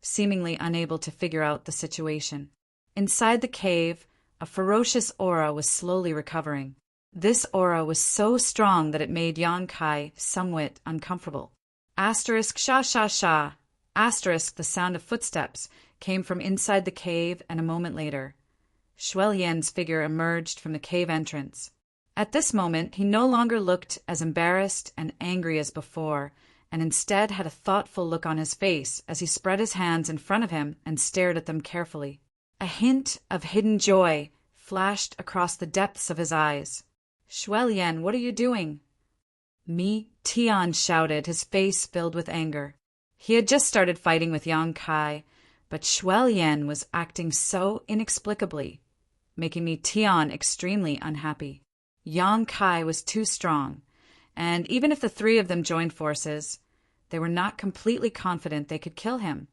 seemingly unable to figure out the situation. Inside the cave, a ferocious aura was slowly recovering. This aura was so strong that it made Yang Kai somewhat uncomfortable. Asterisk sha sha sha. Asterisk, the sound of footsteps came from inside the cave, and a moment later, Shui Lian's figure emerged from the cave entrance. At this moment, he no longer looked as embarrassed and angry as before, and instead had a thoughtful look on his face as he spread his hands in front of him and stared at them carefully. A hint of hidden joy flashed across the depths of his eyes. "Shui Lian, what are you doing?" Mi Tian shouted, his face filled with anger. He had just started fighting with Yang Kai, but Shui Lian was acting so inexplicably, making Mi Tian extremely unhappy. Yang Kai was too strong, and even if the three of them joined forces, they were not completely confident they could kill him,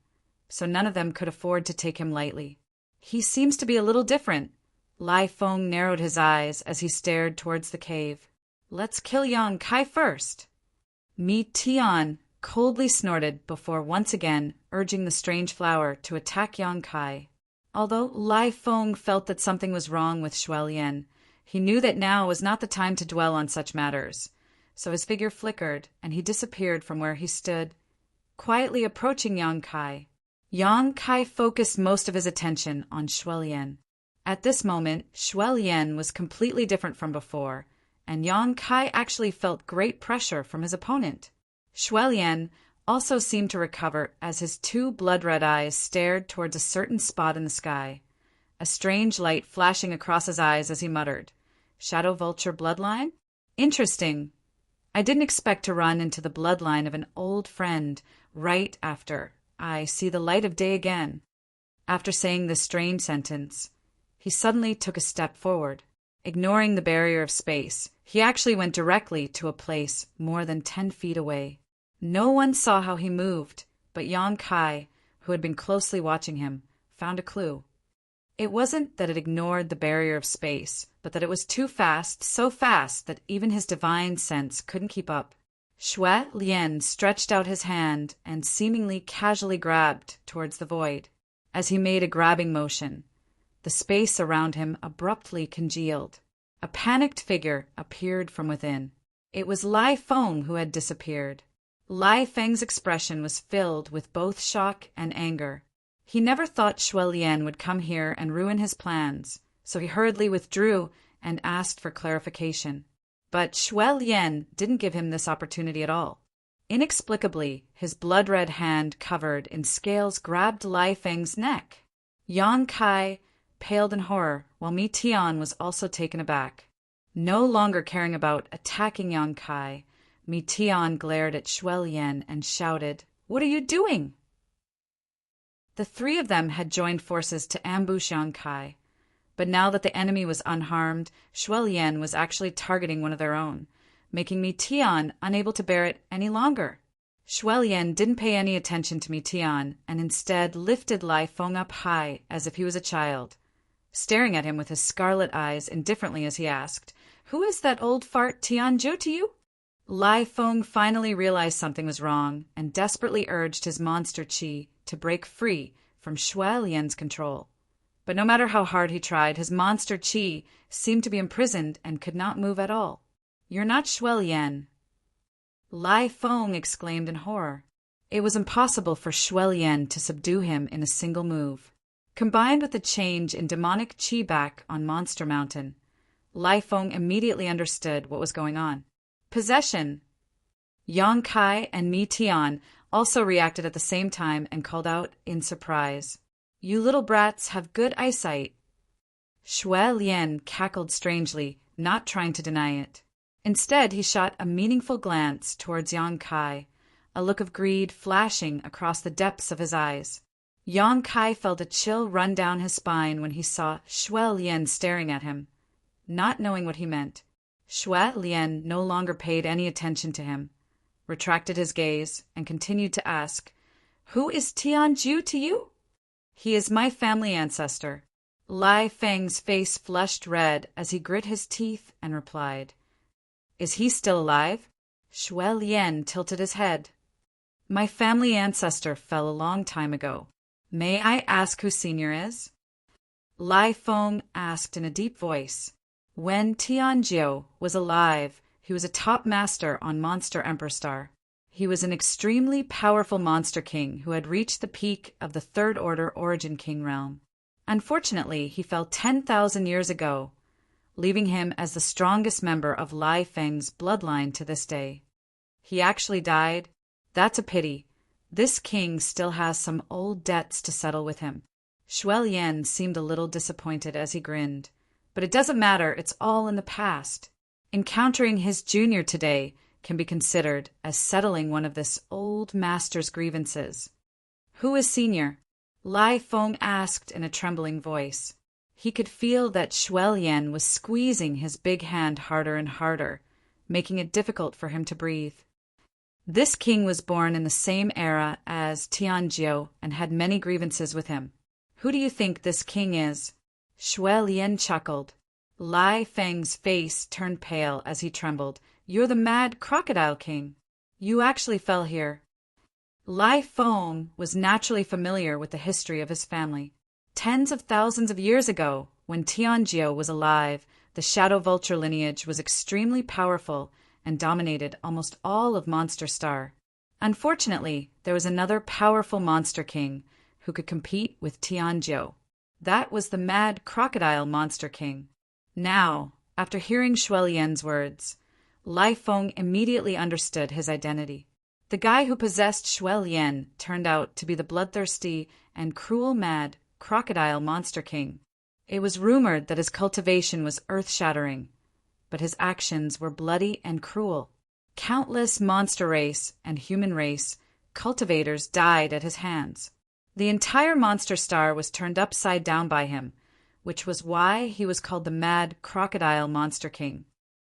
so none of them could afford to take him lightly. "He seems to be a little different." Lai Feng narrowed his eyes as he stared towards the cave. "Let's kill Yang Kai first." Mi Tian coldly snorted before once again urging the strange flower to attack Yang Kai. Although Lai Feng felt that something was wrong with Shui Lian, he knew that now was not the time to dwell on such matters, so his figure flickered and he disappeared from where he stood, quietly approaching Yang Kai. Yang Kai focused most of his attention on Shui Lian. At this moment, Shui Lian was completely different from before, and Yang Kai actually felt great pressure from his opponent. Shui Lian also seemed to recover as his two blood-red eyes stared towards a certain spot in the sky, a strange light flashing across his eyes as he muttered, "Shadow Vulture bloodline? Interesting. I didn't expect to run into the bloodline of an old friend right after I see the light of day again." After saying this strange sentence, he suddenly took a step forward. Ignoring the barrier of space, he actually went directly to a place more than 10 feet away. No one saw how he moved, but Yang Kai, who had been closely watching him, found a clue. It wasn't that it ignored the barrier of space, but that it was too fast, so fast that even his divine sense couldn't keep up. Shui Lian stretched out his hand and seemingly casually grabbed towards the void. As he made a grabbing motion, the space around him abruptly congealed. A panicked figure appeared from within. It was Lai Feng who had disappeared. Lai Feng's expression was filled with both shock and anger. He never thought Shui Lian would come here and ruin his plans, so he hurriedly withdrew and asked for clarification. But Shui Lian didn't give him this opportunity at all. Inexplicably, his blood-red hand covered in scales grabbed Lai Feng's neck. Yang Kai paled in horror, while Mi Tian was also taken aback. No longer caring about attacking Yang Kai, Mi Tian glared at Shui Lian and shouted, "What are you doing?" The three of them had joined forces to ambush Yang Kai, but now that the enemy was unharmed, Shui Lian was actually targeting one of their own, making Mi Tian unable to bear it any longer. Shui Lian didn't pay any attention to Mi Tian and instead lifted Lai Feng up high as if he was a child, staring at him with his scarlet eyes indifferently as he asked, "Who is that old fart Tianzhu to you?" Lai Feng finally realized something was wrong and desperately urged his monster qi to break free from Shui Lian's control. But no matter how hard he tried, his monster qi seemed to be imprisoned and could not move at all. "You're not Shui Lian." Lai Feng exclaimed in horror. It was impossible for Shui Lian to subdue him in a single move. Combined with the change in demonic qi back on Monster Mountain, Lai Feng immediately understood what was going on. Possession! Yang Kai and Mi Tian also reacted at the same time and called out in surprise. You little brats have good eyesight. Shui Lian cackled strangely, not trying to deny it. Instead, he shot a meaningful glance towards Yang Kai, a look of greed flashing across the depths of his eyes. Yang Kai felt a chill run down his spine when he saw Shui Lian staring at him. Not knowing what he meant, Shui Lian no longer paid any attention to him, retracted his gaze, and continued to ask, Who is Tianjiu to you? He is my family ancestor. Lai Feng's face flushed red as he grit his teeth and replied, Is he still alive? Shui Lian tilted his head. My family ancestor fell a long time ago. May I ask who Senior is? Lai Feng asked in a deep voice. When Tianjiu was alive, he was a top master on Monster Emperor Star. He was an extremely powerful monster king who had reached the peak of the Third Order Origin King realm. Unfortunately, he fell 10,000 years ago, leaving him as the strongest member of Lai Feng's bloodline to this day. He actually died. That's a pity. This king still has some old debts to settle with him. Shui Lian seemed a little disappointed as he grinned. But it doesn't matter, it's all in the past. Encountering his junior today can be considered as settling one of this old master's grievances. Who is Senior? Lai Feng asked in a trembling voice. He could feel that Shui Lian was squeezing his big hand harder and harder, making it difficult for him to breathe. This king was born in the same era as Tianjiu and had many grievances with him. Who do you think this king is? Shui Lian chuckled. Lai Feng's face turned pale as he trembled. You're the mad crocodile king. You actually fell here. Lai Feng was naturally familiar with the history of his family. Tens of thousands of years ago, when Tianjiu was alive, the Shadow Vulture lineage was extremely powerful and dominated almost all of Monster Star. Unfortunately, there was another powerful monster king who could compete with Tianjiu. That was the mad crocodile monster king. Now, after hearing Shui Lian's words, Lai Feng immediately understood his identity. The guy who possessed Shui Lian turned out to be the bloodthirsty and cruel mad crocodile monster king. It was rumored that his cultivation was earth-shattering, but his actions were bloody and cruel. Countless monster race and human race cultivators died at his hands. The entire Monster Star was turned upside down by him, which was why he was called the Mad Crocodile Monster King.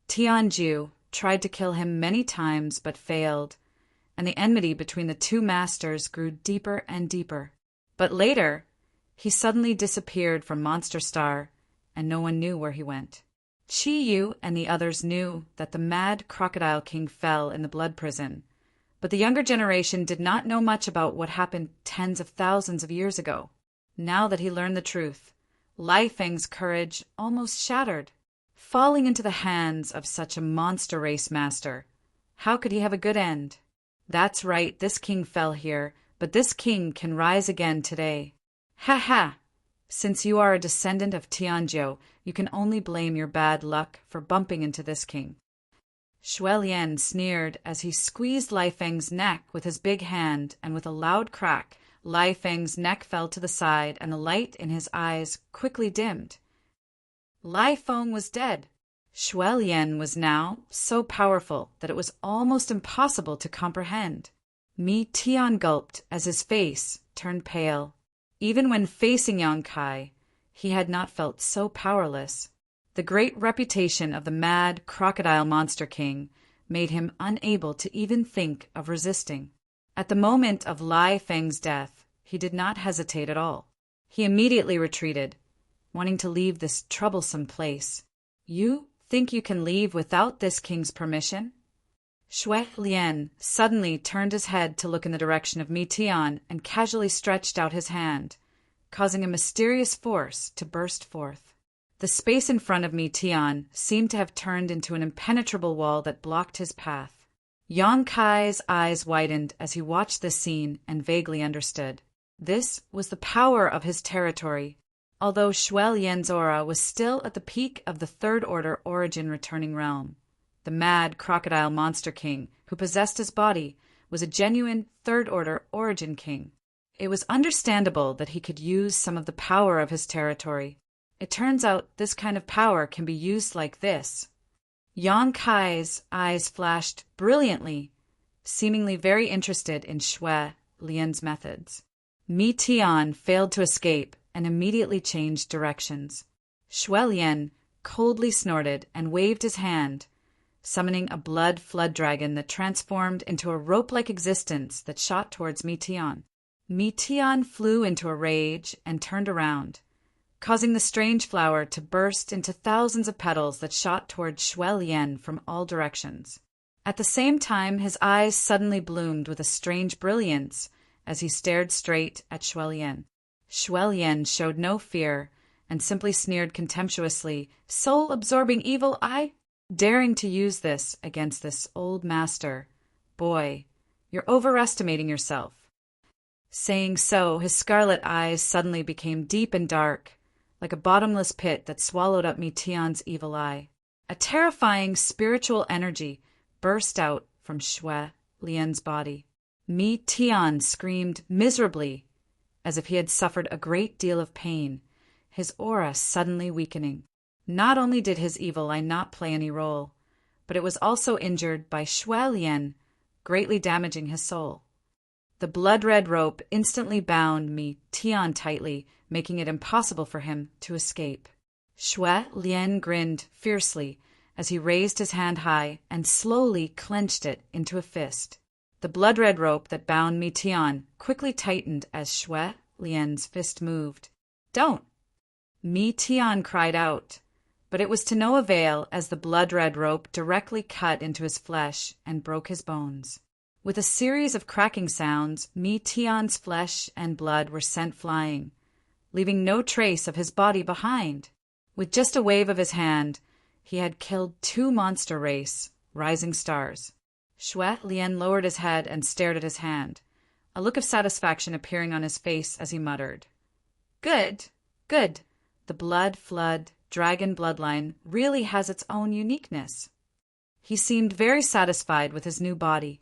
Tianjiu tried to kill him many times but failed, and the enmity between the two masters grew deeper and deeper. But later, he suddenly disappeared from Monster Star, and no one knew where he went. Qi Yu and the others knew that the Mad Crocodile King fell in the blood prison, but the younger generation did not know much about what happened tens of thousands of years ago. Now that he learned the truth, Lai Feng's courage almost shattered. Falling into the hands of such a monster race master, how could he have a good end? That's right, this king fell here, but this king can rise again today. Ha ha! Since you are a descendant of Tianjiu, you can only blame your bad luck for bumping into this king. Shui Lian sneered as he squeezed Lai Feng's neck with his big hand, and with a loud crack, Lai Feng's neck fell to the side and the light in his eyes quickly dimmed. Lai Feng was dead. Shui Lian was now so powerful that it was almost impossible to comprehend. Mi Tian gulped as his face turned pale. Even when facing Yang Kai, he had not felt so powerless. The great reputation of the Mad Crocodile Monster King made him unable to even think of resisting. At the moment of Lai Feng's death, he did not hesitate at all. He immediately retreated, wanting to leave this troublesome place. You think you can leave without this king's permission? Shui Lian suddenly turned his head to look in the direction of Mi Tian and casually stretched out his hand, causing a mysterious force to burst forth. The space in front of Mi Tian seemed to have turned into an impenetrable wall that blocked his path. Yang Kai's eyes widened as he watched this scene and vaguely understood. This was the power of his territory. Although Shui Lian's aura was still at the peak of the Third Order Origin returning realm, the mad crocodile monster king who possessed his body was a genuine Third Order Origin king. It was understandable that he could use some of the power of his territory. It turns out this kind of power can be used like this. Yang Kai's eyes flashed brilliantly, seemingly very interested in Shui Lian's methods. Mi Tian failed to escape and immediately changed directions. Shui Lian coldly snorted and waved his hand, summoning a blood flood dragon that transformed into a rope-like existence that shot towards Mi Tian. Mi Tian flew into a rage and turned around, causing the strange flower to burst into thousands of petals that shot towards Shui Lian from all directions. At the same time, his eyes suddenly bloomed with a strange brilliance as he stared straight at Shui Lian. Shui Lian showed no fear and simply sneered contemptuously, "Soul-absorbing evil eye? Daring to use this against this old master. Boy, you're overestimating yourself." Saying so, his scarlet eyes suddenly became deep and dark, like a bottomless pit that swallowed up Mi Tian's evil eye. A terrifying spiritual energy burst out from Shui Lian's body. Mi Tian screamed miserably, as if he had suffered a great deal of pain, his aura suddenly weakening. Not only did his evil eye not play any role, but it was also injured by Shui Lian, greatly damaging his soul. The blood-red rope instantly bound Mi Tian tightly, making it impossible for him to escape. Shui Lian grinned fiercely as he raised his hand high and slowly clenched it into a fist. The blood-red rope that bound Mi Tian quickly tightened as Shui Lian's fist moved. "Don't!" Mi Tian cried out, but it was to no avail as the blood-red rope directly cut into his flesh and broke his bones. With a series of cracking sounds, Mi Tian's flesh and blood were sent flying, leaving no trace of his body behind. With just a wave of his hand, he had killed 2 monster race, rising stars. Shui Lian lowered his head and stared at his hand, a look of satisfaction appearing on his face as he muttered, "Good, good. The blood flood dragon bloodline really has its own uniqueness." He seemed very satisfied with his new body,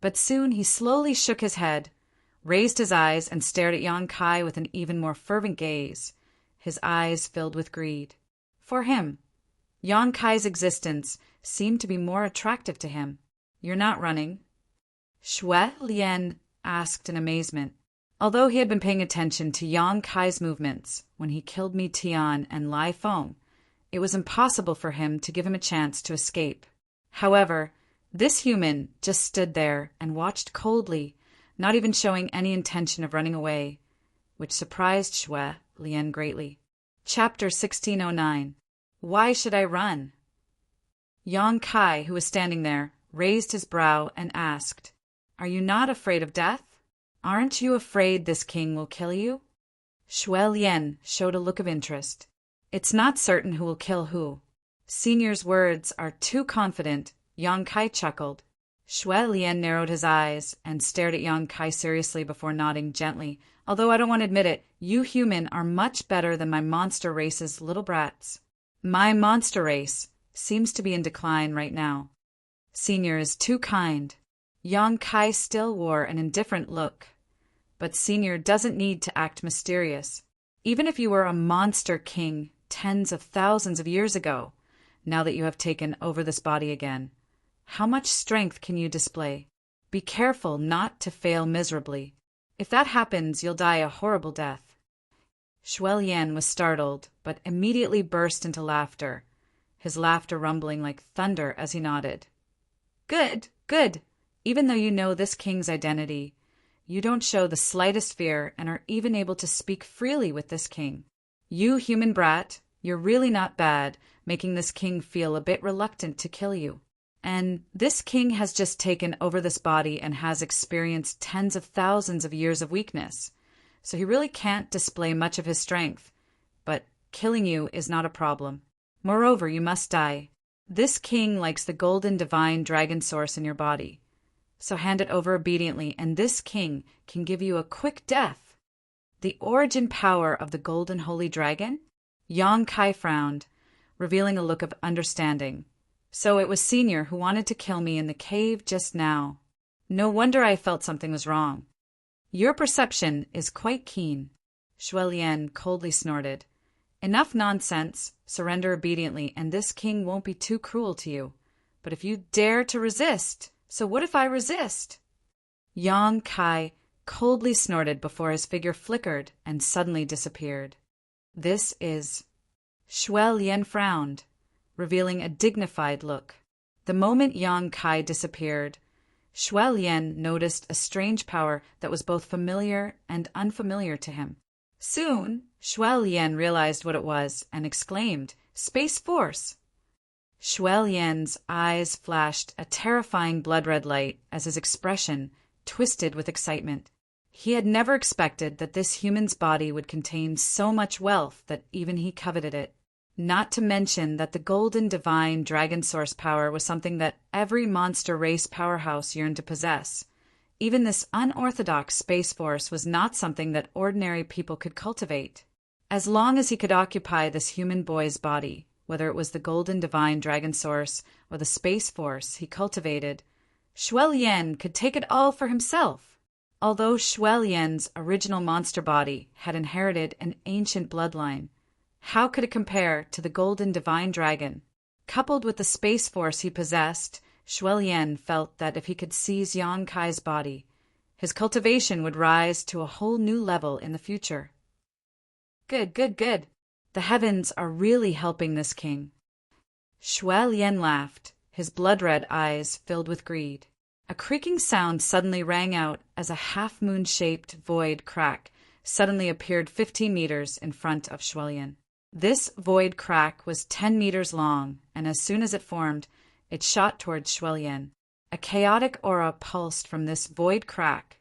but soon he slowly shook his head, raised his eyes, and stared at Yang Kai with an even more fervent gaze, his eyes filled with greed. For him, Yang Kai's existence seemed to be more attractive to him. "You're not running?" Shui Lian asked in amazement. Although he had been paying attention to Yang Kai's movements when he killed Mi Tian and Lai Feng, it was impossible for him to give him a chance to escape. However, this human just stood there and watched coldly, not even showing any intention of running away, which surprised Shui Lian greatly. Chapter 1609. Why should I run? Yang Kai, who was standing there, raised his brow and asked, "Are you not afraid of death? Aren't you afraid this king will kill you?" Shui Lian showed a look of interest. "It's not certain who will kill who." Senior's words are too confident, Yang Kai chuckled. Shui Lian narrowed his eyes and stared at Yang Kai seriously before nodding gently. "Although I don't want to admit it, you human are much better than my monster race's little brats." "My monster race seems to be in decline right now." Senior is too kind. Yang Kai still wore an indifferent look. But Senior doesn't need to act mysterious. Even if you were a monster king tens of thousands of years ago, now that you have taken over this body again, how much strength can you display? Be careful not to fail miserably. If that happens, you'll die a horrible death. Shui Lian was startled, but immediately burst into laughter, his laughter rumbling like thunder as he nodded. "Good, good. Even though you know this king's identity, you don't show the slightest fear and are even able to speak freely with this king. You human brat, you're really not bad, making this king feel a bit reluctant to kill you. And this king has just taken over this body and has experienced tens of thousands of years of weakness, so he really can't display much of his strength. But killing you is not a problem. Moreover, you must die. This king likes the golden divine dragon source in your body. so hand it over obediently, and this king can give you a quick death." "The origin power of the golden holy dragon?" Yang Kai frowned, revealing a look of understanding. "So it was Senior who wanted to kill me in the cave just now. No wonder I felt something was wrong." "Your perception is quite keen," Shuai Lian coldly snorted. "Enough nonsense. Surrender obediently, and this king won't be too cruel to you. But if you dare to resist, so what if I resist?" Yang Kai coldly snorted before his figure flickered and suddenly disappeared. "This is—" Shuai Lian frowned, revealing a dignified look. The moment Yang Kai disappeared, Shuai Lian noticed a strange power that was both familiar and unfamiliar to him. Soon, Shuai Lian realized what it was and exclaimed, "Space Force!" Shuai Lian's eyes flashed a terrifying blood-red light as his expression twisted with excitement. He had never expected that this human's body would contain so much wealth that even he coveted it. Not to mention that the golden divine dragon source power was something that every monster race powerhouse yearned to possess. Even this unorthodox space force was not something that ordinary people could cultivate. As long as he could occupy this human boy's body, whether it was the golden divine dragon source or the space force he cultivated, Shuai Lian could take it all for himself. Although Shuai Lian's original monster body had inherited an ancient bloodline, how could it compare to the golden divine dragon? Coupled with the space force he possessed, Shuai Lian felt that if he could seize Yang Kai's body, his cultivation would rise to a whole new level in the future. Good. The heavens are really helping this king. Shuai Lian laughed, his blood-red eyes filled with greed. A creaking sound suddenly rang out as a half-moon-shaped void crack suddenly appeared 15 meters in front of Shuai Lian. This void crack was 10 meters long, and as soon as it formed, it shot towards Shuai Lian. A chaotic aura pulsed from this void crack,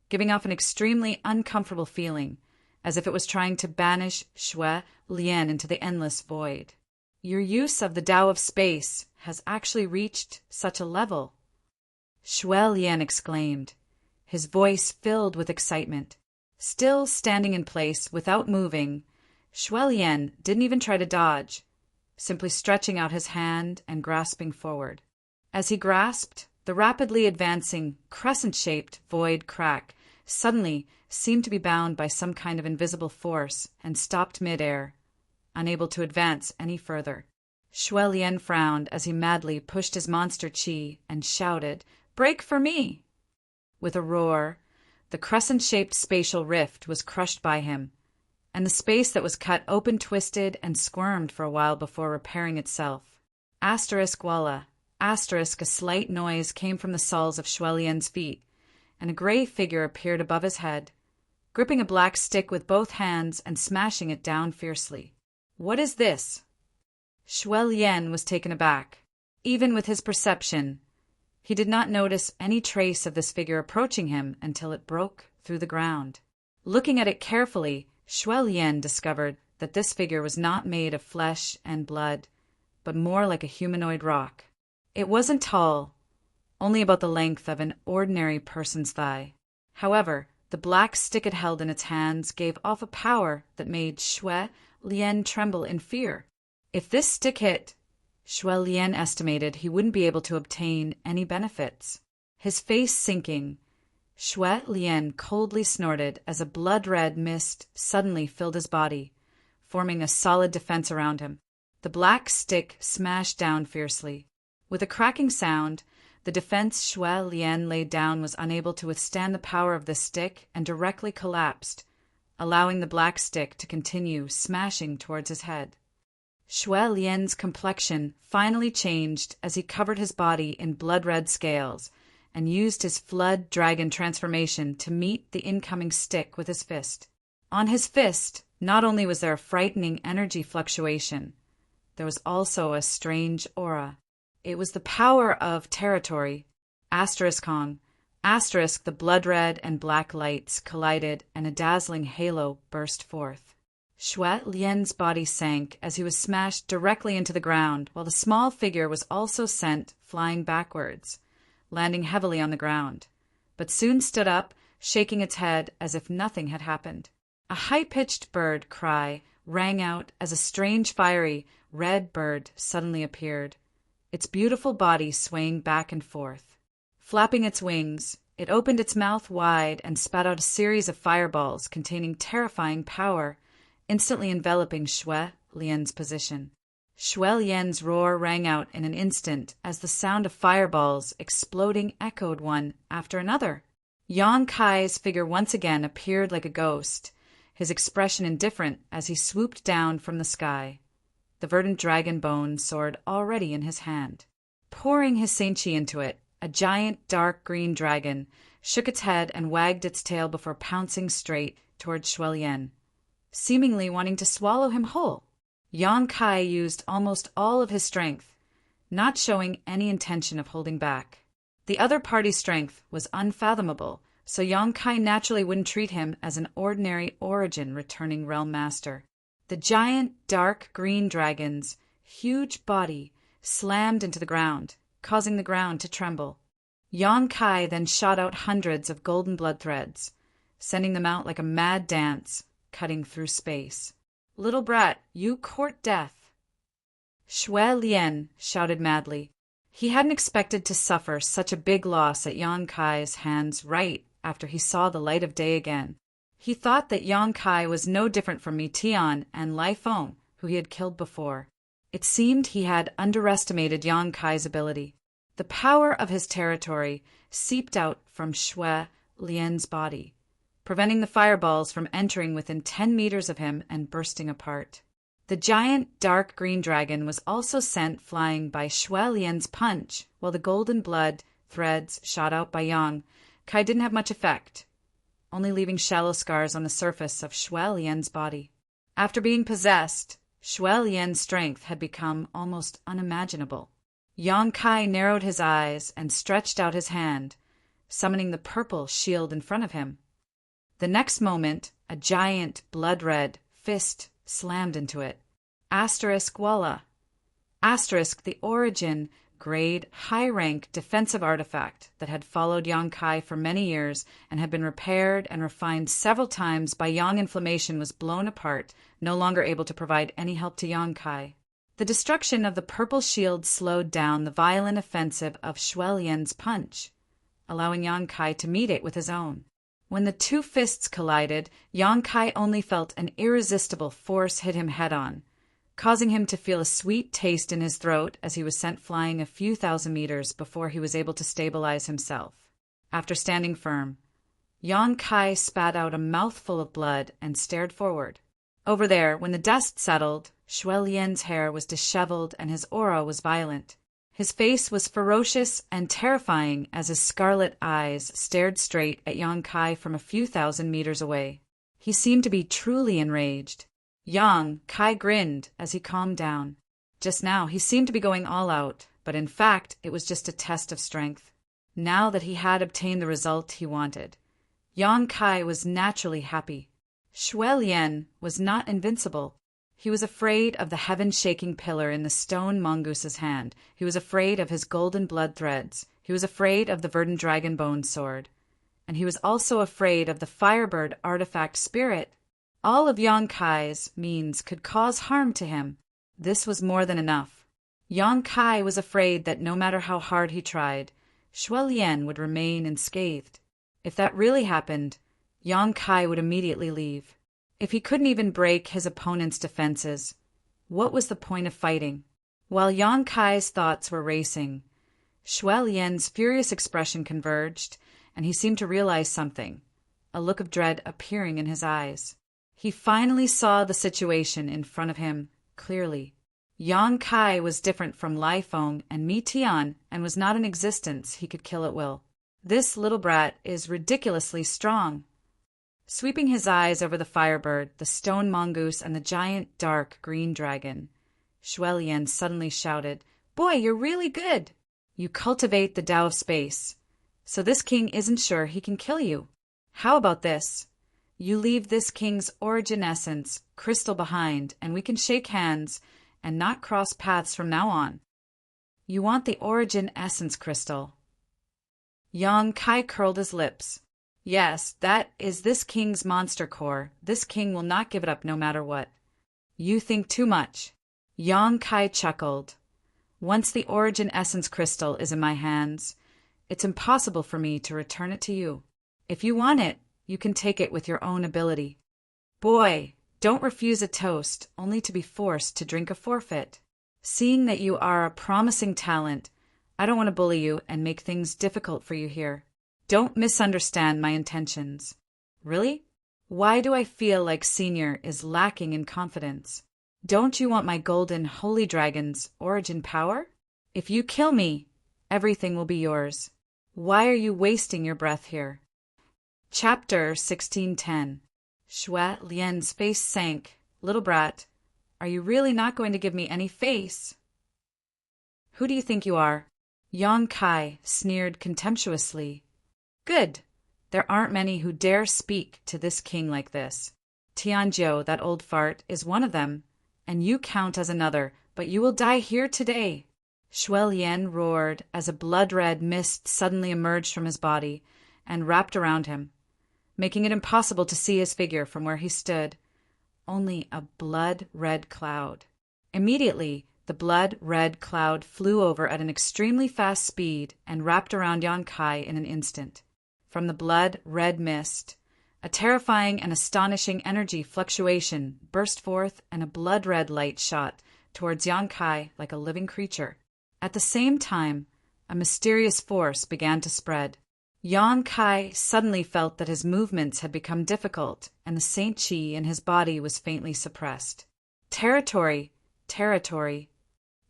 giving off an extremely uncomfortable feeling, as if it was trying to banish Shuai Lian into the endless void. "Your use of the Tao of space has actually reached such a level," Shuai Lian exclaimed, his voice filled with excitement. Still standing in place without moving, Shuai Lian didn't even try to dodge, simply stretching out his hand and grasping forward. As he grasped, the rapidly advancing crescent-shaped void crack suddenly seemed to be bound by some kind of invisible force and stopped mid-air, unable to advance any further. Shuai Lian frowned as he madly pushed his monster chi and shouted, "Break for me!" With a roar, the crescent-shaped spatial rift was crushed by him, and the space that was cut open twisted and squirmed for a while before repairing itself. Walla. A slight noise came from the soles of Shuai Lian's feet, and a gray figure appeared above his head, gripping a black stick with both hands and smashing it down fiercely. "What is this?" Shuai Lian was taken aback. Even with his perception, he did not notice any trace of this figure approaching him until it broke through the ground. Looking at it carefully, Shuai Lian discovered that this figure was not made of flesh and blood, but more like a humanoid rock. It wasn't tall, only about the length of an ordinary person's thigh. However, the black stick it held in its hands gave off a power that made Shuai Lian tremble in fear. If this stick hit, Shuai Lian estimated he wouldn't be able to obtain any benefits. His face sinking, Shuai Lian coldly snorted as a blood-red mist suddenly filled his body, forming a solid defense around him. The black stick smashed down fiercely. With a cracking sound, the defense Shuai Lian laid down was unable to withstand the power of the stick and directly collapsed, allowing the black stick to continue smashing towards his head. Shuai Lian's complexion finally changed as he covered his body in blood-red scales and used his flood dragon transformation to meet the incoming stick with his fist. On his fist, not only was there a frightening energy fluctuation, there was also a strange aura. It was the power of territory. Kong. The blood-red and black lights collided and a dazzling halo burst forth. Shuai Lian's body sank as he was smashed directly into the ground, while the small figure was also sent flying backwards, landing heavily on the ground, but soon stood up, shaking its head as if nothing had happened. A high-pitched bird cry rang out as a strange fiery red bird suddenly appeared, its beautiful body swaying back and forth. Flapping its wings, it opened its mouth wide and spat out a series of fireballs containing terrifying power, instantly enveloping Shui Lian's position. Shui Lian's roar rang out in an instant as the sound of fireballs exploding echoed one after another. Yang Kai's figure once again appeared like a ghost, his expression indifferent as he swooped down from the sky, the verdant dragon bone sword already in his hand. Pouring his Saintchi into it, a giant dark green dragon shook its head and wagged its tail before pouncing straight toward Shui Lian, seemingly wanting to swallow him whole. Yang Kai used almost all of his strength, not showing any intention of holding back. The other party's strength was unfathomable, so Yang Kai naturally wouldn't treat him as an ordinary origin returning realm master. The giant dark green dragon's huge body slammed into the ground, causing the ground to tremble. Yang Kai then shot out hundreds of golden blood threads, sending them out like a mad dance, cutting through space. "Little brat, you court death!" Shui Lian shouted madly. He hadn't expected to suffer such a big loss at Yang Kai's hands right after he saw the light of day again. He thought that Yang Kai was no different from Mi Tian and Lai Feng, who he had killed before. It seemed he had underestimated Yang Kai's ability. The power of his territory seeped out from Shui Lian's body, preventing the fireballs from entering within 10 meters of him and bursting apart. The giant dark green dragon was also sent flying by Shui Lian's punch, while the golden blood threads shot out by Yang Kai didn't have much effect, only leaving shallow scars on the surface of Shui Lian's body. After being possessed, Shui Lian's strength had become almost unimaginable. Yang Kai narrowed his eyes and stretched out his hand, summoning the purple shield in front of him. The next moment, a giant blood-red fist slammed into it. Asterisk Walla. Asterisk the origin, grade, high-rank defensive artifact that had followed Yang Kai for many years and had been repaired and refined several times by Yang inflammation was blown apart, no longer able to provide any help to Yang Kai. The destruction of the purple shield slowed down the violent offensive of Shui Lian's punch, allowing Yang Kai to meet it with his own. When the two fists collided, Yang Kai only felt an irresistible force hit him head-on, causing him to feel a sweet taste in his throat as he was sent flying a few thousand meters before he was able to stabilize himself. After standing firm, Yang Kai spat out a mouthful of blood and stared forward. Over there, when the dust settled, Shui Lian's hair was disheveled and his aura was violent. His face was ferocious and terrifying as his scarlet eyes stared straight at Yang Kai from a few thousand meters away. He seemed to be truly enraged. Yang Kai grinned as he calmed down. Just now he seemed to be going all out, but in fact it was just a test of strength. Now that he had obtained the result he wanted, Yang Kai was naturally happy. Shui Lian was not invincible. He was afraid of the heaven-shaking pillar in the stone mongoose's hand. He was afraid of his golden blood threads. He was afraid of the verdant dragon bone sword. And he was also afraid of the firebird artifact spirit. All of Yang Kai's means could cause harm to him. This was more than enough. Yang Kai was afraid that no matter how hard he tried, Shui Lian would remain unscathed. If that really happened, Yang Kai would immediately leave. If he couldn't even break his opponent's defenses, what was the point of fighting? While Yang Kai's thoughts were racing, Shui Lian's furious expression converged, and he seemed to realize something, a look of dread appearing in his eyes. He finally saw the situation in front of him clearly. Yang Kai was different from Lai Feng and Mi Tian and was not in existence he could kill at will. This little brat is ridiculously strong. Sweeping his eyes over the firebird, the stone mongoose, and the giant dark green dragon, Shui Lian suddenly shouted, "Boy, you're really good! You cultivate the Tao of space, so this king isn't sure he can kill you. How about this? You leave this king's origin essence, crystal, behind, and we can shake hands and not cross paths from now on." "You want the origin essence crystal?" Yang Kai curled his lips. Yes, that is this king's monster core. This king will not give it up no matter what. You think too much. Yang Kai chuckled. Once the origin essence crystal is in my hands, it's impossible for me to return it to you. If you want it, you can take it with your own ability. Boy, don't refuse a toast, only to be forced to drink a forfeit. Seeing that you are a promising talent, I don't want to bully you and make things difficult for you here. Don't misunderstand my intentions. Really? Why do I feel like Senior is lacking in confidence? Don't you want my golden holy dragon's origin power? If you kill me, everything will be yours. Why are you wasting your breath here? Chapter 1610. Shui Lian's face sank. Little brat, are you really not going to give me any face? Who do you think you are? Yang Kai sneered contemptuously. Good. There aren't many who dare speak to this king like this. Tianzhou, that old fart, is one of them, and you count as another, but you will die here today. Shui Lian roared as a blood-red mist suddenly emerged from his body and wrapped around him, making it impossible to see his figure from where he stood. Only a blood-red cloud. Immediately, the blood-red cloud flew over at an extremely fast speed and wrapped around Yang Kai in an instant. From the blood-red mist, a terrifying and astonishing energy fluctuation burst forth, and a blood-red light shot towards Yang Kai like a living creature. At the same time, a mysterious force began to spread. Yang Kai suddenly felt that his movements had become difficult, and the Saint Qi in his body was faintly suppressed. Territory! Territory!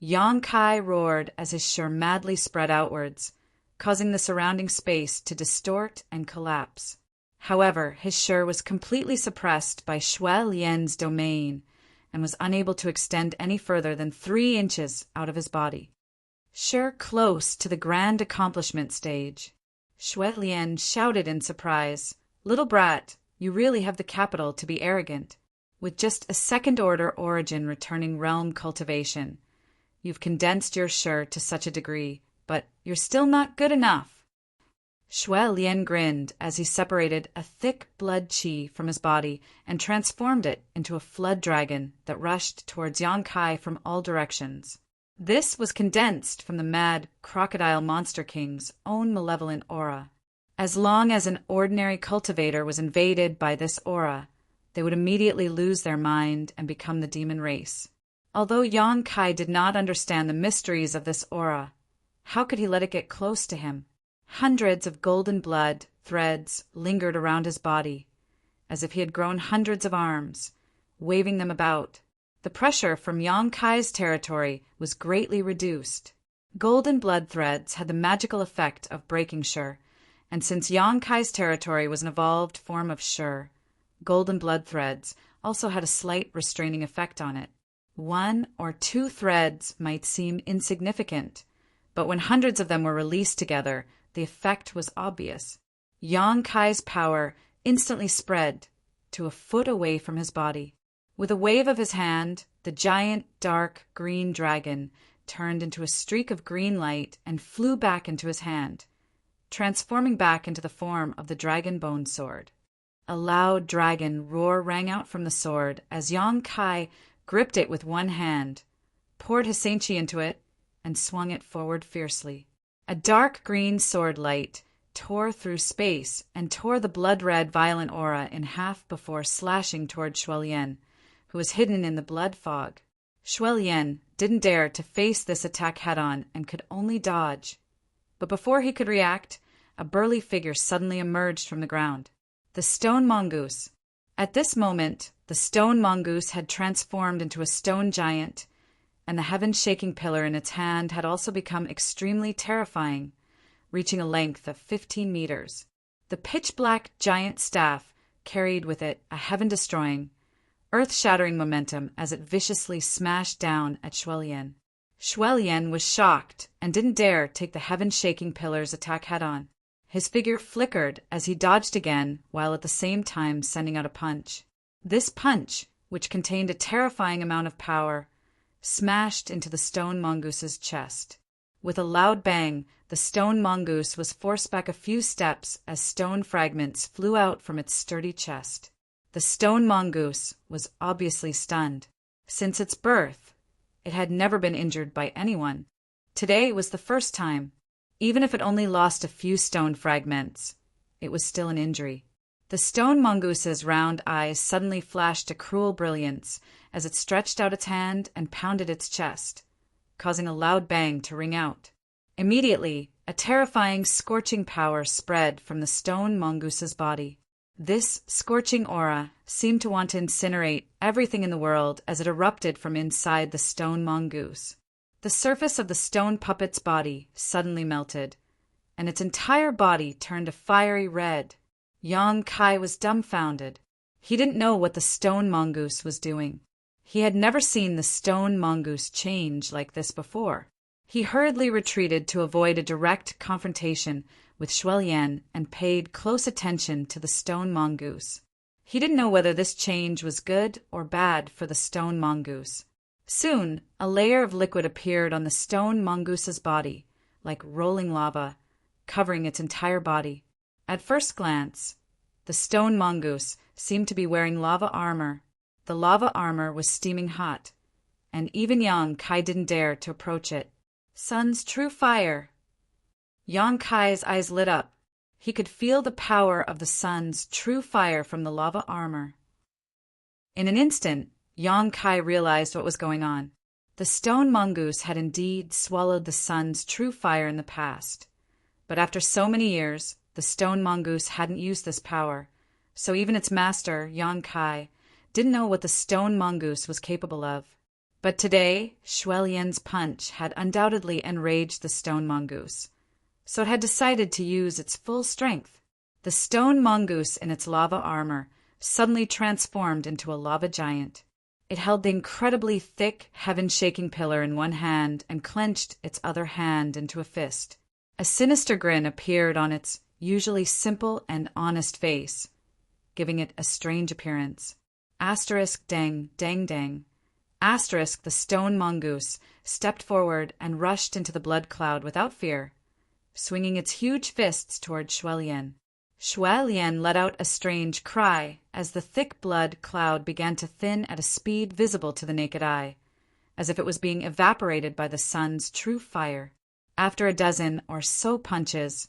Yang Kai roared as his Shi madly spread outwards, causing the surrounding space to distort and collapse. However, his Shi was completely suppressed by Shui Lian's domain and was unable to extend any further than 3 inches out of his body. Shi close to the grand accomplishment stage. Shui Lian shouted in surprise, Little brat, you really have the capital to be arrogant. With just a second-order origin returning realm cultivation, you've condensed your Shi to such a degree, but you're still not good enough. Shui Lian grinned as he separated a thick blood qi from his body and transformed it into a flood dragon that rushed towards Yang Kai from all directions. This was condensed from the mad crocodile monster king's own malevolent aura. As long as an ordinary cultivator was invaded by this aura, they would immediately lose their mind and become the demon race. Although Yang Kai did not understand the mysteries of this aura, how could he let it get close to him? Hundreds of golden blood threads lingered around his body, as if he had grown hundreds of arms, waving them about. The pressure from Yang Kai's territory was greatly reduced. Golden blood threads had the magical effect of breaking Shi, and since Yang Kai's territory was an evolved form of Shi, golden blood threads also had a slight restraining effect on it. 1 or 2 threads might seem insignificant, but when hundreds of them were released together, the effect was obvious. Yang Kai's power instantly spread to a foot away from his body. With a wave of his hand, the giant, dark, green dragon turned into a streak of green light and flew back into his hand, transforming back into the form of the dragon bone sword. A loud dragon roar rang out from the sword as Yang Kai gripped it with one hand, poured his Saint Qi into it, and swung it forward fiercely. A dark green sword light tore through space and tore the blood-red violent aura in half before slashing toward Shui Lian, who was hidden in the blood fog. Shui Lian didn't dare to face this attack head-on and could only dodge. But before he could react, a burly figure suddenly emerged from the ground. The stone mongoose. At this moment, the stone mongoose had transformed into a stone giant, and the heaven-shaking pillar in its hand had also become extremely terrifying, reaching a length of 15 meters. The pitch-black giant staff carried with it a heaven-destroying, earth-shattering momentum as it viciously smashed down at Shui Lian. Shui Lian was shocked and didn't dare take the heaven-shaking pillar's attack head-on. His figure flickered as he dodged again, while at the same time sending out a punch. This punch, which contained a terrifying amount of power, smashed into the stone mongoose's chest. With a loud bang, the stone mongoose was forced back a few steps as stone fragments flew out from its sturdy chest. The stone mongoose was obviously stunned. Since its birth, it had never been injured by anyone. Today was the first time. Even if it only lost a few stone fragments, it was still an injury. The stone mongoose's round eyes suddenly flashed a cruel brilliance as it stretched out its hand and pounded its chest, causing a loud bang to ring out. Immediately, a terrifying, scorching power spread from the stone mongoose's body. This scorching aura seemed to want to incinerate everything in the world as it erupted from inside the stone mongoose. The surface of the stone puppet's body suddenly melted, and its entire body turned a fiery red. Yang Kai was dumbfounded. He didn't know what the stone mongoose was doing. He had never seen the stone mongoose change like this before. He hurriedly retreated to avoid a direct confrontation with Shuelian and paid close attention to the stone mongoose. He didn't know whether this change was good or bad for the stone mongoose. Soon, a layer of liquid appeared on the stone mongoose's body, like rolling lava, covering its entire body. At first glance, the stone mongoose seemed to be wearing lava armor. The lava armor was steaming hot, and even Yang Kai didn't dare to approach it. Sun's true fire. Yang Kai's eyes lit up. He could feel the power of the sun's true fire from the lava armor. In an instant, Yang Kai realized what was going on. The stone mongoose had indeed swallowed the sun's true fire in the past. But after so many years, the stone mongoose hadn't used this power, so even its master, Yang Kai, didn't know what the stone mongoose was capable of. But today, Shuelian's punch had undoubtedly enraged the stone mongoose, so it had decided to use its full strength. The stone mongoose in its lava armor suddenly transformed into a lava giant. It held the incredibly thick, heaven-shaking pillar in one hand and clenched its other hand into a fist. A sinister grin appeared on its usually simple and honest face, giving it a strange appearance. Asterisk dang, dang, dang. Asterisk the stone mongoose stepped forward and rushed into the blood cloud without fear, swinging its huge fists toward Shuelian. Shuelian let out a strange cry as the thick blood cloud began to thin at a speed visible to the naked eye, as if it was being evaporated by the sun's true fire. After a dozen or so punches,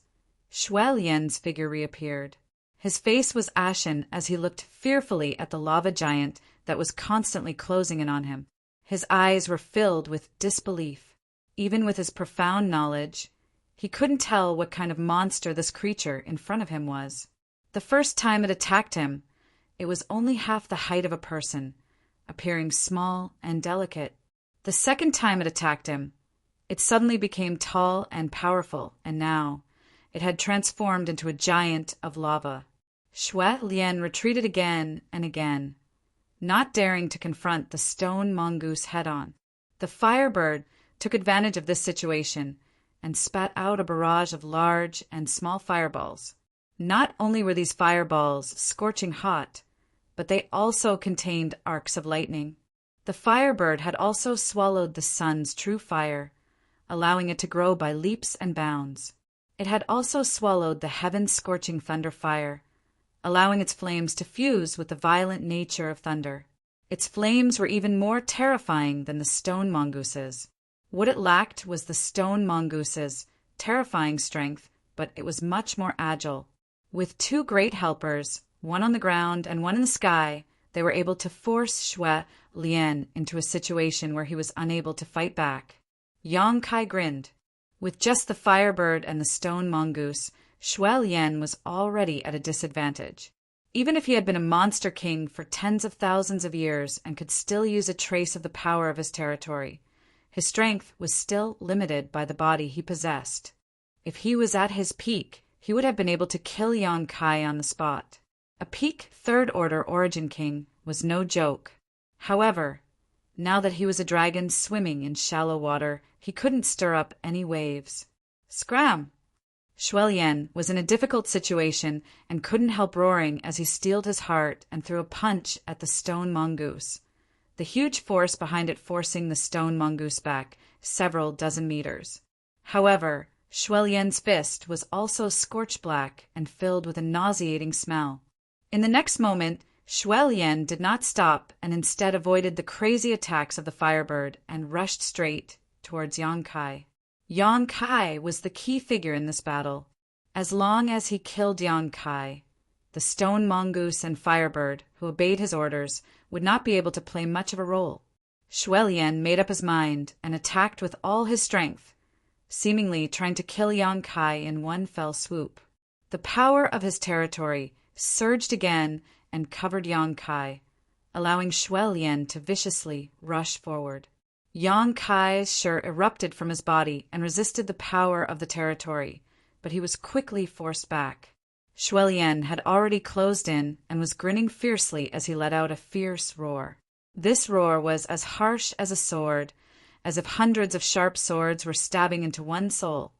Shuelian's figure reappeared. His face was ashen as he looked fearfully at the lava giant that was constantly closing in on him. His eyes were filled with disbelief. Even with his profound knowledge, he couldn't tell what kind of monster this creature in front of him was. The first time it attacked him, it was only half the height of a person, appearing small and delicate. The second time it attacked him, it suddenly became tall and powerful, and now it had transformed into a giant of lava. Shuelian retreated again and again, not daring to confront the stone mongoose head-on. The firebird took advantage of this situation and spat out a barrage of large and small fireballs. Not only were these fireballs scorching hot, but they also contained arcs of lightning. The firebird had also swallowed the sun's true fire, allowing it to grow by leaps and bounds. It had also swallowed the heaven-scorching thunder fire, allowing its flames to fuse with the violent nature of thunder. Its flames were even more terrifying than the stone mongoose's. What it lacked was the stone mongoose's terrifying strength, but it was much more agile. With two great helpers, one on the ground and one in the sky, they were able to force Shuelian into a situation where he was unable to fight back. Yang Kai grinned. With just the firebird and the stone mongoose, Shuelian was already at a disadvantage. Even if he had been a monster king for tens of thousands of years and could still use a trace of the power of his territory, his strength was still limited by the body he possessed. If he was at his peak, he would have been able to kill Yang Kai on the spot. A peak third-order origin king was no joke. However, now that he was a dragon swimming in shallow water, he couldn't stir up any waves. Scram! Shuelian was in a difficult situation and couldn't help roaring as he steeled his heart and threw a punch at the stone mongoose, the huge force behind it forcing the stone mongoose back several dozen meters. However, Shui Lian's fist was also scorched black and filled with a nauseating smell. In the next moment, Shui Lian did not stop and instead avoided the crazy attacks of the firebird and rushed straight towards Yang Kai. Yang Kai was the key figure in this battle. As long as he killed Yang Kai, the stone mongoose and firebird, who obeyed his orders, would not be able to play much of a role. Shui Lian made up his mind and attacked with all his strength, seemingly trying to kill Yang Kai in one fell swoop. The power of his territory surged again and covered Yang Kai, allowing Shui Lian to viciously rush forward. Yang Kai's shirt erupted from his body and resisted the power of the territory, but he was quickly forced back. Shui Lian had already closed in and was grinning fiercely as he let out a fierce roar. This roar was as harsh as a sword, as if hundreds of sharp swords were stabbing into one soul,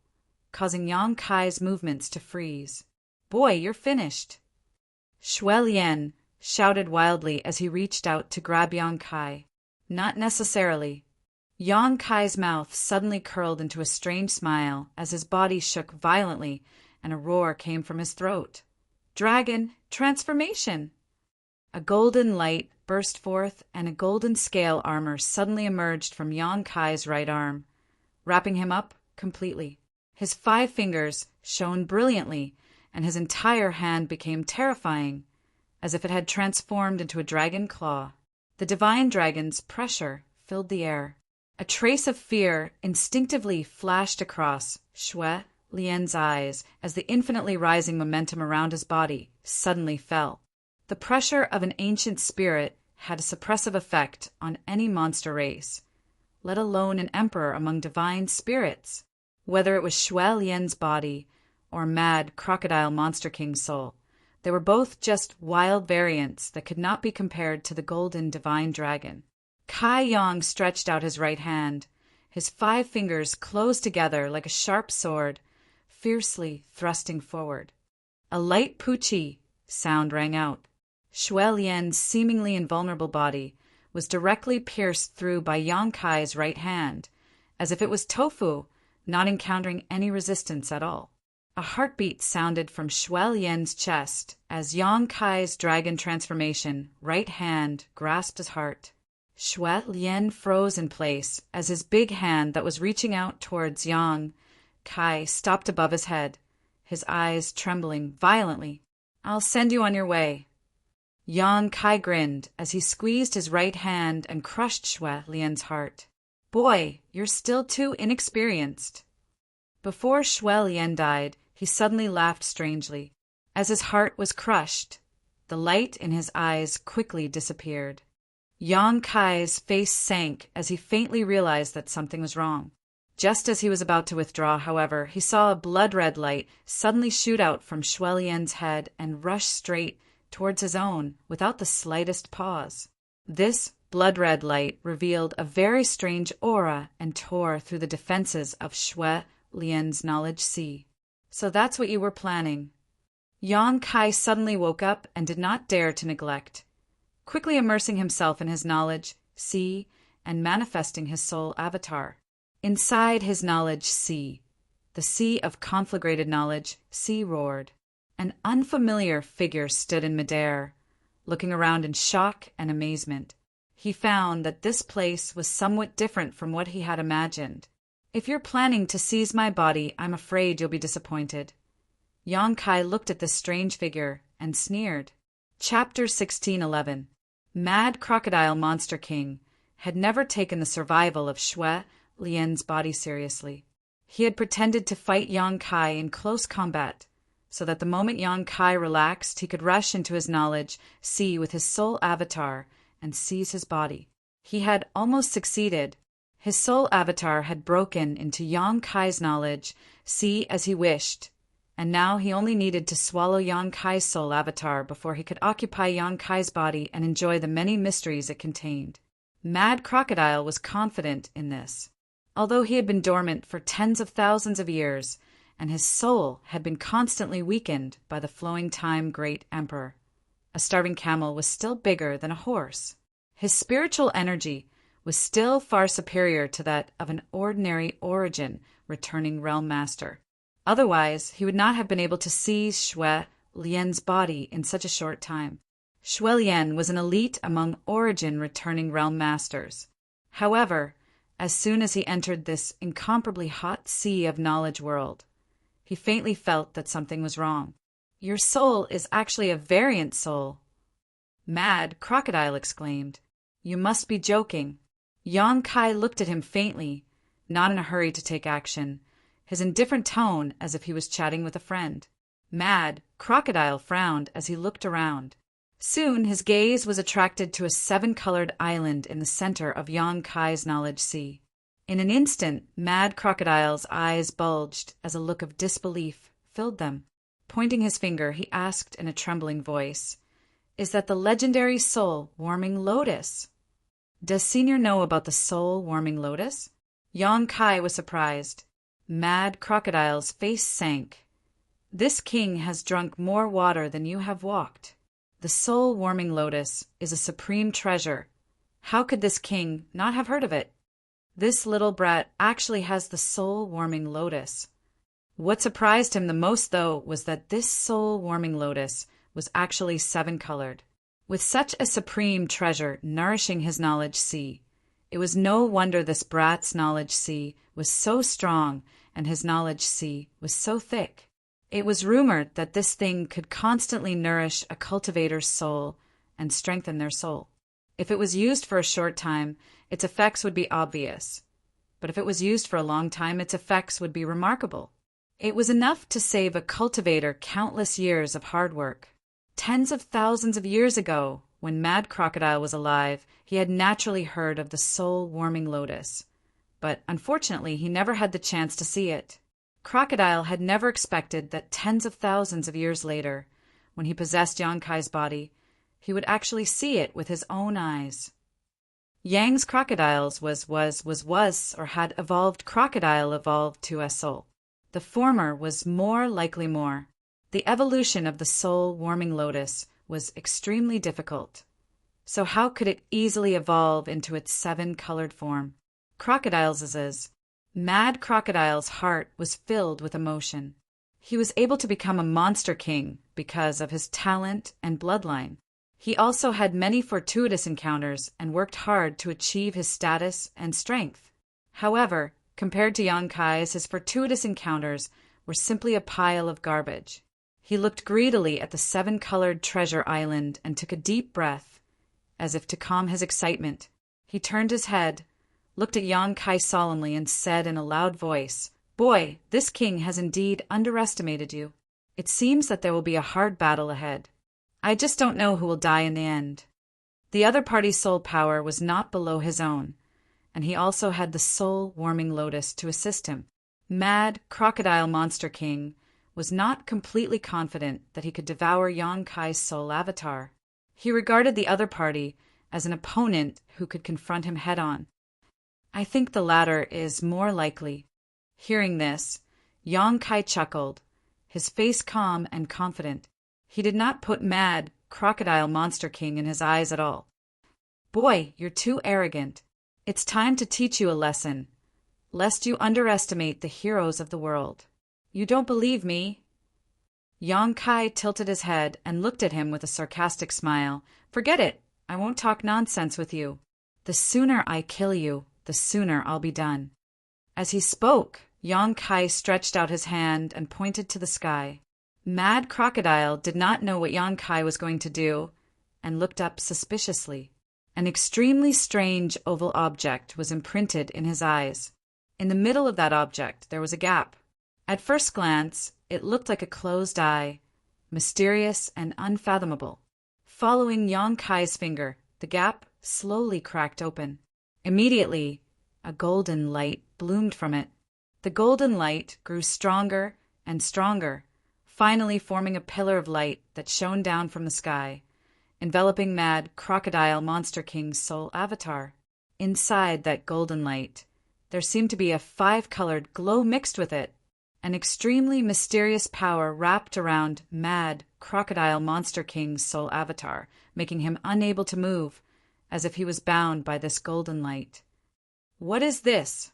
causing Yang Kai's movements to freeze. "Boy, you're finished!" Shui Lian shouted wildly as he reached out to grab Yang Kai. Not necessarily. Yang Kai's mouth suddenly curled into a strange smile as his body shook violently and a roar came from his throat. "Dragon transformation!" A golden light burst forth and a golden scale armor suddenly emerged from Yang Kai's right arm, wrapping him up completely. His 5 fingers shone brilliantly and his entire hand became terrifying, as if it had transformed into a dragon claw. The divine dragon's pressure filled the air. A trace of fear instinctively flashed across Shui Lian's eyes as the infinitely rising momentum around his body suddenly fell. The pressure of an ancient spirit had a suppressive effect on any monster race, let alone an emperor among divine spirits. Whether it was Shui Lian's body or mad crocodile monster king's soul, they were both just wild variants that could not be compared to the golden divine dragon. Kai Yang stretched out his right hand. His 5 fingers closed together like a sharp sword, fiercely thrusting forward. A light poochie sound rang out. Shui Lian's seemingly invulnerable body was directly pierced through by Yang Kai's right hand, as if it was tofu, not encountering any resistance at all. A heartbeat sounded from Shui Lian's chest as Yang Kai's dragon transformation right hand grasped his heart. Shui Lian froze in place as his big hand that was reaching out towards Yang Kai stopped above his head, his eyes trembling violently. "I'll send you on your way." Yang Kai grinned as he squeezed his right hand and crushed Shui Lian's heart. "Boy, you're still too inexperienced." Before Shui Lian died, he suddenly laughed strangely. As his heart was crushed, the light in his eyes quickly disappeared. Yang Kai's face sank as he faintly realized that something was wrong. Just as he was about to withdraw, however, he saw a blood-red light suddenly shoot out from Shui Lian's head and rush straight towards his own without the slightest pause. This blood-red light revealed a very strange aura and tore through the defenses of Shui Lian's knowledge sea. "So that's what you were planning." Yang Kai suddenly woke up and did not dare to neglect, quickly immersing himself in his knowledge sea and manifesting his soul avatar. Inside his knowledge sea, the sea of conflagrated knowledge, sea roared. An unfamiliar figure stood in midair, looking around in shock and amazement. He found that this place was somewhat different from what he had imagined. "If you're planning to seize my body, I'm afraid you'll be disappointed." Yang Kai looked at this strange figure and sneered. Chapter 1611. Mad Crocodile Monster King had never taken the survival of Shui Lian's body seriously. He had pretended to fight Yang Kai in close combat, so that the moment Yang Kai relaxed, he could rush into his knowledge sea with his soul avatar and seize his body. He had almost succeeded. His soul avatar had broken into Yang Kai's knowledge sea as he wished, and now he only needed to swallow Yang Kai's soul avatar before he could occupy Yang Kai's body and enjoy the many mysteries it contained. Mad Crocodile was confident in this. Although he had been dormant for tens of thousands of years, and his soul had been constantly weakened by the flowing time great emperor, a starving camel was still bigger than a horse. His spiritual energy was still far superior to that of an ordinary origin returning realm master. Otherwise, he would not have been able to seize Shui Lian's body in such a short time. Shui Lian was an elite among origin returning realm masters. However, as soon as he entered this incomparably hot sea of knowledge world, he faintly felt that something was wrong. "Your soul is actually a variant soul," Mad Crocodile exclaimed. "You must be joking." Yang Kai looked at him faintly, not in a hurry to take action, his indifferent tone as if he was chatting with a friend. Mad Crocodile frowned as he looked around. Soon his gaze was attracted to a 7-colored island in the center of Yang Kai's knowledge sea. In an instant, Mad Crocodile's eyes bulged as a look of disbelief filled them. Pointing his finger, he asked in a trembling voice, "Is that the legendary soul-warming lotus?" "Does Senior know about the soul-warming lotus?" Yang Kai was surprised. Mad Crocodile's face sank. "This king has drunk more water than you have walked. The soul-warming lotus is a supreme treasure. How could this king not have heard of it? This little brat actually has the soul-warming lotus." What surprised him the most, though, was that this soul-warming lotus was actually 7-colored. With such a supreme treasure nourishing his knowledge sea, it was no wonder this brat's knowledge sea was so strong and his knowledge sea was so thick. It was rumored that this thing could constantly nourish a cultivator's soul and strengthen their soul. If it was used for a short time, its effects would be obvious. But if it was used for a long time, its effects would be remarkable. It was enough to save a cultivator countless years of hard work. Tens of thousands of years ago, when Mad Crocodile was alive, he had naturally heard of the soul-warming lotus. But unfortunately, he never had the chance to see it. Crocodile had never expected that tens of thousands of years later, when he possessed Yang Kai's body, he would actually see it with his own eyes. Yang's crocodiles was or had evolved crocodile evolved to a soul. The former was more likely more. The evolution of the soul-warming lotus was extremely difficult. So how could it easily evolve into its 7-colored form? Crocodile's Mad Crocodile's heart was filled with emotion. He was able to become a monster king because of his talent and bloodline. He also had many fortuitous encounters and worked hard to achieve his status and strength. However, compared to Yang Kai's, his fortuitous encounters were simply a pile of garbage. He looked greedily at the 7-colored treasure island and took a deep breath, as if to calm his excitement. He turned his head, looked at Yang Kai solemnly, and said in a loud voice, "Boy, this king has indeed underestimated you. It seems that there will be a hard battle ahead. I just don't know who will die in the end." The other party's soul power was not below his own, and he also had the soul-warming lotus to assist him. Mad Crocodile Monster King was not completely confident that he could devour Yang Kai's soul avatar. He regarded the other party as an opponent who could confront him head-on. "I think the latter is more likely." Hearing this, Yang Kai chuckled, his face calm and confident. He did not put Mad Crocodile Monster King in his eyes at all. "Boy, you're too arrogant. It's time to teach you a lesson, lest you underestimate the heroes of the world. You don't believe me?" Yang Kai tilted his head and looked at him with a sarcastic smile. "Forget it. I won't talk nonsense with you. The sooner I kill you, the sooner I'll be done." As he spoke, Yang Kai stretched out his hand and pointed to the sky. Mad Crocodile did not know what Yang Kai was going to do and looked up suspiciously. An extremely strange oval object was imprinted in his eyes. In the middle of that object there was a gap. At first glance, it looked like a closed eye, mysterious and unfathomable. Following Yang Kai's finger, the gap slowly cracked open. Immediately, a golden light bloomed from it. The golden light grew stronger and stronger, finally forming a pillar of light that shone down from the sky, enveloping Mad Crocodile Monster King's soul avatar. Inside that golden light, there seemed to be a 5-colored glow mixed with it. An extremely mysterious power wrapped around Mad Crocodile Monster King's soul avatar, making him unable to move, as if he was bound by this golden light. "What is this?"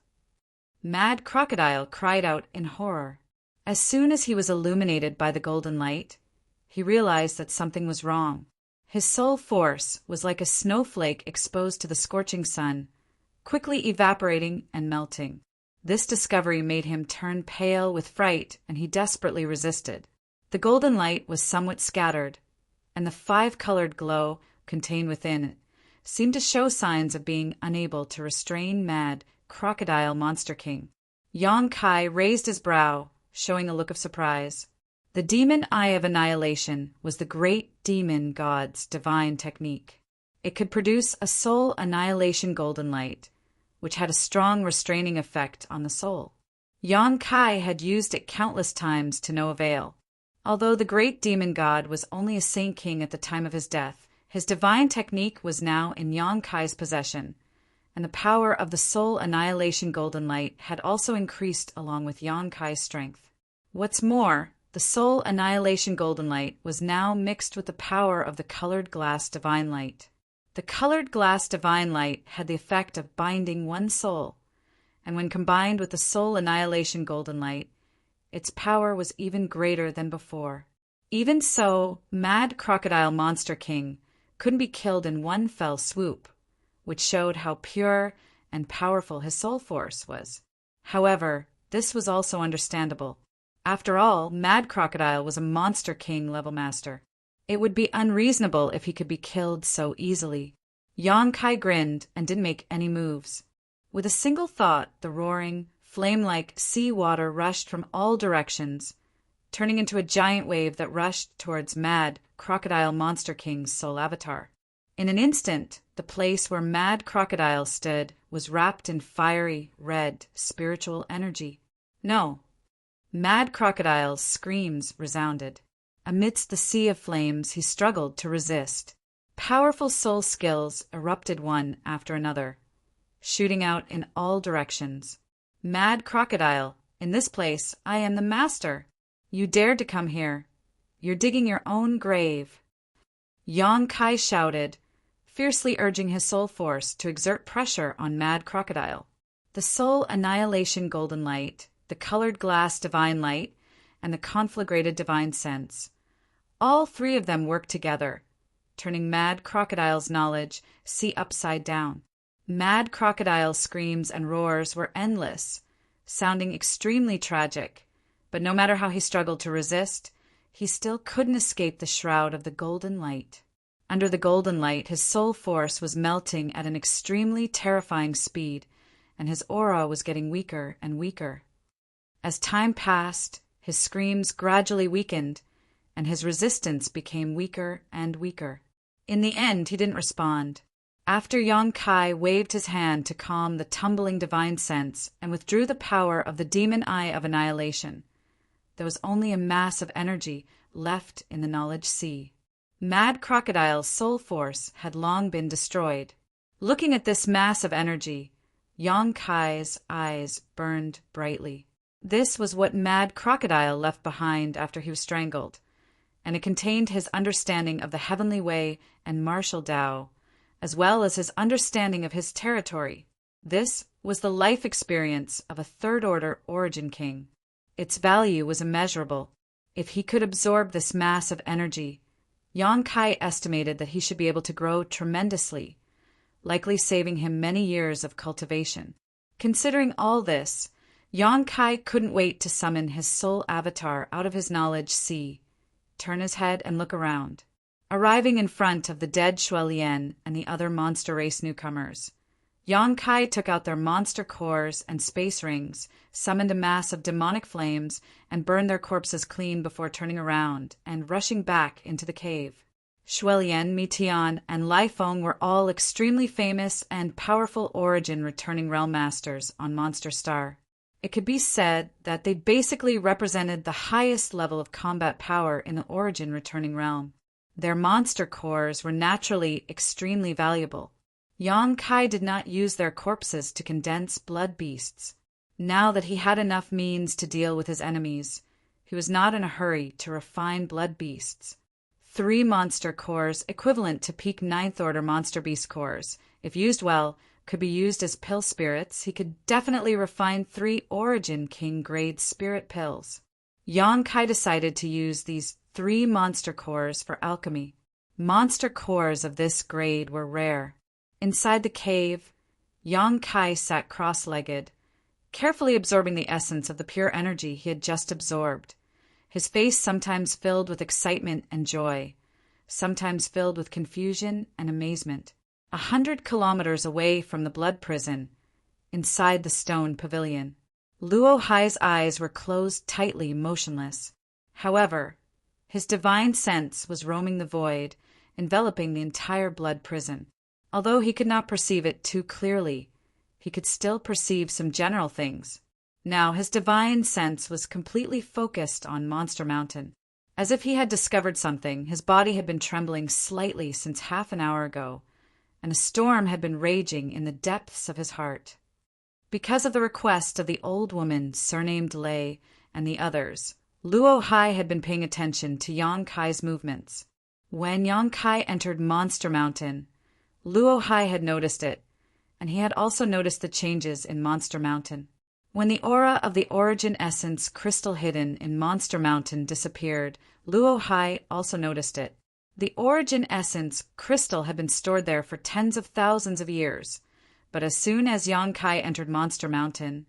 Mad Crocodile cried out in horror. As soon as he was illuminated by the golden light, he realized that something was wrong. His soul force was like a snowflake exposed to the scorching sun, quickly evaporating and melting. This discovery made him turn pale with fright, and he desperately resisted. The golden light was somewhat scattered, and the five-colored glow contained within it seemed to show signs of being unable to restrain Mad Crocodile Monster King. Yang Kai raised his brow, showing a look of surprise. The demon eye of annihilation was the great demon god's divine technique. It could produce a soul annihilation golden light, which had a strong restraining effect on the soul. Yang Kai had used it countless times to no avail. Although the great demon god was only a saint king at the time of his death, his divine technique was now in Yang Kai's possession, and the power of the soul annihilation golden light had also increased along with Yang Kai's strength. What's more, the soul annihilation golden light was now mixed with the power of the colored glass divine light. The colored glass divine light had the effect of binding one soul, and when combined with the soul annihilation golden light, its power was even greater than before. Even so, Mad Crocodile Monster King couldn't be killed in one fell swoop, which showed how pure and powerful his soul force was. However, this was also understandable. After all, Mad Crocodile was a Monster King level master. It would be unreasonable if he could be killed so easily. Yang Kai grinned and didn't make any moves. With a single thought, the roaring, flame-like sea water rushed from all directions, turning into a giant wave that rushed towards Mad Crocodile Monster King's soul avatar. In an instant, the place where Mad Crocodile stood was wrapped in fiery, red, spiritual energy. No. Mad Crocodile's screams resounded. Amidst the sea of flames, he struggled to resist. Powerful soul skills erupted one after another, shooting out in all directions. "Mad Crocodile, in this place I am the master. You dared to come here. You're digging your own grave." Yang Kai shouted, fiercely urging his soul force to exert pressure on Mad Crocodile. The soul annihilation golden light, the colored glass divine light, and the conflagrated divine sense. All three of them worked together, turning Mad Crocodile's knowledge see upside down. Mad Crocodile's screams and roars were endless, sounding extremely tragic, but no matter how he struggled to resist, he still couldn't escape the shroud of the golden light. Under the golden light, his soul force was melting at an extremely terrifying speed, and his aura was getting weaker and weaker. As time passed, his screams gradually weakened, and his resistance became weaker and weaker. In the end, he didn't respond. After Yang Kai waved his hand to calm the tumbling divine sense and withdrew the power of the demon eye of annihilation, there was only a mass of energy left in the knowledge sea. Mad Crocodile's soul force had long been destroyed. Looking at this mass of energy, Yang Kai's eyes burned brightly. This was what Mad Crocodile left behind after he was strangled, and it contained his understanding of the heavenly way and martial Tao, as well as his understanding of his territory. This was the life experience of a third-order origin king. Its value was immeasurable. If he could absorb this mass of energy, Yang Kai estimated that he should be able to grow tremendously, likely saving him many years of cultivation. Considering all this, Yang Kai couldn't wait to summon his soul avatar out of his knowledge sea, turn his head and look around. Arriving in front of the dead Shuelian and the other monster race newcomers, Yang Kai took out their monster cores and space rings, summoned a mass of demonic flames, and burned their corpses clean before turning around and rushing back into the cave. Shuelian, Mitian, and Lai Feng were all extremely famous and powerful origin returning realm masters on Monster Star. It could be said that they basically represented the highest level of combat power in the origin returning realm. Their monster cores were naturally extremely valuable. Yang Kai did not use their corpses to condense blood beasts. Now that he had enough means to deal with his enemies, he was not in a hurry to refine blood beasts. 3 monster cores equivalent to peak 9th order monster beast cores. If used well, could be used as pill spirits. He could definitely refine 3 Origin King grade spirit pills. Yang Kai decided to use these 3 monster cores for alchemy. Monster cores of this grade were rare. Inside the cave, Yang Kai sat cross-legged, carefully absorbing the essence of the pure energy he had just absorbed. His face sometimes filled with excitement and joy, sometimes filled with confusion and amazement. 100 kilometers away from the blood prison, inside the stone pavilion, Luo Hai's eyes were closed tightly, motionless. However, his divine sense was roaming the void, enveloping the entire blood prison. Although he could not perceive it too clearly, he could still perceive some general things. Now his divine sense was completely focused on Monster Mountain. As if he had discovered something, his body had been trembling slightly since half an hour ago, and a storm had been raging in the depths of his heart. Because of the request of the old woman surnamed Lei and the others, Luo Hai had been paying attention to Yang Kai's movements. When Yang Kai entered Monster Mountain, Luo Hai had noticed it, and he had also noticed the changes in Monster Mountain. When the aura of the Origin Essence crystal hidden in Monster Mountain disappeared, Luo Hai also noticed it. The Origin Essence crystal had been stored there for tens of thousands of years, but as soon as Yang Kai entered Monster Mountain,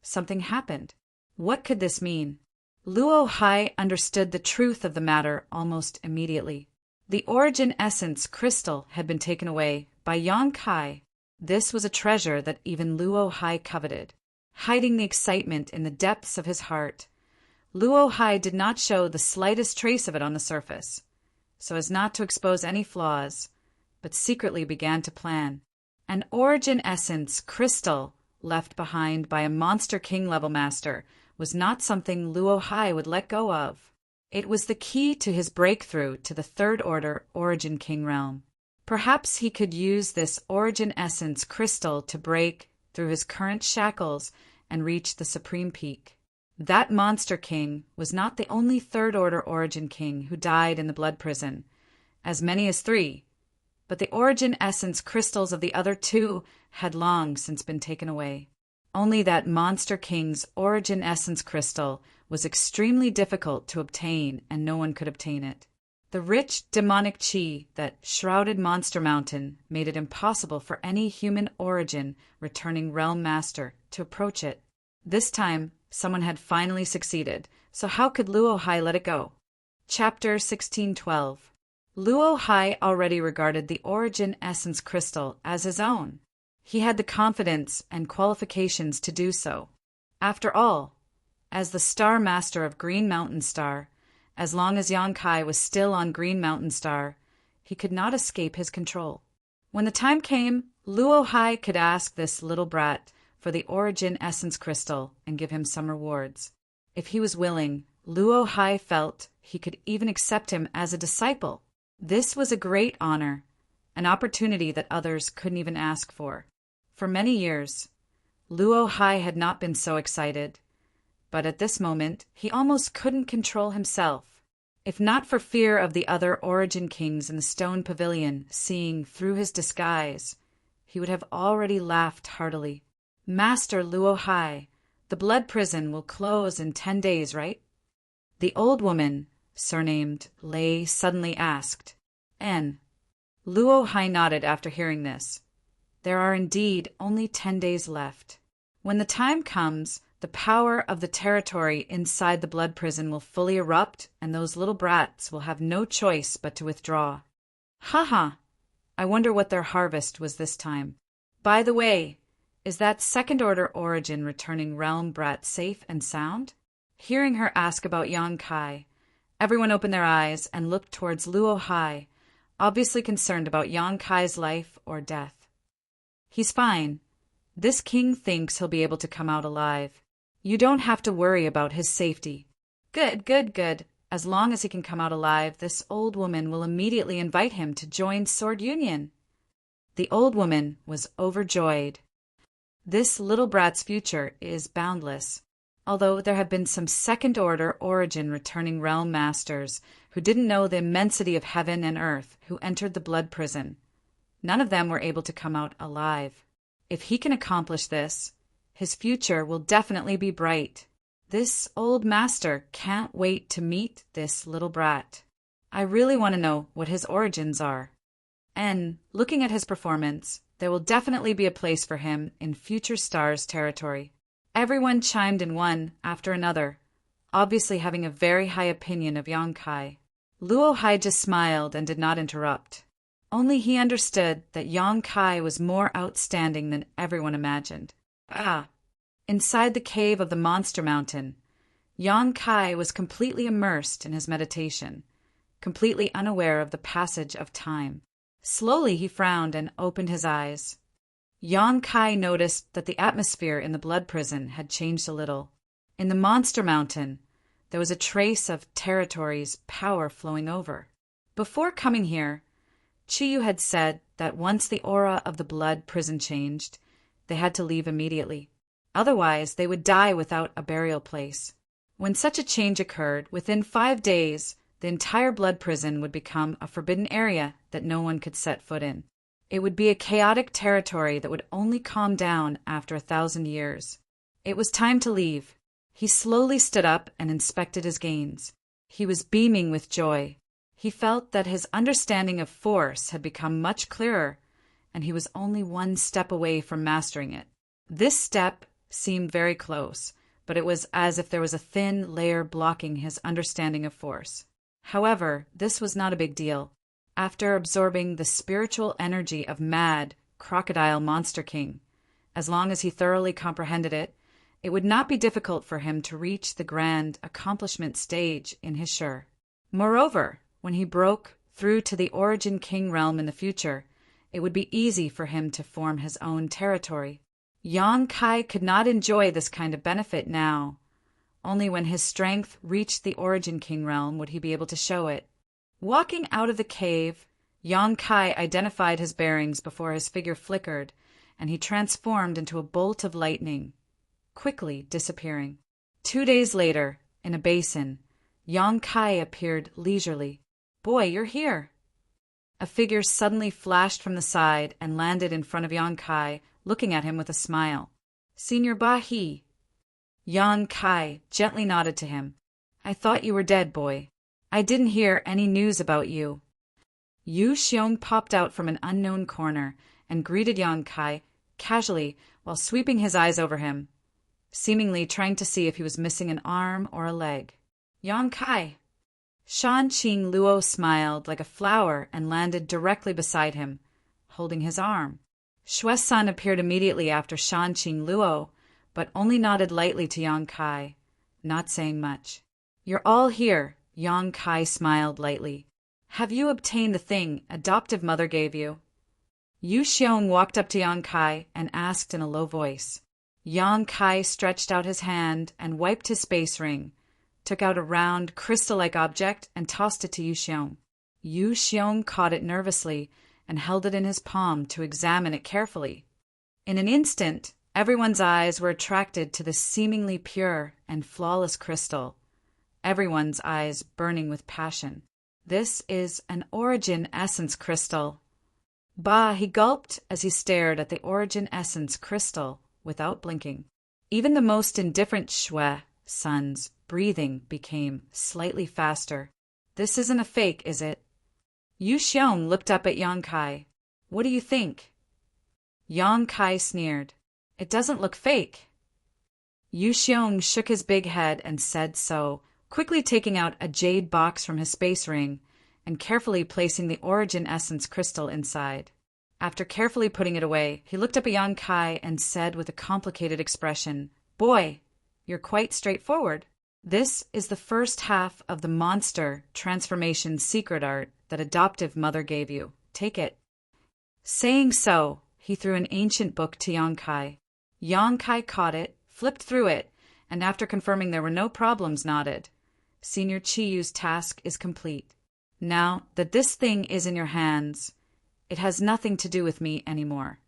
something happened. What could this mean? Luo Hai understood the truth of the matter almost immediately. The Origin Essence crystal had been taken away by Yang Kai. This was a treasure that even Luo Hai coveted. Hiding the excitement in the depths of his heart, Luo Hai did not show the slightest trace of it on the surface, so as not to expose any flaws, but secretly began to plan. An Origin Essence crystal left behind by a Monster King level master was not something Luo Hai would let go of. It was the key to his breakthrough to the 3rd Order Origin King realm. Perhaps he could use this Origin Essence crystal to break through his current shackles and reach the Supreme Peak. That Monster King was not the only 3rd Order Origin King who died in the blood prison, as many as 3, but the Origin Essence crystals of the other 2 had long since been taken away. Only that Monster King's Origin Essence crystal was extremely difficult to obtain, and no one could obtain it. The rich demonic chi that shrouded Monster Mountain made it impossible for any human origin returning realm master to approach it. This time, someone had finally succeeded, so how could Luo Hai let it go? Chapter 1612. Luo Hai already regarded the Origin Essence crystal as his own. He had the confidence and qualifications to do so. After all, as the Star Master of Green Mountain Star, as long as Yang Kai was still on Green Mountain Star, he could not escape his control. When the time came, Luo Hai could ask this little brat for the Origin Essence crystal and give him some rewards. If he was willing, Luo Hai felt he could even accept him as a disciple. This was a great honor, an opportunity that others couldn't even ask for. For many years, Luo Hai had not been so excited, but at this moment he almost couldn't control himself. If not for fear of the other Origin Kings in the stone pavilion seeing through his disguise, he would have already laughed heartily. Master Luo Hai, the blood prison will close in 10 days, right? The old woman, surnamed Lei, suddenly asked. N. Luo Hai nodded after hearing this. There are indeed only 10 days left. When the time comes, the power of the territory inside the blood prison will fully erupt, and those little brats will have no choice but to withdraw. Haha, I wonder what their harvest was this time. By the way, is that 2nd Order Origin returning realm brat safe and sound? Hearing her ask about Yang Kai, everyone opened their eyes and looked towards Luo Hai, obviously concerned about Yang Kai's life or death. He's fine. This king thinks he'll be able to come out alive. You don't have to worry about his safety. Good, good, good. As long as he can come out alive, this old woman will immediately invite him to join Sword Union. The old woman was overjoyed. This little brat's future is boundless. although there had been some second-order origin returning realm masters who didn't know the immensity of heaven and earth who entered the blood prison. None of them were able to come out alive. If he can accomplish this, his future will definitely be bright. This old master can't wait to meet this little brat. I really want to know what his origins are. And, looking at his performance, there will definitely be a place for him in future stars territory. Everyone chimed in one after another, obviously having a very high opinion of Yang Kai. Luo Hai just smiled and did not interrupt. Only he understood that Yang Kai was more outstanding than everyone imagined. Inside the cave of the Monster Mountain, Yang Kai was completely immersed in his meditation, completely unaware of the passage of time. Slowly he frowned and opened his eyes. Yang Kai noticed that the atmosphere in the blood prison had changed a little. In the Monster Mountain, there was a trace of territory's power flowing over. Before coming here, Chiyu had said that once the aura of the blood prison changed, they had to leave immediately. Otherwise, they would die without a burial place. When such a change occurred, within 5 days, the entire blood prison would become a forbidden area that no one could set foot in. It would be a chaotic territory that would only calm down after 1,000 years. It was time to leave. He slowly stood up and inspected his gains. He was beaming with joy. He felt that his understanding of force had become much clearer, and he was only 1 step away from mastering it. This step seemed very close, but it was as if there was a thin layer blocking his understanding of force. However, this was not a big deal. After absorbing the spiritual energy of Mad, Crocodile Monster King, as long as he thoroughly comprehended it, it would not be difficult for him to reach the grand accomplishment stage in his Sure. Moreover, when he broke through to the Origin King realm in the future, it would be easy for him to form his own territory. Yang Kai could not enjoy this kind of benefit now. Only when his strength reached the Origin King realm would he be able to show it. Walking out of the cave, Yang Kai identified his bearings before his figure flickered, and he transformed into a bolt of lightning, quickly disappearing. 2 days later, in a basin, Yang Kai appeared leisurely. "Boy, you're here." A figure suddenly flashed from the side and landed in front of Yang Kai, looking at him with a smile. "Senior Ba He." Yang Kai gently nodded to him. "I thought you were dead, boy. I didn't hear any news about you." Yu Xiong popped out from an unknown corner and greeted Yang Kai casually while sweeping his eyes over him, seemingly trying to see if he was missing an arm or a leg. "Yang Kai." Shan Qing Luo smiled like a flower and landed directly beside him, holding his arm. Shuesun appeared immediately after Shan Qing Luo, but only nodded lightly to Yang Kai, not saying much. "You're all here," Yang Kai smiled lightly. "Have you obtained the thing adoptive mother gave you?" Yu Xiong walked up to Yang Kai and asked in a low voice. Yang Kai stretched out his hand and wiped his space ring, took out a round, crystal-like object and tossed it to Yu Xiong. Yu Xiong caught it nervously and held it in his palm to examine it carefully. In an instant, everyone's eyes were attracted to this seemingly pure and flawless crystal, everyone's eyes burning with passion. "This is an Origin Essence crystal." Bah, he gulped as he stared at the Origin Essence crystal without blinking. Even the most indifferent Shui Sun's breathing became slightly faster. "This isn't a fake, is it?" Yu Xiong looked up at Yang Kai. "What do you think?" Yang Kai sneered. "It doesn't look fake." Yu Xiong shook his big head and said so, quickly taking out a jade box from his space ring and carefully placing the Origin Essence crystal inside. After carefully putting it away, he looked up at Yang Kai and said with a complicated expression, "Boy, you're quite straightforward. This is the first half of the monster transformation secret art that adoptive mother gave you. Take it." Saying so, he threw an ancient book to Yang Kai. Yang Kai caught it, flipped through it, and after confirming there were no problems, nodded. "Senior Chiyu's task is complete. Now that this thing is in your hands, it has nothing to do with me anymore."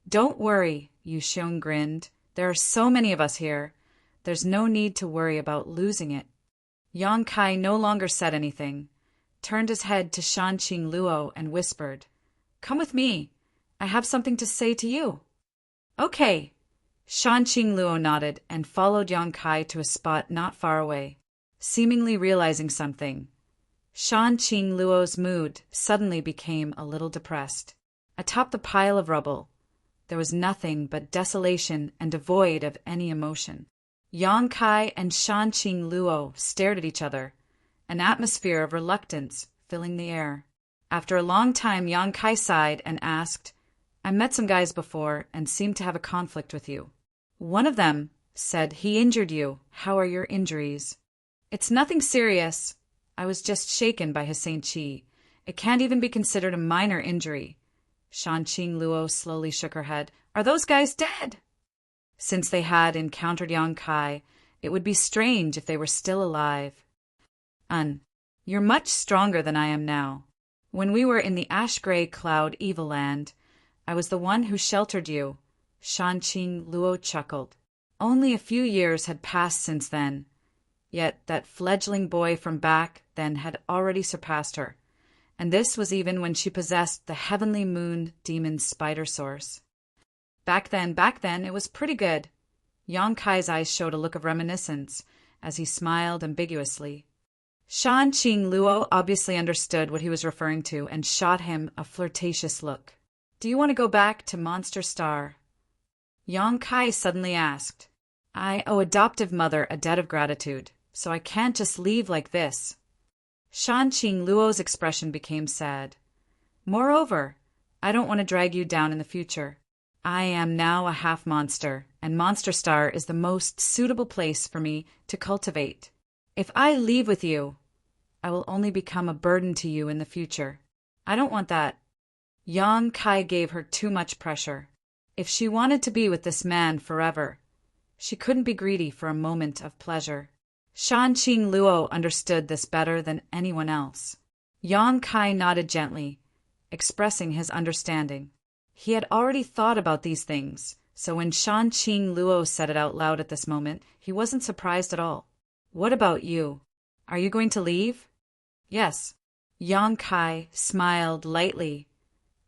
"Don't worry," Yu Xiong grinned. "There are so many of us here. There's no need to worry about losing it. Yang Kai no longer said anything, turned his head to Shanqing Luo and whispered, "Come with me. I have something to say to you." "Okay." Shanqing Luo nodded and followed Yang Kai to a spot not far away. Seemingly realizing something, Shanqing Luo's mood suddenly became a little depressed. Atop the pile of rubble, there was nothing but desolation and devoid of any emotion. Yang Kai and Shanqing Luo stared at each other, an atmosphere of reluctance filling the air. After a long time, Yang Kai sighed and asked, "I met some guys before and seemed to have a conflict with you. One of them said he injured you. How are your injuries?" "It's nothing serious. I was just shaken by his Saint Chi. It can't even be considered a minor injury." Shanqing Luo slowly shook her head. "Are those guys dead?" Since they had encountered Yang Kai, it would be strange if they were still alive. You're much stronger than I am now. When we were in the ash-gray cloud evil land, I was the one who sheltered you." Shanqing Luo chuckled. Only a few years had passed since then, yet that fledgling boy from back then had already surpassed her, and this was even when she possessed the heavenly moon demon spider source. Back then, it was pretty good." Yang Kai's eyes showed a look of reminiscence as he smiled ambiguously. Shanqing Luo obviously understood what he was referring to and shot him a flirtatious look. "Do you want to go back to Monster Star?" Yang Kai suddenly asked. "I owe adoptive mother a debt of gratitude, so I can't just leave like this." Shanqing Luo's expression became sad. "Moreover, I don't want to drag you down in the future. I am now a half-monster, and Monster Star is the most suitable place for me to cultivate. If I leave with you, I will only become a burden to you in the future. I don't want that." Yang Kai gave her too much pressure. If she wanted to be with this man forever, she couldn't be greedy for a moment of pleasure. Shanqing Luo understood this better than anyone else. Yang Kai nodded gently, expressing his understanding. He had already thought about these things, so when Shanqing Luo said it out loud at this moment, he wasn't surprised at all. "What about you? Are you going to leave?" "Yes." Yang Kai smiled lightly.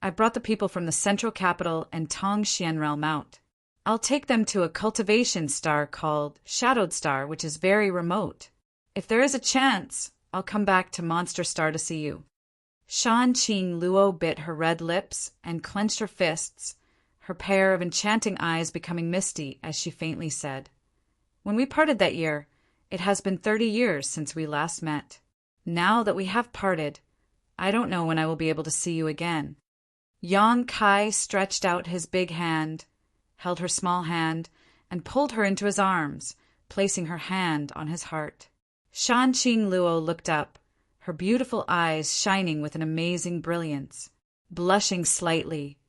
"I brought the people from the central capital and Tongxian realm out. I'll take them to a cultivation star called Shadowed Star, which is very remote. If there is a chance, I'll come back to Monster Star to see you." Shanqing Luo bit her red lips and clenched her fists, her pair of enchanting eyes becoming misty as she faintly said, "When we parted that year, it has been 30 years since we last met. Now that we have parted, I don't know when I will be able to see you again." Yang Kai stretched out his big hand, held her small hand, and pulled her into his arms, placing her hand on his heart. Shanqing Luo looked up, her beautiful eyes shining with an amazing brilliance. Blushing slightly,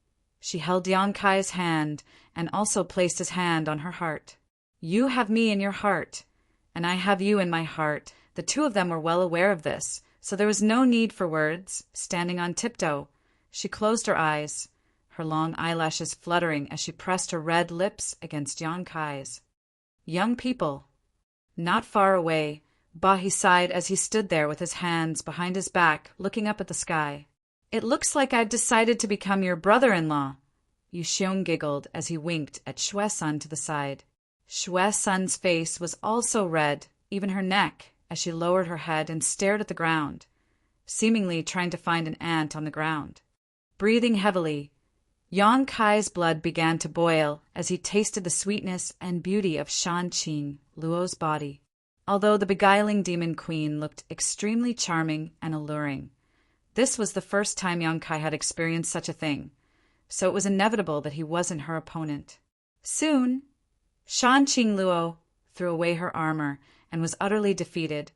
she held Yang Kai's hand and also placed his hand on her heart. "You have me in your heart, and I have you in my heart." The two of them were well aware of this, so there was no need for words. Standing on tiptoe, she closed her eyes, her long eyelashes fluttering as she pressed her red lips against Yang Kai's. "Young people." Not far away, Bahi sighed as he stood there with his hands behind his back, looking up at the sky. "It looks like I've decided to become your brother-in-law." Yu Xiong giggled as he winked at Xue Sun to the side. Xue Sun's face was also red, even her neck, as she lowered her head and stared at the ground, seemingly trying to find an ant on the ground. Breathing heavily, Yang Kai's blood began to boil as he tasted the sweetness and beauty of Shanqing Luo's body. Although the beguiling demon queen looked extremely charming and alluring, this was the first time Yang Kai had experienced such a thing, so it was inevitable that he wasn't her opponent. Soon, Shanqing Luo threw away her armor and was utterly defeated,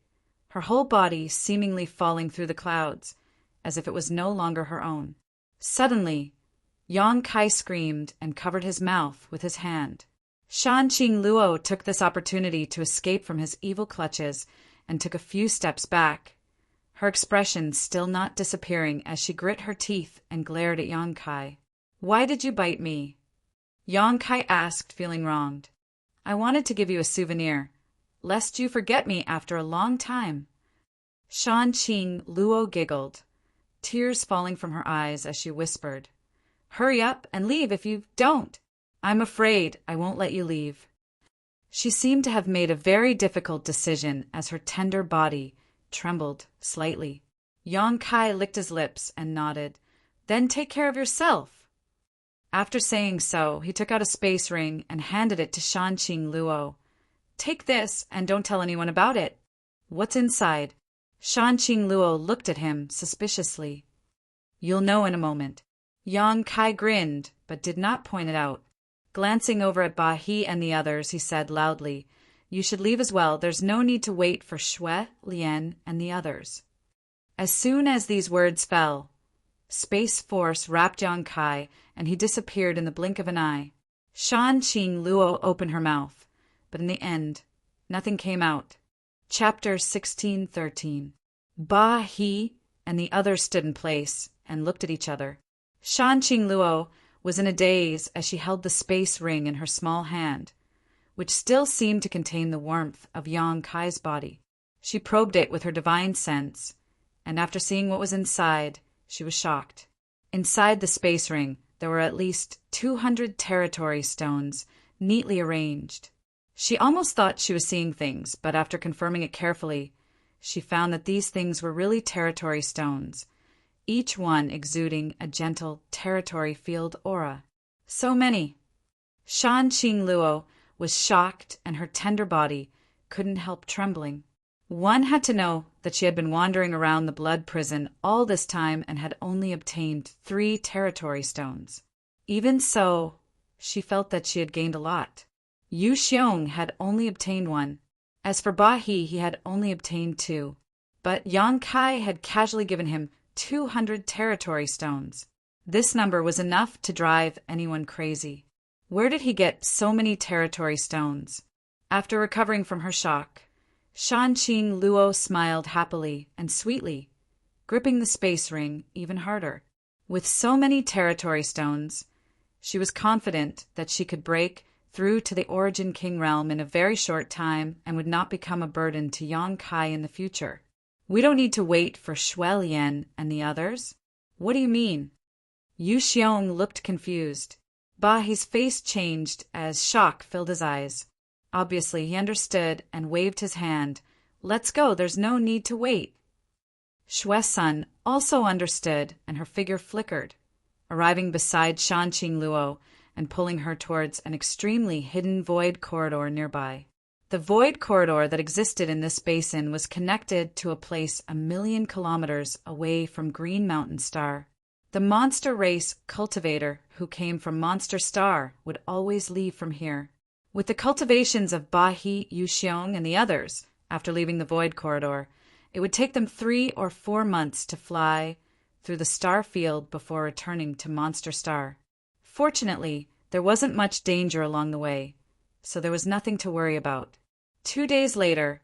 her whole body seemingly falling through the clouds, as if it was no longer her own. Suddenly, Yang Kai screamed and covered his mouth with his hand. Shanqing Luo took this opportunity to escape from his evil clutches and took a few steps back, her expression still not disappearing as she grit her teeth and glared at Yang Kai. "Why did you bite me?" Yang Kai asked, feeling wronged. I wanted to give you a souvenir, lest you forget me after a long time." Shan-Qing Luo giggled, tears falling from her eyes as she whispered, "Hurry up and leave if you don't. I'm afraid I won't let you leave." She seemed to have made a very difficult decision as her tender body trembled slightly. Yang Kai licked his lips and nodded. "Then take care of yourself." After saying so, he took out a space ring and handed it to Shan-Qing Luo. "Take this and don't tell anyone about it." "What's inside?" Shan-Qing Luo looked at him suspiciously. "You'll know in a moment." Yang Kai grinned, but did not point it out. Glancing over at Ba He and the others, he said loudly, "You should leave as well. There's no need to wait for Shui, Lian, and the others." As soon as these words fell, space force wrapped Yang Kai, and he disappeared in the blink of an eye. Shan-Qing Luo opened her mouth, but in the end, nothing came out. Chapter 16:13. Ba He and the others stood in place and looked at each other. Shan-Qing Luo was in a daze as she held the space ring in her small hand, which still seemed to contain the warmth of Yang Kai's body. She probed it with her divine sense, and after seeing what was inside, she was shocked. Inside the space ring, there were at least 200 territory stones, neatly arranged. She almost thought she was seeing things, but after confirming it carefully, she found that these things were really territory stones, each one exuding a gentle territory field aura. So many! Shan-Qing Luo was shocked, and her tender body couldn't help trembling. One had to know that she had been wandering around the blood prison all this time and had only obtained 3 territory stones. Even so, she felt that she had gained a lot. Yu Xiong had only obtained 1. As for Ba He had only obtained 2. But Yang Kai had casually given him 200 territory stones. This number was enough to drive anyone crazy. Where did he get so many territory stones? After recovering from her shock, Shan-Qing Luo smiled happily and sweetly, gripping the space ring even harder. With so many territory stones, she was confident that she could break through to the Origin King realm in a very short time and would not become a burden to Yang Kai in the future. "We don't need to wait for Shui Lian and the others." "What do you mean?" Yu Xiong looked confused. Ba He's face changed as shock filled his eyes. Obviously, he understood and waved his hand. "Let's go, there's no need to wait." Shui's son also understood, and her figure flickered, arriving beside Shan-Qing Luo and pulling her towards an extremely hidden void corridor nearby. The void corridor that existed in this basin was connected to a place 1,000,000 kilometers away from Green Mountain Star. The monster race cultivator who came from Monster Star would always leave from here. With the cultivations of Ba He, Yu Xiong, and the others, after leaving the void corridor, it would take them 3 or 4 months to fly through the star field before returning to Monster Star. Fortunately, there wasn't much danger along the way, so there was nothing to worry about. 2 days later,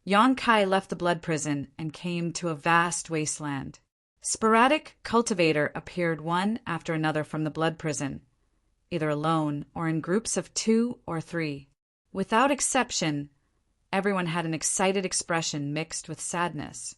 Yang Kai left the blood prison and came to a vast wasteland. Sporadic cultivator appeared one after another from the blood prison, either alone or in groups of 2 or 3. Without exception, everyone had an excited expression mixed with sadness.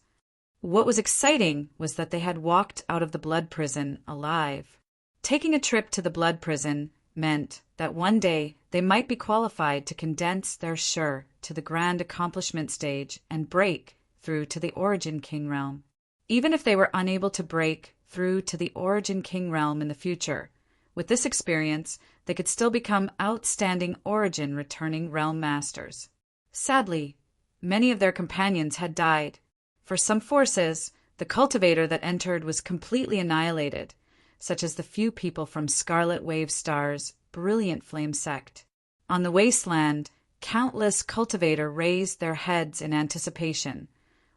What was exciting was that they had walked out of the blood prison alive. Taking a trip to the blood prison meant that one day they might be qualified to condense their Sure to the grand accomplishment stage and break through to the Origin King realm. Even if they were unable to break through to the Origin King realm in the future, with this experience, they could still become outstanding Origin returning realm masters. Sadly, many of their companions had died. For some forces, the cultivator that entered was completely annihilated, such as the few people from Scarlet Wave Star's brilliant flame sect. On the wasteland, countless cultivator raised their heads in anticipation,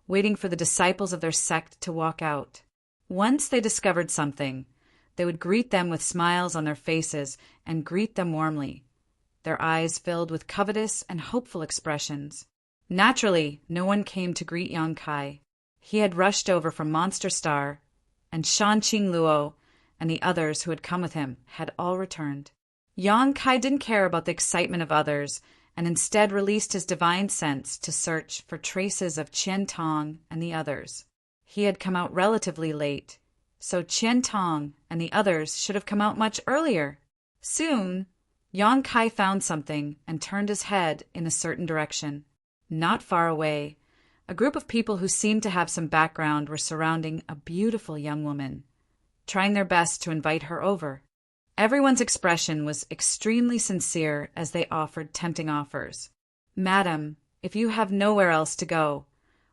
waiting for the disciples of their sect to walk out. Once they discovered something, they would greet them with smiles on their faces and greet them warmly, their eyes filled with covetous and hopeful expressions. Naturally, no one came to greet Yang Kai. He had rushed over from Monster Star, and Shan-Qing Luo and the others who had come with him had all returned. Yang Kai didn't care about the excitement of others and instead released his divine sense to search for traces of Qian Tong and the others. He had come out relatively late, so Qian Tong and the others should have come out much earlier. Soon, Yang Kai found something and turned his head in a certain direction. Not far away, a group of people who seemed to have some background were surrounding a beautiful young woman, trying their best to invite her over. Everyone's expression was extremely sincere as they offered tempting offers. "Madam, if you have nowhere else to go,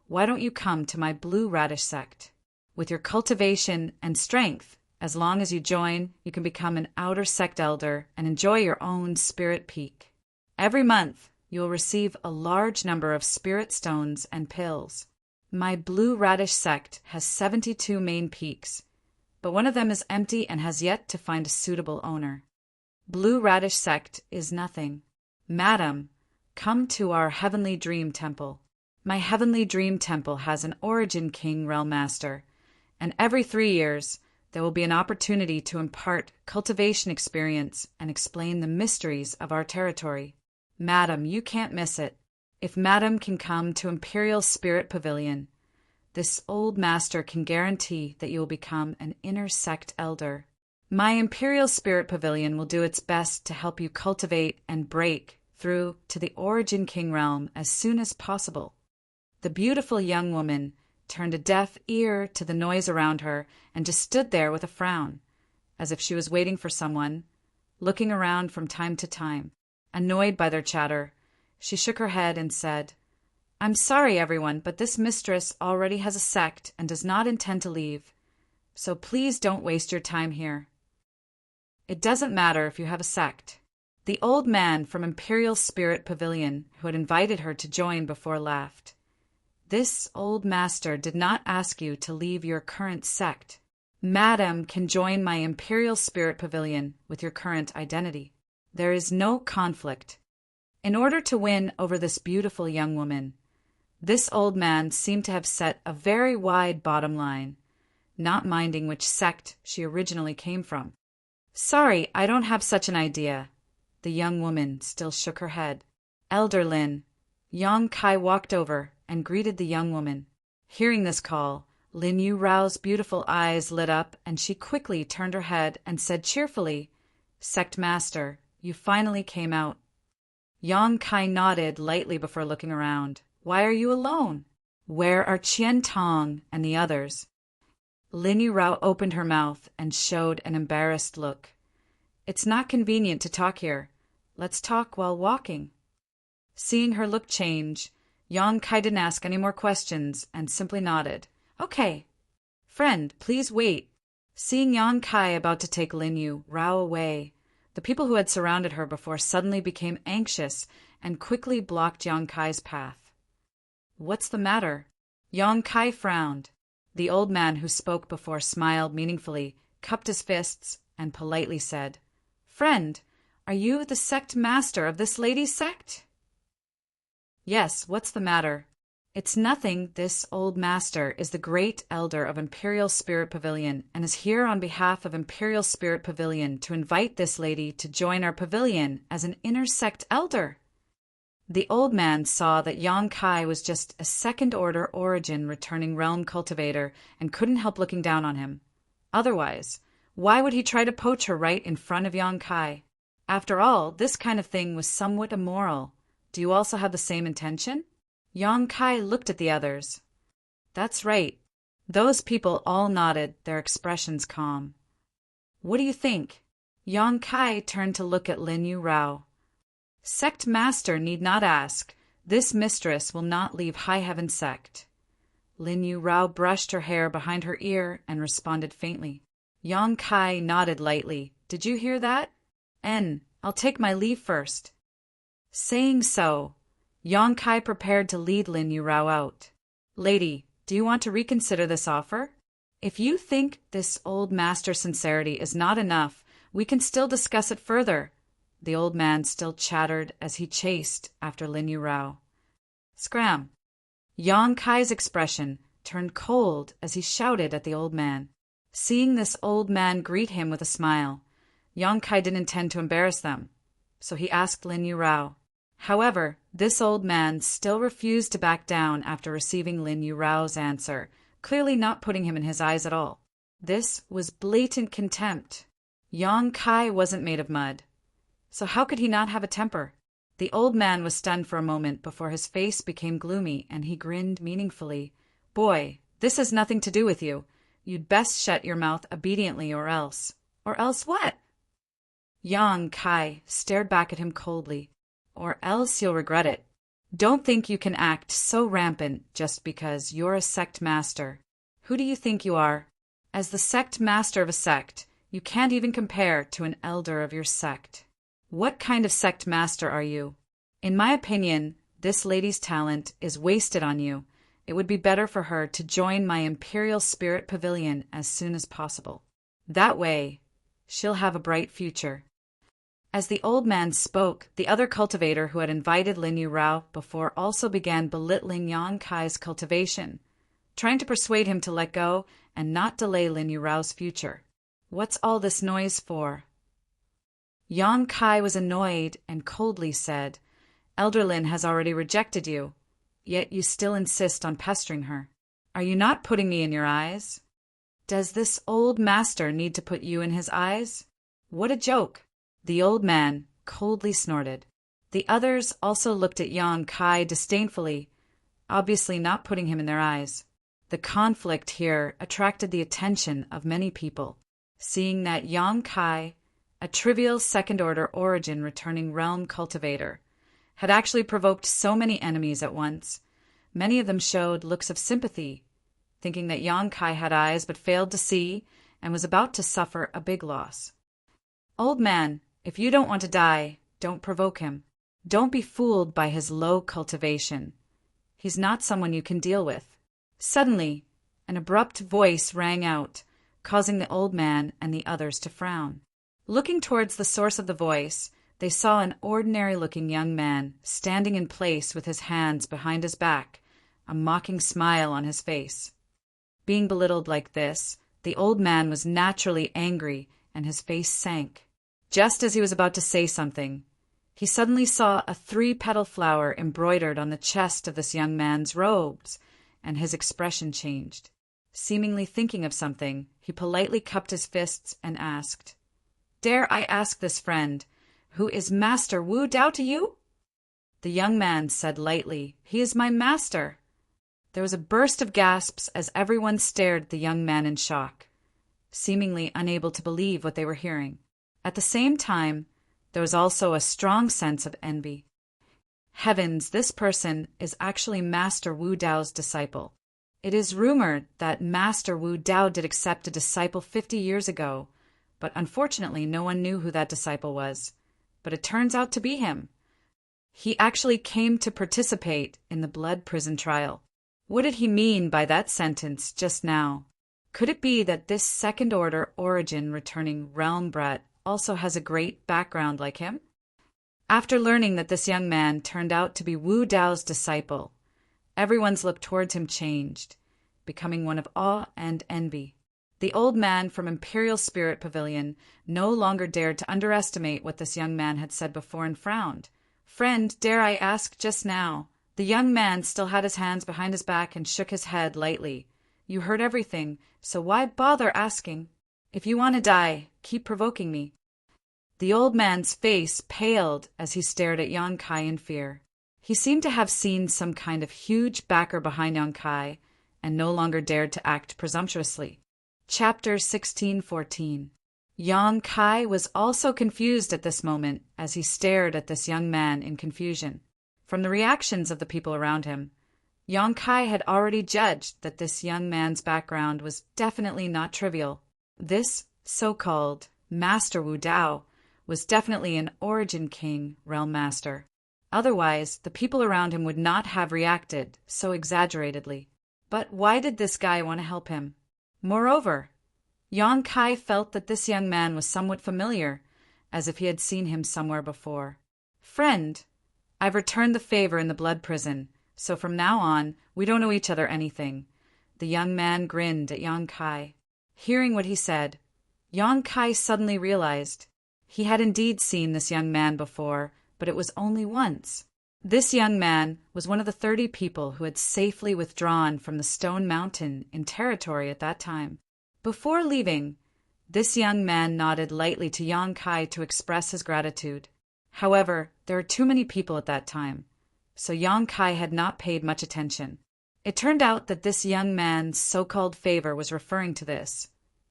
why don't you come to my Blue Radish sect? With your cultivation and strength, as long as you join, you can become an outer sect elder and enjoy your own spirit peak. Every month, you will receive a large number of spirit stones and pills. My Blue Radish sect has 72 main peaks, but one of them is empty and has yet to find a suitable owner. Blue Radish sect is nothing. Madam, come to our Heavenly Dream Temple. My Heavenly Dream Temple has an Origin King Realm Master, and every 3 years, there will be an opportunity to impart cultivation experience and explain the mysteries of our territory. Madam, you can't miss it. If Madam can come to Imperial Spirit Pavilion, this old master can guarantee that you will become an inner sect elder. My Imperial Spirit Pavilion will do its best to help you cultivate and break through to the Origin King realm as soon as possible." The beautiful young woman turned a deaf ear to the noise around her and just stood there with a frown, as if she was waiting for someone, looking around from time to time. Annoyed by their chatter, she shook her head and said, "I'm sorry, everyone, but this mistress already has a sect and does not intend to leave, so please don't waste your time here." "It doesn't matter if you have a sect." The old man from Imperial Spirit Pavilion, who had invited her to join before, laughed. "This old master did not ask you to leave your current sect. Madam can join my Imperial Spirit Pavilion with your current identity. There is no conflict." In order to win over this beautiful young woman, this old man seemed to have set a very wide bottom line, not minding which sect she originally came from. "Sorry, I don't have such an idea." The young woman still shook her head. "Elder Lin." Yang Kai walked over and greeted the young woman. Hearing this call, Lin Yu Rao's beautiful eyes lit up and she quickly turned her head and said cheerfully, "Sect Master, you finally came out." Yang Kai nodded lightly before looking around. "Why are you alone? Where are Qian Tong and the others?" Lin Yu Rao opened her mouth and showed an embarrassed look. "It's not convenient to talk here. Let's talk while walking." Seeing her look change, Yang Kai didn't ask any more questions and simply nodded. "Okay. Friend, please wait." Seeing Yang Kai about to take Lin Yu Rao away, the people who had surrounded her before suddenly became anxious and quickly blocked Yang Kai's path. "What's the matter?" Yang Kai frowned. The old man who spoke before smiled meaningfully, cupped his fists, and politely said, "Friend, are you the sect master of this lady's sect?" "Yes, what's the matter?" "It's nothing. This old master is the great elder of Imperial Spirit Pavilion and is here on behalf of Imperial Spirit Pavilion to invite this lady to join our pavilion as an inner sect elder." The old man saw that Yang Kai was just a second-order origin returning realm cultivator and couldn't help looking down on him. Otherwise, why would he try to poach her right in front of Yang Kai? After all, this kind of thing was somewhat immoral. Do you also have the same intention? Yang Kai looked at the others. "That's right." Those people all nodded, their expressions calm. "What do you think?" Yang Kai turned to look at Lin Yu Rao. "Sect Master need not ask. This mistress will not leave High Heaven Sect." Lin Yu Rao brushed her hair behind her ear and responded faintly. Yang Kai nodded lightly. "Did you hear that? I'll take my leave first." Saying so, Yang Kai prepared to lead Lin Yu Rao out. "Lady, do you want to reconsider this offer? If you think this old master's sincerity is not enough, we can still discuss it further." The old man still chattered as he chased after Lin Yu Rao. Scram! Yang Kai's expression turned cold as he shouted at the old man. Seeing this old man greet him with a smile, Yang Kai didn't intend to embarrass them, so he asked Lin Yu Rao, However, this old man still refused to back down after receiving Lin Yuраo's answer, clearly not putting him in his eyes at all. This was blatant contempt. Yang Kai wasn't made of mud, so how could he not have a temper? The old man was stunned for a moment before his face became gloomy and he grinned meaningfully. Boy, this has nothing to do with you. You'd best shut your mouth obediently or else. Or else what? Yang Kai stared back at him coldly. Or else you'll regret it. Don't think you can act so rampant just because you're a sect master. Who do you think you are? As the sect master of a sect, you can't even compare to an elder of your sect. What kind of sect master are you? In my opinion, this lady's talent is wasted on you. It would be better for her to join my Imperial Spirit Pavilion as soon as possible. That way, she'll have a bright future. As the old man spoke, the other cultivator who had invited Lin Yurao before also began belittling Yang Kai's cultivation, trying to persuade him to let go and not delay Lin Yurao's future. What's all this noise for? Yang Kai was annoyed and coldly said, Elder Lin has already rejected you, yet you still insist on pestering her. Are you not putting me in your eyes? Does this old master need to put you in his eyes? What a joke! The old man coldly snorted. The others also looked at Yang Kai disdainfully, obviously not putting him in their eyes. The conflict here attracted the attention of many people, seeing that Yang Kai, a trivial second-order origin returning realm cultivator, had actually provoked so many enemies at once. Many of them showed looks of sympathy, thinking that Yang Kai had eyes but failed to see and was about to suffer a big loss. Old man, if you don't want to die, don't provoke him. Don't be fooled by his low cultivation. He's not someone you can deal with. Suddenly, an abrupt voice rang out, causing the old man and the others to frown. Looking towards the source of the voice, they saw an ordinary-looking young man standing in place with his hands behind his back, a mocking smile on his face. Being belittled like this, the old man was naturally angry and his face sank. Just as he was about to say something, he suddenly saw a 3-petal flower embroidered on the chest of this young man's robes, and his expression changed. Seemingly thinking of something, he politely cupped his fists and asked, Dare I ask this friend, who is Master Wu Dao to you? The young man said lightly, He is my master. There was a burst of gasps as everyone stared at the young man in shock, seemingly unable to believe what they were hearing. At the same time, there was also a strong sense of envy. Heavens, this person is actually Master Wu Dao's disciple. It is rumored that Master Wu Dao did accept a disciple 50 years ago, but unfortunately no one knew who that disciple was. But it turns out to be him. He actually came to participate in the blood prison trial. What did he mean by that sentence just now? Could it be that this second-order origin returning realm brat also has a great background like him? After learning that this young man turned out to be Wu Dao's disciple, everyone's look towards him changed, becoming one of awe and envy. The old man from Imperial Spirit Pavilion no longer dared to underestimate what this young man had said before and frowned. Friend, dare I ask just now? The young man still had his hands behind his back and shook his head lightly. You heard everything, so why bother asking? If you want to die, keep provoking me. The old man's face paled as he stared at Yang Kai in fear. He seemed to have seen some kind of huge backer behind Yang Kai and no longer dared to act presumptuously. Chapter 1614. Yang Kai was also confused at this moment as he stared at this young man in confusion. From the reactions of the people around him, Yang Kai had already judged that this young man's background was definitely not trivial. This so-called Master Wu Dao was definitely an Origin King realm master. Otherwise, the people around him would not have reacted so exaggeratedly. But why did this guy want to help him? Moreover, Yang Kai felt that this young man was somewhat familiar, as if he had seen him somewhere before. Friend, I've returned the favor in the blood prison, so from now on, we don't owe each other anything. The young man grinned at Yang Kai. Hearing what he said, Yang Kai suddenly realized he had indeed seen this young man before, but it was only once. This young man was one of the 30 people who had safely withdrawn from the Stone Mountain in territory at that time. Before leaving, this young man nodded lightly to Yang Kai to express his gratitude. However, there were too many people at that time, so Yang Kai had not paid much attention. It turned out that this young man's so-called favor was referring to this.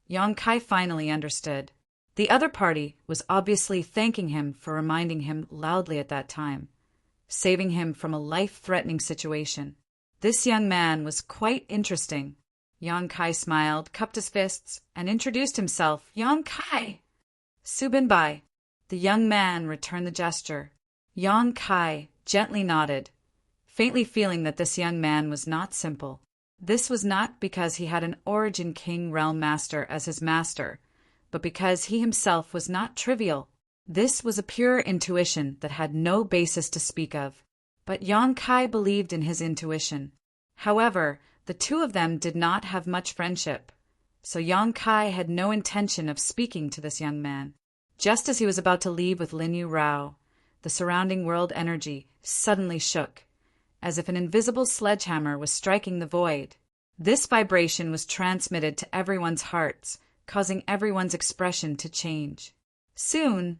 Yang Kai finally understood. The other party was obviously thanking him for reminding him loudly at that time, saving him from a life-threatening situation. This young man was quite interesting. Yang Kai smiled, cupped his fists, and introduced himself. Yang Kai! Subin Bai. The young man returned the gesture. Yang Kai gently nodded, faintly feeling that this young man was not simple. This was not because he had an Origin King Realm Master as his master, but because he himself was not trivial. This was a pure intuition that had no basis to speak of. But Yang Kai believed in his intuition. However, the two of them did not have much friendship, so Yang Kai had no intention of speaking to this young man. Just as he was about to leave with Lin Yu Rao, the surrounding world energy suddenly shook, as if an invisible sledgehammer was striking the void. This vibration was transmitted to everyone's hearts, causing everyone's expression to change. Soon,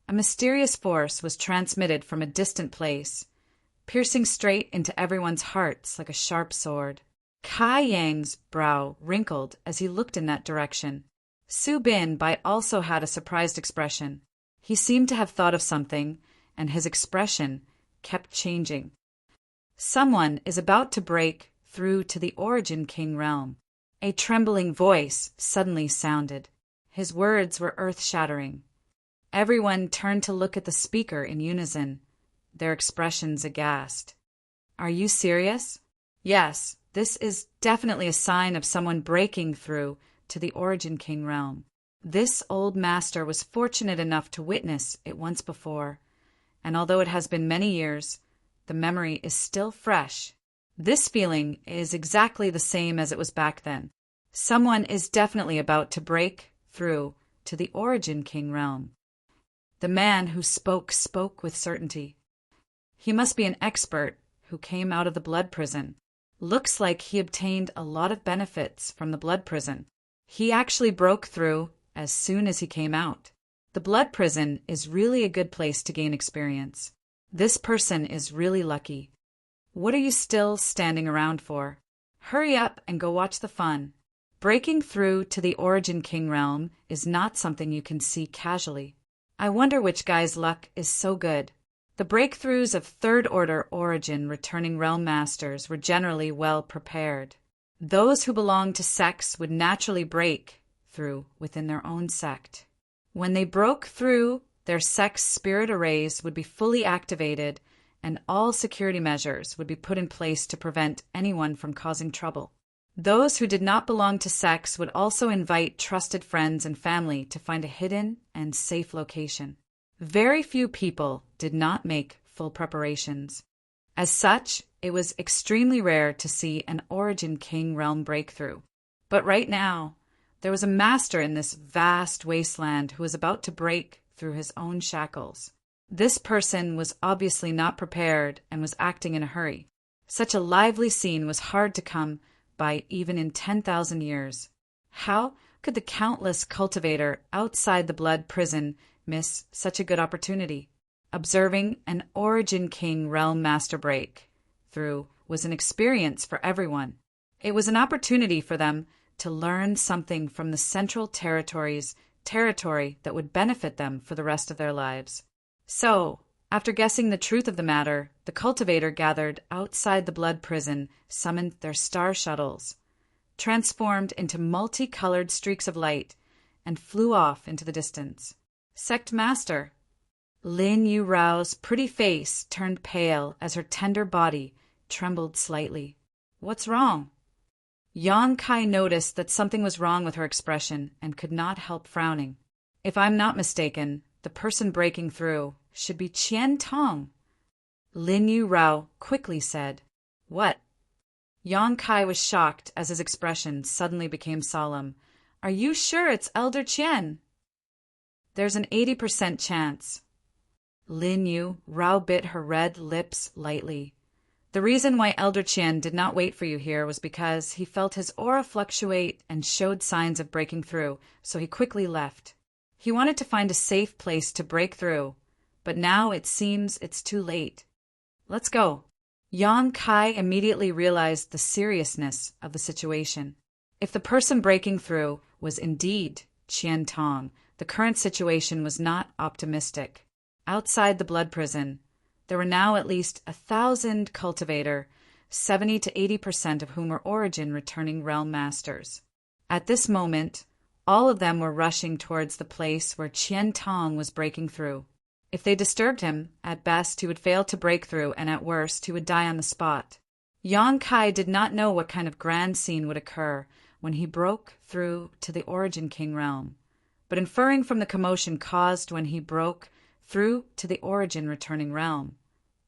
a mysterious force was transmitted from a distant place, piercing straight into everyone's hearts like a sharp sword. Kai Yang's brow wrinkled as he looked in that direction. Su Bin Bai also had a surprised expression. He seemed to have thought of something, and his expression kept changing. Someone is about to break through to the Origin King realm. A trembling voice suddenly sounded. His words were earth-shattering. Everyone turned to look at the speaker in unison, their expressions aghast. Are you serious? Yes, this is definitely a sign of someone breaking through to the Origin King realm. This old master was fortunate enough to witness it once before, and although it has been many years, the memory is still fresh. This feeling is exactly the same as it was back then. Someone is definitely about to break through to the Origin King realm. The man who spoke with certainty. He must be an expert who came out of the blood prison. Looks like he obtained a lot of benefits from the blood prison. He actually broke through as soon as he came out. The blood prison is really a good place to gain experience. This person is really lucky. What are you still standing around for? Hurry up and go watch the fun. Breaking through to the Origin King realm is not something you can see casually. I wonder which guy's luck is so good. The breakthroughs of third-order Origin returning realm masters were generally well prepared. Those who belonged to sects would naturally break through within their own sect. When they broke through, their sect's spirit arrays would be fully activated, and all security measures would be put in place to prevent anyone from causing trouble. Those who did not belong to sects would also invite trusted friends and family to find a hidden and safe location. Very few people did not make full preparations. As such, it was extremely rare to see an Origin King realm breakthrough. But right now, there was a master in this vast wasteland who was about to break through his own shackles. This person was obviously not prepared and was acting in a hurry. Such a lively scene was hard to come by even in 10,000 years. How could the countless cultivator outside the blood prison miss such a good opportunity? Observing an Origin King realm master break through was an experience for everyone. It was an opportunity for them to learn something from the Central Territory's territory that would benefit them for the rest of their lives. So, after guessing the truth of the matter, the cultivator gathered outside the blood prison, summoned their star shuttles, transformed into multicolored streaks of light, and flew off into the distance. Sect Master. Lin Yu Rao's pretty face turned pale as her tender body trembled slightly. What's wrong? Yang Kai noticed that something was wrong with her expression and could not help frowning. If I'm not mistaken, the person breaking through should be Qian Tong. Lin Yu Rao quickly said, What? Yang Kai was shocked as his expression suddenly became solemn. Are you sure it's Elder Qian? There's an 80% chance. Lin Yu, Rao bit her red lips lightly. The reason why Elder Qian did not wait for you here was because he felt his aura fluctuate and showed signs of breaking through, so he quickly left. He wanted to find a safe place to break through, but now it seems it's too late. Let's go. Yang Kai immediately realized the seriousness of the situation. If the person breaking through was indeed Qian Tong, the current situation was not optimistic. Outside the blood prison, there were now at least 1,000 cultivator, 70 to 80% of whom were origin returning realm masters. At this moment, all of them were rushing towards the place where Qian Tong was breaking through. If they disturbed him, at best he would fail to break through, and at worst he would die on the spot. Yang Kai did not know what kind of grand scene would occur when he broke through to the Origin King realm, but inferring from the commotion caused when he broke through to the Origin returning realm,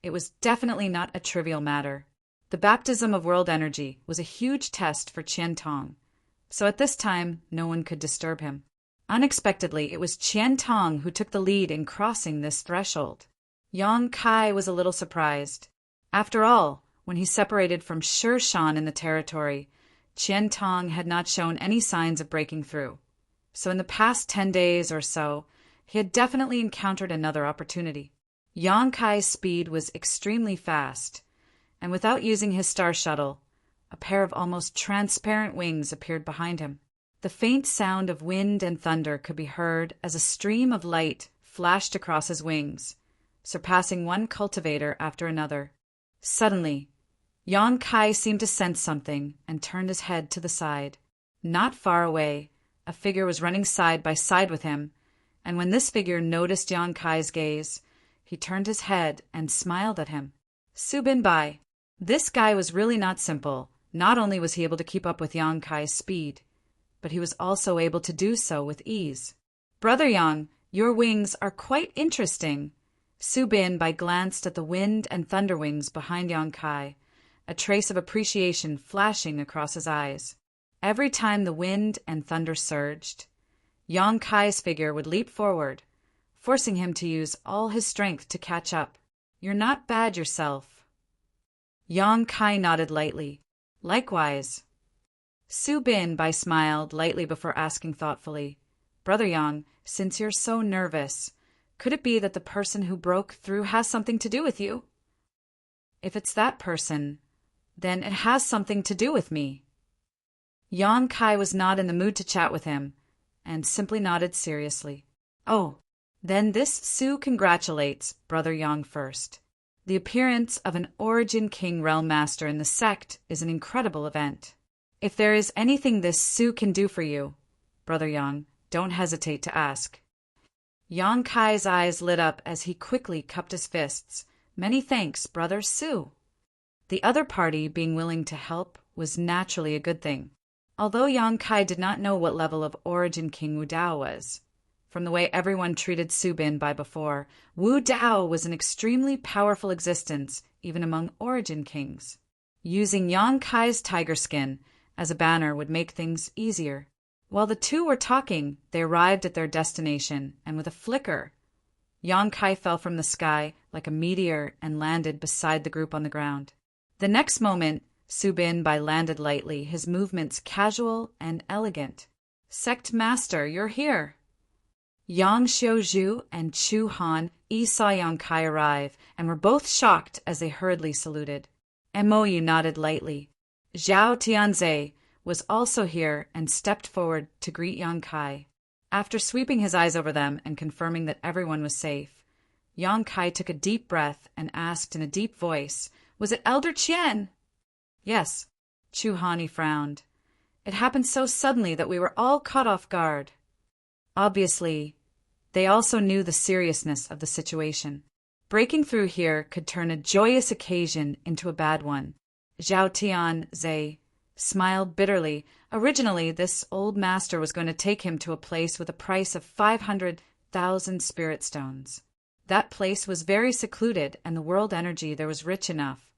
it was definitely not a trivial matter. The baptism of world energy was a huge test for Qian Tong, so at this time no one could disturb him. Unexpectedly, it was Qian Tong who took the lead in crossing this threshold. Yang Kai was a little surprised. After all, when he separated from Shi Shan in the territory, Qian Tong had not shown any signs of breaking through. So in the past 10 days or so, he had definitely encountered another opportunity. Yang Kai's speed was extremely fast, and without using his star shuttle, a pair of almost transparent wings appeared behind him. The faint sound of wind and thunder could be heard as a stream of light flashed across his wings, surpassing one cultivator after another. Suddenly, Yang Kai seemed to sense something and turned his head to the side. Not far away, a figure was running side by side with him, and when this figure noticed Yang Kai's gaze, he turned his head and smiled at him. Su Bin Bai. This guy was really not simple. Not only was he able to keep up with Yang Kai's speed, but he was also able to do so with ease. Brother Yang, your wings are quite interesting. Su Bin Bai glanced at the wind and thunder wings behind Yang Kai, a trace of appreciation flashing across his eyes. Every time the wind and thunder surged, Yang Kai's figure would leap forward, forcing him to use all his strength to catch up. You're not bad yourself. Yang Kai nodded lightly. Likewise. Su Bin Bai smiled lightly before asking thoughtfully, Brother Yang, since you're so nervous, could it be that the person who broke through has something to do with you? If it's that person, then it has something to do with me. Yang Kai was not in the mood to chat with him, and simply nodded seriously. Oh, then this Su congratulates Brother Yang first. The appearance of an Origin King Realm Master in the sect is an incredible event. If there is anything this Su can do for you, Brother Yang, don't hesitate to ask. Yang Kai's eyes lit up as he quickly cupped his fists. Many thanks, Brother Su. The other party being willing to help was naturally a good thing. Although Yang Kai did not know what level of Origin King Wu Dao was, from the way everyone treated Su Bin Bai before, Wu Dao was an extremely powerful existence even among Origin Kings. Using Yang Kai's tiger skin as a banner would make things easier. While the two were talking, they arrived at their destination, and with a flicker, Yang Kai fell from the sky like a meteor and landed beside the group on the ground. The next moment, Su Bin Bai landed lightly, his movements casual and elegant. Sect Master, you're here. Yang Xiaozhu and Chu Han saw Yang Kai arrive, and were both shocked as they hurriedly saluted. Mou nodded lightly. Zhao Tianze was also here and stepped forward to greet Yang Kai. After sweeping his eyes over them and confirming that everyone was safe, Yang Kai took a deep breath and asked in a deep voice, Was it Elder Qian? Yes. Chu Han frowned. It happened so suddenly that we were all caught off guard. Obviously, they also knew the seriousness of the situation. Breaking through here could turn a joyous occasion into a bad one. Zhao Tianze smiled bitterly. Originally, this old master was going to take him to a place with a price of 500,000 spirit stones. That place was very secluded, and the world energy there was rich enough.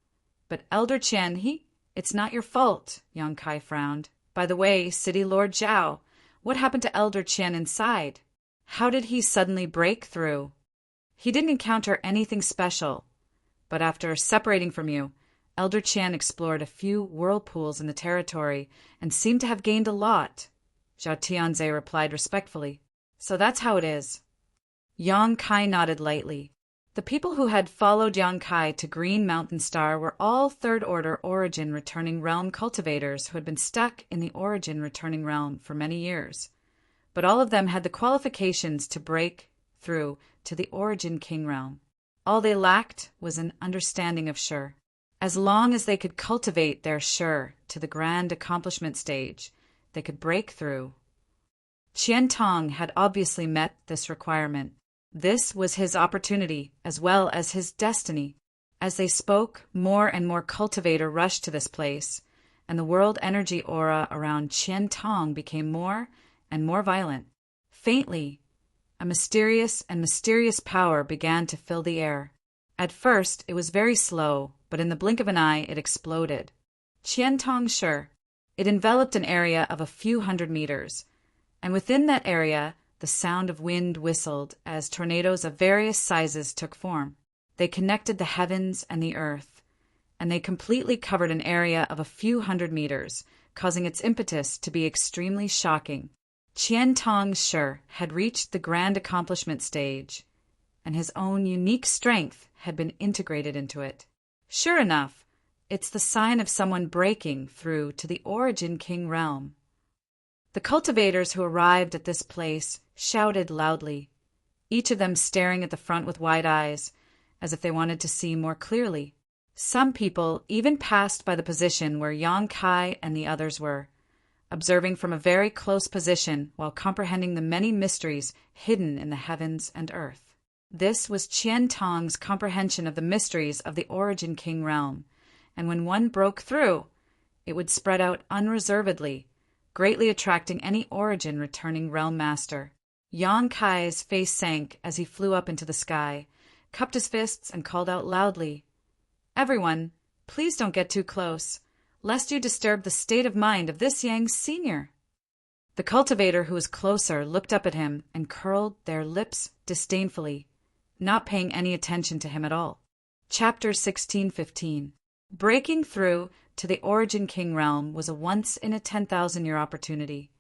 But Elder Qian, it's not your fault, Yang Kai frowned. By the way, City Lord Zhao, what happened to Elder Qian inside? How did he suddenly break through? He didn't encounter anything special, but after separating from you, Elder Qian explored a few whirlpools in the territory and seemed to have gained a lot. Zhao Tianze replied respectfully. So that's how it is. Yang Kai nodded lightly. The people who had followed Yang Kai to Green Mountain Star were all third-order Origin Returning Realm cultivators who had been stuck in the Origin Returning Realm for many years. But all of them had the qualifications to break through to the Origin King Realm. All they lacked was an understanding of Shi. As long as they could cultivate their Shi to the grand accomplishment stage, they could break through. Qian Tong had obviously met this requirement. This was his opportunity as well as his destiny. As they spoke, more and more cultivator rushed to this place, and the world energy aura around Qian Tong became more and more violent. Faintly, a mysterious power began to fill the air. At first, it was very slow, but in the blink of an eye, it exploded. Qian Tong Shi. It enveloped an area of a few hundred meters, and within that area, the sound of wind whistled as tornadoes of various sizes took form. They connected the heavens and the earth, and they completely covered an area of a few hundred meters, causing its impetus to be extremely shocking. Qian Tong's Shi had reached the grand accomplishment stage, and his own unique strength had been integrated into it. Sure enough, it's the sign of someone breaking through to the Origin King Realm. The cultivators who arrived at this place shouted loudly, each of them staring at the front with wide eyes, as if they wanted to see more clearly. Some people even passed by the position where Yang Kai and the others were, observing from a very close position while comprehending the many mysteries hidden in the heavens and earth. This was Qian Tong's comprehension of the mysteries of the Origin King Realm, and when one broke through, it would spread out unreservedly, greatly attracting any Origin Returning Realm Master. Yang Kai's face sank as he flew up into the sky, cupped his fists, and called out loudly, "Everyone, please don't get too close, lest you disturb the state of mind of this Yang Senior." The cultivator who was closer looked up at him and curled their lips disdainfully, not paying any attention to him at all. Chapter 1615. Breaking through to the Origin King Realm was a once-in-a-10,000-year opportunity,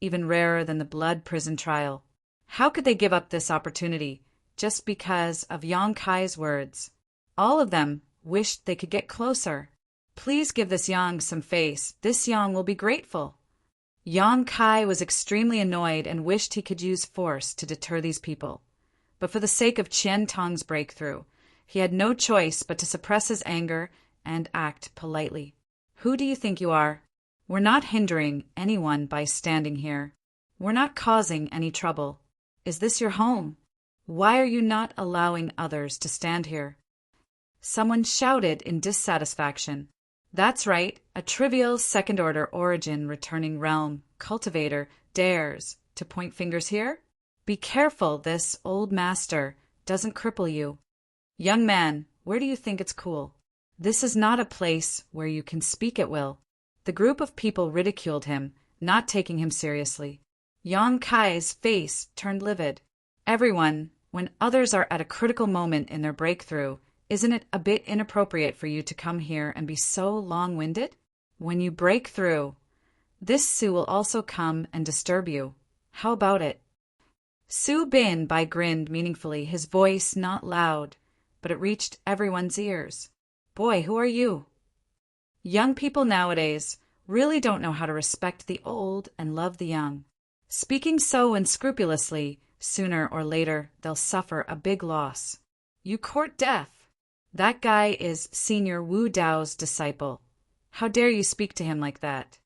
even rarer than the blood prison trial. How could they give up this opportunity just because of Yang Kai's words? All of them wished they could get closer. Please give this Yang some face. This Yang will be grateful. Yang Kai was extremely annoyed and wished he could use force to deter these people. But for the sake of Qian Tong's breakthrough, he had no choice but to suppress his anger and act politely. Who do you think you are? We're not hindering anyone by standing here. We're not causing any trouble. Is this your home? Why are you not allowing others to stand here? Someone shouted in dissatisfaction. That's right, a trivial second-order Origin Returning Realm cultivator dares to point fingers here? Be careful this old master doesn't cripple you. Young man, where do you think it's cool? This is not a place where you can speak at will. The group of people ridiculed him, not taking him seriously. Yang Kai's face turned livid. Everyone, when others are at a critical moment in their breakthrough, isn't it a bit inappropriate for you to come here and be so long-winded? When you break through, this Su will also come and disturb you. How about it? Su Bin Bai grinned meaningfully, his voice not loud, but it reached everyone's ears. Boy, who are you? Young people nowadays really don't know how to respect the old and love the young. Speaking so unscrupulously, sooner or later they'll suffer a big loss. You court death. That guy is Senior Wu Dao's disciple. How dare you speak to him like that?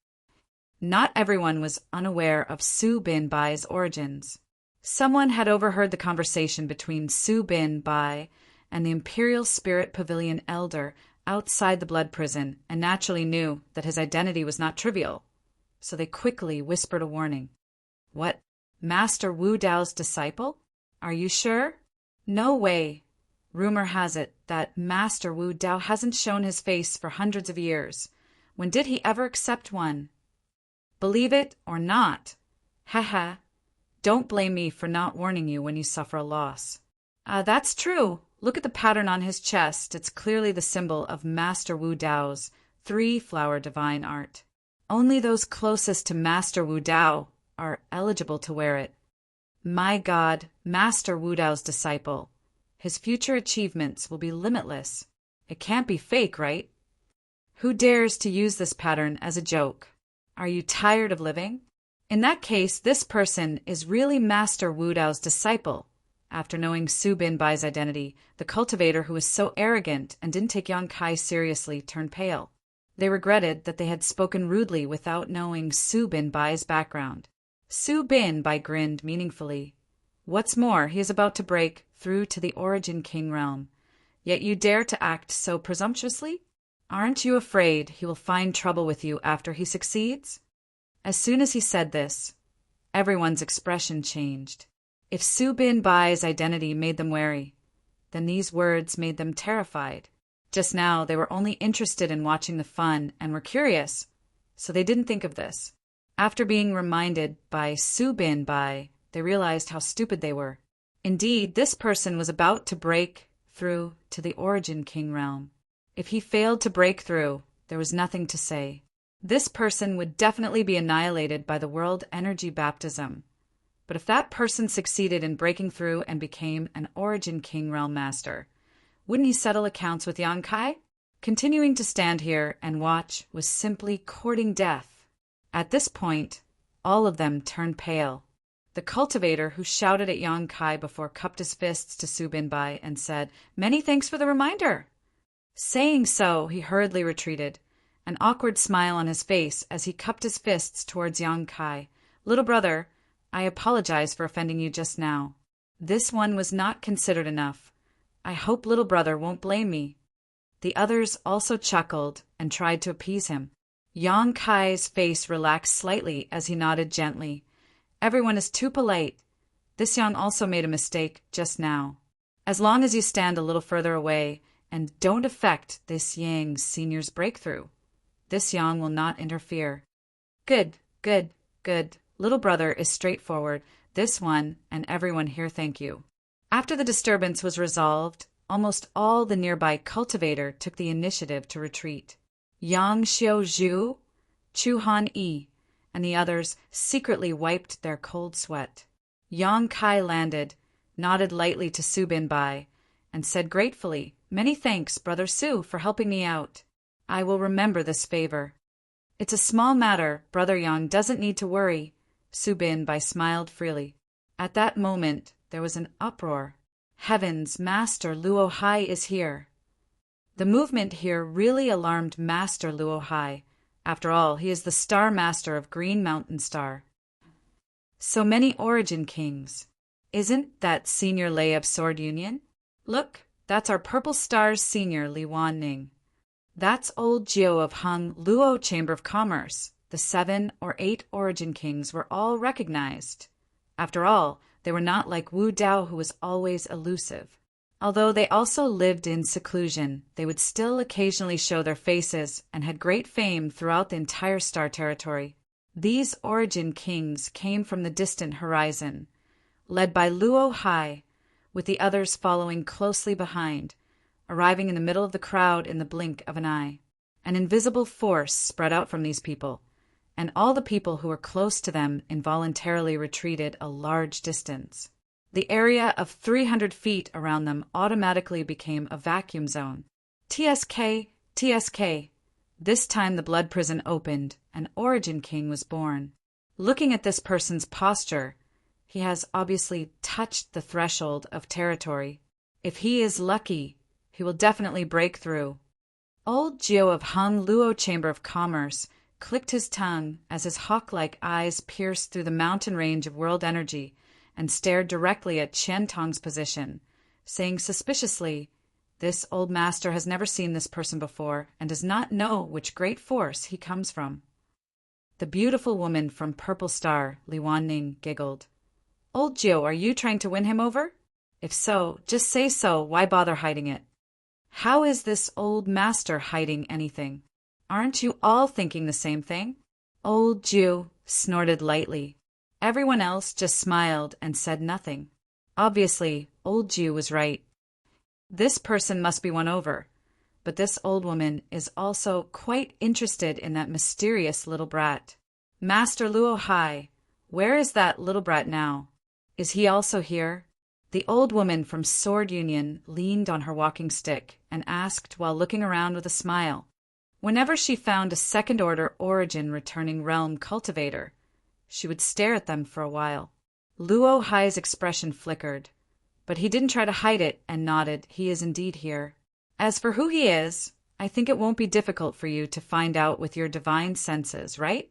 Not everyone was unaware of Su Bin Bai's origins. Someone had overheard the conversation between Su Bin Bai and the Imperial Spirit Pavilion Elder outside the blood prison and naturally knew that his identity was not trivial. So they quickly whispered a warning. What? Master Wu Dao's disciple? Are you sure? No way. Rumor has it that Master Wu Dao hasn't shown his face for hundreds of years. When did he ever accept one? Believe it or not. Haha. Don't blame me for not warning you when you suffer a loss. That's true. Look at the pattern on his chest. It's clearly the symbol of Master Wu Dao's three-flower divine art. Only those closest to Master Wu Dao are eligible to wear it. My God, Master Wu Dao's disciple. His future achievements will be limitless. It can't be fake, right? Who dares to use this pattern as a joke? Are you tired of living? In that case, this person is really Master Wu Dao's disciple. After knowing Su Binbai's identity, the cultivator who was so arrogant and didn't take Yang Kai seriously turned pale. They regretted that they had spoken rudely without knowing Su Binbai's background. Su Binbai grinned meaningfully. What's more, he is about to break through to the Origin King realm. Yet you dare to act so presumptuously? Aren't you afraid he will find trouble with you after he succeeds? As soon as he said this, everyone's expression changed. If Su Binbai's identity made them wary, then these words made them terrified. Just now, they were only interested in watching the fun and were curious, so they didn't think of this. After being reminded by Su Binbai, they realized how stupid they were. Indeed, this person was about to break through to the Origin King realm. If he failed to break through, there was nothing to say. This person would definitely be annihilated by the World Energy Baptism. But if that person succeeded in breaking through and became an Origin King realm master, wouldn't he settle accounts with Yang Kai? Continuing to stand here and watch was simply courting death. At this point, all of them turned pale. The cultivator, who shouted at Yang Kai before, cupped his fists to Su Binbai and said, "Many thanks for the reminder." Saying so, he hurriedly retreated, an awkward smile on his face as he cupped his fists towards Yang Kai. "Little brother, I apologize for offending you just now. This one was not considered enough. I hope little brother won't blame me." The others also chuckled and tried to appease him. Yang Kai's face relaxed slightly as he nodded gently. Everyone is too polite. This Yang also made a mistake just now. As long as you stand a little further away and don't affect this Yang senior's breakthrough, this Yang will not interfere. Good, good, good. Little brother is straightforward. This one and everyone here thank you. After the disturbance was resolved, almost all the nearby cultivator took the initiative to retreat. Yang Xiaozhu, Chu Han Yi, and the others secretly wiped their cold sweat. Yang Kai landed, nodded lightly to Su Binbai, and said gratefully, "Many thanks, Brother Su, for helping me out. I will remember this favor." "It's a small matter, Brother Yang doesn't need to worry." Su Binbai smiled freely. At that moment, there was an uproar. Heavens, Master Luo Hai is here. The movement here really alarmed Master Luo Hai. After all, he is the Star Master of Green Mountain Star. So many Origin Kings. Isn't that Senior Lei of Sword Union? Look, that's our Purple Star's Senior Li Wanning. That's old Jiu of Hung Luo Chamber of Commerce. The 7 or 8 Origin Kings were all recognized. After all, they were not like Wu Dao, who was always elusive. Although they also lived in seclusion, they would still occasionally show their faces and had great fame throughout the entire star territory. These Origin Kings came from the distant horizon, led by Luo Hai, with the others following closely behind, arriving in the middle of the crowd in the blink of an eye. An invisible force spread out from these people, and all the people who were close to them involuntarily retreated a large distance. The area of 300 feet around them automatically became a vacuum zone. TSK, TSK. This time the blood prison opened, an Origin King was born. Looking at this person's posture, he has obviously touched the threshold of territory. If he is lucky, he will definitely break through. Old Jiu of Hung Luo Chamber of Commerce clicked his tongue as his hawk-like eyes pierced through the mountain range of world energy and stared directly at Chen Tong's position, saying suspiciously, "This old master has never seen this person before and does not know which great force he comes from." The beautiful woman from Purple Star, Li Wanning, giggled. "Old Jiu, are you trying to win him over? If so, just say so. Why bother hiding it?" "How is this old master hiding anything? Aren't you all thinking the same thing?" Old Jiu snorted lightly. Everyone else just smiled and said nothing. Obviously, old Jew was right. This person must be won over, but this old woman is also quite interested in that mysterious little brat. Master Luo Hai, where is that little brat now? Is he also here? The old woman from Sword Union leaned on her walking stick and asked while looking around with a smile. Whenever she found a second-order origin returning realm cultivator, she would stare at them for a while. Luo Hai's expression flickered, but he didn't try to hide it and nodded. He is indeed here. As for who he is, I think it won't be difficult for you to find out with your divine senses, right?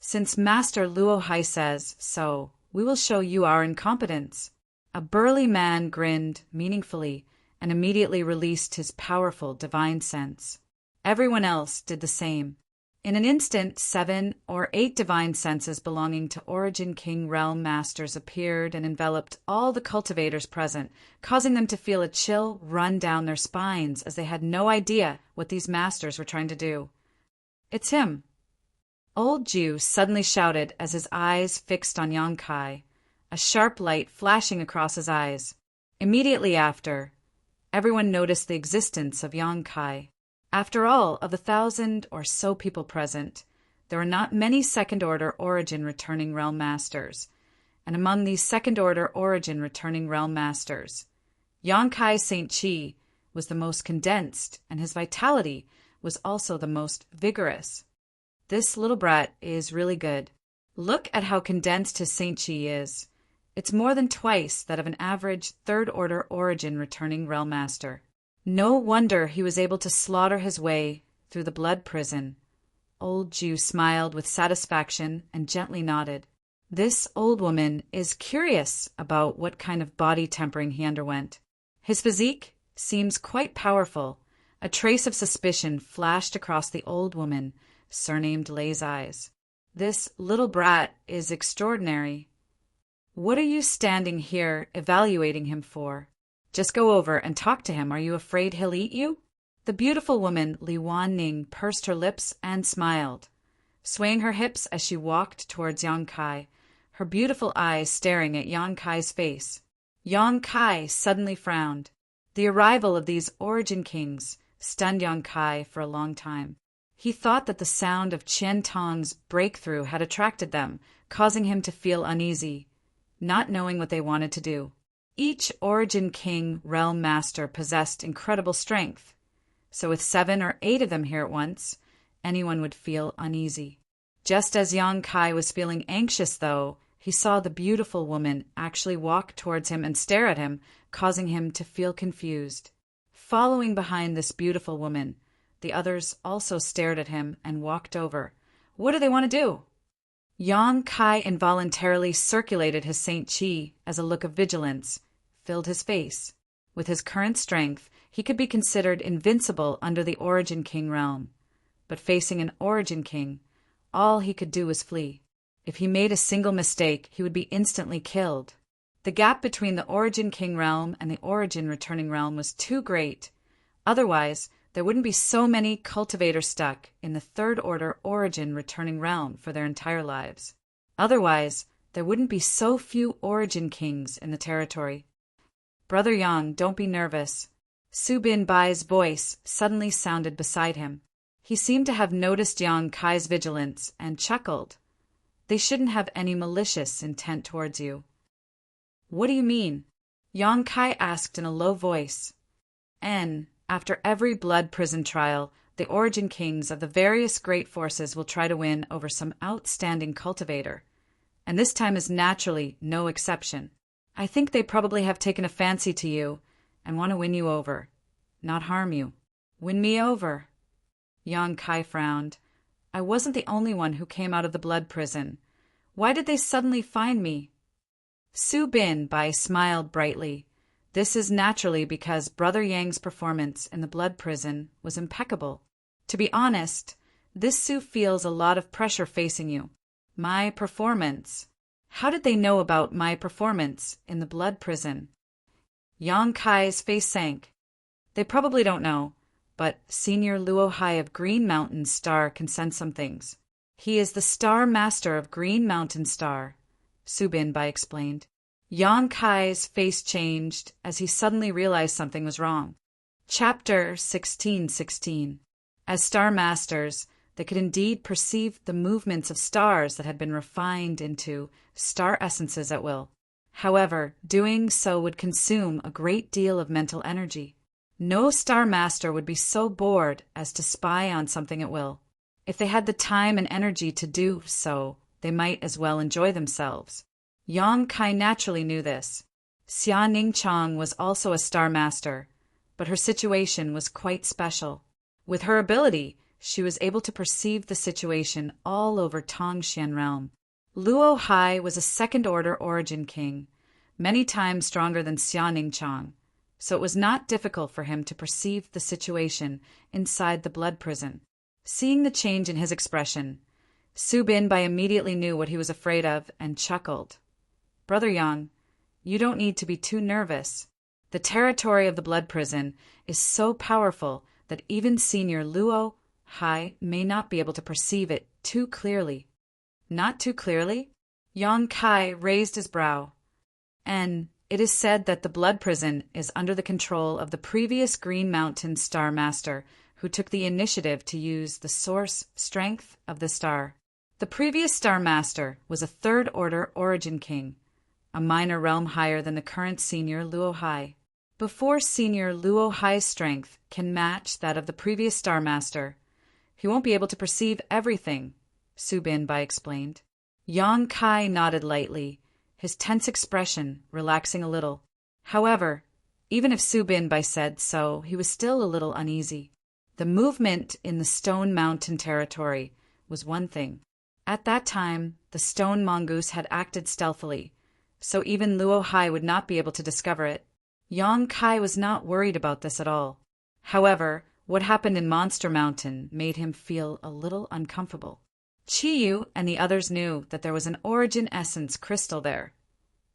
Since Master Luo Hai says so, we will show you our incompetence. A burly man grinned meaningfully and immediately released his powerful divine sense. Everyone else did the same. In an instant, 7 or 8 divine senses belonging to Origin King Realm Masters appeared and enveloped all the cultivators present, causing them to feel a chill run down their spines as they had no idea what these masters were trying to do. It's him. Old Jew suddenly shouted as his eyes fixed on Yang Kai, a sharp light flashing across his eyes. Immediately after, everyone noticed the existence of Yang Kai. After all, of the 1,000 or so people present, there were not many second-order origin returning realm masters, and among these second-order origin returning realm masters, Yang Kai St. Chi was the most condensed, and his vitality was also the most vigorous. This little brat is really good. Look at how condensed his St. Chi is. It's more than twice that of an average third-order origin returning realm master. No wonder he was able to slaughter his way through the blood prison. Old Jew smiled with satisfaction and gently nodded. This old woman is curious about what kind of body tempering he underwent. His physique seems quite powerful. A trace of suspicion flashed across the old woman, surnamed Lei's eyes. This little brat is extraordinary. What are you standing here evaluating him for? Just go over and talk to him. Are you afraid he'll eat you? The beautiful woman Li Wanning pursed her lips and smiled, swaying her hips as she walked towards Yang Kai, her beautiful eyes staring at Yang Kai's face. Yang Kai suddenly frowned. The arrival of these origin kings stunned Yang Kai for a long time. He thought that the sound of Qian Tong's breakthrough had attracted them, causing him to feel uneasy, not knowing what they wanted to do. Each Origin King Realm Master possessed incredible strength, so with 7 or 8 of them here at once, anyone would feel uneasy. Just as Yang Kai was feeling anxious, though, he saw the beautiful woman actually walk towards him and stare at him, causing him to feel confused. Following behind this beautiful woman, the others also stared at him and walked over. What do they want to do? Yang Kai involuntarily circulated his St. Chi as a look of vigilance filled his face. With his current strength, he could be considered invincible under the Origin King realm. But facing an Origin King, all he could do was flee. If he made a single mistake, he would be instantly killed. The gap between the Origin King realm and the Origin Returning realm was too great. Otherwise, there wouldn't be so many cultivators stuck in the third-order Origin Returning realm for their entire lives. Otherwise, there wouldn't be so few Origin Kings in the territory. Brother Yang, don't be nervous. Su Bin Bai's voice suddenly sounded beside him. He seemed to have noticed Yang Kai's vigilance and chuckled. They shouldn't have any malicious intent towards you. What do you mean? Yang Kai asked in a low voice. After every blood prison trial, the Origin Kings of the various great forces will try to win over some outstanding cultivator. And this time is naturally no exception. I think they probably have taken a fancy to you and want to win you over, not harm you. Win me over. Yang Kai frowned. I wasn't the only one who came out of the blood prison. Why did they suddenly find me? Su Bin Bai smiled brightly. This is naturally because Brother Yang's performance in the blood prison was impeccable. To be honest, this Su feels a lot of pressure facing you. My performance. How did they know about my performance in the blood prison? Yang Kai's face sank. They probably don't know, but Senior Luo Hai of Green Mountain Star can sense some things. He is the Star Master of Green Mountain Star, Su Bin Bai explained. Yang Kai's face changed as he suddenly realized something was wrong. Chapter 16:16. As Star Masters, they could indeed perceive the movements of stars that had been refined into star essences at will. However, doing so would consume a great deal of mental energy. No Star Master would be so bored as to spy on something at will. If they had the time and energy to do so, they might as well enjoy themselves. Yang Kai naturally knew this. Xia Ningchang was also a Star Master, but her situation was quite special. With her ability, she was able to perceive the situation all over Tongxian realm. Luo Hai was a second-order origin king, many times stronger than Xia Ningchang, so it was not difficult for him to perceive the situation inside the blood prison. Seeing the change in his expression, Su Binbai immediately knew what he was afraid of and chuckled. "Brother Yang, you don't need to be too nervous. The territory of the blood prison is so powerful that even Senior Luo Hai may not be able to perceive it too clearly." "Not too clearly?" Yang Kai raised his brow. "And it is said that the blood prison is under the control of the previous Green Mountain Star Master who took the initiative to use the source strength of the star. The previous Star Master was a third-order origin king, a minor realm higher than the current Senior Luo Hai. Before Senior Luo Hai's strength can match that of the previous Star Master, he won't be able to perceive everything," Su Binbai explained. Yang Kai nodded lightly, his tense expression relaxing a little. However, even if Su Binbai said so, he was still a little uneasy. The movement in the Stone Mountain territory was one thing. At that time, the stone mongoose had acted stealthily, so even Luo Hai would not be able to discover it. Yang Kai was not worried about this at all. However, what happened in Monster Mountain made him feel a little uncomfortable. Qi Yu and the others knew that there was an origin essence crystal there.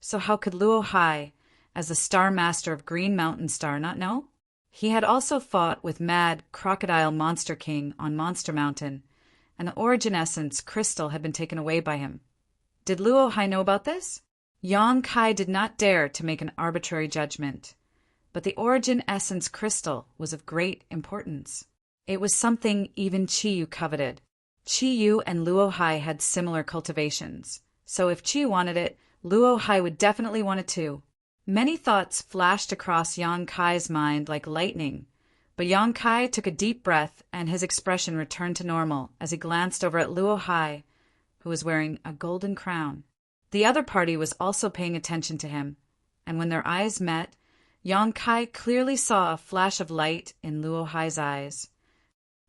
So how could Luo Hai, as the Star Master of Green Mountain Star, not know? He had also fought with Mad Crocodile Monster King on Monster Mountain, and the origin essence crystal had been taken away by him. Did Luo Hai know about this? Yang Kai did not dare to make an arbitrary judgment, but the origin essence crystal was of great importance. It was something even Qi Yu coveted. Qi Yu and Luo Hai had similar cultivations, so if Qi wanted it, Luo Hai would definitely want it too. Many thoughts flashed across Yang Kai's mind like lightning, but Yang Kai took a deep breath and his expression returned to normal as he glanced over at Luo Hai, who was wearing a golden crown. The other party was also paying attention to him, and when their eyes met, Yang Kai clearly saw a flash of light in Luo Hai's eyes.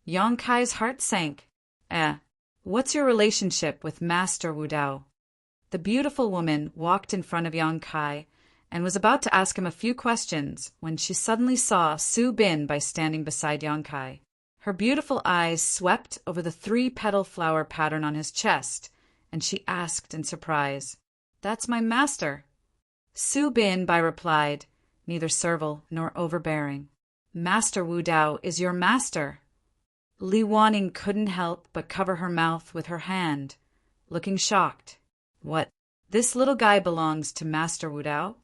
Yang Kai's heart sank. What's your relationship with Master Wu Dao?" The beautiful woman walked in front of Yang Kai and was about to ask him a few questions when she suddenly saw Su Binbai standing beside Yang Kai. Her beautiful eyes swept over the 3-petal flower pattern on his chest, and she asked in surprise, "That's my master." Su Binbai replied, neither servile nor overbearing, "Master Wu Dao is your master." Li Wanning couldn't help but cover her mouth with her hand, looking shocked. "What? This little guy belongs to Master Wu Dao?"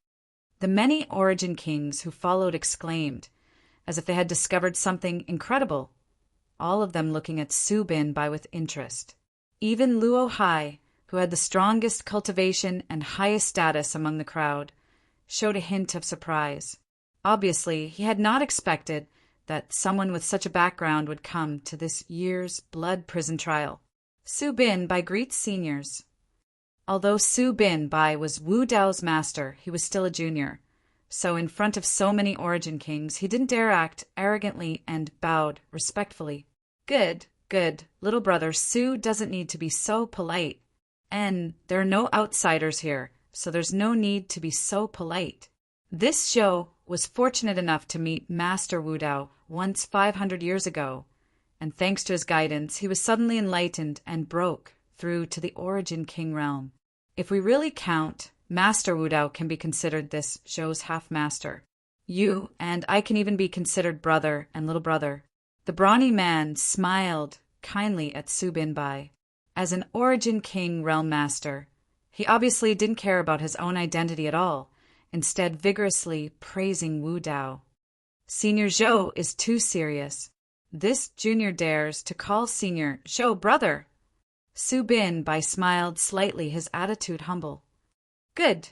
The many origin kings who followed exclaimed, as if they had discovered something incredible, all of them looking at Su Binbai with interest. Even Luo Hai, who had the strongest cultivation and highest status among the crowd, showed a hint of surprise. Obviously, he had not expected that someone with such a background would come to this year's blood prison trial. Su Binbai greets seniors. Although Su Binbai was Wu Dao's master, he was still a junior, so in front of so many origin kings, he didn't dare act arrogantly and bowed respectfully. Good, little brother Su doesn't need to be so polite. And there are no outsiders here, so there's no need to be so polite. This Zhou was fortunate enough to meet Master Wu Dao once 500 years ago, and thanks to his guidance, he was suddenly enlightened and broke through to the origin king realm. If we really count, Master Wu Dao can be considered this Zhou's half-master. You and I can even be considered brother and little brother. The brawny man smiled kindly at Su Binbai. As an origin king realm master, He obviously didn't care about his own identity at all, instead vigorously praising Wu Dao. Senior Zhou is too serious. This junior dares to call Senior Zhou brother. Su Bin Bai smiled slightly, his attitude humble. Good,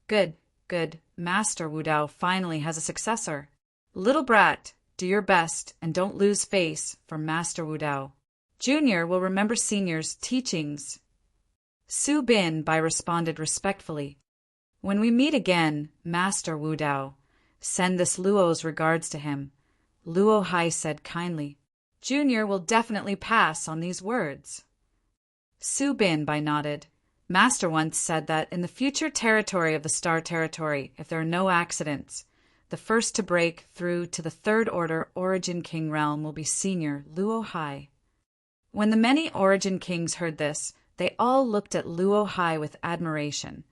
good, good. Master Wu Dao finally has a successor. Little brat, do your best and don't lose face for Master Wu Dao. Junior will remember Senior's teachings. Su Bin Bai responded respectfully. When we meet again, Master Wu Dao, send this Luo's regards to him. Luo Hai said kindly. Junior will definitely pass on these words. Su Bin Bai nodded. Master once said that in the future territory of the Star Territory, if there are no accidents, the first to break through to the Third Order Origin King realm will be Senior Luo Hai. When the many Origin Kings heard this, they all looked at Luo Hai with admiration,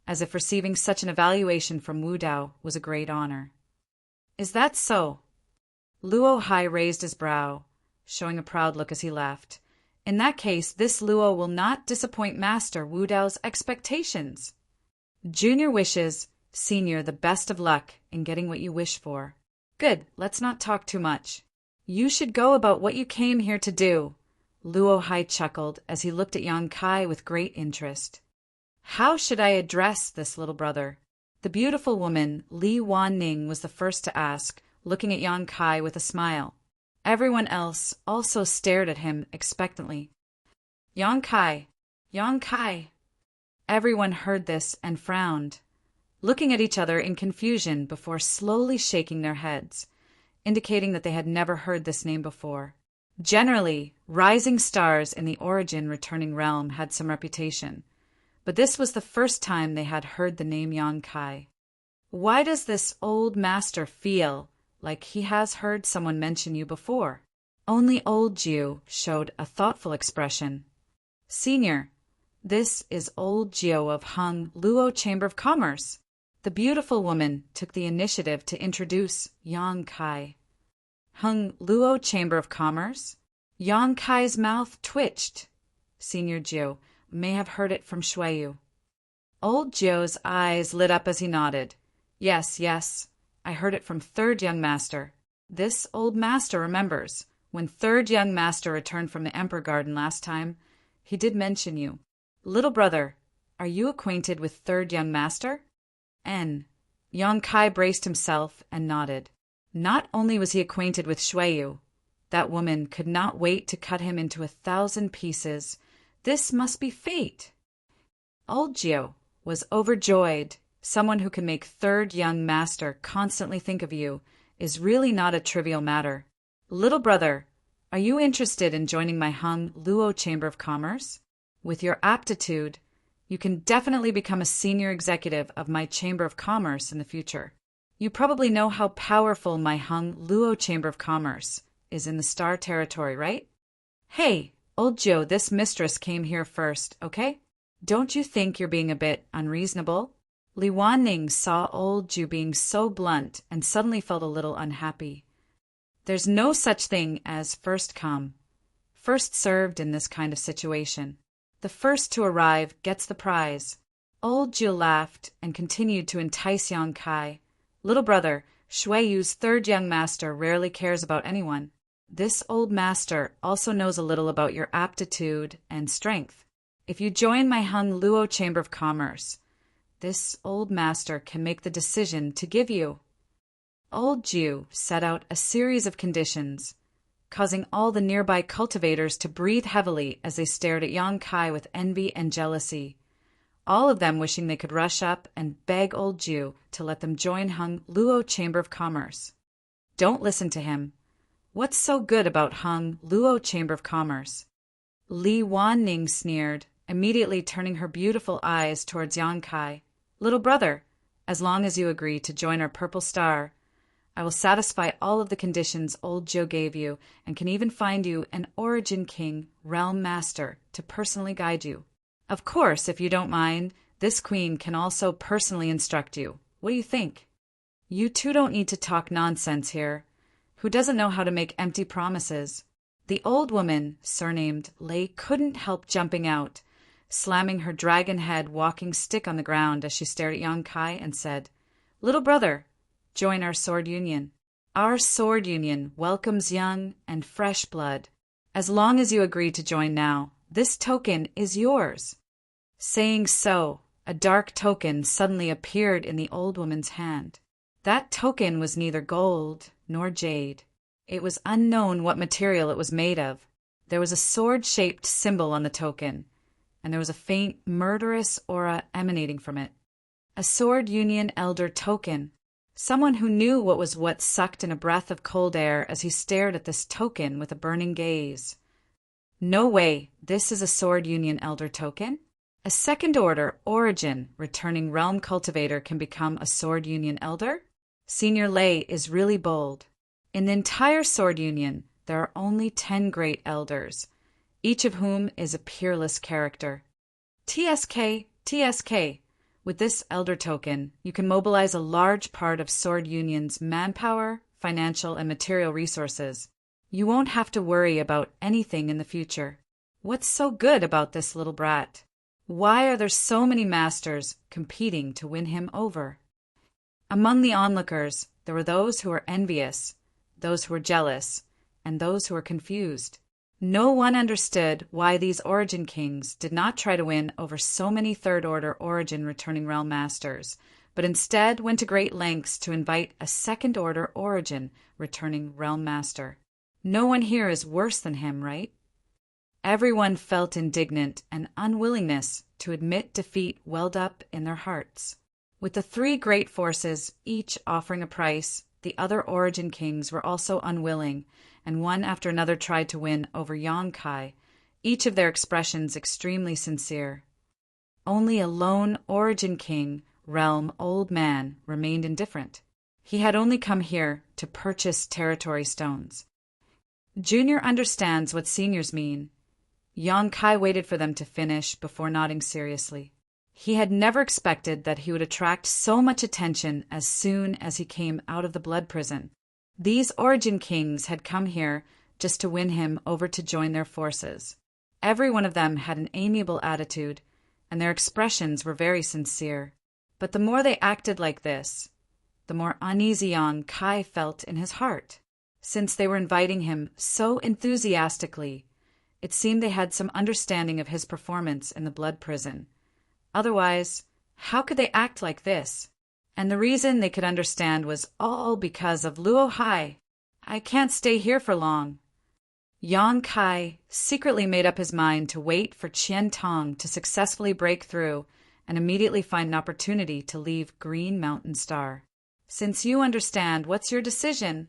as if receiving such an evaluation from Wu Dao was a great honor. Is that so? Luo Hai raised his brow, showing a proud look as he laughed. In that case, this Luo will not disappoint Master Wu Dao's expectations. Junior wishes Senior the best of luck in getting what you wish for. Good, let's not talk too much. You should go about what you came here to do. Luo Hai chuckled as he looked at Yang Kai with great interest. How should I address this little brother? The beautiful woman, Li Wanning, was the first to ask, looking at Yang Kai with a smile. Everyone else also stared at him expectantly. Yang Kai, Yang Kai. Everyone heard this and frowned, looking at each other in confusion before slowly shaking their heads, indicating that they had never heard this name before. Generally, rising stars in the Origin Returning Realm had some reputation, but this was the first time they had heard the name Yang Kai. Why does this old master feel like he has heard someone mention you before? Only old Jiu showed a thoughtful expression. Senior, this is old Jiu of Hung Luo Chamber of Commerce. The beautiful woman took the initiative to introduce Yang Kai. Hung Luo Chamber of Commerce? Yang Kai's mouth twitched. Senior Jiu may have heard it from Shuiyu. Old Jiu's eyes lit up as he nodded. Yes, yes, I heard it from Third Young Master. This old master remembers. When Third Young Master returned from the Emperor Garden last time, he did mention you. Little brother, are you acquainted with Third Young Master? Yang Kai braced himself and nodded. Not only was he acquainted with Shuiyu, that woman could not wait to cut him into 1,000 pieces. This must be fate. Old Jiu was overjoyed. Someone who can make Third Young Master constantly think of you is really not a trivial matter. Little brother, are you interested in joining my Hung Luo Chamber of Commerce? With your aptitude, you can definitely become a senior executive of my Chamber of Commerce in the future. You probably know how powerful my Hung Luo Chamber of Commerce is in the Star Territory, right? Hey, old Jiu, this mistress came here first, okay? Don't you think you're being a bit unreasonable? Li Wanning saw old Jiu being so blunt and suddenly felt a little unhappy. There's no such thing as first come, first served in this kind of situation. The first to arrive gets the prize. Old Jiu laughed and continued to entice Yang Kai. Little brother, Shuiyu's Third Young Master rarely cares about anyone. This old master also knows a little about your aptitude and strength. If you join my Hung Luo Chamber of Commerce, this old master can make the decision to give you. Old Jiu set out a series of conditions, causing all the nearby cultivators to breathe heavily as they stared at Yang Kai with envy and jealousy, all of them wishing they could rush up and beg old Jiu to let them join Hung Luo Chamber of Commerce. Don't listen to him. What's so good about Hung Luo Chamber of Commerce? Li Wanning sneered, immediately turning her beautiful eyes towards Yang Kai. Little brother, as long as you agree to join our Purple Star, I will satisfy all of the conditions old Jiu gave you and can even find you an Origin King Realm Master to personally guide you. Of course, if you don't mind, this queen can also personally instruct you. What do you think? You two don't need to talk nonsense here. Who doesn't know how to make empty promises? The old woman, surnamed Lei, couldn't help jumping out, slamming her dragon-head walking stick on the ground as she stared at Yang Kai and said, "Little brother, join our sword union. Our sword union welcomes young and fresh blood. As long as you agree to join now, this token is yours." Saying so, a dark token suddenly appeared in the old woman's hand. That token was neither gold nor jade. It was unknown what material it was made of. There was a sword-shaped symbol on the token, and there was a faint, murderous aura emanating from it. A Sword Union Elder token. Someone who knew what sucked in a breath of cold air as he stared at this token with a burning gaze. No way, this is a Sword Union Elder token? A second-order origin returning realm cultivator can become a Sword Union Elder? Senior Lei is really bold. In the entire Sword Union, there are only 10 great elders, each of whom is a peerless character. TSK. With this elder token, you can mobilize a large part of Sword Union's manpower, financial, and material resources. You won't have to worry about anything in the future. What's so good about this little brat? Why are there so many masters competing to win him over? Among the onlookers, there were those who were envious, those who were jealous, and those who were confused. No one understood why these Origin Kings did not try to win over so many third-order Origin returning realm masters, but instead went to great lengths to invite a second-order Origin returning realm master. No one here is worse than him, right? Everyone felt indignant, and unwillingness to admit defeat welled up in their hearts. With the 3 great forces, each offering a price, the other Origin Kings were also unwilling, and one after another tried to win over Yang Kai, each of their expressions extremely sincere. Only a lone Origin King, realm old man, remained indifferent. He had only come here to purchase territory stones. Junior understands what seniors mean. Yang Kai waited for them to finish before nodding seriously. He had never expected that he would attract so much attention as soon as he came out of the blood prison. These Origin Kings had come here just to win him over to join their forces. Every one of them had an amiable attitude, and their expressions were very sincere. But the more they acted like this, the more uneasy Yang Kai felt in his heart. Since they were inviting him so enthusiastically, it seemed they had some understanding of his performance in the blood prison. Otherwise, how could they act like this? And the reason they could understand was all because of Luo Hai. I can't stay here for long. Yang Kai secretly made up his mind to wait for Qian Tong to successfully break through and immediately find an opportunity to leave Green Mountain Star. Since you understand, what's your decision?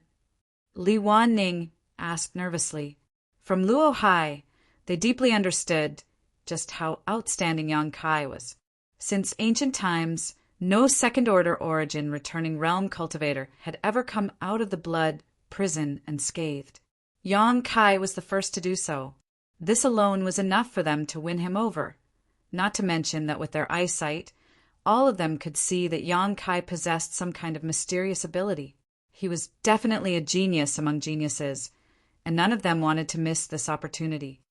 Li Wanning asked nervously. From Luo Hai, they deeply understood just how outstanding Yang Kai was. Since ancient times, no second-order origin returning realm cultivator had ever come out of the blood prison unscathed. Yang Kai was the first to do so. This alone was enough for them to win him over. Not to mention that with their eyesight, all of them could see that Yang Kai possessed some kind of mysterious ability. He was definitely a genius among geniuses, and none of them wanted to miss this opportunity.